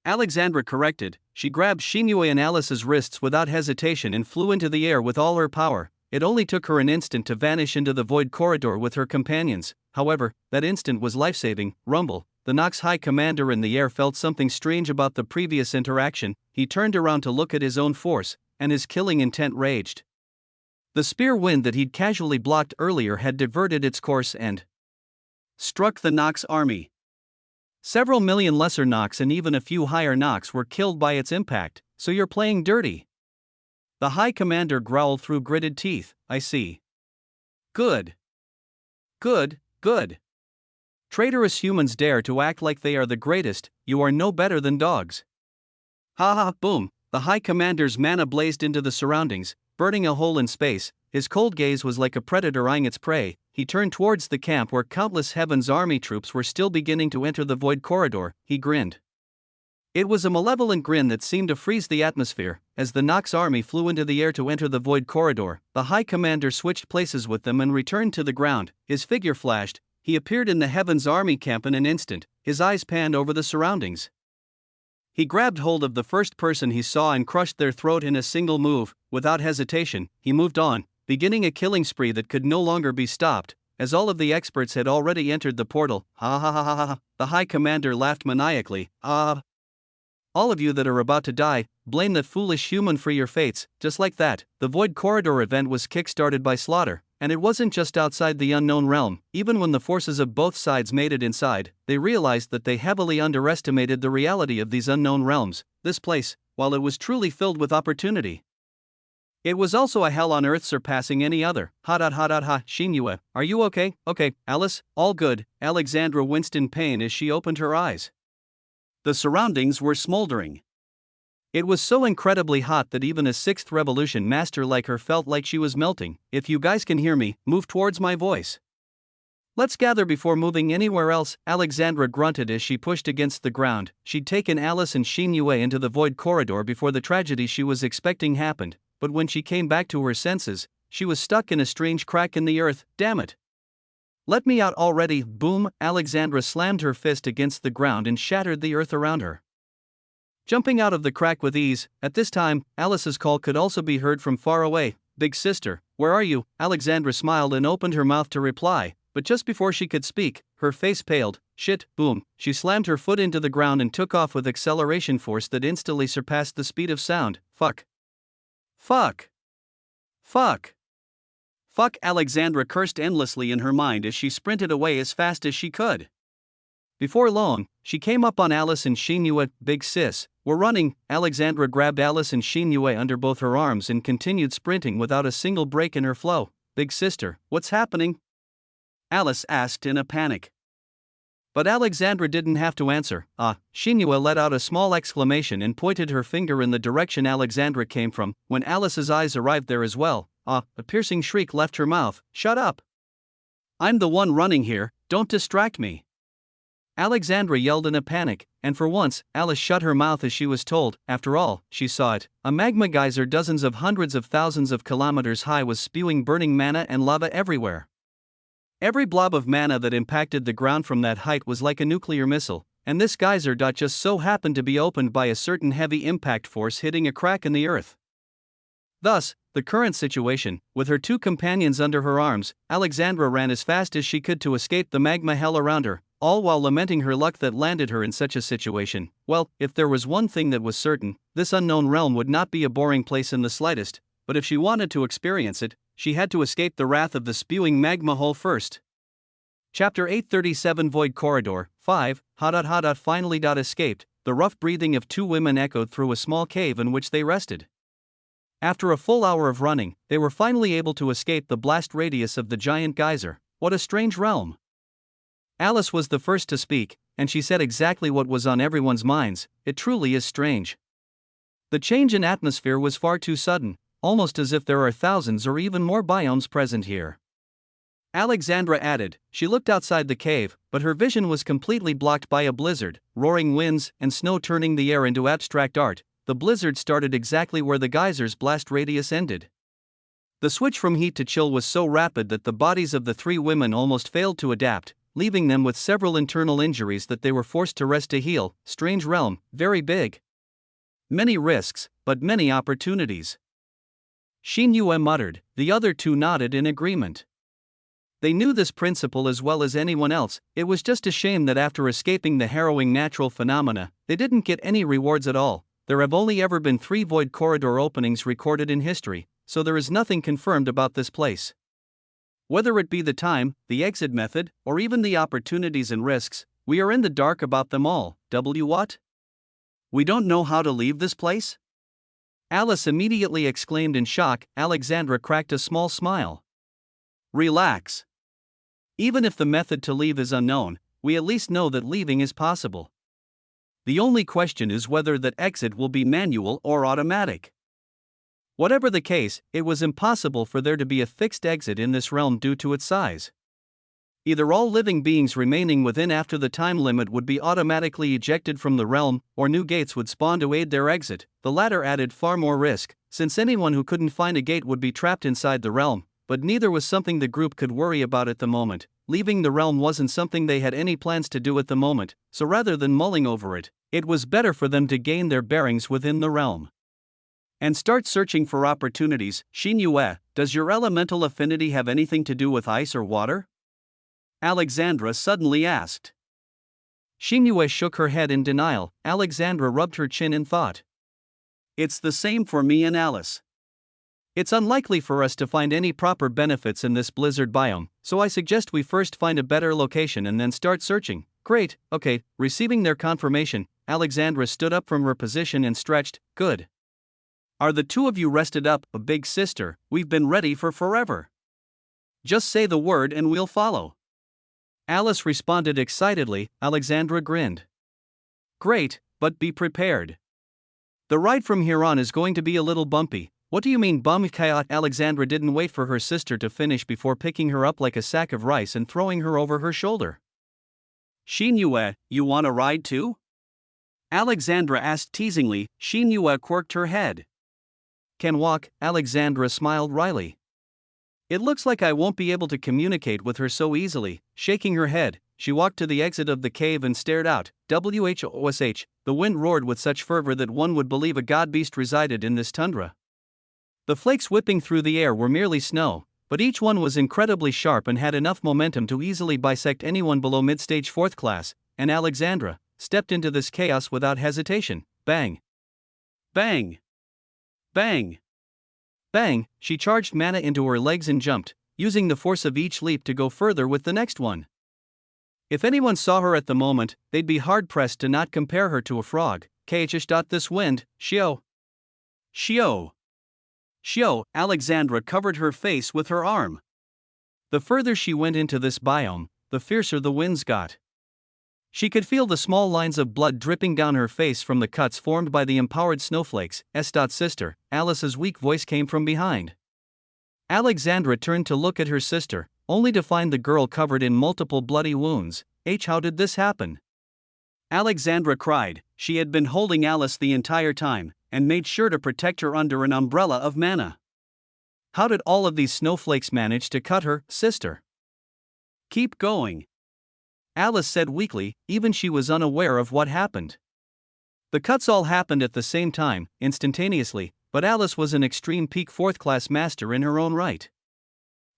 [SPEAKER 1] Alexandra corrected. She grabbed Shinue and Alice's wrists without hesitation and flew into the air with all her power. It only took her an instant to vanish into the void corridor with her companions. However, that instant was life-saving. Rumble. The Nox High Commander in the air felt something strange about the previous interaction. He turned around to look at his own force, and his killing intent raged. The spear wind that he'd casually blocked earlier had diverted its course and struck the Nox army. Several million lesser Nox and even a few higher Nox were killed by its impact. So you're playing dirty? The High Commander growled through gritted teeth. I see. Good. Good, good. Traitorous humans dare to act like they are the greatest. You are no better than dogs. Ha ha, boom. The High Commander's mana blazed into the surroundings, burning a hole in space. His cold gaze was like a predator eyeing its prey. He turned towards the camp where countless Heaven's army troops were still beginning to enter the void corridor. He grinned. It was a malevolent grin that seemed to freeze the atmosphere. As the Nox army flew into the air to enter the void corridor, the High Commander switched places with them and returned to the ground. His figure flashed. He appeared in the Heavens army camp in an instant. His eyes panned over the surroundings. He grabbed hold of the first person he saw and crushed their throat in a single move. Without hesitation, he moved on, beginning a killing spree that could no longer be stopped. As all of the experts had already entered the portal, ha ha ha ha ha, the High Commander laughed maniacally. All of you that are about to die, blame that foolish human for your fates. Just like that, the Void Corridor event was kick-started by slaughter, and it wasn't just outside the unknown realm. Even when the forces of both sides made it inside, they realized that they heavily underestimated the reality of these unknown realms. This place, while it was truly filled with opportunity, it was also a hell on earth surpassing any other. Shinue, are you okay? Okay, Alice, all good. Alexandra winced in pain as she opened her eyes. The surroundings were smoldering. It was so incredibly hot that even a sixth revolution master like her felt like she was melting. If you guys can hear me, move towards my voice. Let's gather before moving anywhere else, Alexandra grunted as she pushed against the ground. She'd taken Alice and Shinue into the void corridor before the tragedy she was expecting happened, but when she came back to her senses, she was stuck in a strange crack in the earth. Damn it! Let me out already, boom! Alexandra slammed her fist against the ground and shattered the earth around her. Jumping out of the crack with ease, at this time, Alice's call could also be heard from far away. Big sister, where are you? Alexandra smiled and opened her mouth to reply, but just before she could speak, her face paled. Shit, boom! She slammed her foot into the ground and took off with acceleration force that instantly surpassed the speed of sound. Fuck. Fuck. Fuck. Fuck! Alexandra cursed endlessly in her mind as she sprinted away as fast as she could. Before long, she came up on Alice and Shinue. Big sis, we're running. Alexandra grabbed Alice and Shinue under both her arms and continued sprinting without a single break in her flow. Big sister, what's happening? Alice asked in a panic. But Alexandra didn't have to answer. Shinue let out a small exclamation and pointed her finger in the direction Alexandra came from. When Alice's eyes arrived there as well, a piercing shriek left her mouth. Shut up! I'm the one running here, don't distract me! Alexandra yelled in a panic, and for once, Alice shut her mouth as she was told. After all, she saw it. A magma geyser dozens of hundreds of thousands of kilometers high was spewing burning mana and lava everywhere. Every blob of mana that impacted the ground from that height was like a nuclear missile, and this geyser just so happened to be opened by a certain heavy impact force hitting a crack in the earth. Thus, the current situation, with her two companions under her arms, Alexandra ran as fast as she could to escape the magma hell around her, all while lamenting her luck that landed her in such a situation. Well, if there was one thing that was certain, this unknown realm would not be a boring place in the slightest, but if she wanted to experience it, she had to escape the wrath of the spewing magma hole first. Chapter 837 Void Corridor 5 Finally escaped. The rough breathing of two women echoed through a small cave in which they rested. After a full hour of running, they were finally able to escape the blast radius of the giant geyser. What a strange realm! Alice was the first to speak, and she said exactly what was on everyone's minds. It truly is strange. The change in atmosphere was far too sudden, almost as if there are thousands or even more biomes present here. Alexandra added. She looked outside the cave, but her vision was completely blocked by a blizzard, roaring winds, and snow turning the air into abstract art. The blizzard started exactly where the geyser's blast radius ended. The switch from heat to chill was so rapid that the bodies of the three women almost failed to adapt, leaving them with several internal injuries that they were forced to rest to heal. Strange realm, very big. Many risks, but many opportunities. Shinue muttered. The other two nodded in agreement. They knew this principle as well as anyone else. It was just a shame that after escaping the harrowing natural phenomena, they didn't get any rewards at all. There have only ever been 3 void corridor openings recorded in history, so there is nothing confirmed about this place. Whether it be the time, the exit method, or even the opportunities and risks, we are in the dark about them all. What? We don't know how to leave this place? Alice immediately exclaimed in shock. Alexandra cracked a small smile. Relax. Even if the method to leave is unknown, we at least know that leaving is possible. The only question is whether that exit will be manual or automatic. Whatever the case, it was impossible for there to be a fixed exit in this realm due to its size. Either all living beings remaining within after the time limit would be automatically ejected from the realm, or new gates would spawn to aid their exit. The latter added far more risk, since anyone who couldn't find a gate would be trapped inside the realm, but neither was something the group could worry about at the moment. Leaving the realm wasn't something they had any plans to do at the moment, so rather than mulling over it, it was better for them to gain their bearings within the realm and start searching for opportunities. Xingyue, does your elemental affinity have anything to do with ice or water? Alexandra suddenly asked. Xingyue shook her head in denial. Alexandra rubbed her chin in thought. It's the same for me and Alice. It's unlikely for us to find any proper benefits in this blizzard biome, so I suggest we first find a better location and then start searching. Great, okay. Receiving their confirmation, Alexandra stood up from her position and stretched. Good. Are the two of you rested up, big sister? We've been ready for forever. Just say the word and we'll follow. Alice responded excitedly. Alexandra grinned. Great, but be prepared. The ride from here on is going to be a little bumpy. What do you mean bumpy? Alexandra didn't wait for her sister to finish before picking her up like a sack of rice and throwing her over her shoulder. Xingyue, you want a ride too? Alexandra asked teasingly. Xingyue quirked her head. Can walk, Alexandra smiled wryly. It looks like I won't be able to communicate with her so easily. Shaking her head, she walked to the exit of the cave and stared out. Whosh, the wind roared with such fervor that one would believe a god beast resided in this tundra. The flakes whipping through the air were merely snow, but each one was incredibly sharp and had enough momentum to easily bisect anyone below mid-stage 4th class, and Alexandra stepped into this chaos without hesitation. Bang! Bang! Bang! Bang! She charged mana into her legs and jumped, using the force of each leap to go further with the next one. If anyone saw her at the moment, they'd be hard-pressed to not compare her to a frog. This wind, Shio! Shio! Shio! Alexandra covered her face with her arm. The further she went into this biome, the fiercer the winds got. She could feel the small lines of blood dripping down her face from the cuts formed by the empowered snowflakes. Sister, Alice's weak voice came from behind. Alexandra turned to look at her sister, only to find the girl covered in multiple bloody wounds. How did this happen? Alexandra cried. She had been holding Alice the entire time, and made sure to protect her under an umbrella of mana. How did all of these snowflakes manage to cut her, sister? Keep going. Alice said weakly, even she was unaware of what happened. The cuts all happened at the same time, instantaneously, but Alice was an extreme peak 4th class master in her own right.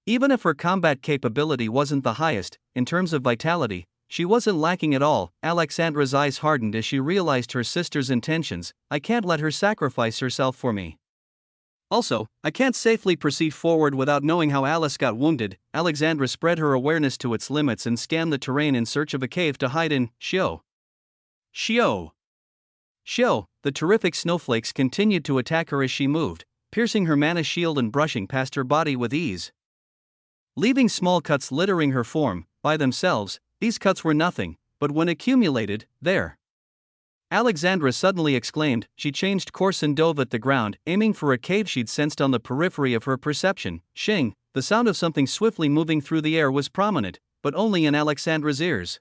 [SPEAKER 1] Even if her combat capability wasn't the highest, in terms of vitality, she wasn't lacking at all. Alexandra's eyes hardened as she realized her sister's intentions. I can't let her sacrifice herself for me. Also, I can't safely proceed forward without knowing how Alice got wounded. Alexandra spread her awareness to its limits and scanned the terrain in search of a cave to hide in. Shio! Shio! Shio! The terrific snowflakes continued to attack her as she moved, piercing her mana shield and brushing past her body with ease. Leaving small cuts littering her form, by themselves, these cuts were nothing, but when accumulated, there. Alexandra suddenly exclaimed. She changed course and dove at the ground, aiming for a cave she'd sensed on the periphery of her perception. Shing! The sound of something swiftly moving through the air was prominent, but only in Alexandra's ears.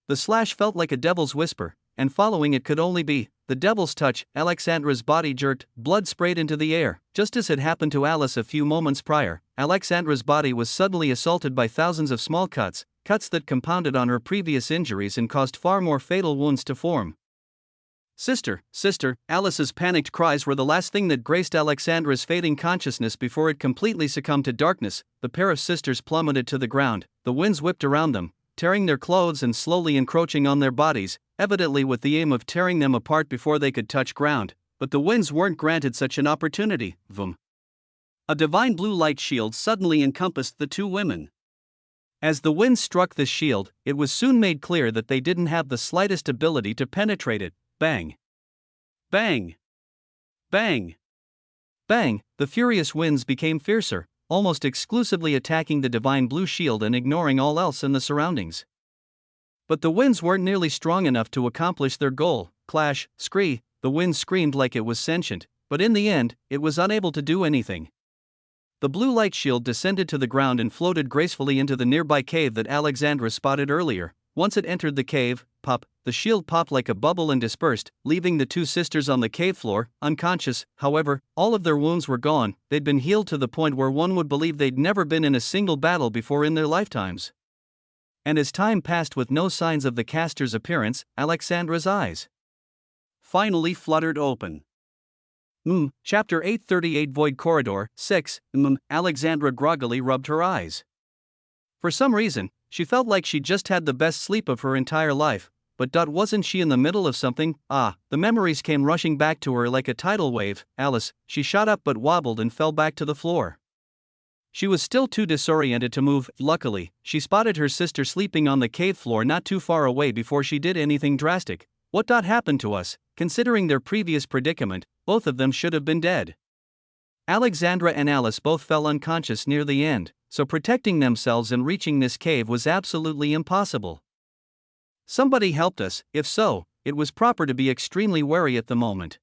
[SPEAKER 1] The slash felt like a devil's whisper, and following it could only be the devil's touch. Alexandra's body jerked, blood sprayed into the air. Just as had happened to Alice a few moments prior, Alexandra's body was suddenly assaulted by thousands of small cuts that compounded on her previous injuries and caused far more fatal wounds to form. Sister, sister, Alice's panicked cries were the last thing that graced Alexandra's fading consciousness before it completely succumbed to darkness. The pair of sisters plummeted to the ground, the winds whipped around them, tearing their clothes and slowly encroaching on their bodies, evidently with the aim of tearing them apart before they could touch ground, but the winds weren't granted such an opportunity. Vroom. A divine blue light shield suddenly encompassed the two women. As the wind struck this shield, it was soon made clear that they didn't have the slightest ability to penetrate it. Bang! Bang! Bang! Bang! The furious winds became fiercer, almost exclusively attacking the divine blue shield and ignoring all else in the surroundings. But the winds weren't nearly strong enough to accomplish their goal. Clash, scree, the wind screamed like it was sentient, but in the end, it was unable to do anything. The blue light shield descended to the ground and floated gracefully into the nearby cave that Alexandra spotted earlier. Once it entered the cave, pop, the shield popped like a bubble and dispersed, leaving the two sisters on the cave floor, unconscious. However, all of their wounds were gone. They'd been healed to the point where one would believe they'd never been in a single battle before in their lifetimes. And as time passed with no signs of the caster's appearance, Alexandra's eyes finally fluttered open. Chapter 838 Void Corridor 6. Alexandra groggily rubbed her eyes. For some reason, she felt like she just had the best sleep of her entire life, but wasn't she in the middle of something? The memories came rushing back to her like a tidal wave. Alice, she shot up but wobbled and fell back to the floor. She was still too disoriented to move. Luckily, she spotted her sister sleeping on the cave floor not too far away before she did anything drastic. What happened to us? Considering their previous predicament, both of them should have been dead. Alexandra and Alice both fell unconscious near the end, so protecting themselves and reaching this cave was absolutely impossible. Somebody helped us. If so, it was proper to be extremely wary at the moment.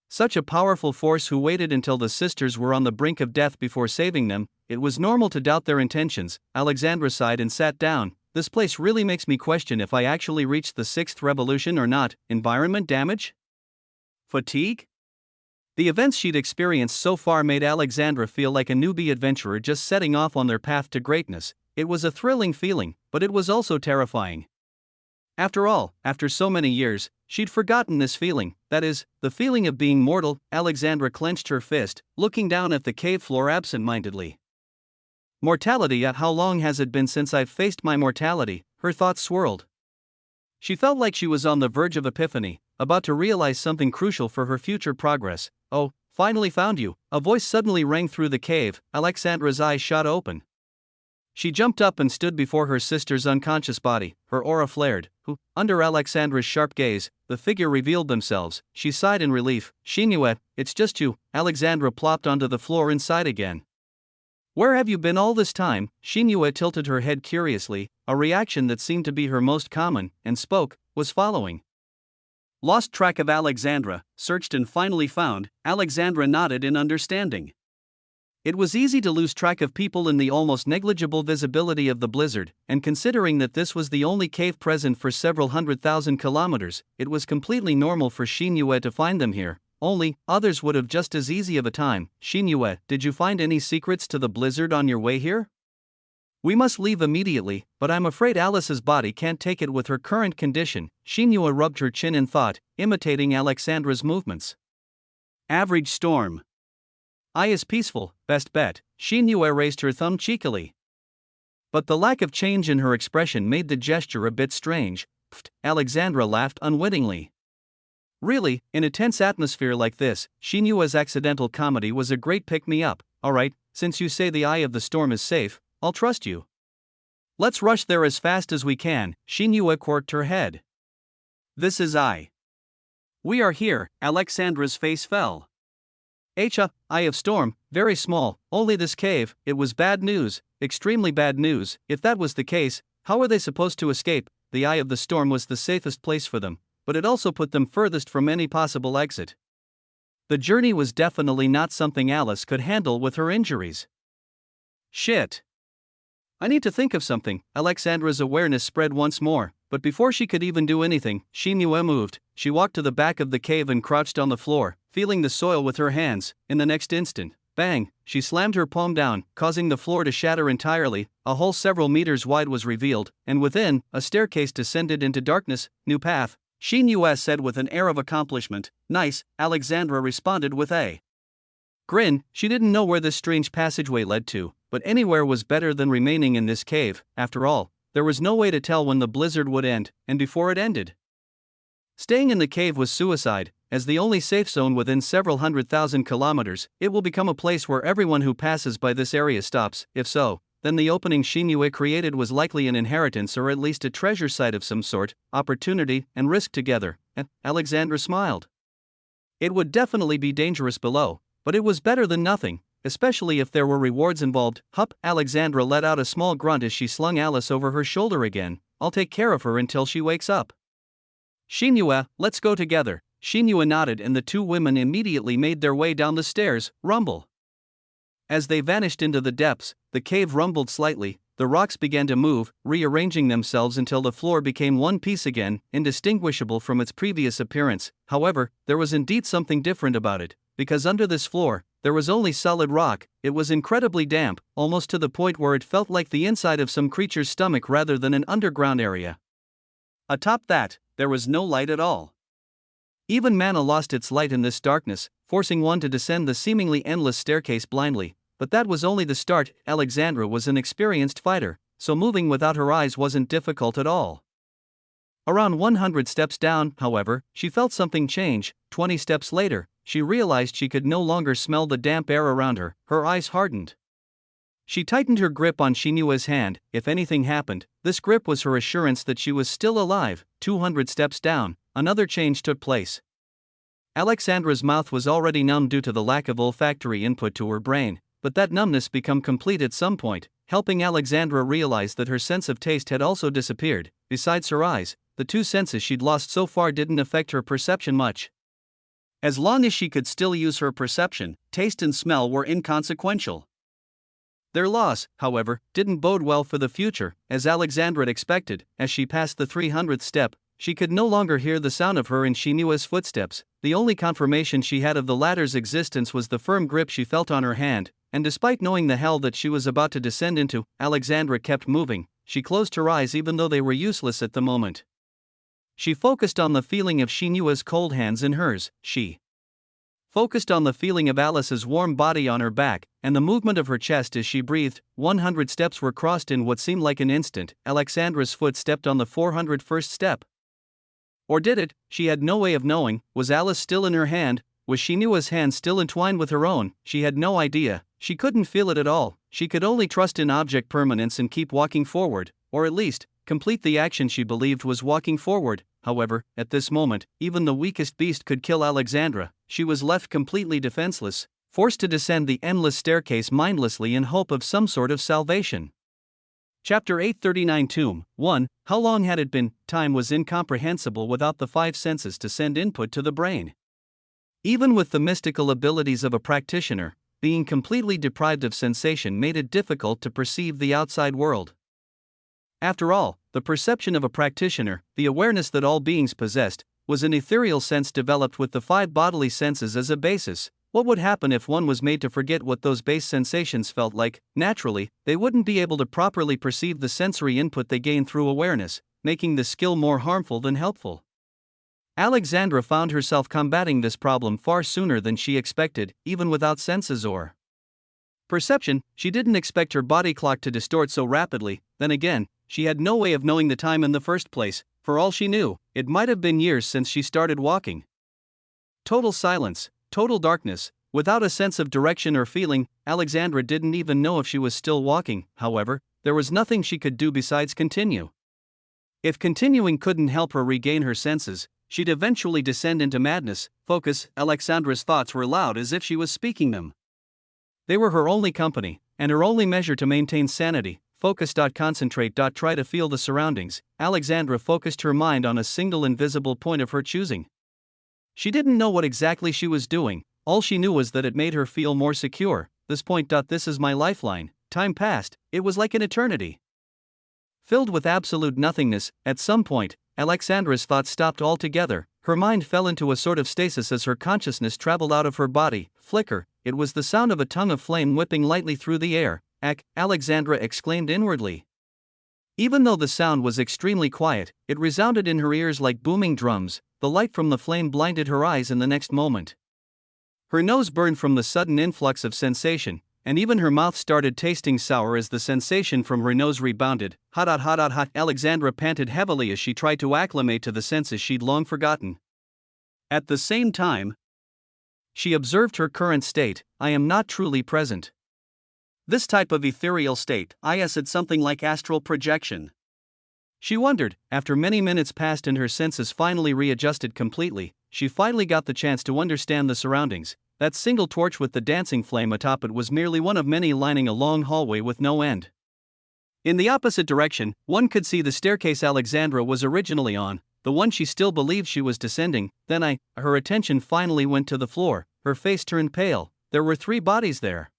[SPEAKER 1] Such a powerful force who waited until the sisters were on the brink of death before saving them, it was normal to doubt their intentions. Alexandra sighed and sat down. This place really makes me question if I actually reached the 6th revolution or not. Environment damage? Fatigue? The events she'd experienced so far made Alexandra feel like a newbie adventurer just setting off on their path to greatness. It was a thrilling feeling, but it was also terrifying. After all, after so many years, she'd forgotten this feeling, that is, the feeling of being mortal. Alexandra clenched her fist, looking down at the cave floor absent-mindedly. Mortality, how long has it been since I've faced my mortality? Her thoughts swirled. She felt like she was on the verge of epiphany, about to realize something crucial for her future progress. Oh, finally found you, a voice suddenly rang through the cave. Alexandra's eyes shot open. She jumped up and stood before her sister's unconscious body, her aura flared. Under Alexandra's sharp gaze, the figure revealed themselves. She sighed in relief. Shinue, it's just you. Alexandra plopped onto the floor inside again. Where have you been all this time? Shinue tilted her head curiously, a reaction that seemed to be her most common, and spoke, was following. Lost track of Alexandra, searched and finally found. Alexandra nodded in understanding. It was easy to lose track of people in the almost negligible visibility of the blizzard, and considering that this was the only cave present for several 100,000 kilometers, it was completely normal for Shinue to find them here. Only, others would have just as easy of a time. Shinue, did you find any secrets to the blizzard on your way here? We must leave immediately, but I'm afraid Alice's body can't take it with her current condition. Shinue rubbed her chin in thought, imitating Alexandra's movements. Average storm. Eye is peaceful, best bet. Shinue raised her thumb cheekily. But the lack of change in her expression made the gesture a bit strange. Pfft, Alexandra laughed unwittingly. Really, in a tense atmosphere like this, Shinue's accidental comedy was a great pick-me-up. Alright, since you say the eye of the storm is safe, I'll trust you. Let's rush there as fast as we can. Shinue quirked her head. This is I. We are here. Alexandra's face fell. Eye of storm, very small, only this cave. It was bad news, extremely bad news. If that was the case, how were they supposed to escape? The eye of the storm was the safest place for them, but it also put them furthest from any possible exit. The journey was definitely not something Alice could handle with her injuries. Shit. I need to think of something. Alexandra's awareness spread once more, but before she could even do anything, Shinue moved. She walked to the back of the cave and crouched on the floor, feeling the soil with her hands. In the next instant, bang, she slammed her palm down, causing the floor to shatter entirely. A hole several meters wide was revealed, and within, a staircase descended into darkness. New path. Shinue said with an air of accomplishment. Nice, Alexandra responded with a grin. She didn't know where this strange passageway led to, but anywhere was better than remaining in this cave. After all, there was no way to tell when the blizzard would end, and before it ended. Staying in the cave was suicide. As the only safe zone within several 100,000 kilometers, it will become a place where everyone who passes by this area stops. If so, then the opening Shinue created was likely an inheritance or at least a treasure site of some sort. Opportunity and risk together. Alexandra smiled. It would definitely be dangerous below, but it was better than nothing, especially if there were rewards involved. Hup! Alexandra let out a small grunt as she slung Alice over her shoulder again. I'll take care of her until she wakes up. Shinue, let's go together. Shinue nodded and the two women immediately made their way down the stairs. Rumble. As they vanished into the depths, the cave rumbled slightly, the rocks began to move, rearranging themselves until the floor became one piece again, indistinguishable from its previous appearance. However, there was indeed something different about it, because under this floor, there was only solid rock. It was incredibly damp, almost to the point where it felt like the inside of some creature's stomach rather than an underground area. Atop that, there was no light at all. Even mana lost its light in this darkness, forcing one to descend the seemingly endless staircase blindly. But that was only the start. Alexandra was an experienced fighter, so moving without her eyes wasn't difficult at all. Around 100 steps down, however, she felt something change. 20 steps later, she realized she could no longer smell the damp air around her. Her eyes hardened. She tightened her grip on Shinua's hand. If anything happened, this grip was her assurance that she was still alive. 200 steps down, another change took place. Alexandra's mouth was already numb due to the lack of olfactory input to her brain, but that numbness became complete at some point, helping Alexandra realize that her sense of taste had also disappeared. Besides her eyes, the two senses she'd lost so far didn't affect her perception much. As long as she could still use her perception, taste and smell were inconsequential. Their loss, however, didn't bode well for the future, as Alexandra had expected. As she passed the 300th step, she could no longer hear the sound of her and Shinua's footsteps. The only confirmation she had of the latter's existence was the firm grip she felt on her hand, and despite knowing the hell that she was about to descend into, Alexandra kept moving. She closed her eyes even though they were useless at the moment. She focused on the feeling of Shinua's cold hands in hers. She focused on the feeling of Alice's warm body on her back, and the movement of her chest as she breathed. 100 steps were crossed in what seemed like an instant. Alexandra's foot stepped on the 401st step. Or did it? She had no way of knowing. Was Alice still in her hand? Was Shinua's hand still entwined with her own? She had no idea. She couldn't feel it at all. She could only trust in object permanence and keep walking forward, or at least, complete the action she believed was walking forward. However, at this moment, even the weakest beast could kill Alexandra. She was left completely defenseless, forced to descend the endless staircase mindlessly in hope of some sort of salvation. Chapter 839 Tomb 1. How long had it been? Time was incomprehensible without the five senses to send input to the brain. Even with the mystical abilities of a practitioner, being completely deprived of sensation made it difficult to perceive the outside world. After all, the perception of a practitioner, the awareness that all beings possessed, was an ethereal sense developed with the five bodily senses as a basis. What would happen if one was made to forget what those base sensations felt like? Naturally, they wouldn't be able to properly perceive the sensory input they gain through awareness, making the skill more harmful than helpful. Alexandra found herself combating this problem far sooner than she expected, even without senses or perception. She didn't expect her body clock to distort so rapidly. Then again, she had no way of knowing the time in the first place. For all she knew, it might have been years since she started walking. Total silence, total darkness, without a sense of direction or feeling. Alexandra didn't even know if she was still walking. However, there was nothing she could do besides continue. If continuing couldn't help her regain her senses, she'd eventually descend into madness. Focus. Alexandra's thoughts were loud as if she was speaking them. They were her only company, and her only measure to maintain sanity. Focus. Concentrate. Try to feel the surroundings. Alexandra focused her mind on a single invisible point of her choosing. She didn't know what exactly she was doing. All she knew was that it made her feel more secure. This point. This is my lifeline. Time passed. It was like an eternity. Filled with absolute nothingness, at some point, Alexandra's thoughts stopped altogether. Her mind fell into a sort of stasis as her consciousness traveled out of her body. Flicker. It was the sound of a tongue of flame whipping lightly through the air. Alexandra exclaimed inwardly. Even though the sound was extremely quiet, it resounded in her ears like booming drums. The light from the flame blinded her eyes in the next moment. Her nose burned from the sudden influx of sensation, and even her mouth started tasting sour as the sensation from her nose rebounded. Hot. Alexandra panted heavily as she tried to acclimate to the senses she'd long forgotten. At the same time, she observed her current state. I am not truly present. This type of ethereal state, is something like astral projection. She wondered. After many minutes passed and her senses finally readjusted completely, she finally got the chance to understand the surroundings. That single torch with the dancing flame atop it was merely one of many lining a long hallway with no end. In the opposite direction, one could see the staircase Alexandra was originally on, the one she still believed she was descending. Then her attention finally went to the floor. Her face turned pale. There were 3 bodies there.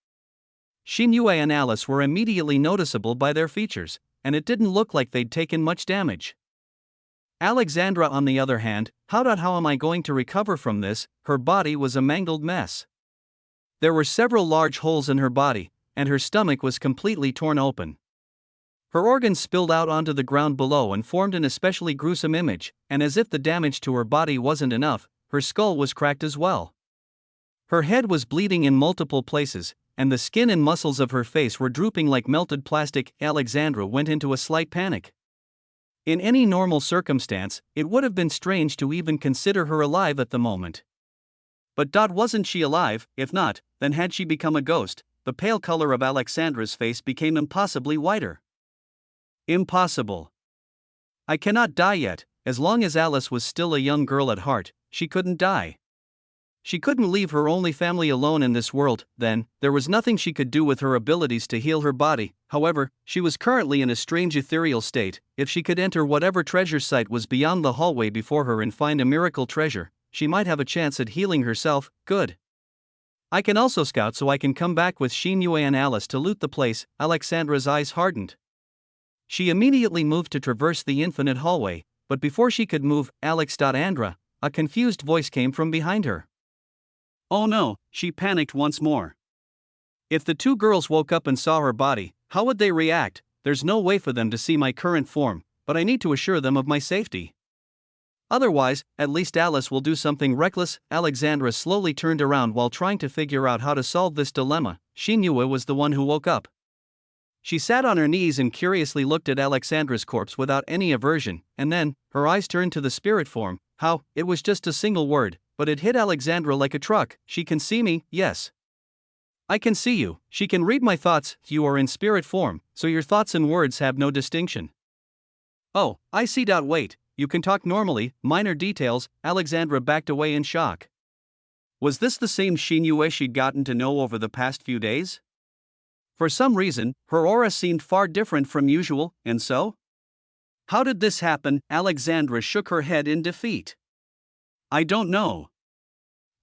[SPEAKER 1] Shinue and Alice were immediately noticeable by their features, and it didn't look like they'd taken much damage. Alexandra, on the other hand, how am I going to recover from this? Her body was a mangled mess. There were several large holes in her body, and her stomach was completely torn open. Her organs spilled out onto the ground below and formed an especially gruesome image, and as if the damage to her body wasn't enough, her skull was cracked as well. Her head was bleeding in multiple places, and the skin and muscles of her face were drooping like melted plastic. Alexandra went into a slight panic. In any normal circumstance, it would have been strange to even consider her alive at the moment. But wasn't she alive? If not, then had she become a ghost? The pale color of Alexandra's face became impossibly whiter. Impossible. I cannot die yet. As long as Alice was still a young girl at heart, she couldn't die. She couldn't leave her only family alone in this world. Then, there was nothing she could do with her abilities to heal her body. However, she was currently in a strange ethereal state. If she could enter whatever treasure site was beyond the hallway before her and find a miracle treasure, she might have a chance at healing herself. Good. I can also scout so I can come back with Shinue and Alice to loot the place. Alexandra's eyes hardened. She immediately moved to traverse the infinite hallway, but before she could move, Andra, a confused voice came from behind her. Oh no, she panicked once more. If the two girls woke up and saw her body, how would they react? There's no way for them to see my current form, but I need to assure them of my safety. Otherwise, at least Alice will do something reckless. Alexandra slowly turned around while trying to figure out how to solve this dilemma. Shinue was the one who woke up. She sat on her knees and curiously looked at Alexandra's corpse without any aversion, and then, her eyes turned to the spirit form. How? It was just a single word, but it hit Alexandra like a truck. She can see me, yes. I can see you. She can read my thoughts. You are in spirit form, so your thoughts and words have no distinction. Oh, I see. Wait, you can talk normally, minor details. Alexandra backed away in shock. Was this the same Shinue she'd gotten to know over the past few days? For some reason, her aura seemed far different from usual, and so? How did this happen? Alexandra shook her head in defeat. I don't know.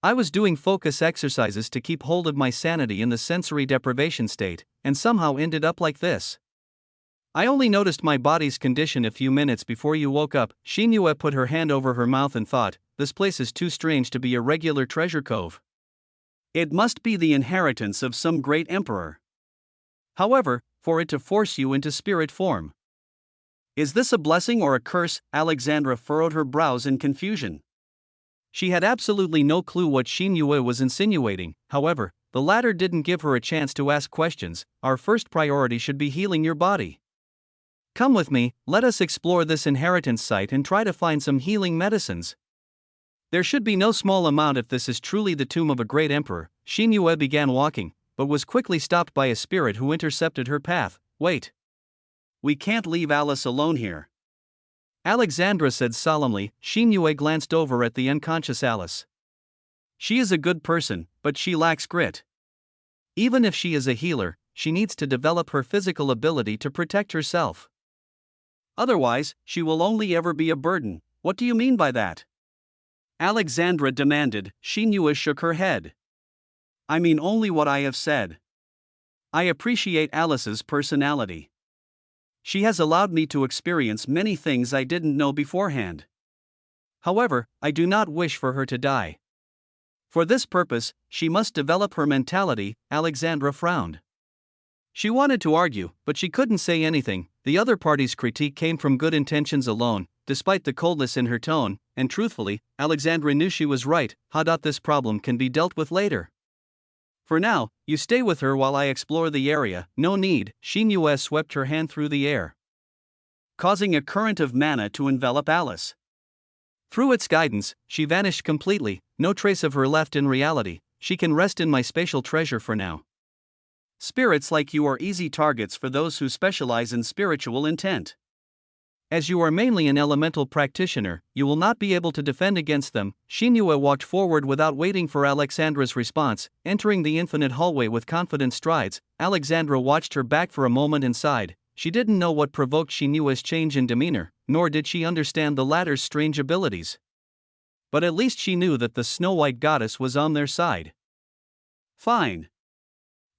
[SPEAKER 1] I was doing focus exercises to keep hold of my sanity in the sensory deprivation state, and somehow ended up like this. I only noticed my body's condition a few minutes before you woke up. Shinue put her hand over her mouth and thought, this place is too strange to be a regular treasure cove. It must be the inheritance of some great emperor. However, for it to force you into spirit form. Is this a blessing or a curse? Alexandra furrowed her brows in confusion. She had absolutely no clue what Shinue was insinuating. However, the latter didn't give her a chance to ask questions. Our first priority should be healing your body. Come with me, let us explore this inheritance site and try to find some healing medicines. There should be no small amount if this is truly the tomb of a great emperor. Shinue began walking, but was quickly stopped by a spirit who intercepted her path. Wait. We can't leave Alice alone here. Alexandra said solemnly. Shinue glanced over at the unconscious Alice. She is a good person, but she lacks grit. Even if she is a healer, she needs to develop her physical ability to protect herself. Otherwise, she will only ever be a burden. What do you mean by that? Alexandra demanded. Shinue shook her head. I mean only what I have said. I appreciate Alice's personality. She has allowed me to experience many things I didn't know beforehand. However, I do not wish for her to die. For this purpose, she must develop her mentality. Alexandra frowned. She wanted to argue, but she couldn't say anything. The other party's critique came from good intentions alone, despite the coldness in her tone, and truthfully, Alexandra knew she was right. This problem can be dealt with later. For now, you stay with her while I explore the area. No need. Shinue swept her hand through the air, causing a current of mana to envelop Alice. Through its guidance, she vanished completely, no trace of her left in reality. She can rest in my spatial treasure for now. Spirits like you are easy targets for those who specialize in spiritual intent. As you are mainly an elemental practitioner, you will not be able to defend against them. Shinue walked forward without waiting for Alexandra's response, entering the infinite hallway with confident strides. Alexandra watched her back for a moment and sighed. She didn't know what provoked Shinue's change in demeanor, nor did she understand the latter's strange abilities. But at least she knew that the Snow White goddess was on their side. Fine.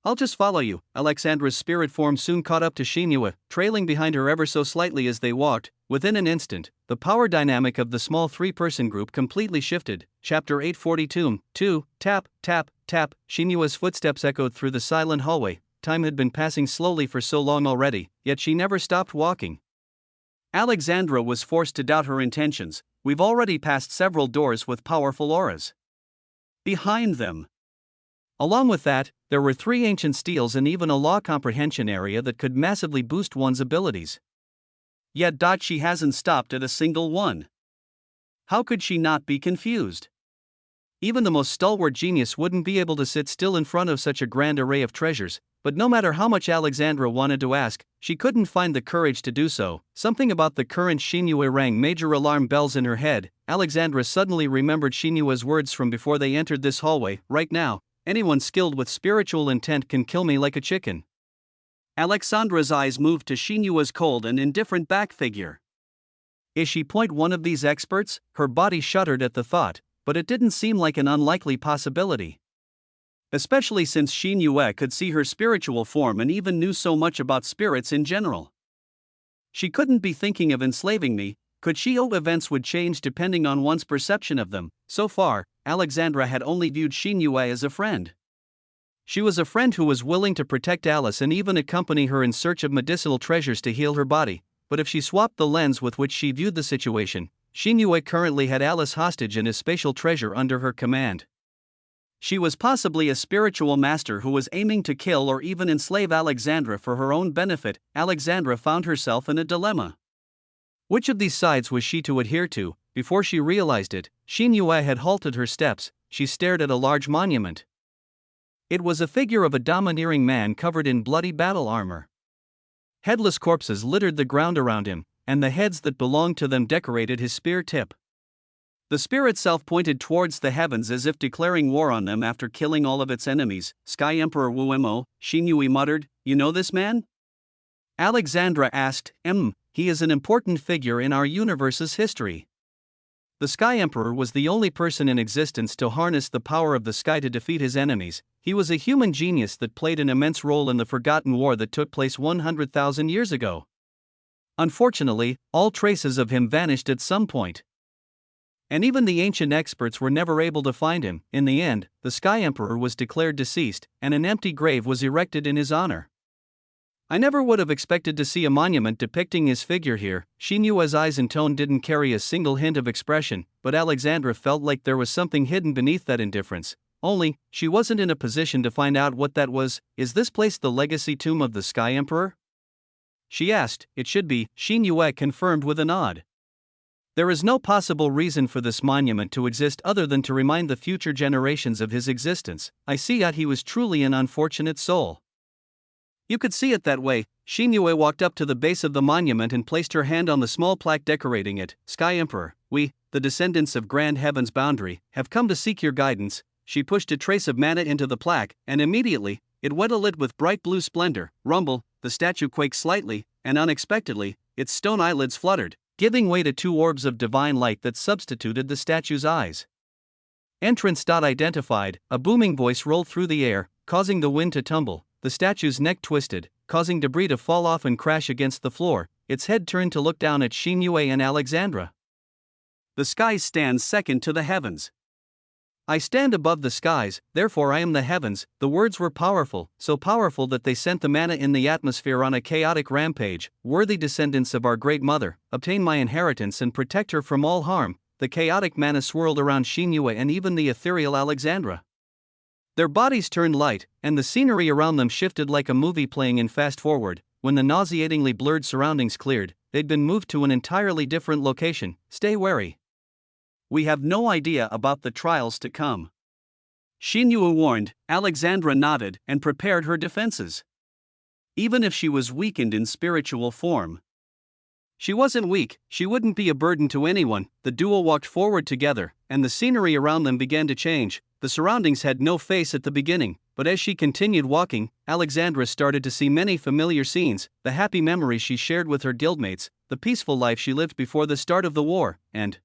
[SPEAKER 1] I'll just follow you. Alexandra's spirit form soon caught up to Shinua, trailing behind her ever so slightly as they walked. Within an instant, the power dynamic of the small three-person group completely shifted. Chapter 842. 2. Tap, tap, tap. Shinua's footsteps echoed through the silent hallway. Time had been passing slowly for so long already, yet she never stopped walking. Alexandra was forced to doubt her intentions. We've already passed several doors with powerful auras behind them. Along with that, there were 3 ancient steels and even a law comprehension area that could massively boost one's abilities. Yet she hasn't stopped at a single one. How could she not be confused? Even the most stalwart genius wouldn't be able to sit still in front of such a grand array of treasures, but no matter how much Alexandra wanted to ask, she couldn't find the courage to do so. Something about the current Shinua rang major alarm bells in her head. Alexandra suddenly remembered Shinua's words from before they entered this hallway. Right now, anyone skilled with spiritual intent can kill me like a chicken. Alexandra's eyes moved to Shinua's cold and indifferent back figure. Is she one of these experts? Her body shuddered at the thought, but it didn't seem like an unlikely possibility. Especially since Shinua could see her spiritual form and even knew so much about spirits in general. She couldn't be thinking of enslaving me, could she? Events would change depending on one's perception of them. So far, Alexandra had only viewed Shinua as a friend. She was a friend who was willing to protect Alice and even accompany her in search of medicinal treasures to heal her body, but if she swapped the lens with which she viewed the situation, Shinua currently had Alice hostage and his spatial treasure under her command. She was possibly a spiritual master who was aiming to kill or even enslave Alexandra for her own benefit. Alexandra found herself in a dilemma. Which of these sides was she to adhere to? Before she realized it, Shinua had halted her steps. She stared at a large monument. It was a figure of a domineering man covered in bloody battle armor. Headless corpses littered the ground around him, and the heads that belonged to them decorated his spear tip. The spear itself pointed towards the heavens as if declaring war on them after killing all of its enemies. Sky Emperor Wuemo, Shinui muttered, "You know this man?" Alexandra asked, He is an important figure in our universe's history." The Sky Emperor was the only person in existence to harness the power of the sky to defeat his enemies. He was a human genius that played an immense role in the forgotten war that took place 100,000 years ago. Unfortunately, all traces of him vanished at some point. And even the ancient experts were never able to find him. In the end, the Sky Emperor was declared deceased, and an empty grave was erected in his honor. I never would have expected to see a monument depicting his figure here. Shinua's eyes and tone didn't carry a single hint of expression, but Alexandra felt like there was something hidden beneath that indifference. Only, she wasn't in a position to find out what that was. Is this place the legacy tomb of the Sky Emperor? She asked. It should be, Shinua confirmed with a nod. There is no possible reason for this monument to exist other than to remind the future generations of his existence. I see that he was truly an unfortunate soul. You could see it that way. Shinua walked up to the base of the monument and placed her hand on the small plaque decorating it. Sky Emperor, we, the descendants of Grand Heaven's boundary, have come to seek your guidance. She pushed a trace of mana into the plaque, and immediately, it went alit with bright blue splendor. Rumble, the statue quaked slightly, and unexpectedly, its stone eyelids fluttered, giving way to 2 orbs of divine light that substituted the statue's eyes. Entrance. Identified. A booming voice rolled through the air, causing the wind to tumble. The statue's neck twisted, causing debris to fall off and crash against the floor. Its head turned to look down at Shinua and Alexandra. The skies stand second to the heavens. I stand above the skies, therefore I am the heavens. The words were powerful, so powerful that they sent the mana in the atmosphere on a chaotic rampage. Worthy descendants of our great mother, obtain my inheritance and protect her from all harm. The chaotic mana swirled around Shinua and even the ethereal Alexandra. Their bodies turned light, and the scenery around them shifted like a movie playing in fast forward. When the nauseatingly blurred surroundings cleared, they'd been moved to an entirely different location. Stay wary. We have no idea about the trials to come. Shinua warned. Alexandra nodded and prepared her defenses. Even if she was weakened in spiritual form, she wasn't weak, she wouldn't be a burden to anyone. The duo walked forward together, and the scenery around them began to change. The surroundings had no face at the beginning, but as she continued walking, Alexandra started to see many familiar scenes, the happy memories she shared with her guildmates, the peaceful life she lived before the start of the war, and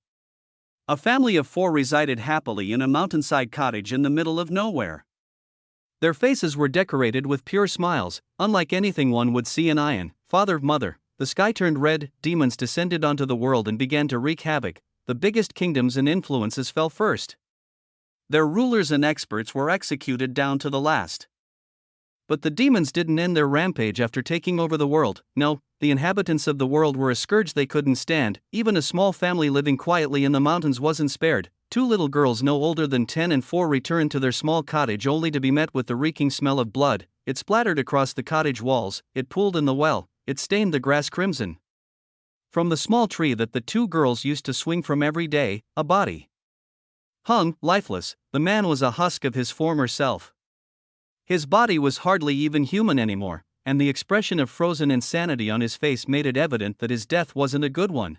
[SPEAKER 1] a family of 4 resided happily in a mountainside cottage in the middle of nowhere. Their faces were decorated with pure smiles, unlike anything one would see in Ion, father, mother. The sky turned red, demons descended onto the world and began to wreak havoc. The biggest kingdoms and influences fell first. Their rulers and experts were executed down to the last. But the demons didn't end their rampage after taking over the world. No, the inhabitants of the world were a scourge they couldn't stand. Even a small family living quietly in the mountains wasn't spared. 2 little girls no older than 10 and 4 returned to their small cottage only to be met with the reeking smell of blood. It splattered across the cottage walls, it pooled in the well, it stained the grass crimson. From the small tree that the 2 girls used to swing from every day, a body hung, lifeless. The man was a husk of his former self. His body was hardly even human anymore, and the expression of frozen insanity on his face made it evident that his death wasn't a good one.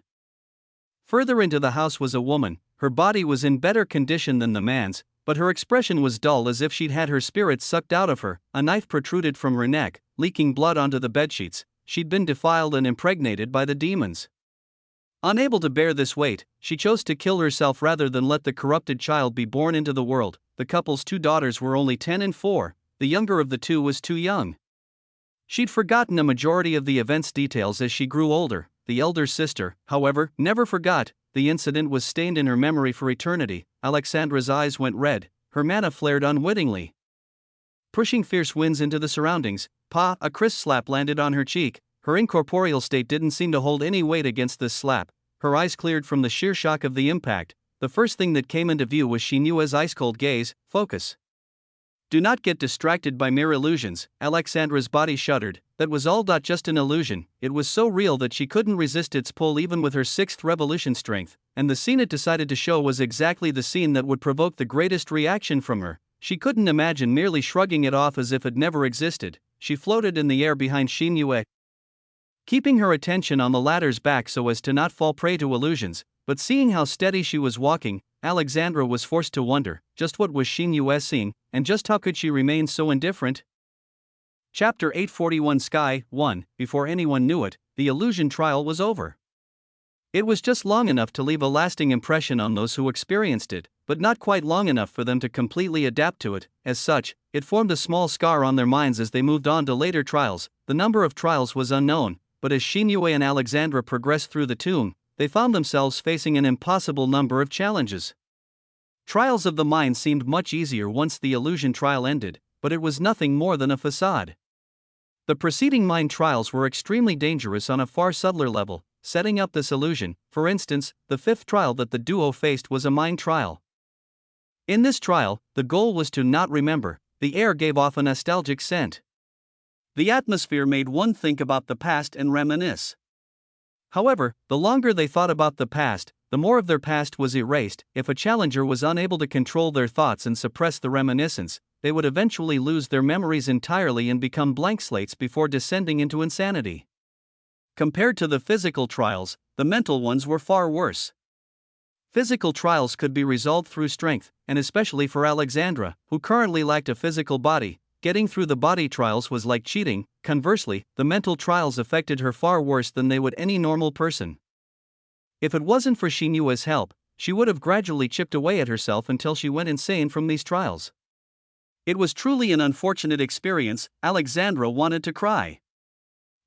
[SPEAKER 1] Further into the house was a woman. Her body was in better condition than the man's, but her expression was dull as if she'd had her spirit sucked out of her. A knife protruded from her neck, leaking blood onto the bedsheets. She'd been defiled and impregnated by the demons. Unable to bear this weight, she chose to kill herself rather than let the corrupted child be born into the world. The couple's 2 daughters were only 10 and 4, the younger of the 2 was too young. She'd forgotten a majority of the event's details as she grew older. The elder sister, however, never forgot. The incident was stained in her memory for eternity. Alexandra's eyes went red, her mana flared unwittingly, pushing fierce winds into the surroundings. A crisp slap landed on her cheek. Her incorporeal state didn't seem to hold any weight against this slap. Her eyes cleared from the sheer shock of the impact. The first thing that came into view was Shinua's ice-cold gaze. Focus. Do not get distracted by mere illusions. Alexandra's body shuddered. That was all. Just an illusion. It was so real that she couldn't resist its pull even with her 6th revolution strength, and the scene it decided to show was exactly the scene that would provoke the greatest reaction from her. She couldn't imagine merely shrugging it off as if it never existed. She floated in the air behind Shinue, keeping her attention on the latter's back so as to not fall prey to illusions, but seeing how steady she was walking, Alexandra was forced to wonder, just what was Shinue seeing, and just how could she remain so indifferent? Chapter 841 Sky 1. Before anyone knew it, the illusion trial was over. It was just long enough to leave a lasting impression on those who experienced it, but not quite long enough for them to completely adapt to it. As such, it formed a small scar on their minds as they moved on to later trials. The number of trials was unknown, but as Shinue and Alexandra progressed through the tomb, they found themselves facing an impossible number of challenges. Trials of the mind seemed much easier once the illusion trial ended, but it was nothing more than a facade. The preceding mind trials were extremely dangerous on a far subtler level, setting up this illusion. For instance, the 5th trial that the duo faced was a mind trial. In this trial, the goal was to not remember. The air gave off a nostalgic scent. The atmosphere made one think about the past and reminisce. However, the longer they thought about the past, the more of their past was erased. If a challenger was unable to control their thoughts and suppress the reminiscence, they would eventually lose their memories entirely and become blank slates before descending into insanity. Compared to the physical trials, the mental ones were far worse. Physical trials could be resolved through strength, and especially for Alexandra, who currently lacked a physical body, getting through the body trials was like cheating. Conversely, the mental trials affected her far worse than they would any normal person. If it wasn't for Shinua's help, she would have gradually chipped away at herself until she went insane from these trials. It was truly an unfortunate experience. Alexandra wanted to cry.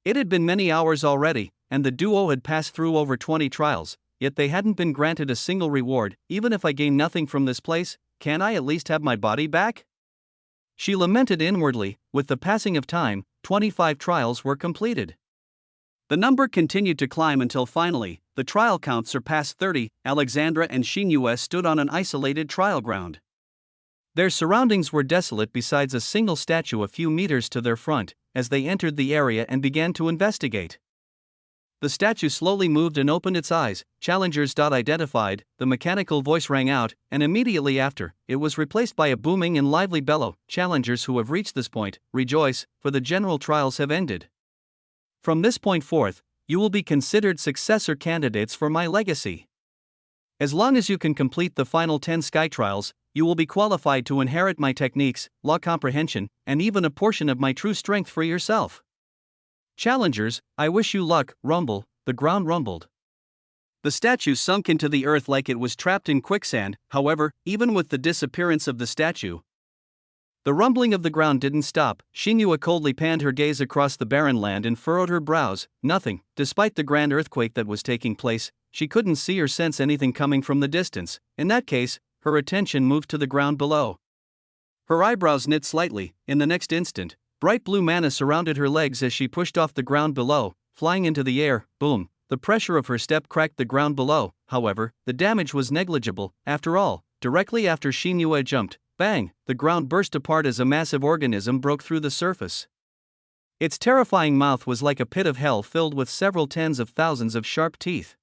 [SPEAKER 1] It had been many hours already, and the duo had passed through over 20 trials, yet they hadn't been granted a single reward. Even if I gain nothing from this place, can I at least have my body back? She lamented inwardly. With the passing of time, 25 trials were completed. The number continued to climb until finally, the trial count surpassed 30. Alexandra and Shinue stood on an isolated trial ground. Their surroundings were desolate besides a single statue a few meters to their front. As they entered the area and began to investigate, the statue slowly moved and opened its eyes. Challengers. Identified. The mechanical voice rang out, and immediately after, it was replaced by a booming and lively bellow. Challengers who have reached this point, rejoice, for the general trials have ended. From this point forth, you will be considered successor candidates for my legacy. As long as you can complete the final 10 sky trials, you will be qualified to inherit my techniques, law comprehension, and even a portion of my true strength for yourself. Challengers, I wish you luck. Rumble. The ground rumbled. The statue sunk into the earth like it was trapped in quicksand. However, even with the disappearance of the statue, The rumbling of the ground didn't stop. Shinua coldly panned her gaze across the barren land and furrowed her brows. Nothing. Despite the grand earthquake that was taking place, she couldn't see or sense anything coming from the distance. In that case, her attention moved to the ground below. Her eyebrows knit slightly. In the next instant, bright blue mana surrounded her legs as she pushed off the ground below, flying into the air. Boom! The pressure of her step cracked the ground below. However, the damage was negligible. After all, directly after Shinua jumped, bang! The ground burst apart as a massive organism broke through the surface. Its terrifying mouth was like a pit of hell filled with several tens of thousands of sharp teeth.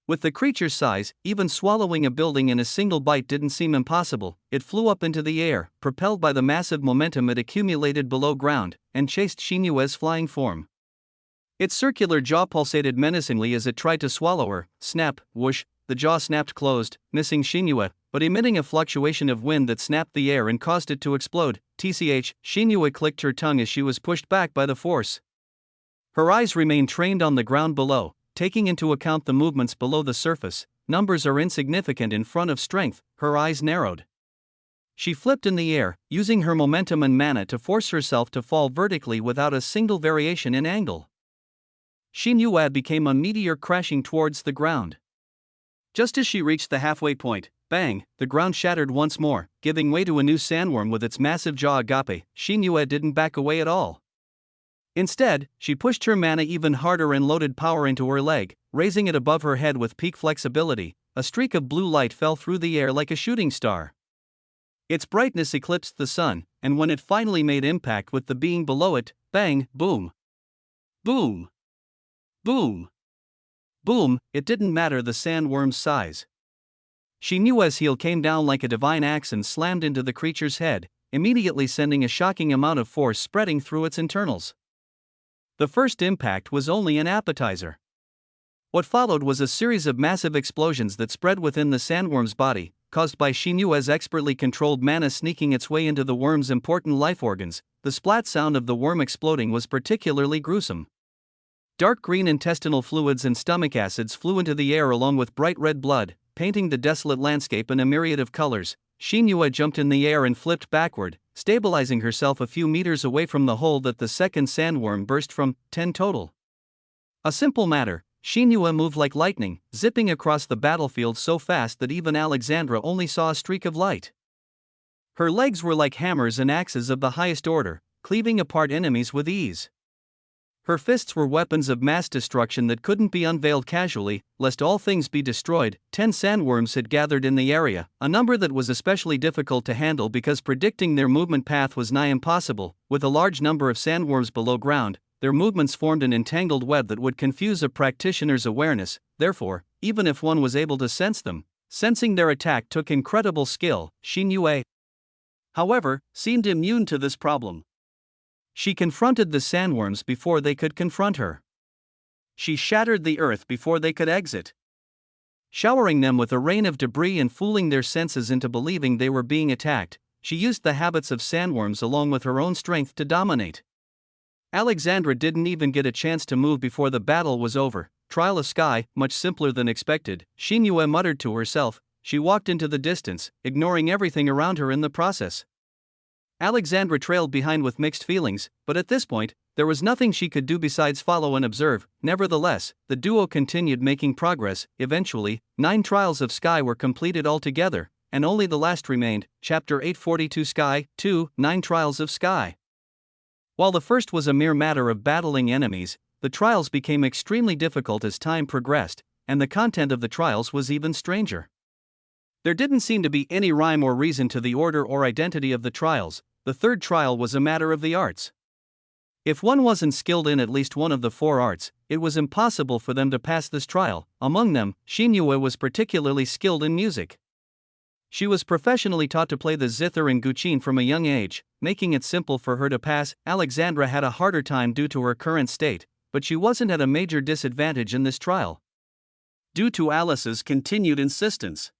[SPEAKER 1] With the creature's size, even swallowing a building in a single bite didn't seem impossible. It flew up into the air, propelled by the massive momentum it accumulated below ground, and chased Shinua's flying form. Its circular jaw pulsated menacingly as it tried to swallow her. Snap, whoosh, the jaw snapped closed, missing Shinua, but emitting a fluctuation of wind that snapped the air and caused it to explode. TCH, Shinua clicked her tongue as she was pushed back by the force. Her eyes remained trained on the ground below, taking into account the movements below the surface. Numbers are insignificant in front of strength. Her eyes narrowed. She flipped in the air, using her momentum and mana to force herself to fall vertically without a single variation in angle. Shinua became a meteor crashing towards the ground. Just as she reached the halfway point, bang, the ground shattered once more, giving way to a new sandworm with its massive jaw agape. Shinua didn't back away at all. Instead, she pushed her mana even harder and loaded power into her leg, raising it above her head with peak flexibility. A streak of blue light fell through the air like a shooting star. Its brightness eclipsed the sun, and when it finally made impact with the being below it, bang, boom. Boom. Boom. Boom, it didn't matter the sandworm's size. Shinua's heel came down like a divine axe and slammed into the creature's head, immediately sending a shocking amount of force spreading through its internals. The first impact was only an appetizer. What followed was a series of massive explosions that spread within the sandworm's body, caused by Shinua's expertly controlled mana sneaking its way into the worm's important life organs. The splat sound of the worm exploding was particularly gruesome. Dark green intestinal fluids and stomach acids flew into the air along with bright red blood, painting the desolate landscape in a myriad of colors. Shinua jumped in the air and flipped backward, stabilizing herself a few meters away from the hole that the second sandworm burst from. 10 total. A simple matter. Shinua moved like lightning, zipping across the battlefield so fast that even Alexandra only saw a streak of light. Her legs were like hammers and axes of the highest order, cleaving apart enemies with ease. Her fists were weapons of mass destruction that couldn't be unveiled casually, lest all things be destroyed. 10 sandworms had gathered in the area, a number that was especially difficult to handle because predicting their movement path was nigh impossible. With a large number of sandworms below ground, their movements formed an entangled web that would confuse a practitioner's awareness. Therefore, even if one was able to sense them, sensing their attack took incredible skill. Shinua, however, seemed immune to this problem. She confronted the sandworms before they could confront her. She shattered the earth before they could exit, showering them with a rain of debris and fooling their senses into believing they were being attacked. She used the habits of sandworms along with her own strength to dominate. Alexandra didn't even get a chance to move before the battle was over. Trial of Sky, much simpler than expected, Shinua muttered to herself. She walked into the distance, ignoring everything around her in the process. Alexandra trailed behind with mixed feelings, but at this point, there was nothing she could do besides follow and observe. Nevertheless, the duo continued making progress. Eventually, 9 trials of Sky were completed altogether, and only the last remained. Chapter 842 Sky 2, 9 Trials of Sky. While the first was a mere matter of battling enemies, the trials became extremely difficult as time progressed, and the content of the trials was even stranger. There didn't seem to be any rhyme or reason to the order or identity of the trials. The third trial was a matter of the arts. If one wasn't skilled in at least one of the 4 arts, it was impossible for them to pass this trial. Among them, Shinua was particularly skilled in music. She was professionally taught to play the zither and guqin from a young age, making it simple for her to pass. Alexandra had a harder time due to her current state, but she wasn't at a major disadvantage in this trial. Due to Alice's continued insistence,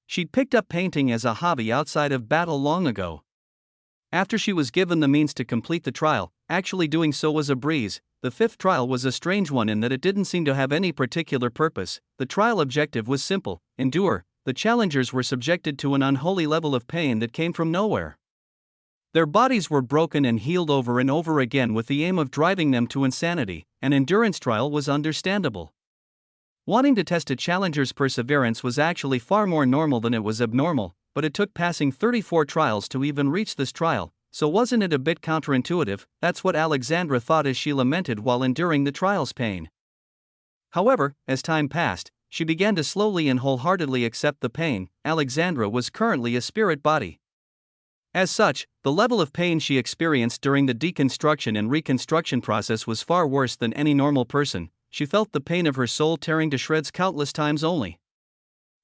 [SPEAKER 1] she'd picked up painting as a hobby outside of battle long ago. After she was given the means to complete the trial, actually doing so was a breeze. The 5th trial was a strange one in that it didn't seem to have any particular purpose. The trial objective was simple: endure. The challengers were subjected to an unholy level of pain that came from nowhere. Their bodies were broken and healed over and over again with the aim of driving them to insanity. An endurance trial was understandable. Wanting to test a challenger's perseverance was actually far more normal than it was abnormal, but it took passing 34 trials to even reach this trial, so wasn't it a bit counterintuitive? That's what Alexandra thought as she lamented while enduring the trial's pain. However, as time passed, she began to slowly and wholeheartedly accept the pain. Alexandra was currently a spirit body. As such, the level of pain she experienced during the deconstruction and reconstruction process was far worse than any normal person. She felt the pain of her soul tearing to shreds countless times only.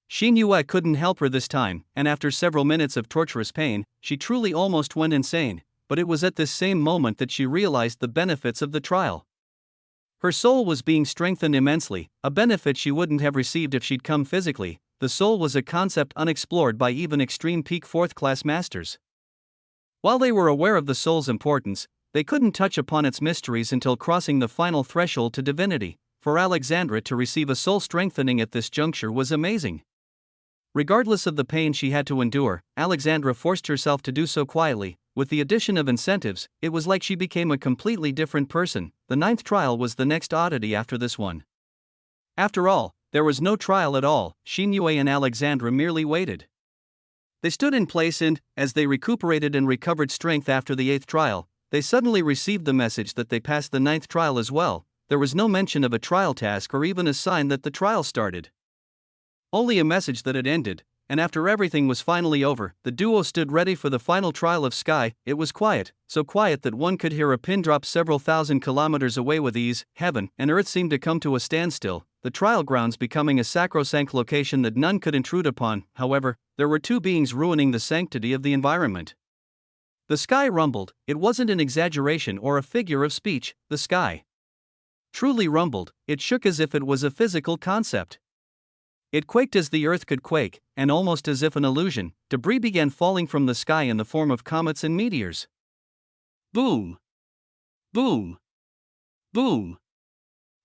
[SPEAKER 1] She knew I couldn't help her this time, and after several minutes of torturous pain, she truly almost went insane, but it was at this same moment that she realized the benefits of the trial. Her soul was being strengthened immensely, a benefit she wouldn't have received if she'd come physically. The soul was a concept unexplored by even extreme peak fourth-class masters. While they were aware of the soul's importance, they couldn't touch upon its mysteries until crossing the final threshold to divinity. For Alexandra to receive a soul strengthening at this juncture was amazing. Regardless of the pain she had to endure, Alexandra forced herself to do so quietly. With the addition of incentives, it was like she became a completely different person. The 9th trial was the next oddity after this one. After all, there was no trial at all. Shinue and Alexandra merely waited. They stood in place and, as they recuperated and recovered strength after the 8th trial, they suddenly received the message that they passed the 9th trial as well. There was no mention of a trial task or even a sign that the trial started. Only a message that it ended, and after everything was finally over, the duo stood ready for the final trial of Sky. It was quiet, so quiet that one could hear a pin drop several thousand kilometers away with ease. Heaven and earth seemed to come to a standstill, the trial grounds becoming a sacrosanct location that none could intrude upon. However, there were two beings ruining the sanctity of the environment. The sky rumbled. It wasn't an exaggeration or a figure of speech. The sky truly rumbled. It shook as if it was a physical concept. It quaked as the earth could quake, and almost as if an illusion, debris began falling from the sky in the form of comets and meteors. Boom! Boom! Boom!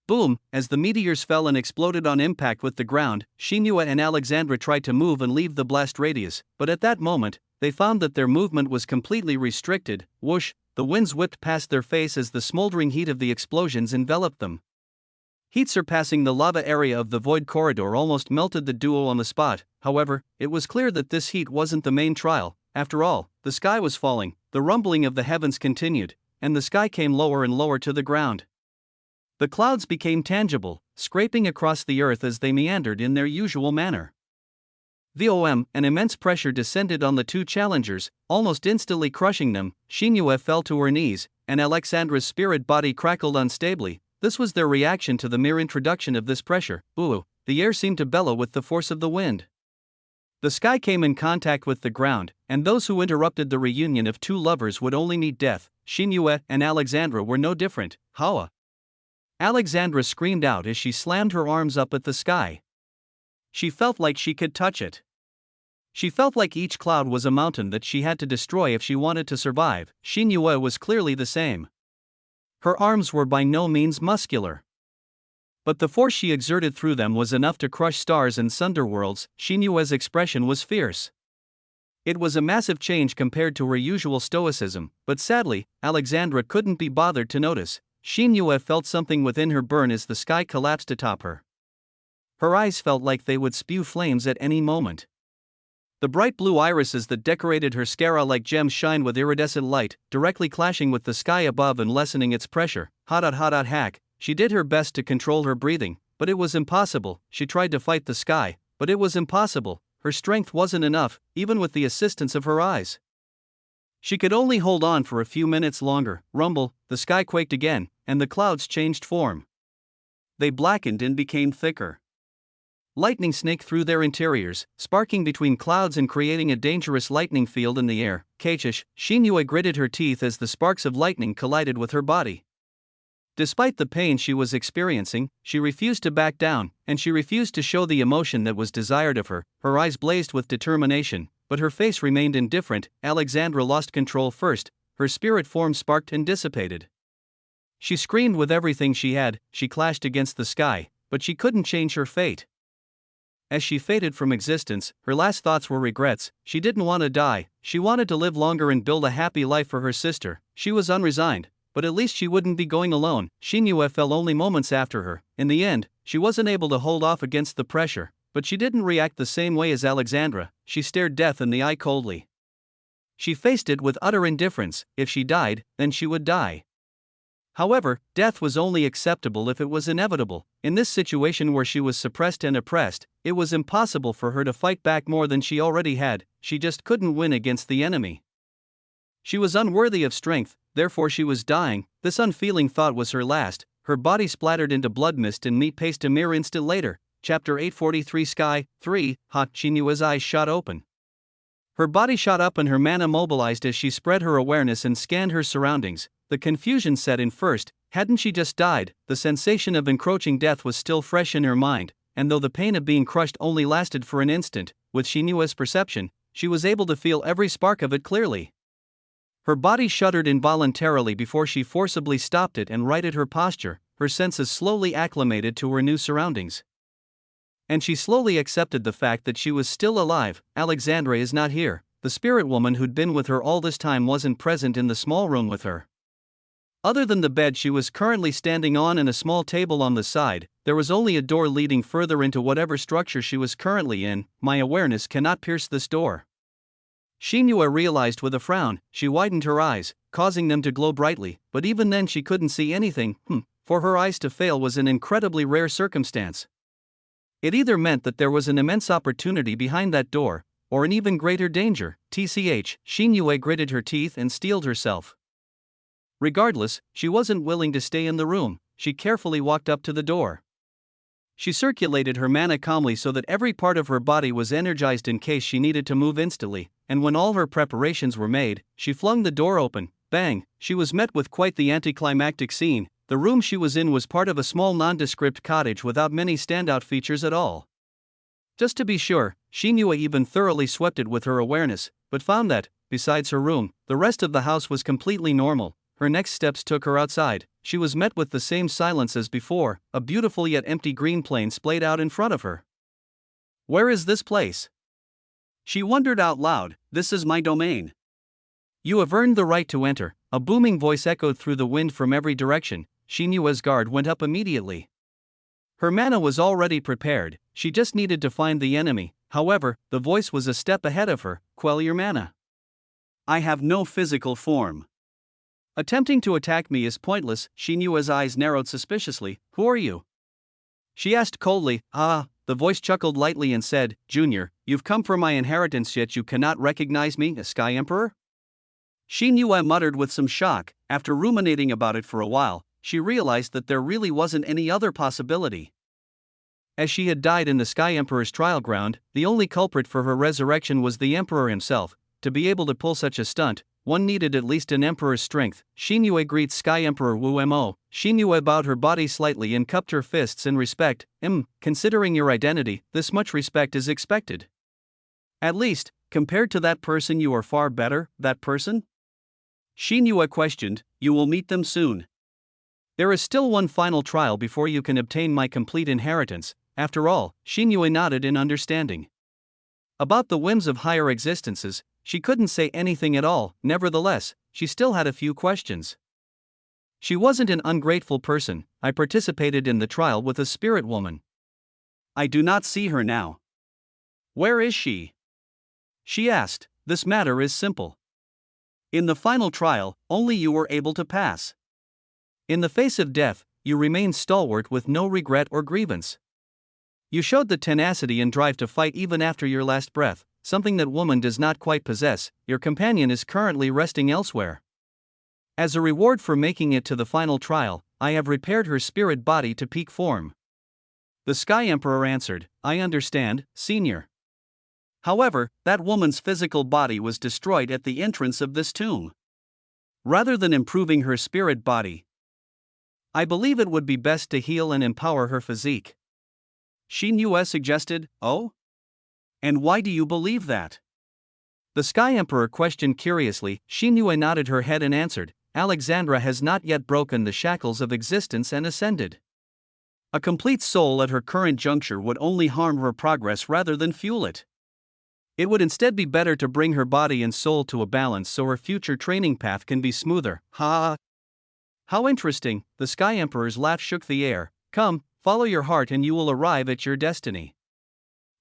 [SPEAKER 1] Boom! As the meteors fell and exploded on impact with the ground, Shinue and Alexandra tried to move and leave the blast radius, but at that moment, they found that their movement was completely restricted. Whoosh! The winds whipped past their face as the smoldering heat of the explosions enveloped them. Heat surpassing the lava area of the void corridor almost melted the duo on the spot. However, it was clear that this heat wasn't the main trial. After all, the sky was falling, the rumbling of the heavens continued, and the sky came lower and lower to the ground. The clouds became tangible, scraping across the earth as they meandered in their usual manner. Vom, an immense pressure descended on the two challengers, almost instantly crushing them. Shinue fell to her knees, and Alexandra's spirit body crackled unstably. This was their reaction to the mere introduction of this pressure. Ooh, the air seemed to bellow with the force of the wind. The sky came in contact with the ground, and those who interrupted the reunion of two lovers would only meet death. Shinue and Alexandra were no different. Hawa! Alexandra screamed out as she slammed her arms up at the sky. She felt like she could touch it. She felt like each cloud was a mountain that she had to destroy if she wanted to survive. Shinue was clearly the same. Her arms were by no means muscular, but the force she exerted through them was enough to crush stars and sunder worlds. Shinue's expression was fierce. It was a massive change compared to her usual stoicism, but sadly, Alexandra couldn't be bothered to notice. Shinue felt something within her burn as the sky collapsed atop her. Her eyes felt like they would spew flames at any moment. The bright blue irises that decorated her sclera like gems shined with iridescent light, directly clashing with the sky above and lessening its pressure. Hack. She did her best to control her breathing, but it was impossible. She tried to fight the sky, but it was impossible. Her strength wasn't enough, even with the assistance of her eyes. She could only hold on for a few minutes longer. Rumble, the sky quaked again, and the clouds changed form. They blackened and became thicker. Lightning snaked through their interiors, sparking between clouds and creating a dangerous lightning field in the air. Kachish, Shinue gritted her teeth as the sparks of lightning collided with her body. Despite the pain she was experiencing, she refused to back down, and she refused to show the emotion that was desired of her. Her eyes blazed with determination, but her face remained indifferent. Alexandra lost control first, her spirit form sparked and dissipated. She screamed with everything she had, she clashed against the sky, but she couldn't change her fate. As she faded from existence, her last thoughts were regrets. She didn't want to die, she wanted to live longer and build a happy life for her sister. She was unresigned, but at least she wouldn't be going alone. She knew it fell only moments after her. In the end, she wasn't able to hold off against the pressure, but she didn't react the same way as Alexandra. She stared death in the eye coldly. She faced it with utter indifference. If she died, then she would die. However, death was only acceptable if it was inevitable. In this situation where she was suppressed and oppressed, it was impossible for her to fight back more than she already had. She just couldn't win against the enemy. She was unworthy of strength, therefore she was dying. This unfeeling thought was her last. Her body splattered into blood mist and meat paste a mere instant later. Chapter 843 Sky 3 Hot. She knew his eyes shot open. Her body shot up and her mana mobilized as she spread her awareness and scanned her surroundings. The confusion set in first. Hadn't she just died? The sensation of encroaching death was still fresh in her mind, and though the pain of being crushed only lasted for an instant, with Shinua's perception, she was able to feel every spark of it clearly. Her body shuddered involuntarily before she forcibly stopped it and righted her posture. Her senses slowly acclimated to her new surroundings. And she slowly accepted the fact that she was still alive. Alexandra is not here. The spirit woman who'd been with her all this time wasn't present in the small room with her. Other than the bed she was currently standing on and a small table on the side, there was only a door leading further into whatever structure she was currently in. My awareness cannot pierce this door. Shinua realized with a frown. She widened her eyes, causing them to glow brightly, but even then she couldn't see anything. For her eyes to fail was an incredibly rare circumstance. It either meant that there was an immense opportunity behind that door, or an even greater danger. TCH, Shinua gritted her teeth and steeled herself. Regardless, she wasn't willing to stay in the room. She carefully walked up to the door. She circulated her mana calmly so that every part of her body was energized in case she needed to move instantly, and when all her preparations were made, she flung the door open. Bang! She was met with quite the anticlimactic scene. The room she was in was part of a small nondescript cottage without many standout features at all. Just to be sure, Shinua even thoroughly swept it with her awareness, but found that, besides her room, the rest of the house was completely normal. Her next steps took her outside. She was met with the same silence as before. A beautiful yet empty green plain splayed out in front of her. Where is this place? She wondered out loud. This is my domain. You have earned the right to enter. A booming voice echoed through the wind from every direction. Shinua's guard went up immediately. Her mana was already prepared. She just needed to find the enemy. However, the voice was a step ahead of her. Quell your mana. I have no physical form. Attempting to attack me is pointless. Shinua's eyes narrowed suspiciously. Who are you? She asked coldly. The voice chuckled lightly and said, Junior, you've come for my inheritance yet you cannot recognize me, a Sky Emperor? Shinua muttered with some shock. After ruminating about it for a while, she realized that there really wasn't any other possibility. As she had died in the Sky Emperor's trial ground, the only culprit for her resurrection was the Emperor himself. To be able to pull such a stunt, one needed at least an Emperor's strength. Shinua greets Sky Emperor Wu Mo. Shinua bowed her body slightly and cupped her fists in respect. Considering your identity, this much respect is expected. At least, compared to that person you are far better. That person? Shinua questioned. You will meet them soon. There is still one final trial before you can obtain my complete inheritance. After all, Shinua nodded in understanding. About the whims of higher existences, she couldn't say anything at all. Nevertheless, she still had a few questions. She wasn't an ungrateful person. I participated in the trial with a spirit woman. I do not see her now. Where is she? She asked. This matter is simple. In the final trial, only you were able to pass. In the face of death, you remained stalwart with no regret or grievance. You showed the tenacity and drive to fight even after your last breath, something that woman does not quite possess. Your companion is currently resting elsewhere. As a reward for making it to the final trial, I have repaired her spirit body to peak form. The Sky Emperor answered, I understand, Senior. However, that woman's physical body was destroyed at the entrance of this tomb. Rather than improving her spirit body, I believe it would be best to heal and empower her physique. Shinua suggested. Oh? And why do you believe that? The Sky Emperor questioned curiously. Shinua nodded her head and answered, Alexandra has not yet broken the shackles of existence and ascended. A complete soul at her current juncture would only harm her progress rather than fuel it. It would instead be better to bring her body and soul to a balance so her future training path can be smoother. Ha! How interesting, the Sky Emperor's laugh shook the air. Come, follow your heart and you will arrive at your destiny.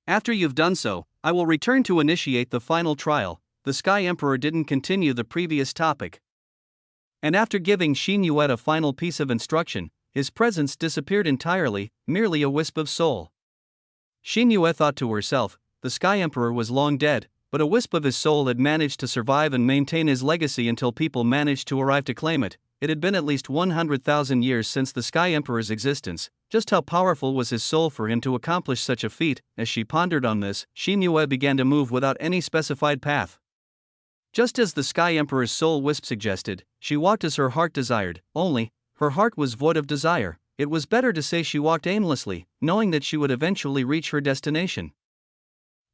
[SPEAKER 1] After you've done so, I will return to initiate the final trial. The Sky Emperor didn't continue the previous topic. And after giving Xinyuet a final piece of instruction, his presence disappeared entirely, merely a wisp of soul. Xinyuet thought to herself, the Sky Emperor was long dead, but a wisp of his soul had managed to survive and maintain his legacy until people managed to arrive to claim it. It had been at least 100,000 years since the Sky Emperor's existence. Just how powerful was his soul for him to accomplish such a feat? As she pondered on this, Xinyue began to move without any specified path. Just as the Sky Emperor's soul wisp suggested, she walked as her heart desired, only, her heart was void of desire. It was better to say she walked aimlessly, knowing that she would eventually reach her destination.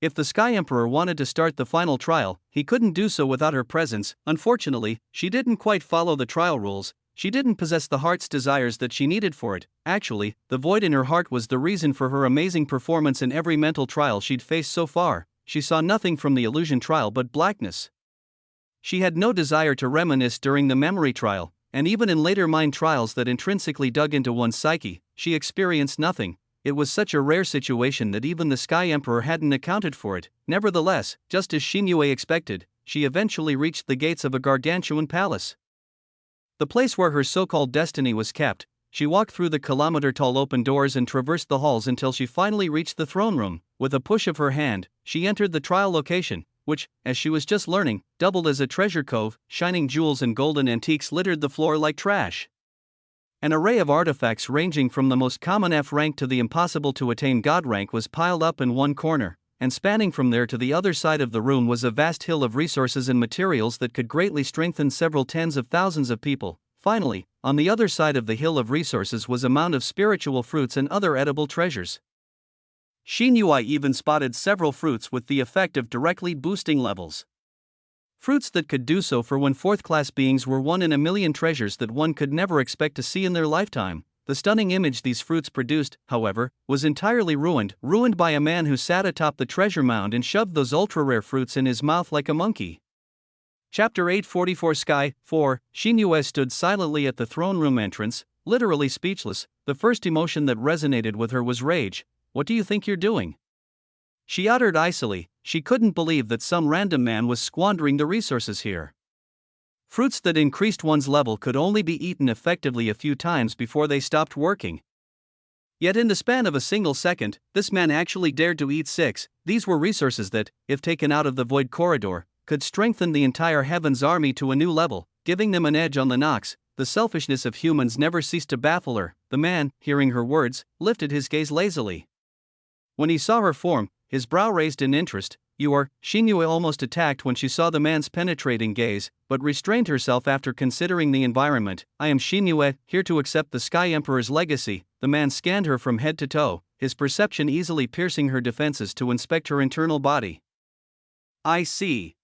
[SPEAKER 1] If the Sky Emperor wanted to start the final trial, he couldn't do so without her presence. Unfortunately, she didn't quite follow the trial rules. She didn't possess the heart's desires that she needed for it. Actually, the void in her heart was the reason for her amazing performance in every mental trial she'd faced so far. She saw nothing from the illusion trial but blackness. She had no desire to reminisce during the memory trial, and even in later mind trials that intrinsically dug into one's psyche, she experienced nothing. It was such a rare situation that even the Sky Emperor hadn't accounted for it. Nevertheless, just as Xinyue expected, she eventually reached the gates of a gargantuan palace. The place where her so-called destiny was kept. She walked through the kilometer-tall open doors and traversed the halls until she finally reached the throne room. With a push of her hand, she entered the trial location, which, as she was just learning, doubled as a treasure cove. Shining jewels and golden antiques littered the floor like trash. An array of artifacts ranging from the most common F rank to the impossible to attain God rank was piled up in one corner, and spanning from there to the other side of the room was a vast hill of resources and materials that could greatly strengthen several tens of thousands of people. Finally, on the other side of the hill of resources was a mound of spiritual fruits and other edible treasures. Xinyue even spotted several fruits with the effect of directly boosting levels. Fruits that could do so for when fourth-class beings were one in a million, treasures that one could never expect to see in their lifetime. The stunning image these fruits produced, however, was entirely ruined by a man who sat atop the treasure mound and shoved those ultra-rare fruits in his mouth like a monkey. Chapter 844 Sky 4 Xinyue stood silently at the throne room entrance, literally speechless. The first emotion that resonated with her was rage. What do you think you're doing? She uttered icily. She couldn't believe that some random man was squandering the resources here. Fruits that increased one's level could only be eaten effectively a few times before they stopped working. Yet in the span of a single second, this man actually dared to eat 6. These were resources that, if taken out of the void corridor, could strengthen the entire Heaven's army to a new level, giving them an edge on the Nox. The selfishness of humans never ceased to baffle her. The man, hearing her words, lifted his gaze lazily. When he saw her form, his brow raised in interest. You are, Xinyue almost attacked when she saw the man's penetrating gaze, but restrained herself after considering the environment. I am Xinyue, here to accept the Sky Emperor's legacy. The man scanned her from head to toe, his perception easily piercing her defenses to inspect her internal body. I see.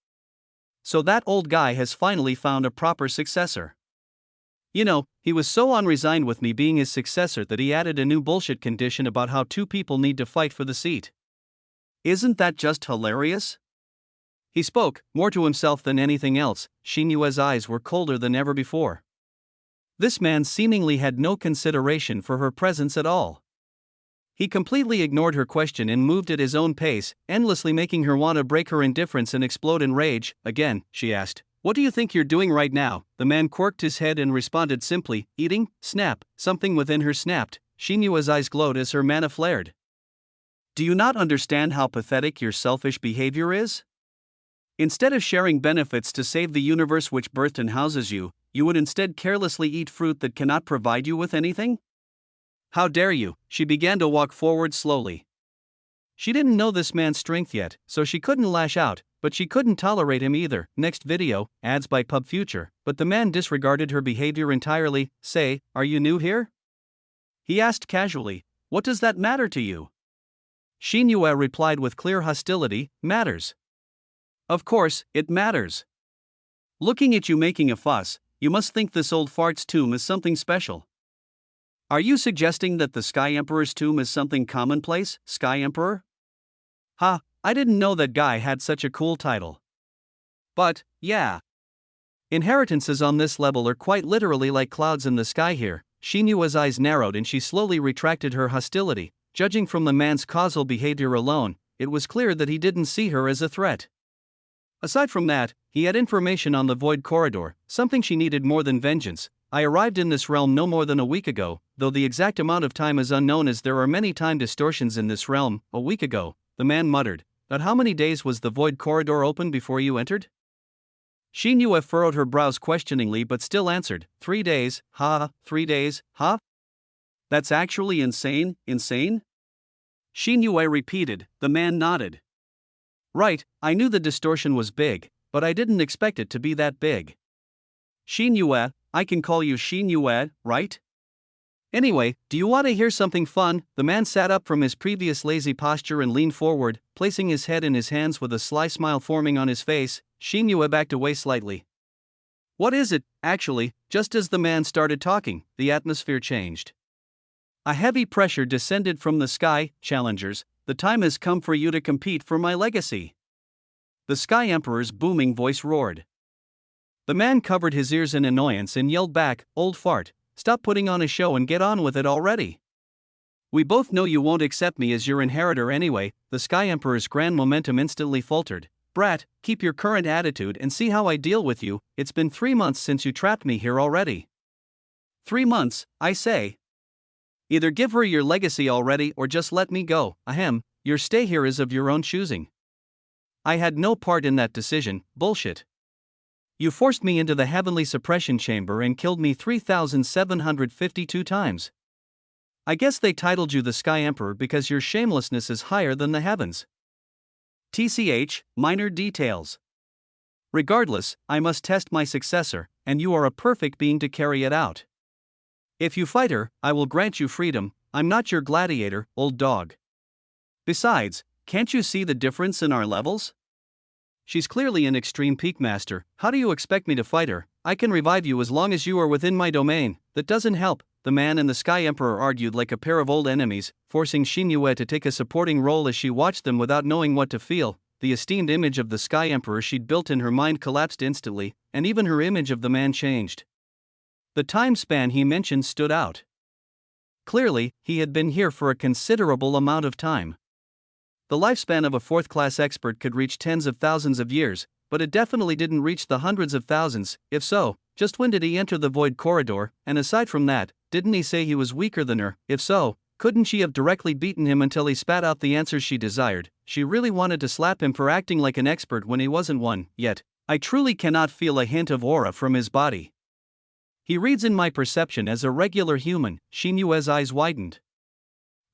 [SPEAKER 1] So that old guy has finally found a proper successor. You know, he was so unresigned with me being his successor that he added a new bullshit condition about how 2 people need to fight for the seat. Isn't that just hilarious? He spoke, more to himself than anything else. Xinyue's eyes were colder than ever before. This man seemingly had no consideration for her presence at all. He completely ignored her question and moved at his own pace, endlessly making her want to break her indifference and explode in rage. Again, she asked, "What do you think you're doing right now?" The man quirked his head and responded simply, "Eating." Snap, something within her snapped. Xinyue's eyes glowed as her mana flared. Do you not understand how pathetic your selfish behavior is? Instead of sharing benefits to save the universe which birthed and houses you, you would instead carelessly eat fruit that cannot provide you with anything? How dare you? She began to walk forward slowly. She didn't know this man's strength yet, so she couldn't lash out, but she couldn't tolerate him either. Next video, ads by Pub Future. But the man disregarded her behavior entirely. Say, are you new here? He asked casually. What does that matter to you? Xinyue replied with clear hostility, matters. Of course, it matters. Looking at you making a fuss, you must think this old fart's tomb is something special. Are you suggesting that the Sky Emperor's tomb is something commonplace, Sky Emperor? Ha, I didn't know that guy had such a cool title. But, yeah. Inheritances on this level are quite literally like clouds in the sky here. Shinyua's eyes narrowed and she slowly retracted her hostility. Judging from the man's causal behavior alone, it was clear that he didn't see her as a threat. Aside from that, he had information on the Void Corridor, something she needed more than vengeance. I arrived in this realm no more than a week ago, though the exact amount of time is unknown as there are many time distortions in this realm. A week ago, the man muttered. But how many days was the Void Corridor open before you entered? Shinyue furrowed her brows questioningly but still answered, 3 days, 3 days, That's actually insane? Shinyue repeated. The man nodded. Right, I knew the distortion was big, but I didn't expect it to be that big. Shinyue, I can call you Shinyue, right? Anyway, do you want to hear something fun? The man sat up from his previous lazy posture and leaned forward, placing his head in his hands with a sly smile forming on his face. Shinyue backed away slightly. What is it? Actually, just as the man started talking, the atmosphere changed. A heavy pressure descended from the sky. Challengers, the time has come for you to compete for my legacy. The Sky Emperor's booming voice roared. The man covered his ears in annoyance and yelled back, Old fart, stop putting on a show and get on with it already. We both know you won't accept me as your inheritor anyway. The Sky Emperor's grand momentum instantly faltered. Brat, keep your current attitude and see how I deal with you. It's been 3 months since you trapped me here already. 3 months, I say. Either give her your legacy already or just let me go. Ahem, your stay here is of your own choosing. I had no part in that decision. Bullshit. You forced me into the heavenly suppression chamber and killed me 3,752 times. I guess they titled you the Sky Emperor because your shamelessness is higher than the heavens. TCH, minor details. Regardless, I must test my successor, and you are a perfect being to carry it out. If you fight her, I will grant you freedom. I'm not your gladiator, old dog. Besides, can't you see the difference in our levels? She's clearly an extreme peak master. How do you expect me to fight her? I can revive you as long as you are within my domain. That doesn't help. The man and the Sky Emperor argued like a pair of old enemies, forcing Shinyue to take a supporting role as she watched them without knowing what to feel. The esteemed image of the Sky Emperor she'd built in her mind collapsed instantly, and even her image of the man changed. The time span he mentioned stood out. Clearly, he had been here for a considerable amount of time. The lifespan of a fourth-class expert could reach tens of thousands of years, but it definitely didn't reach the hundreds of thousands. If so, just when did he enter the Void Corridor? And aside from that, didn't he say he was weaker than her? If so, couldn't she have directly beaten him until he spat out the answers she desired? She really wanted to slap him for acting like an expert when he wasn't one, yet, I truly cannot feel a hint of aura from his body. He reads in my perception as a regular human. Shinyue's eyes widened.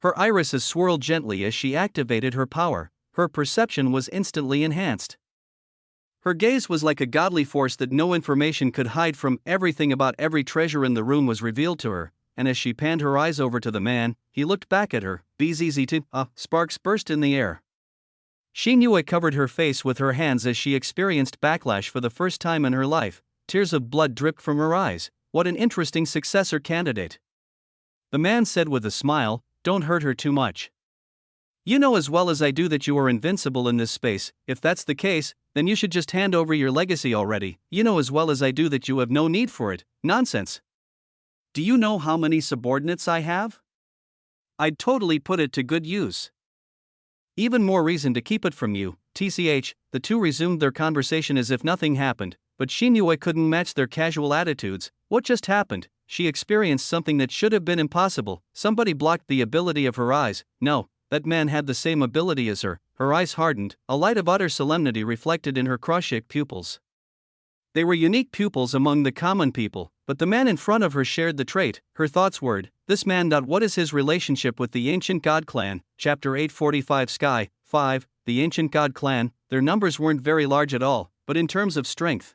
[SPEAKER 1] Her irises swirled gently as she activated her power. Her perception was instantly enhanced. Her gaze was like a godly force that no information could hide from. Everything about every treasure in the room was revealed to her, and as she panned her eyes over to the man, he looked back at her. Bzzz. Sparks burst in the air. Shinyue covered her face with her hands as she experienced backlash for the first time in her life. Tears of blood dripped from her eyes. What an interesting successor candidate. The man said with a smile, Don't hurt her too much. You know as well as I do that you are invincible in this space. If that's the case, then you should just hand over your legacy already. You know as well as I do that you have no need for it. Nonsense. Do you know how many subordinates I have? I'd totally put it to good use. Even more reason to keep it from you. TCH, the two resumed their conversation as if nothing happened, but Shinyue couldn't match their casual attitudes. What just happened? She experienced something that should have been impossible. Somebody blocked the ability of her eyes. No, that man had the same ability as her. Her eyes hardened, a light of utter solemnity reflected in her cross-shaped pupils. They were unique pupils among the common people, but the man in front of her shared the trait. Her thoughts were, this man. What is his relationship with the ancient god clan? Chapter 845 Sky 5. The ancient god clan. Their numbers weren't very large at all, but in terms of strength,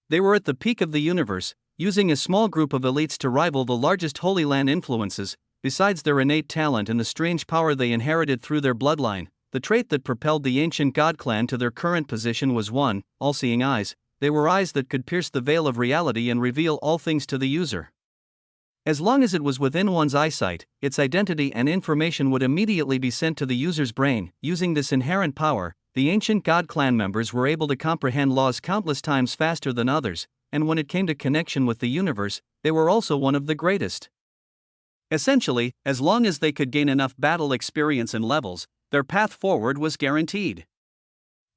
[SPEAKER 1] they were at the peak of the universe, using a small group of elites to rival the largest Holy Land influences. Besides their innate talent and the strange power they inherited through their bloodline, the trait that propelled the ancient god clan to their current position was one, all-seeing eyes. They were eyes that could pierce the veil of reality and reveal all things to the user. As long as it was within one's eyesight, its identity and information would immediately be sent to the user's brain. Using this inherent power, the ancient god clan members were able to comprehend laws countless times faster than others, and when it came to connection with the universe, they were also one of the greatest. Essentially, as long as they could gain enough battle experience and levels, their path forward was guaranteed.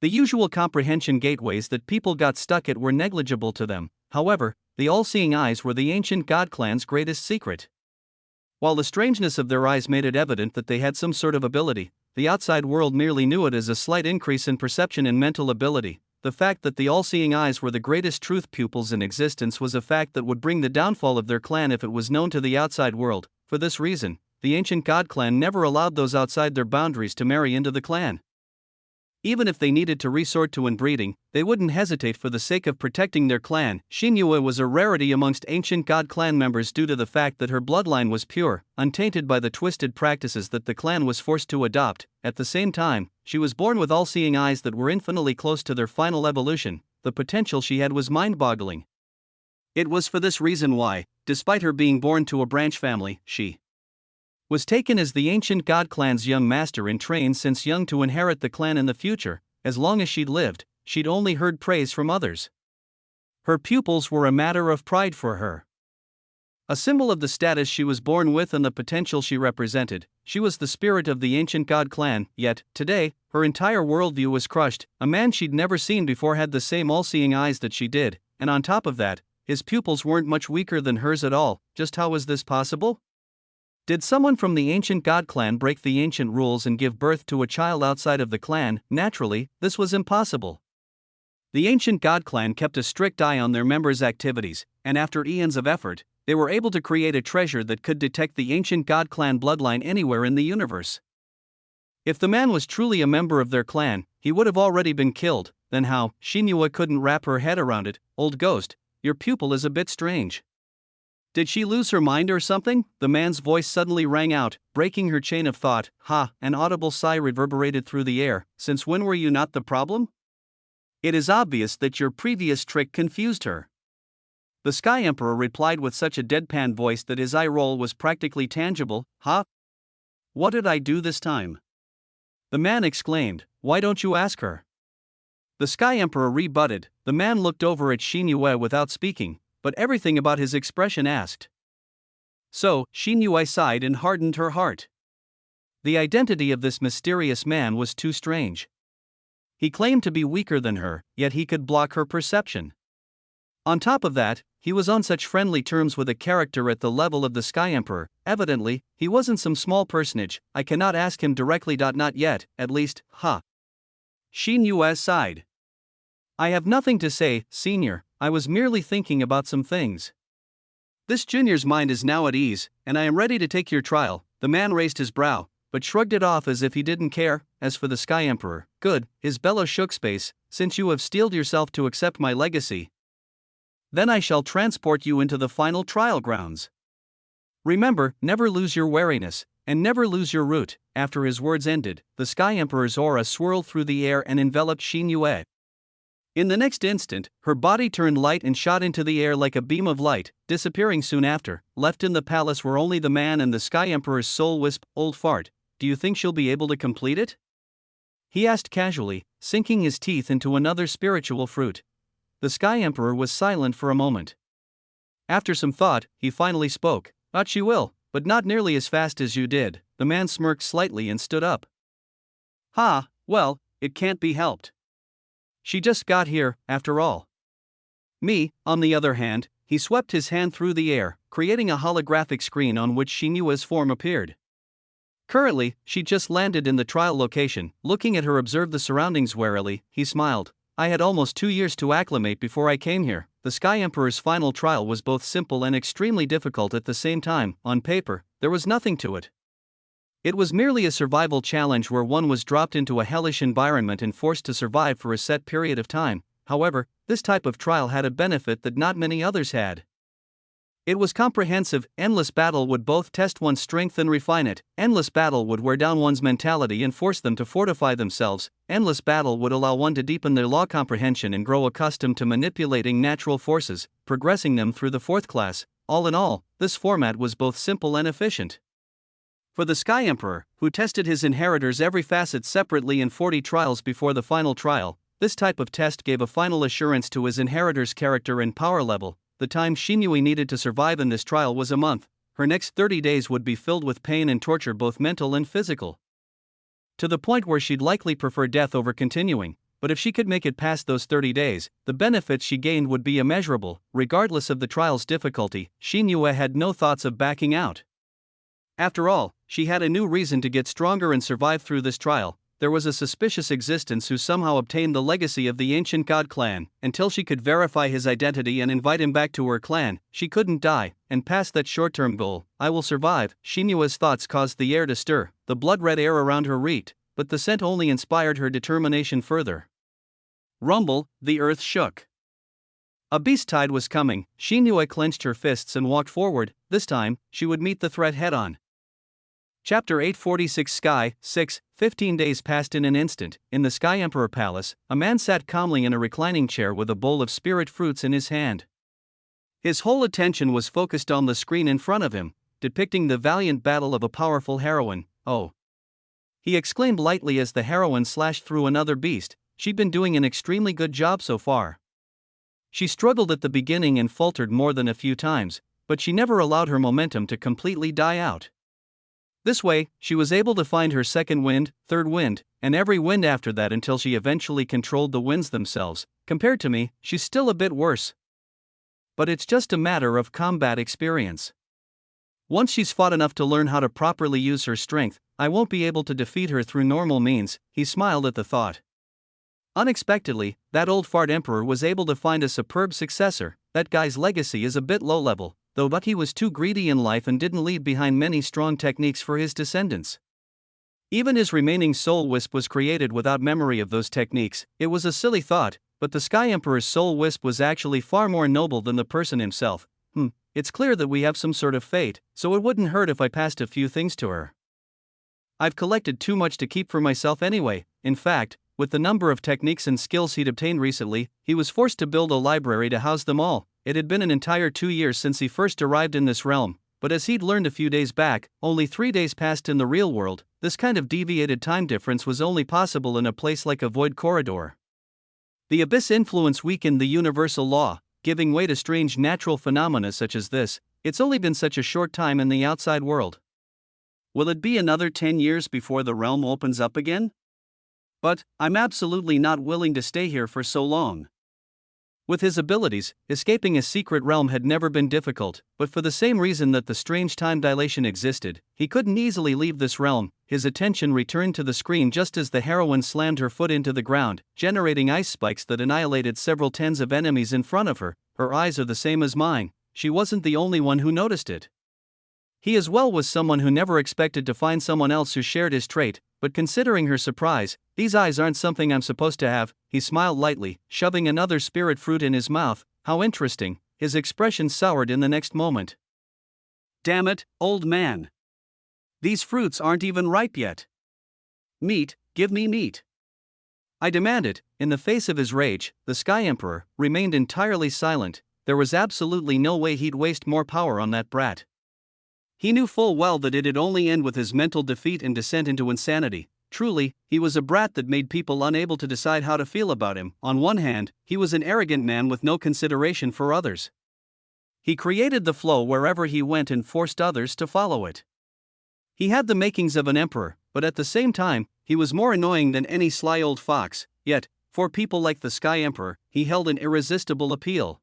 [SPEAKER 1] The usual comprehension gateways that people got stuck at were negligible to them. However, the all-seeing eyes were the ancient god clan's greatest secret. While the strangeness of their eyes made it evident that they had some sort of ability, the outside world merely knew it as a slight increase in perception and mental ability. The fact that the all-seeing eyes were the greatest truth pupils in existence was a fact that would bring the downfall of their clan if it was known to the outside world. For this reason, the ancient god clan never allowed those outside their boundaries to marry into the clan. Even if they needed to resort to inbreeding, they wouldn't hesitate for the sake of protecting their clan. Shinua was a rarity amongst ancient god clan members due to the fact that her bloodline was pure, untainted by the twisted practices that the clan was forced to adopt. At the same time, she was born with all-seeing eyes that were infinitely close to their final evolution. The potential she had was mind-boggling. It was for this reason why, despite her being born to a branch family, she was taken as the ancient god clan's young master and trained since young to inherit the clan in the future. As long as she'd lived, she'd only heard praise from others. Her pupils were a matter of pride for her. A symbol of the status she was born with and the potential she represented, she was the spirit of the ancient god clan. Yet, today, her entire worldview was crushed. A man she'd never seen before had the same all-seeing eyes that she did, and on top of that, his pupils weren't much weaker than hers at all. Just how was this possible? Did someone from the ancient god clan break the ancient rules and give birth to a child outside of the clan? Naturally, this was impossible. The ancient god clan kept a strict eye on their members' activities, and after eons of effort, they were able to create a treasure that could detect the ancient god clan bloodline anywhere in the universe. If the man was truly a member of their clan, he would have already been killed. Then how? Shinua couldn't wrap her head around it. Old ghost, your pupil is a bit strange. Did she lose her mind or something? The man's voice suddenly rang out, breaking her chain of thought. Ha! An audible sigh reverberated through the air. Since when were you not the problem? It is obvious that your previous trick confused her. The Sky Emperor replied with such a deadpan voice that his eye roll was practically tangible. Ha! What did I do this time? The man exclaimed. Why don't you ask her? The Sky Emperor rebutted. The man looked over at Shinua without speaking, but everything about his expression asked. So, Shinua sighed and hardened her heart. The identity of this mysterious man was too strange. He claimed to be weaker than her, yet he could block her perception. On top of that, he was on such friendly terms with a character at the level of the Sky Emperor. Evidently, he wasn't some small personage. I cannot ask him directly. Not yet, at least. Ha! Shinua sighed. I have nothing to say, senior. I was merely thinking about some things. This junior's mind is now at ease, and I am ready to take your trial. The man raised his brow, but shrugged it off as if he didn't care. As for the Sky Emperor, good, his bellow shook space. Since you have steeled yourself to accept my legacy, then I shall transport you into the final trial grounds. Remember, never lose your wariness, and never lose your root. After his words ended, the Sky Emperor's aura swirled through the air and enveloped Shinua. In the next instant, her body turned light and shot into the air like a beam of light, disappearing soon after. Left in the palace were only the man and the Sky Emperor's soul wisp. Old fart, do you think she'll be able to complete it? He asked casually, sinking his teeth into another spiritual fruit. The Sky Emperor was silent for a moment. After some thought, he finally spoke. Thought she will, but not nearly as fast as you did. The man smirked slightly and stood up. Ha, well, it can't be helped. She just got here, after all. Me, on the other hand, he swept his hand through the air, creating a holographic screen on which Shinua's form appeared. Currently, she just landed in the trial location. Looking at her, observed the surroundings warily, he smiled. I had almost 2 years to acclimate before I came here. The Sky Emperor's final trial was both simple and extremely difficult at the same time. On paper, there was nothing to it. It was merely a survival challenge where one was dropped into a hellish environment and forced to survive for a set period of time. However, this type of trial had a benefit that not many others had. It was comprehensive. Endless battle would both test one's strength and refine it. Endless battle would wear down one's mentality and force them to fortify themselves. Endless battle would allow one to deepen their law comprehension and grow accustomed to manipulating natural forces, progressing them through the fourth class. All in all, this format was both simple and efficient. For the Sky Emperor, who tested his inheritors every facet separately in 40 trials before the final trial, this type of test gave a final assurance to his inheritor's character and power level. The time Shinui needed to survive in this trial was a month. Her next 30 days would be filled with pain and torture, both mental and physical. To the point where she'd likely prefer death over continuing, but if she could make it past those 30 days, the benefits she gained would be immeasurable. Regardless of the trial's difficulty, Shinui had no thoughts of backing out. After all, she had a new reason to get stronger and survive through this trial. There was a suspicious existence who somehow obtained the legacy of the ancient god clan. Until she could verify his identity and invite him back to her clan, she couldn't die, and past that short-term goal, I will survive. Shinua's thoughts caused the air to stir. The blood-red air around her reeked, but the scent only inspired her determination further. Rumble, the earth shook. A beast tide was coming. Shinui clenched her fists and walked forward. This time, she would meet the threat head-on. Chapter 846 Sky 6. 15 days passed in an instant. In the Sky Emperor Palace, a man sat calmly in a reclining chair with a bowl of spirit fruits in his hand. His whole attention was focused on the screen in front of him, depicting the valiant battle of a powerful heroine. Oh! He exclaimed lightly as the heroine slashed through another beast. She'd been doing an extremely good job so far. She struggled at the beginning and faltered more than a few times, but she never allowed her momentum to completely die out. This way, she was able to find her second wind, third wind, and every wind after that until she eventually controlled the winds themselves. Compared to me, she's still a bit worse. But it's just a matter of combat experience. Once she's fought enough to learn how to properly use her strength, I won't be able to defeat her through normal means. He smiled at the thought. Unexpectedly, that old fart emperor was able to find a superb successor. That guy's legacy is a bit low level, though, but he was too greedy in life and didn't leave behind many strong techniques for his descendants. Even his remaining soul wisp was created without memory of those techniques. It was a silly thought, but the Sky Emperor's soul wisp was actually far more noble than the person himself. It's clear that we have some sort of fate, so it wouldn't hurt if I passed a few things to her. I've collected too much to keep for myself anyway. In fact, with the number of techniques and skills he'd obtained recently, he was forced to build a library to house them all. It had been an entire 2 years since he first arrived in this realm, but as he'd learned a few days back, only 3 days passed in the real world. This kind of deviated time difference was only possible in a place like a void corridor. The abyss influence weakened the universal law, giving way to strange natural phenomena such as this. It's only been such a short time in the outside world. Will it be another 10 years before the realm opens up again? But I'm absolutely not willing to stay here for so long. With his abilities, escaping a secret realm had never been difficult, but for the same reason that the strange time dilation existed, he couldn't easily leave this realm. His attention returned to the screen just as the heroine slammed her foot into the ground, generating ice spikes that annihilated several tens of enemies in front of her. Her eyes are the same as mine. She wasn't the only one who noticed it. He as well was someone who never expected to find someone else who shared his trait, but considering her surprise, these eyes aren't something I'm supposed to have. He smiled lightly, shoving another spirit fruit in his mouth. How interesting. His expression soured in the next moment. Damn it, old man. These fruits aren't even ripe yet. Meat, give me meat. I demanded. In the face of his rage, the Sky Emperor remained entirely silent. There was absolutely no way he'd waste more power on that brat. He knew full well that it'd only end with his mental defeat and descent into insanity. Truly, he was a brat that made people unable to decide how to feel about him. On one hand, he was an arrogant man with no consideration for others. He created the flow wherever he went and forced others to follow it. He had the makings of an emperor, but at the same time, he was more annoying than any sly old fox. Yet, for people like the Sky Emperor, he held an irresistible appeal.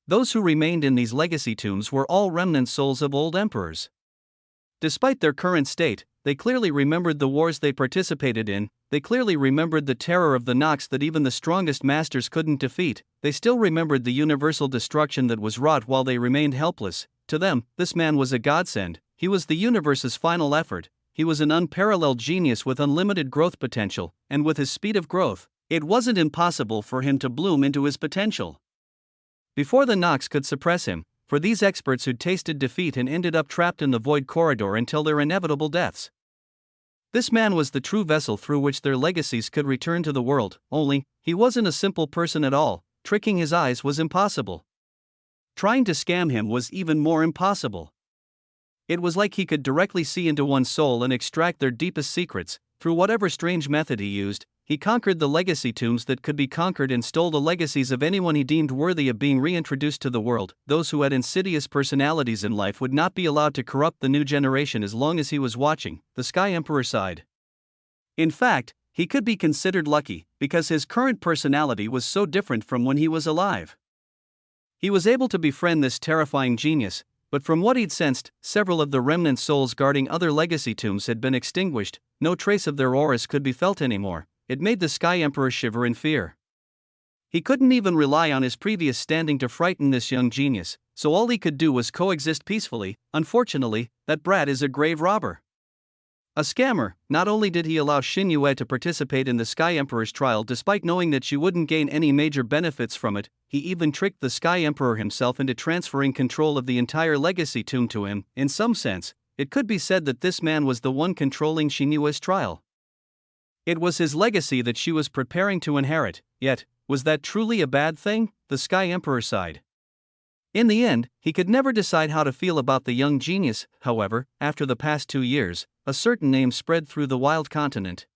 [SPEAKER 1] Those who remained in these legacy tombs were all remnant souls of old emperors. Despite their current state, they clearly remembered the wars they participated in. They clearly remembered the terror of the Nox that even the strongest masters couldn't defeat. They still remembered the universal destruction that was wrought while they remained helpless. To them, this man was a godsend. He was the universe's final effort. He was an unparalleled genius with unlimited growth potential, and with his speed of growth, it wasn't impossible for him to bloom into his potential. Before the Nox could suppress him, for these experts who'd tasted defeat and ended up trapped in the void corridor until their inevitable deaths. This man was the true vessel through which their legacies could return to the world, only, he wasn't a simple person at all. Tricking his eyes was impossible. Trying to scam him was even more impossible. It was like he could directly see into one's soul and extract their deepest secrets. Through whatever strange method he used, he conquered the legacy tombs that could be conquered and stole the legacies of anyone he deemed worthy of being reintroduced to the world. Those who had insidious personalities in life would not be allowed to corrupt the new generation as long as he was watching, the Sky Emperor sighed. In fact, he could be considered lucky, because his current personality was so different from when he was alive. He was able to befriend this terrifying genius, but from what he'd sensed, several of the remnant souls guarding other legacy tombs had been extinguished. No trace of their auras could be felt anymore. It made the Sky Emperor shiver in fear. He couldn't even rely on his previous standing to frighten this young genius, so all he could do was coexist peacefully. Unfortunately, that brat is a grave robber. A scammer. Not only did he allow Xin Yue to participate in the Sky Emperor's trial despite knowing that she wouldn't gain any major benefits from it, he even tricked the Sky Emperor himself into transferring control of the entire legacy tomb to him. In some sense, it could be said that this man was the one controlling Xin Yue's trial. It was his legacy that she was preparing to inherit, yet, was that truly a bad thing? The Sky Emperor sighed. In the end, he could never decide how to feel about the young genius. However, after the past 2 years, a certain name spread through the wild continent.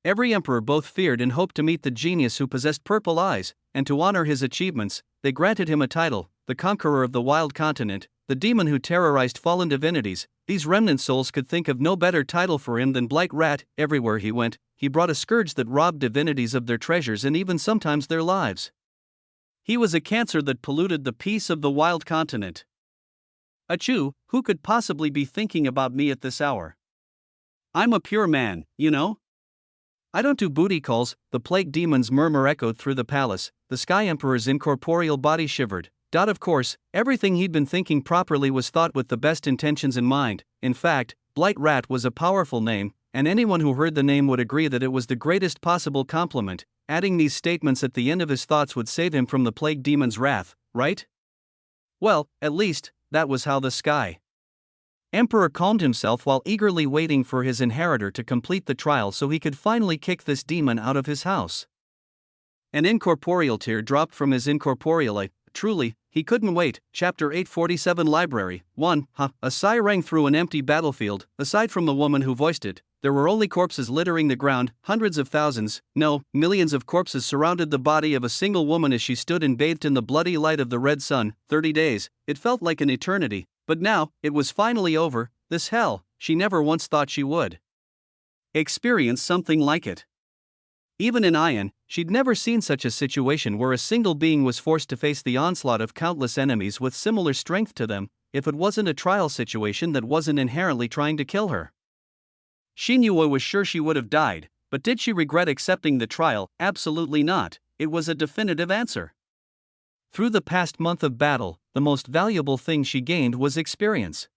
[SPEAKER 1] Every emperor both feared and hoped to meet the genius who possessed purple eyes, and to honor his achievements, they granted him a title, the conqueror of the wild continent, the demon who terrorized fallen divinities. These remnant souls could think of no better title for him than Blight Rat. Everywhere he went, he brought a scourge that robbed divinities of their treasures and even sometimes their lives. He was a cancer that polluted the peace of the wild continent. Achoo, who could possibly be thinking about me at this hour? I'm a pure man, you know? I don't do booty calls. The plague demon's murmur echoed through the palace. The Sky Emperor's incorporeal body shivered. Of course, everything he'd been thinking properly was thought with the best intentions in mind. In fact, Blight Rat was a powerful name, and anyone who heard the name would agree that it was the greatest possible compliment. Adding these statements at the end of his thoughts would save him from the plague demon's wrath, right? Well, at least, that was how the Sky Emperor calmed himself while eagerly waiting for his inheritor to complete the trial so he could finally kick this demon out of his house. An incorporeal tear dropped from his incorporeal eye. Truly, he couldn't wait. Chapter 847 Library 1. A sigh rang through an empty battlefield. Aside from the woman who voiced it, there were only corpses littering the ground. Hundreds of thousands, no, millions of corpses surrounded the body of a single woman as she stood and bathed in the bloody light of the red sun. 30 days. It felt like an eternity. But now, it was finally over. This hell, she never once thought she would experience something like it. Even in Ion, she'd never seen such a situation where a single being was forced to face the onslaught of countless enemies with similar strength to them, if it wasn't a trial situation that wasn't inherently trying to kill her. Xin Yue was sure she would have died, but did she regret accepting the trial? Absolutely not. It was a definitive answer. Through the past month of battle, the most valuable thing she gained was experience.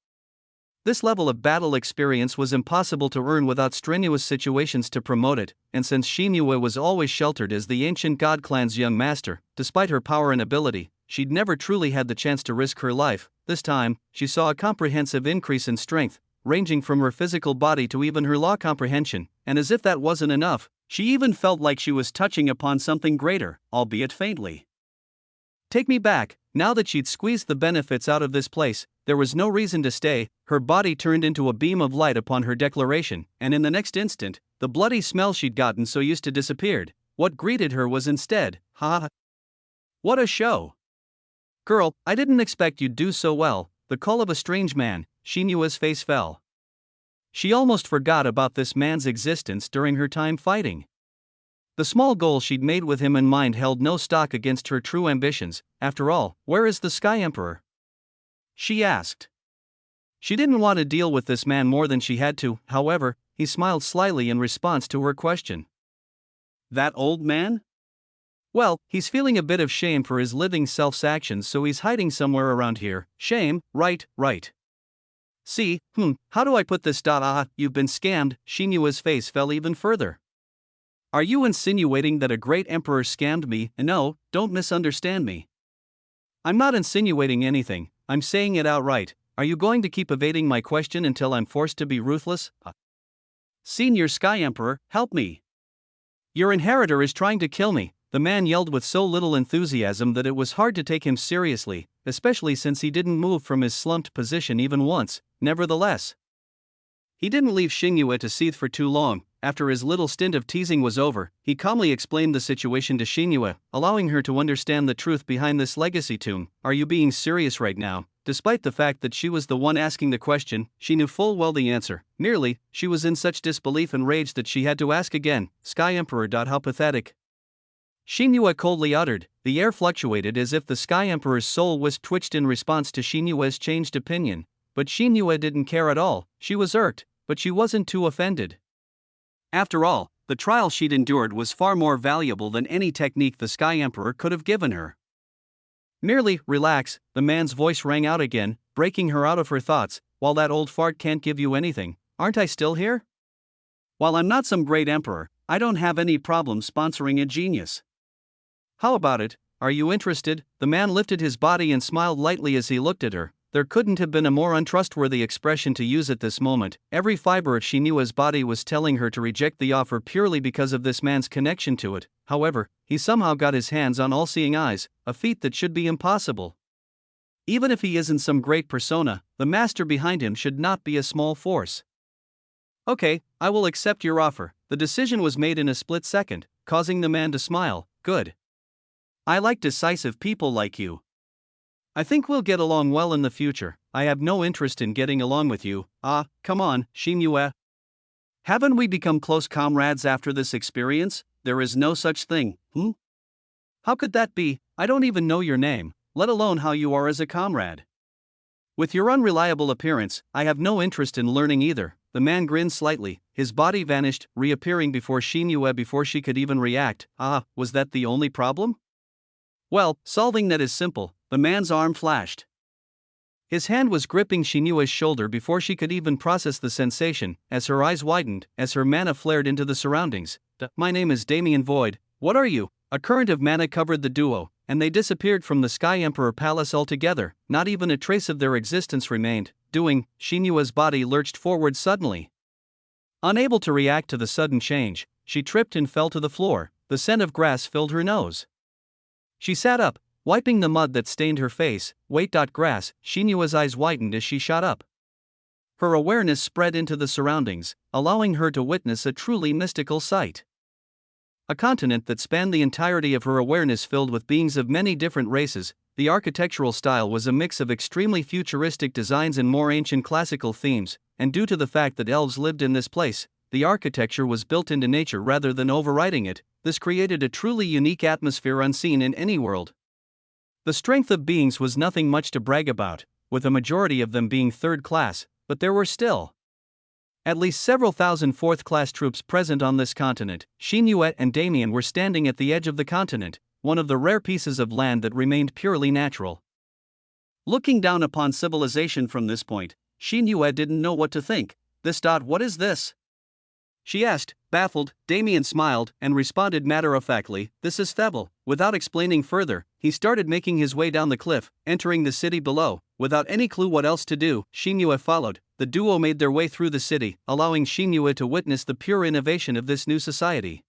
[SPEAKER 1] This level of battle experience was impossible to earn without strenuous situations to promote it, and since Xin Yue was always sheltered as the ancient god clan's young master, despite her power and ability, she'd never truly had the chance to risk her life. This time, she saw a comprehensive increase in strength, ranging from her physical body to even her law comprehension, and as if that wasn't enough, she even felt like she was touching upon something greater, albeit faintly. Take me back. Now that she'd squeezed the benefits out of this place, there was no reason to stay. Her body turned into a beam of light upon her declaration, and in the next instant, the bloody smell she'd gotten so used to disappeared. What greeted her was instead, ha! What a show! Girl, I didn't expect you'd do so well. The call of a strange man. Xin Yue's face fell. She almost forgot about this man's existence during her time fighting. The small goal she'd made with him in mind held no stock against her true ambitions. After all, where is the Sky Emperor? She asked. She didn't want to deal with this man more than she had to. However, he smiled slyly in response to her question. That old man? Well, he's feeling a bit of shame for his living self's actions, so he's hiding somewhere around here. Shame, right. See, how do I put this? You've been scammed. Xin Yue's face fell even further. Are you insinuating that a great emperor scammed me? No, don't misunderstand me. I'm not insinuating anything, I'm saying it outright. Are you going to keep evading my question until I'm forced to be ruthless? Senior Sky Emperor, help me. Your inheritor is trying to kill me. The man yelled with so little enthusiasm that it was hard to take him seriously, especially since he didn't move from his slumped position even once. Nevertheless, he didn't leave Xingyue to seethe for too long. After his little stint of teasing was over, he calmly explained the situation to Xingyue, allowing her to understand the truth behind this legacy tomb. Are you being serious right now? Despite the fact that she was the one asking the question, she knew full well the answer. Nearly, she was in such disbelief and rage that she had to ask again. Sky Emperor. How pathetic. Xingyue coldly uttered. The air fluctuated as if the Sky Emperor's soul wisp twitched in response to Xinyue's changed opinion. But Xinyue didn't care at all. She was irked, but she wasn't too offended. After all, the trial she'd endured was far more valuable than any technique the Sky Emperor could have given her. Merely, relax, the man's voice rang out again, breaking her out of her thoughts. While that old fart can't give you anything, aren't I still here? While I'm not some great emperor, I don't have any problem sponsoring a genius. How about it? Are you interested? The man lifted his body and smiled lightly as he looked at her. There couldn't have been a more untrustworthy expression to use at this moment. Every fiber of Xinyue's body was telling her to reject the offer purely because of this man's connection to it. However, he somehow got his hands on all-seeing eyes, a feat that should be impossible. Even if he isn't some great persona, the master behind him should not be a small force. Okay, I will accept your offer. The decision was made in a split second, causing the man to smile. Good. I like decisive people like you. I think we'll get along well in the future. I have no interest in getting along with you. Ah, come on, Xinyue. Haven't we become close comrades after this experience? There is no such thing, How could that be? I don't even know your name, let alone how you are as a comrade. With your unreliable appearance, I have no interest in learning either. The man grinned slightly, his body vanished, reappearing before Xinyue before she could even react. Ah, was that the only problem? Well, solving that is simple. The man's arm flashed. His hand was gripping Xinyue's shoulder before she could even process the sensation, as her eyes widened, as her mana flared into the surroundings. My name is Damien Void. What are you? A current of mana covered the duo, and they disappeared from the Sky Emperor Palace altogether. Not even a trace of their existence remained. Xinyue's body lurched forward suddenly. Unable to react to the sudden change, she tripped and fell to the floor. The scent of grass filled her nose. She sat up, wiping the mud that stained her face. Wait. Grass. Xinyue's eyes widened as she shot up. Her awareness spread into the surroundings, allowing her to witness a truly mystical sight. A continent that spanned the entirety of her awareness, filled with beings of many different races. The architectural style was a mix of extremely futuristic designs and more ancient classical themes, and due to the fact that elves lived in this place, the architecture was built into nature rather than overriding it. This created a truly unique atmosphere unseen in any world. The strength of beings was nothing much to brag about, with a majority of them being third class, but there were still at least several thousand fourth-class troops present on this continent. Xinyue and Damien were standing at the edge of the continent, one of the rare pieces of land that remained purely natural. Looking down upon civilization from this point, Xinyue didn't know what to think. What is this? She asked, baffled. Damien smiled and responded matter-of-factly, this is Thebel. Without explaining further, he started making his way down the cliff, entering the city below. Without any clue what else to do, Xinyue followed. The duo made their way through the city, allowing Xinyue to witness the pure innovation of this new society.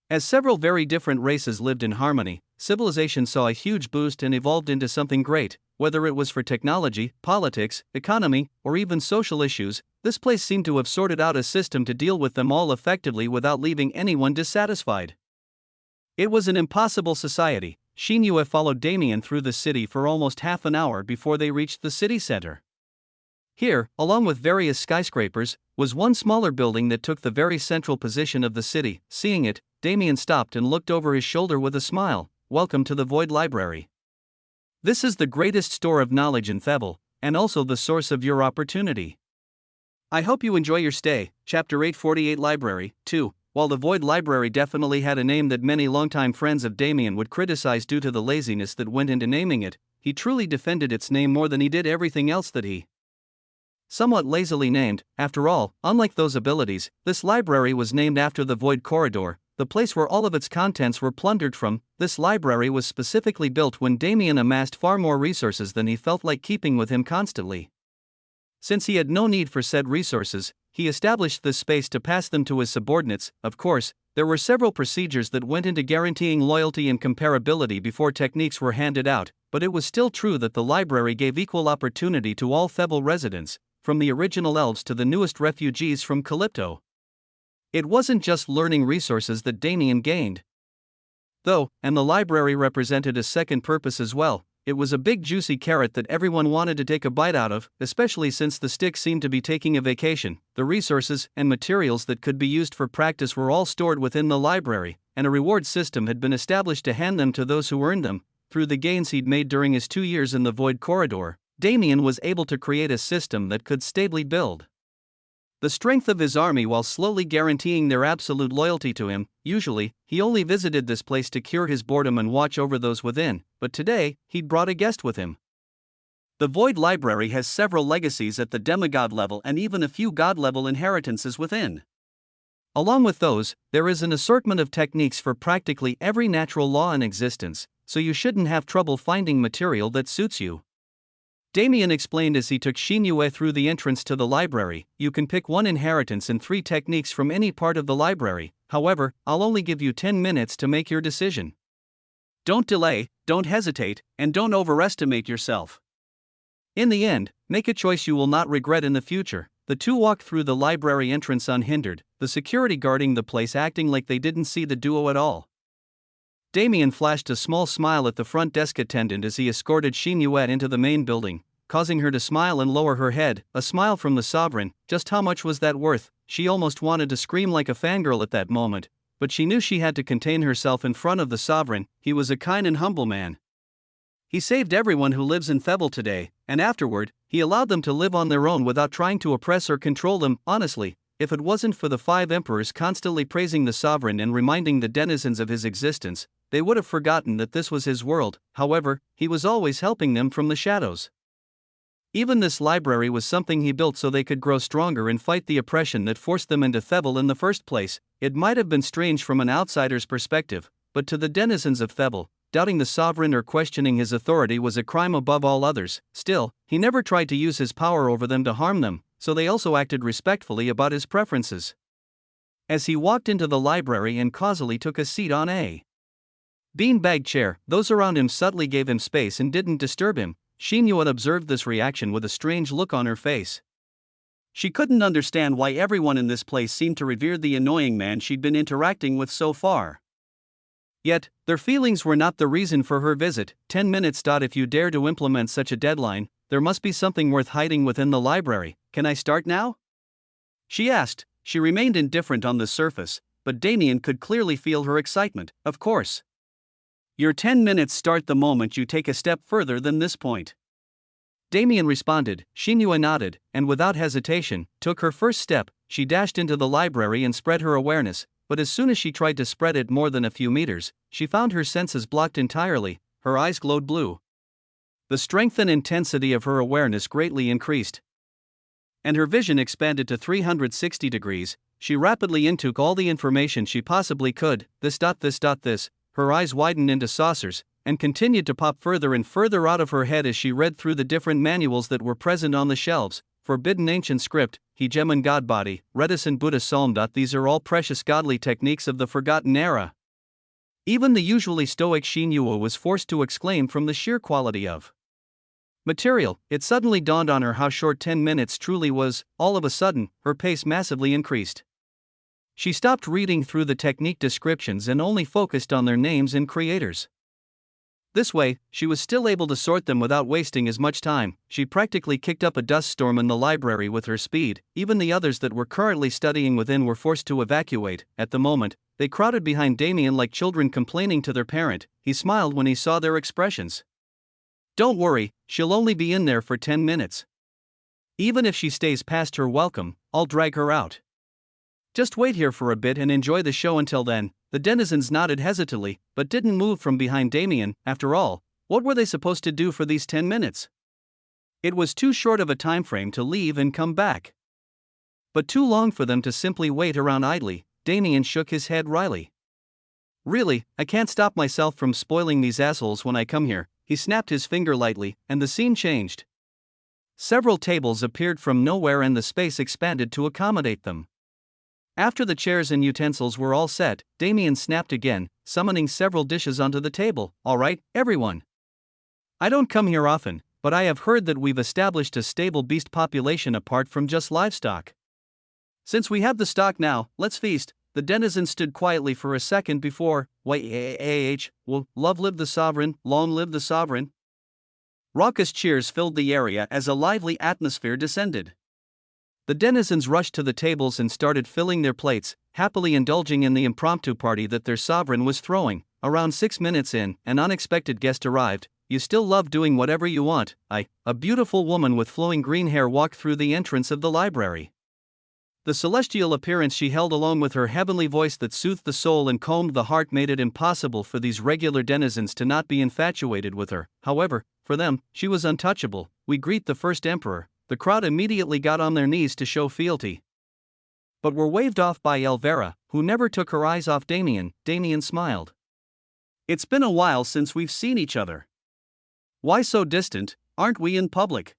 [SPEAKER 1] As several very different races lived in harmony, civilization saw a huge boost and evolved into something great. Whether it was for technology, politics, economy, or even social issues, this place seemed to have sorted out a system to deal with them all effectively without leaving anyone dissatisfied. It was an impossible society. Xinyue followed Damien through the city for almost half an hour before they reached the city center. Here, along with various skyscrapers, was one smaller building that took the very central position of the city. Seeing it, Damien stopped and looked over his shoulder with a smile. Welcome to the Void Library. This is the greatest store of knowledge in Thebel, and also the source of your opportunity. I hope you enjoy your stay. Chapter 848 Library 2. While the Void Library definitely had a name that many longtime friends of Damien would criticize due to the laziness that went into naming it, he truly defended its name more than he did everything else that he somewhat lazily named. After all, unlike those abilities, this library was named after the Void Corridor, the place where all of its contents were plundered from. This library was specifically built when Damien amassed far more resources than he felt like keeping with him constantly. Since he had no need for said resources, he established this space to pass them to his subordinates. Of course, There were several procedures that went into guaranteeing loyalty and comparability before techniques were handed out, but it was still true that the library gave equal opportunity to all Thebble residents, from the original elves to the newest refugees from Calypto. It wasn't just learning resources that Damien gained, though, and the library represented a second purpose as well. It was a big juicy carrot that everyone wanted to take a bite out of, especially since the stick seemed to be taking a vacation. The resources and materials that could be used for practice were all stored within the library, and a reward system had been established to hand them to those who earned them. Through the gains he'd made during his 2 years in the Void Corridor, Damien was able to create a system that could stably build the strength of his army while slowly guaranteeing their absolute loyalty to him. Usually, he only visited this place to cure his boredom and watch over those within, but today, he'd brought a guest with him. The Void Library has several legacies at the demigod level and even a few god-level inheritances within. Along with those, there is an assortment of techniques for practically every natural law in existence, so you shouldn't have trouble finding material that suits you. Damien explained as he took Shinue through the entrance to the library. You can pick one inheritance and 3 techniques from any part of the library, however, I'll only give you 10 minutes to make your decision. Don't delay, don't hesitate, and don't overestimate yourself. In the end, make a choice you will not regret in the future. The two walked through the library entrance unhindered, the security guarding the place acting like they didn't see the duo at all. Damien flashed a small smile at the front desk attendant as he escorted Shinue into the main building, causing her to smile and lower her head. A smile from the sovereign. Just how much was that worth? She almost wanted to scream like a fangirl at that moment, but she knew she had to contain herself in front of the sovereign. He was a kind and humble man. He saved everyone who lives in Thebble today, and afterward, he allowed them to live on their own without trying to oppress or control them. Honestly, if it wasn't for the 5 emperors constantly praising the sovereign and reminding the denizens of his existence, they would have forgotten that this was his world. However, he was always helping them from the shadows. Even this library was something he built so they could grow stronger and fight the oppression that forced them into Thebble in the first place. It might have been strange from an outsider's perspective, but to the denizens of Thebble, doubting the sovereign or questioning his authority was a crime above all others. Still, he never tried to use his power over them to harm them, so they also acted respectfully about his preferences. As he walked into the library and causally took a seat on a beanbag chair, those around him subtly gave him space and didn't disturb him. Shinue observed this reaction with a strange look on her face. She couldn't understand why everyone in this place seemed to revere the annoying man she'd been interacting with so far. Yet, their feelings were not the reason for her visit. 10 minutes. If you dare to implement such a deadline, there must be something worth hiding within the library. Can I start now? She asked. She remained indifferent on the surface, but Damien could clearly feel her excitement. Of course. Your 10 minutes start the moment you take a step further than this point. Damien responded. Shinue nodded, and without hesitation, took her first step. She dashed into the library and spread her awareness, but as soon as she tried to spread it more than a few meters, she found her senses blocked entirely. Her eyes glowed blue. The strength and intensity of her awareness greatly increased, and her vision expanded to 360 degrees. She rapidly intook all the information she possibly could. This. Her eyes widened into saucers, and continued to pop further and further out of her head as she read through the different manuals that were present on the shelves. Forbidden ancient script, hegemon godbody, reticent Buddha psalm. These are all precious godly techniques of the forgotten era. Even the usually stoic Shinue was forced to exclaim from the sheer quality of material. It suddenly dawned on her how short 10 minutes truly was. All of a sudden, her pace massively increased. She stopped reading through the technique descriptions and only focused on their names and creators. This way, she was still able to sort them without wasting as much time. She practically kicked up a dust storm in the library with her speed. Even the others that were currently studying within were forced to evacuate. At the moment, they crowded behind Damien like children complaining to their parent. He smiled when he saw their expressions. Don't worry, she'll only be in there for 10 minutes. Even if she stays past her welcome, I'll drag her out. Just wait here for a bit and enjoy the show until then. The denizens nodded hesitantly, but didn't move from behind Damien. After all, what were they supposed to do for these 10 minutes? It was too short of a time frame to leave and come back, but too long for them to simply wait around idly. Damien shook his head wryly. Really, I can't stop myself from spoiling these assholes when I come here. He snapped his finger lightly, and the scene changed. Several tables appeared from nowhere and the space expanded to accommodate them. After the chairs and utensils were all set, Damien snapped again, summoning several dishes onto the table. All right, everyone. I don't come here often, but I have heard that we've established a stable beast population apart from just livestock. Since we have the stock now, let's feast. The denizen stood quietly for a second before, long live the sovereign, long live the sovereign. Raucous cheers filled the area as a lively atmosphere descended. The denizens rushed to the tables and started filling their plates, happily indulging in the impromptu party that their sovereign was throwing. Around 6 minutes in, an unexpected guest arrived. You still love doing whatever you want. A beautiful woman with flowing green hair walked through the entrance of the library. The celestial appearance she held along with her heavenly voice that soothed the soul and calmed the heart made it impossible for these regular denizens to not be infatuated with her. However, for them, she was untouchable. We greet the first emperor. The crowd immediately got on their knees to show fealty, but were waved off by Elvira, who never took her eyes off Damien. Damien smiled. It's been a while since we've seen each other. Why so distant? Aren't we in public?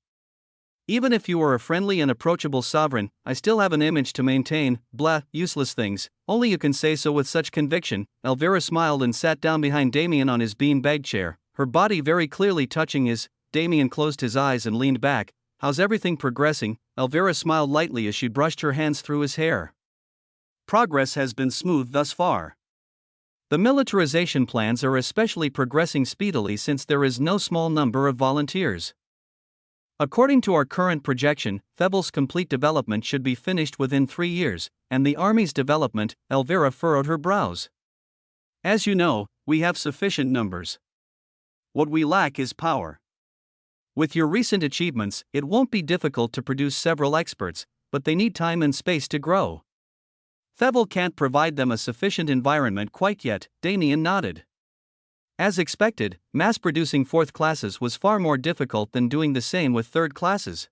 [SPEAKER 1] Even if you are a friendly and approachable sovereign, I still have an image to maintain. Blah, useless things. Only you can say so with such conviction. Elvira smiled and sat down behind Damien on his bean-bag chair, her body very clearly touching his. Damien closed his eyes and leaned back. How's everything progressing? Elvira smiled lightly as she brushed her hands through his hair. Progress has been smooth thus far. The militarization plans are especially progressing speedily since there is no small number of volunteers. According to our current projection, Thebel's complete development should be finished within 3 years, and the army's development. Elvira furrowed her brows. As you know, we have sufficient numbers. What we lack is power. With your recent achievements, it won't be difficult to produce several experts, but they need time and space to grow. Thebel can't provide them a sufficient environment quite yet. Damien nodded. As expected, mass-producing fourth classes was far more difficult than doing the same with third classes.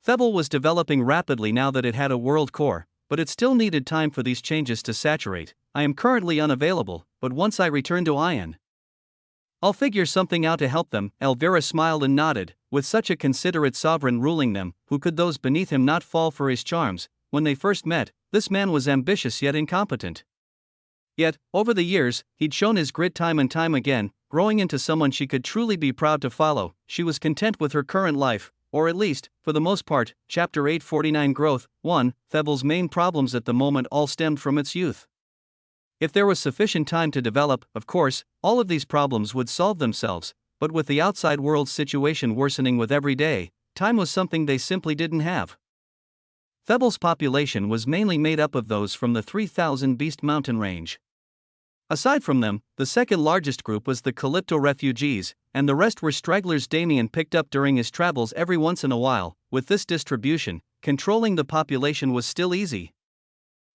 [SPEAKER 1] Thebel was developing rapidly now that it had a world core, but it still needed time for these changes to saturate. I am currently unavailable, but once I return to Ion, I'll figure something out to help them. Elvira smiled and nodded. With such a considerate sovereign ruling them, who could those beneath him not fall for his charms? When they first met, this man was ambitious yet incompetent. Yet, over the years, he'd shown his grit time and time again, growing into someone she could truly be proud to follow. She was content with her current life, or at least, for the most part. Chapter 849 Growth 1. Thebel's main problems at the moment all stemmed from its youth. If there was sufficient time to develop, of course, all of these problems would solve themselves, but with the outside world's situation worsening with every day, time was something they simply didn't have. Thebel's population was mainly made up of those from the 3,000 Beast Mountain range. Aside from them, the second largest group was the Calypto refugees, and the rest were stragglers Damien picked up during his travels every once in a while. With this distribution, controlling the population was still easy.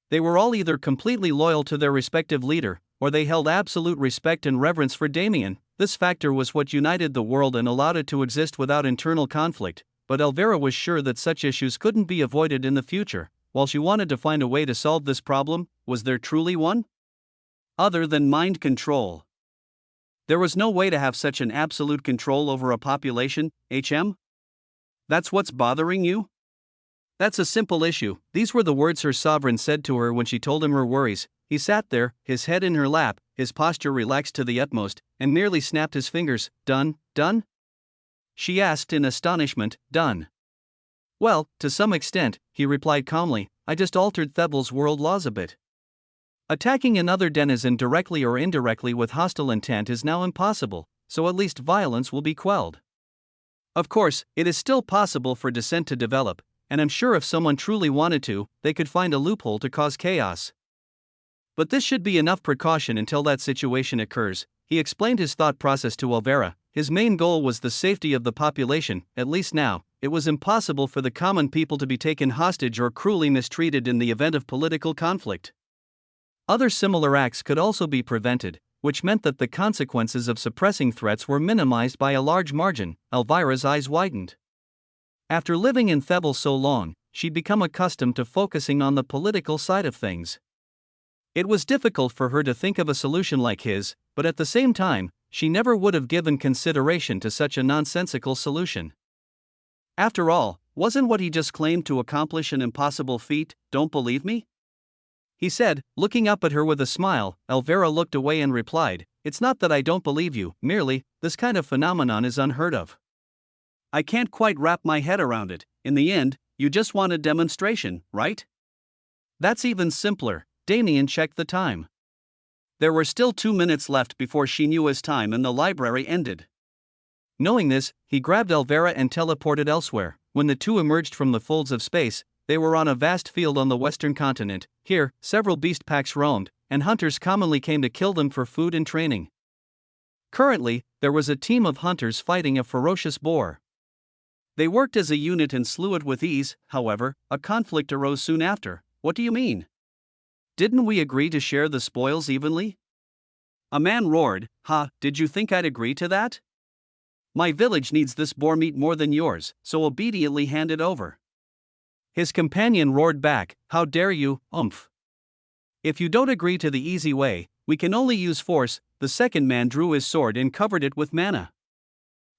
[SPEAKER 1] They were all either completely loyal to their respective leader, or they held absolute respect and reverence for Damien. This factor was what united the world and allowed it to exist without internal conflict, but Elvira was sure that such issues couldn't be avoided in the future. While she wanted to find a way to solve this problem, was there truly one? Other than mind control. There was no way to have such an absolute control over a population, HM? That's what's bothering you? That's a simple issue. These were the words her sovereign said to her when she told him her worries. He sat there, his head in her lap, his posture relaxed to the utmost, and merely snapped his fingers. Done? Done? She asked in astonishment. Done. Well, to some extent, he replied calmly. I just altered Thebel's world laws a bit. Attacking another denizen directly or indirectly with hostile intent is now impossible, so at least violence will be quelled. Of course, it is still possible for dissent to develop, and I'm sure if someone truly wanted to, they could find a loophole to cause chaos. But this should be enough precaution until that situation occurs. He explained his thought process to Elvira. His main goal was the safety of the population. At least now, it was impossible for the common people to be taken hostage or cruelly mistreated in the event of political conflict. Other similar acts could also be prevented, which meant that the consequences of suppressing threats were minimized by a large margin. Elvira's eyes widened. After living in Thebel so long, she'd become accustomed to focusing on the political side of things. It was difficult for her to think of a solution like his, but at the same time, she never would have given consideration to such a nonsensical solution. After all, wasn't what he just claimed to accomplish an impossible feat? Don't believe me? he said, looking up at her with a smile. Elvira looked away and replied, "It's not that I don't believe you, merely, this kind of phenomenon is unheard of. I can't quite wrap my head around it. In the end, you just want a demonstration, right?" "That's even simpler." Damien checked the time. There were still 2 minutes left before she knew his time and the library ended. Knowing this, he grabbed Elvira and teleported elsewhere. When the two emerged from the folds of space, they were on a vast field on the western continent. Here, several beast packs roamed, and hunters commonly came to kill them for food and training. Currently, there was a team of hunters fighting a ferocious boar. They worked as a unit and slew it with ease. However, a conflict arose soon after. "What do you mean? Didn't we agree to share the spoils evenly?" A man roared. "Ha, did you think I'd agree to that? My village needs this boar meat more than yours, so obediently hand it over." His companion roared back, "How dare you, umph! If you don't agree to the easy way, we can only use force." The second man drew his sword and covered it with mana.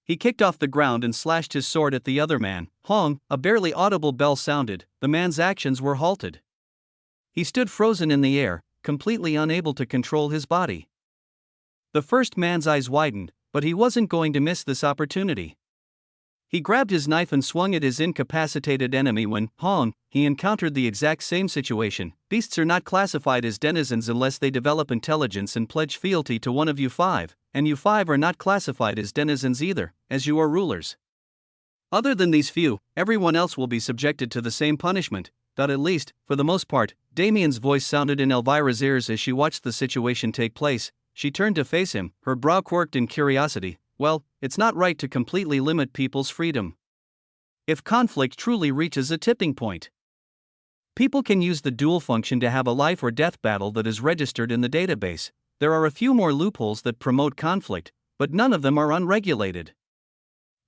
[SPEAKER 1] He kicked off the ground and slashed his sword at the other man. Hong, a barely audible bell sounded. The man's actions were halted. He stood frozen in the air, completely unable to control his body. The first man's eyes widened, but he wasn't going to miss this opportunity. He grabbed his knife and swung at his incapacitated enemy when, he encountered the exact same situation. Beasts are not classified as denizens unless they develop intelligence and pledge fealty to one of you five, and you five are not classified as denizens either, as you are rulers. Other than these few, everyone else will be subjected to the same punishment. At least, for the most part. Damien's voice sounded in Elvira's ears as she watched the situation take place. She turned to face him, her brow quirked in curiosity. "Well, it's not right to completely limit people's freedom. If conflict truly reaches a tipping point, people can use the duel function to have a life or death battle that is registered in the database. There are a few more loopholes that promote conflict, but none of them are unregulated.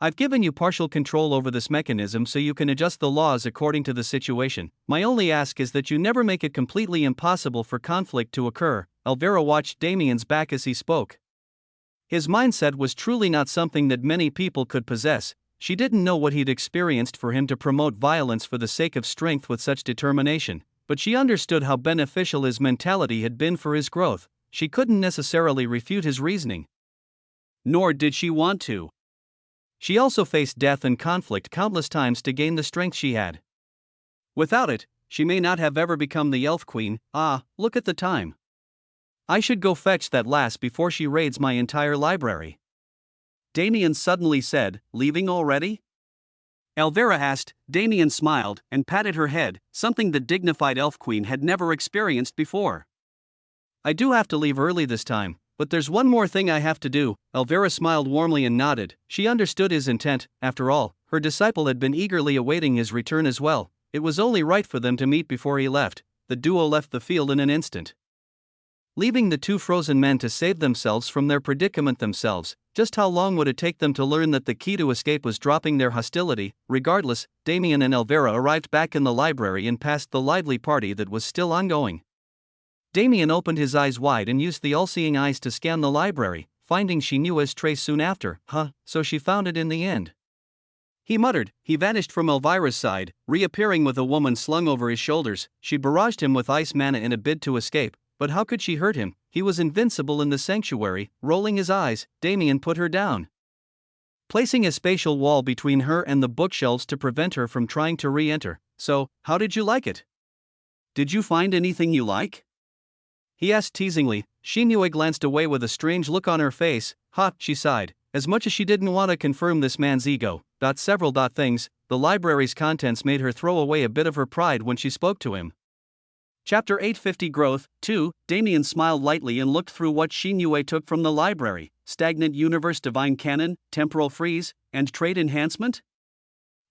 [SPEAKER 1] I've given you partial control over this mechanism so you can adjust the laws according to the situation. My only ask is that you never make it completely impossible for conflict to occur." Elvira watched Damien's back as he spoke. His mindset was truly not something that many people could possess. She didn't know what he'd experienced for him to promote violence for the sake of strength with such determination, but she understood how beneficial his mentality had been for his growth. She couldn't necessarily refute his reasoning. Nor did she want to. She also faced death and conflict countless times to gain the strength she had. Without it, she may not have ever become the Elf Queen. Look at the time. I should go fetch that lass before she raids my entire library." Damien suddenly said, "Leaving already?" Elvira asked. Damien smiled and patted her head, something the dignified Elf Queen had never experienced before. "I do have to leave early this time, but there's one more thing I have to do." Elvira smiled warmly and nodded. She understood his intent. After all, her disciple had been eagerly awaiting his return as well. It was only right for them to meet before he left. The duo left the field in an instant, leaving the two frozen men to save themselves from their predicament themselves. Just how long would it take them to learn that the key to escape was dropping their hostility? Regardless, Damien and Elvira arrived back in the library and passed the lively party that was still ongoing. Damien opened his eyes wide and used the all-seeing eyes to scan the library, finding she knew his trace soon after. So she found it in the end. He muttered. He vanished from Elvira's side, reappearing with a woman slung over his shoulders. She barraged him with ice mana in a bid to escape. But how could she hurt him? He was invincible in the sanctuary. Rolling his eyes, Damien put her down, placing a spatial wall between her and the bookshelves to prevent her from trying to re-enter. "So, how did you like it? Did you find anything you like?" he asked teasingly. Shinue glanced away with a strange look on her face. She sighed. As much as she didn't want to confirm this man's ego, several things, the library's contents made her throw away a bit of her pride when she spoke to him. Chapter 850 Growth 2. Damien smiled lightly and looked through what Shinue took from the library. Stagnant universe, divine canon, temporal freeze, and trait enhancement?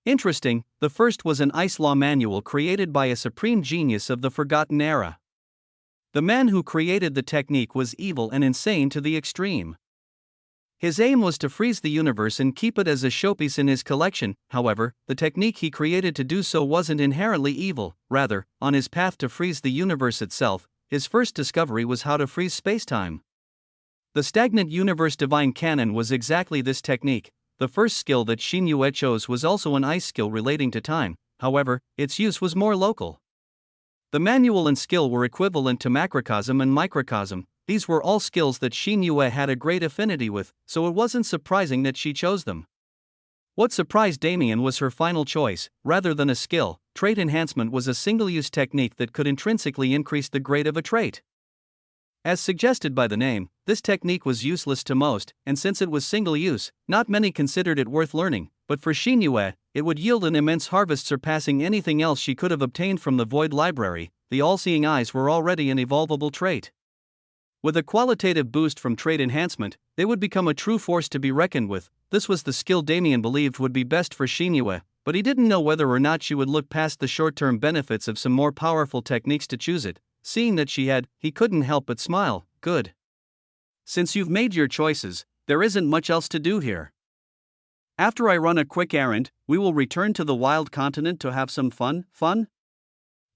[SPEAKER 1] Interesting. The first was an ice law manual created by a supreme genius of the Forgotten Era. The man who created the technique was evil and insane to the extreme. His aim was to freeze the universe and keep it as a showpiece in his collection. However, the technique he created to do so wasn't inherently evil. Rather, on his path to freeze the universe itself, his first discovery was how to freeze spacetime. The stagnant universe divine canon was exactly this technique. The first skill that Shinue chose was also an ice skill relating to time. However, its use was more local. The manual and skill were equivalent to macrocosm and microcosm. These were all skills that Xinyue had a great affinity with, so it wasn't surprising that she chose them. What surprised Damien was her final choice. Rather than a skill, trait enhancement was a single-use technique that could intrinsically increase the grade of a trait. As suggested by the name, this technique was useless to most, and since it was single-use, not many considered it worth learning, but for Xinyue, it would yield an immense harvest surpassing anything else she could have obtained from the Void Library. The all-seeing eyes were already an evolvable trait. With a qualitative boost from trait enhancement, they would become a true force to be reckoned with. This was the skill Damien believed would be best for Xinyue, but he didn't know whether or not she would look past the short-term benefits of some more powerful techniques to choose it. Seeing that she had, he couldn't help but smile. Good. Since you've made your choices, there isn't much else to do here. After I run a quick errand, we will return to the wild continent to have some fun?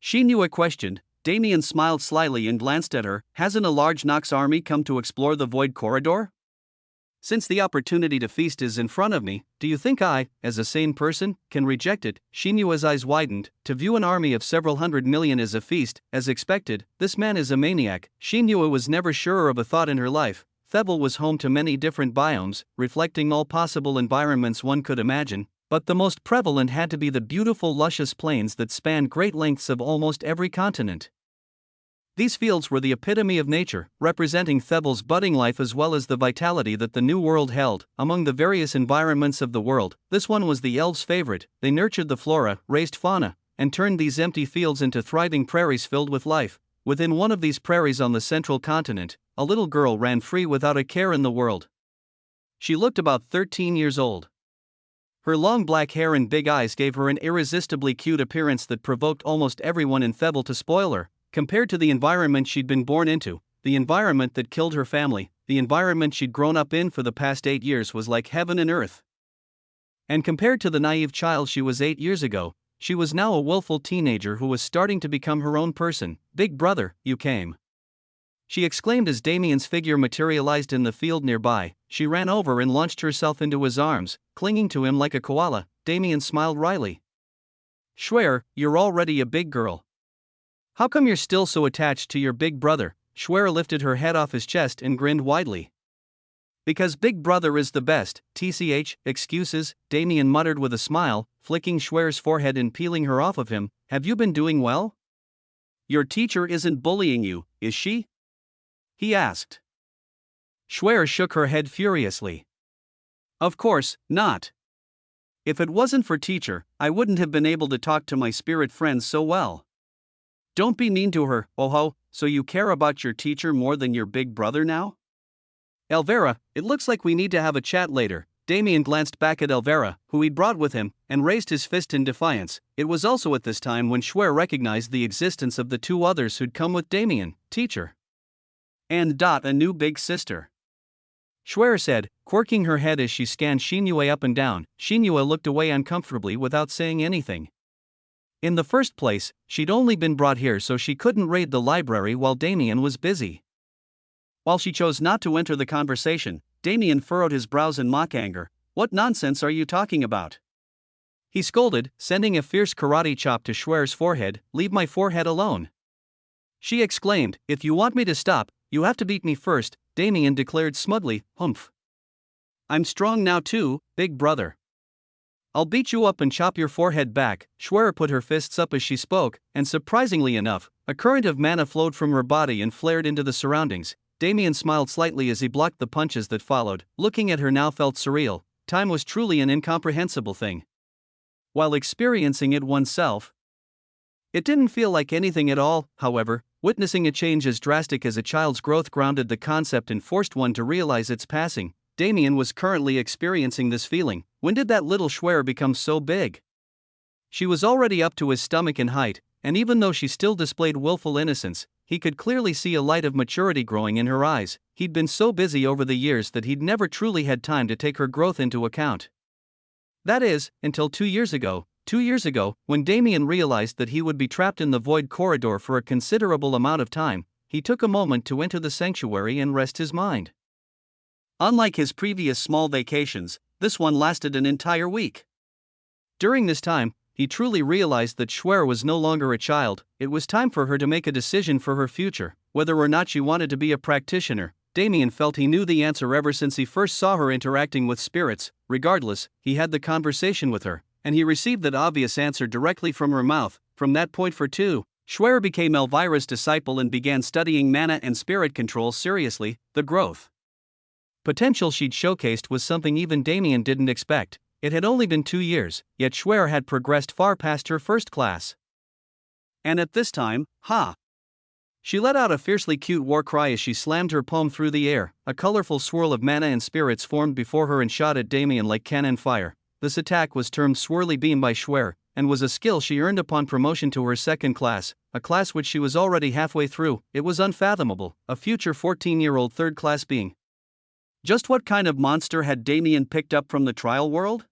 [SPEAKER 1] Xinyue questioned. Damien smiled slyly and glanced at her. Hasn't a large Nox army come to explore the Void Corridor? Since the opportunity to feast is in front of me, do you think I, as a sane person, can reject it? Xinyue's eyes widened. To view an army of several 100 million as a feast, as expected, this man is a maniac. Xinyue was never surer of a thought in her life. Thebel was home to many different biomes, reflecting all possible environments one could imagine, but the most prevalent had to be the beautiful luscious plains that spanned great lengths of almost every continent. These fields were the epitome of nature, representing Thebel's budding life as well as the vitality that the New World held. Among the various environments of the world, this one was the elves' favorite. They nurtured the flora, raised fauna, and turned these empty fields into thriving prairies filled with life. Within one of these prairies on the central continent, a little girl ran free without a care in the world. She looked about 13 years old. Her long black hair and big eyes gave her an irresistibly cute appearance that provoked almost everyone in Thebel to spoil her. Compared to the environment she'd been born into, the environment that killed her family, the environment she'd grown up in for the past 8 years was like heaven and earth. And compared to the naive child she was 8 years ago, she was now a willful teenager who was starting to become her own person. Big brother, you came. She exclaimed as Damien's figure materialized in the field nearby. She ran over and launched herself into his arms, clinging to him like a koala. Damien smiled wryly. Schwer, you're already a big girl. How come you're still so attached to your big brother? Schwer lifted her head off his chest and grinned widely. Because big brother is the best, excuses, Damien muttered with a smile, flicking Schwer's forehead and peeling her off of him. Have you been doing well? Your teacher isn't bullying you, is she? He asked. Schwer shook her head furiously. Of course, not. If it wasn't for teacher, I wouldn't have been able to talk to my spirit friends so well. Don't be mean to her, Oho, so you care about your teacher more than your big brother now? Elvira, it looks like we need to have a chat later. Damien glanced back at Elvira, who he'd brought with him, and raised his fist in defiance. It was also at this time when Schwer recognized the existence of the two others who'd come with Damien, teacher. And a new big sister. Schwer said, quirking her head as she scanned Xinyue up and down. Xinyue looked away uncomfortably without saying anything. In the first place, she'd only been brought here so she couldn't raid the library while Damien was busy. While she chose not to enter the conversation, Damien furrowed his brows in mock anger. What nonsense are you talking about? He scolded, sending a fierce karate chop to Schwer's forehead. Leave my forehead alone. She exclaimed, if you want me to stop, you have to beat me first, Damien declared smugly. Humph. I'm strong now too, big brother. I'll beat you up and chop your forehead back. Schwer put her fists up as she spoke, and surprisingly enough, a current of mana flowed from her body and flared into the surroundings. Damien smiled slightly as he blocked the punches that followed. Looking at her now felt surreal. Time was truly an incomprehensible thing. While experiencing it oneself, it didn't feel like anything at all. However, witnessing a change as drastic as a child's growth grounded the concept and forced one to realize its passing. Damien was currently experiencing this feeling. When did that little Schwer become so big? She was already up to his stomach in height, and even though she still displayed willful innocence, he could clearly see a light of maturity growing in her eyes. He'd been so busy over the years that he'd never truly had time to take her growth into account. That is, until 2 years ago. 2 years ago, when Damien realized that he would be trapped in the Void Corridor for a considerable amount of time, he took a moment to enter the sanctuary and rest his mind. Unlike his previous small vacations, this one lasted an entire week. During this time, he truly realized that Schwer was no longer a child. It was time for her to make a decision for her future, whether or not she wanted to be a practitioner. Damien felt he knew the answer ever since he first saw her interacting with spirits. Regardless, he had the conversation with her, and he received that obvious answer directly from her mouth. From that point forward, Schwer became Elvira's disciple and began studying mana and spirit control seriously. The growth potential she'd showcased was something even Damien didn't expect. It had only been 2 years, yet Schwer had progressed far past her first class. And at this time, she let out a fiercely cute war cry as she slammed her palm through the air. A colorful swirl of mana and spirits formed before her and shot at Damien like cannon fire. This attack was termed Swirly Beam by Schwer, and was a skill she earned upon promotion to her second class, a class which she was already halfway through. It was unfathomable, a future 14-year-old third-class being. Just what kind of monster had Damien picked up from the trial world?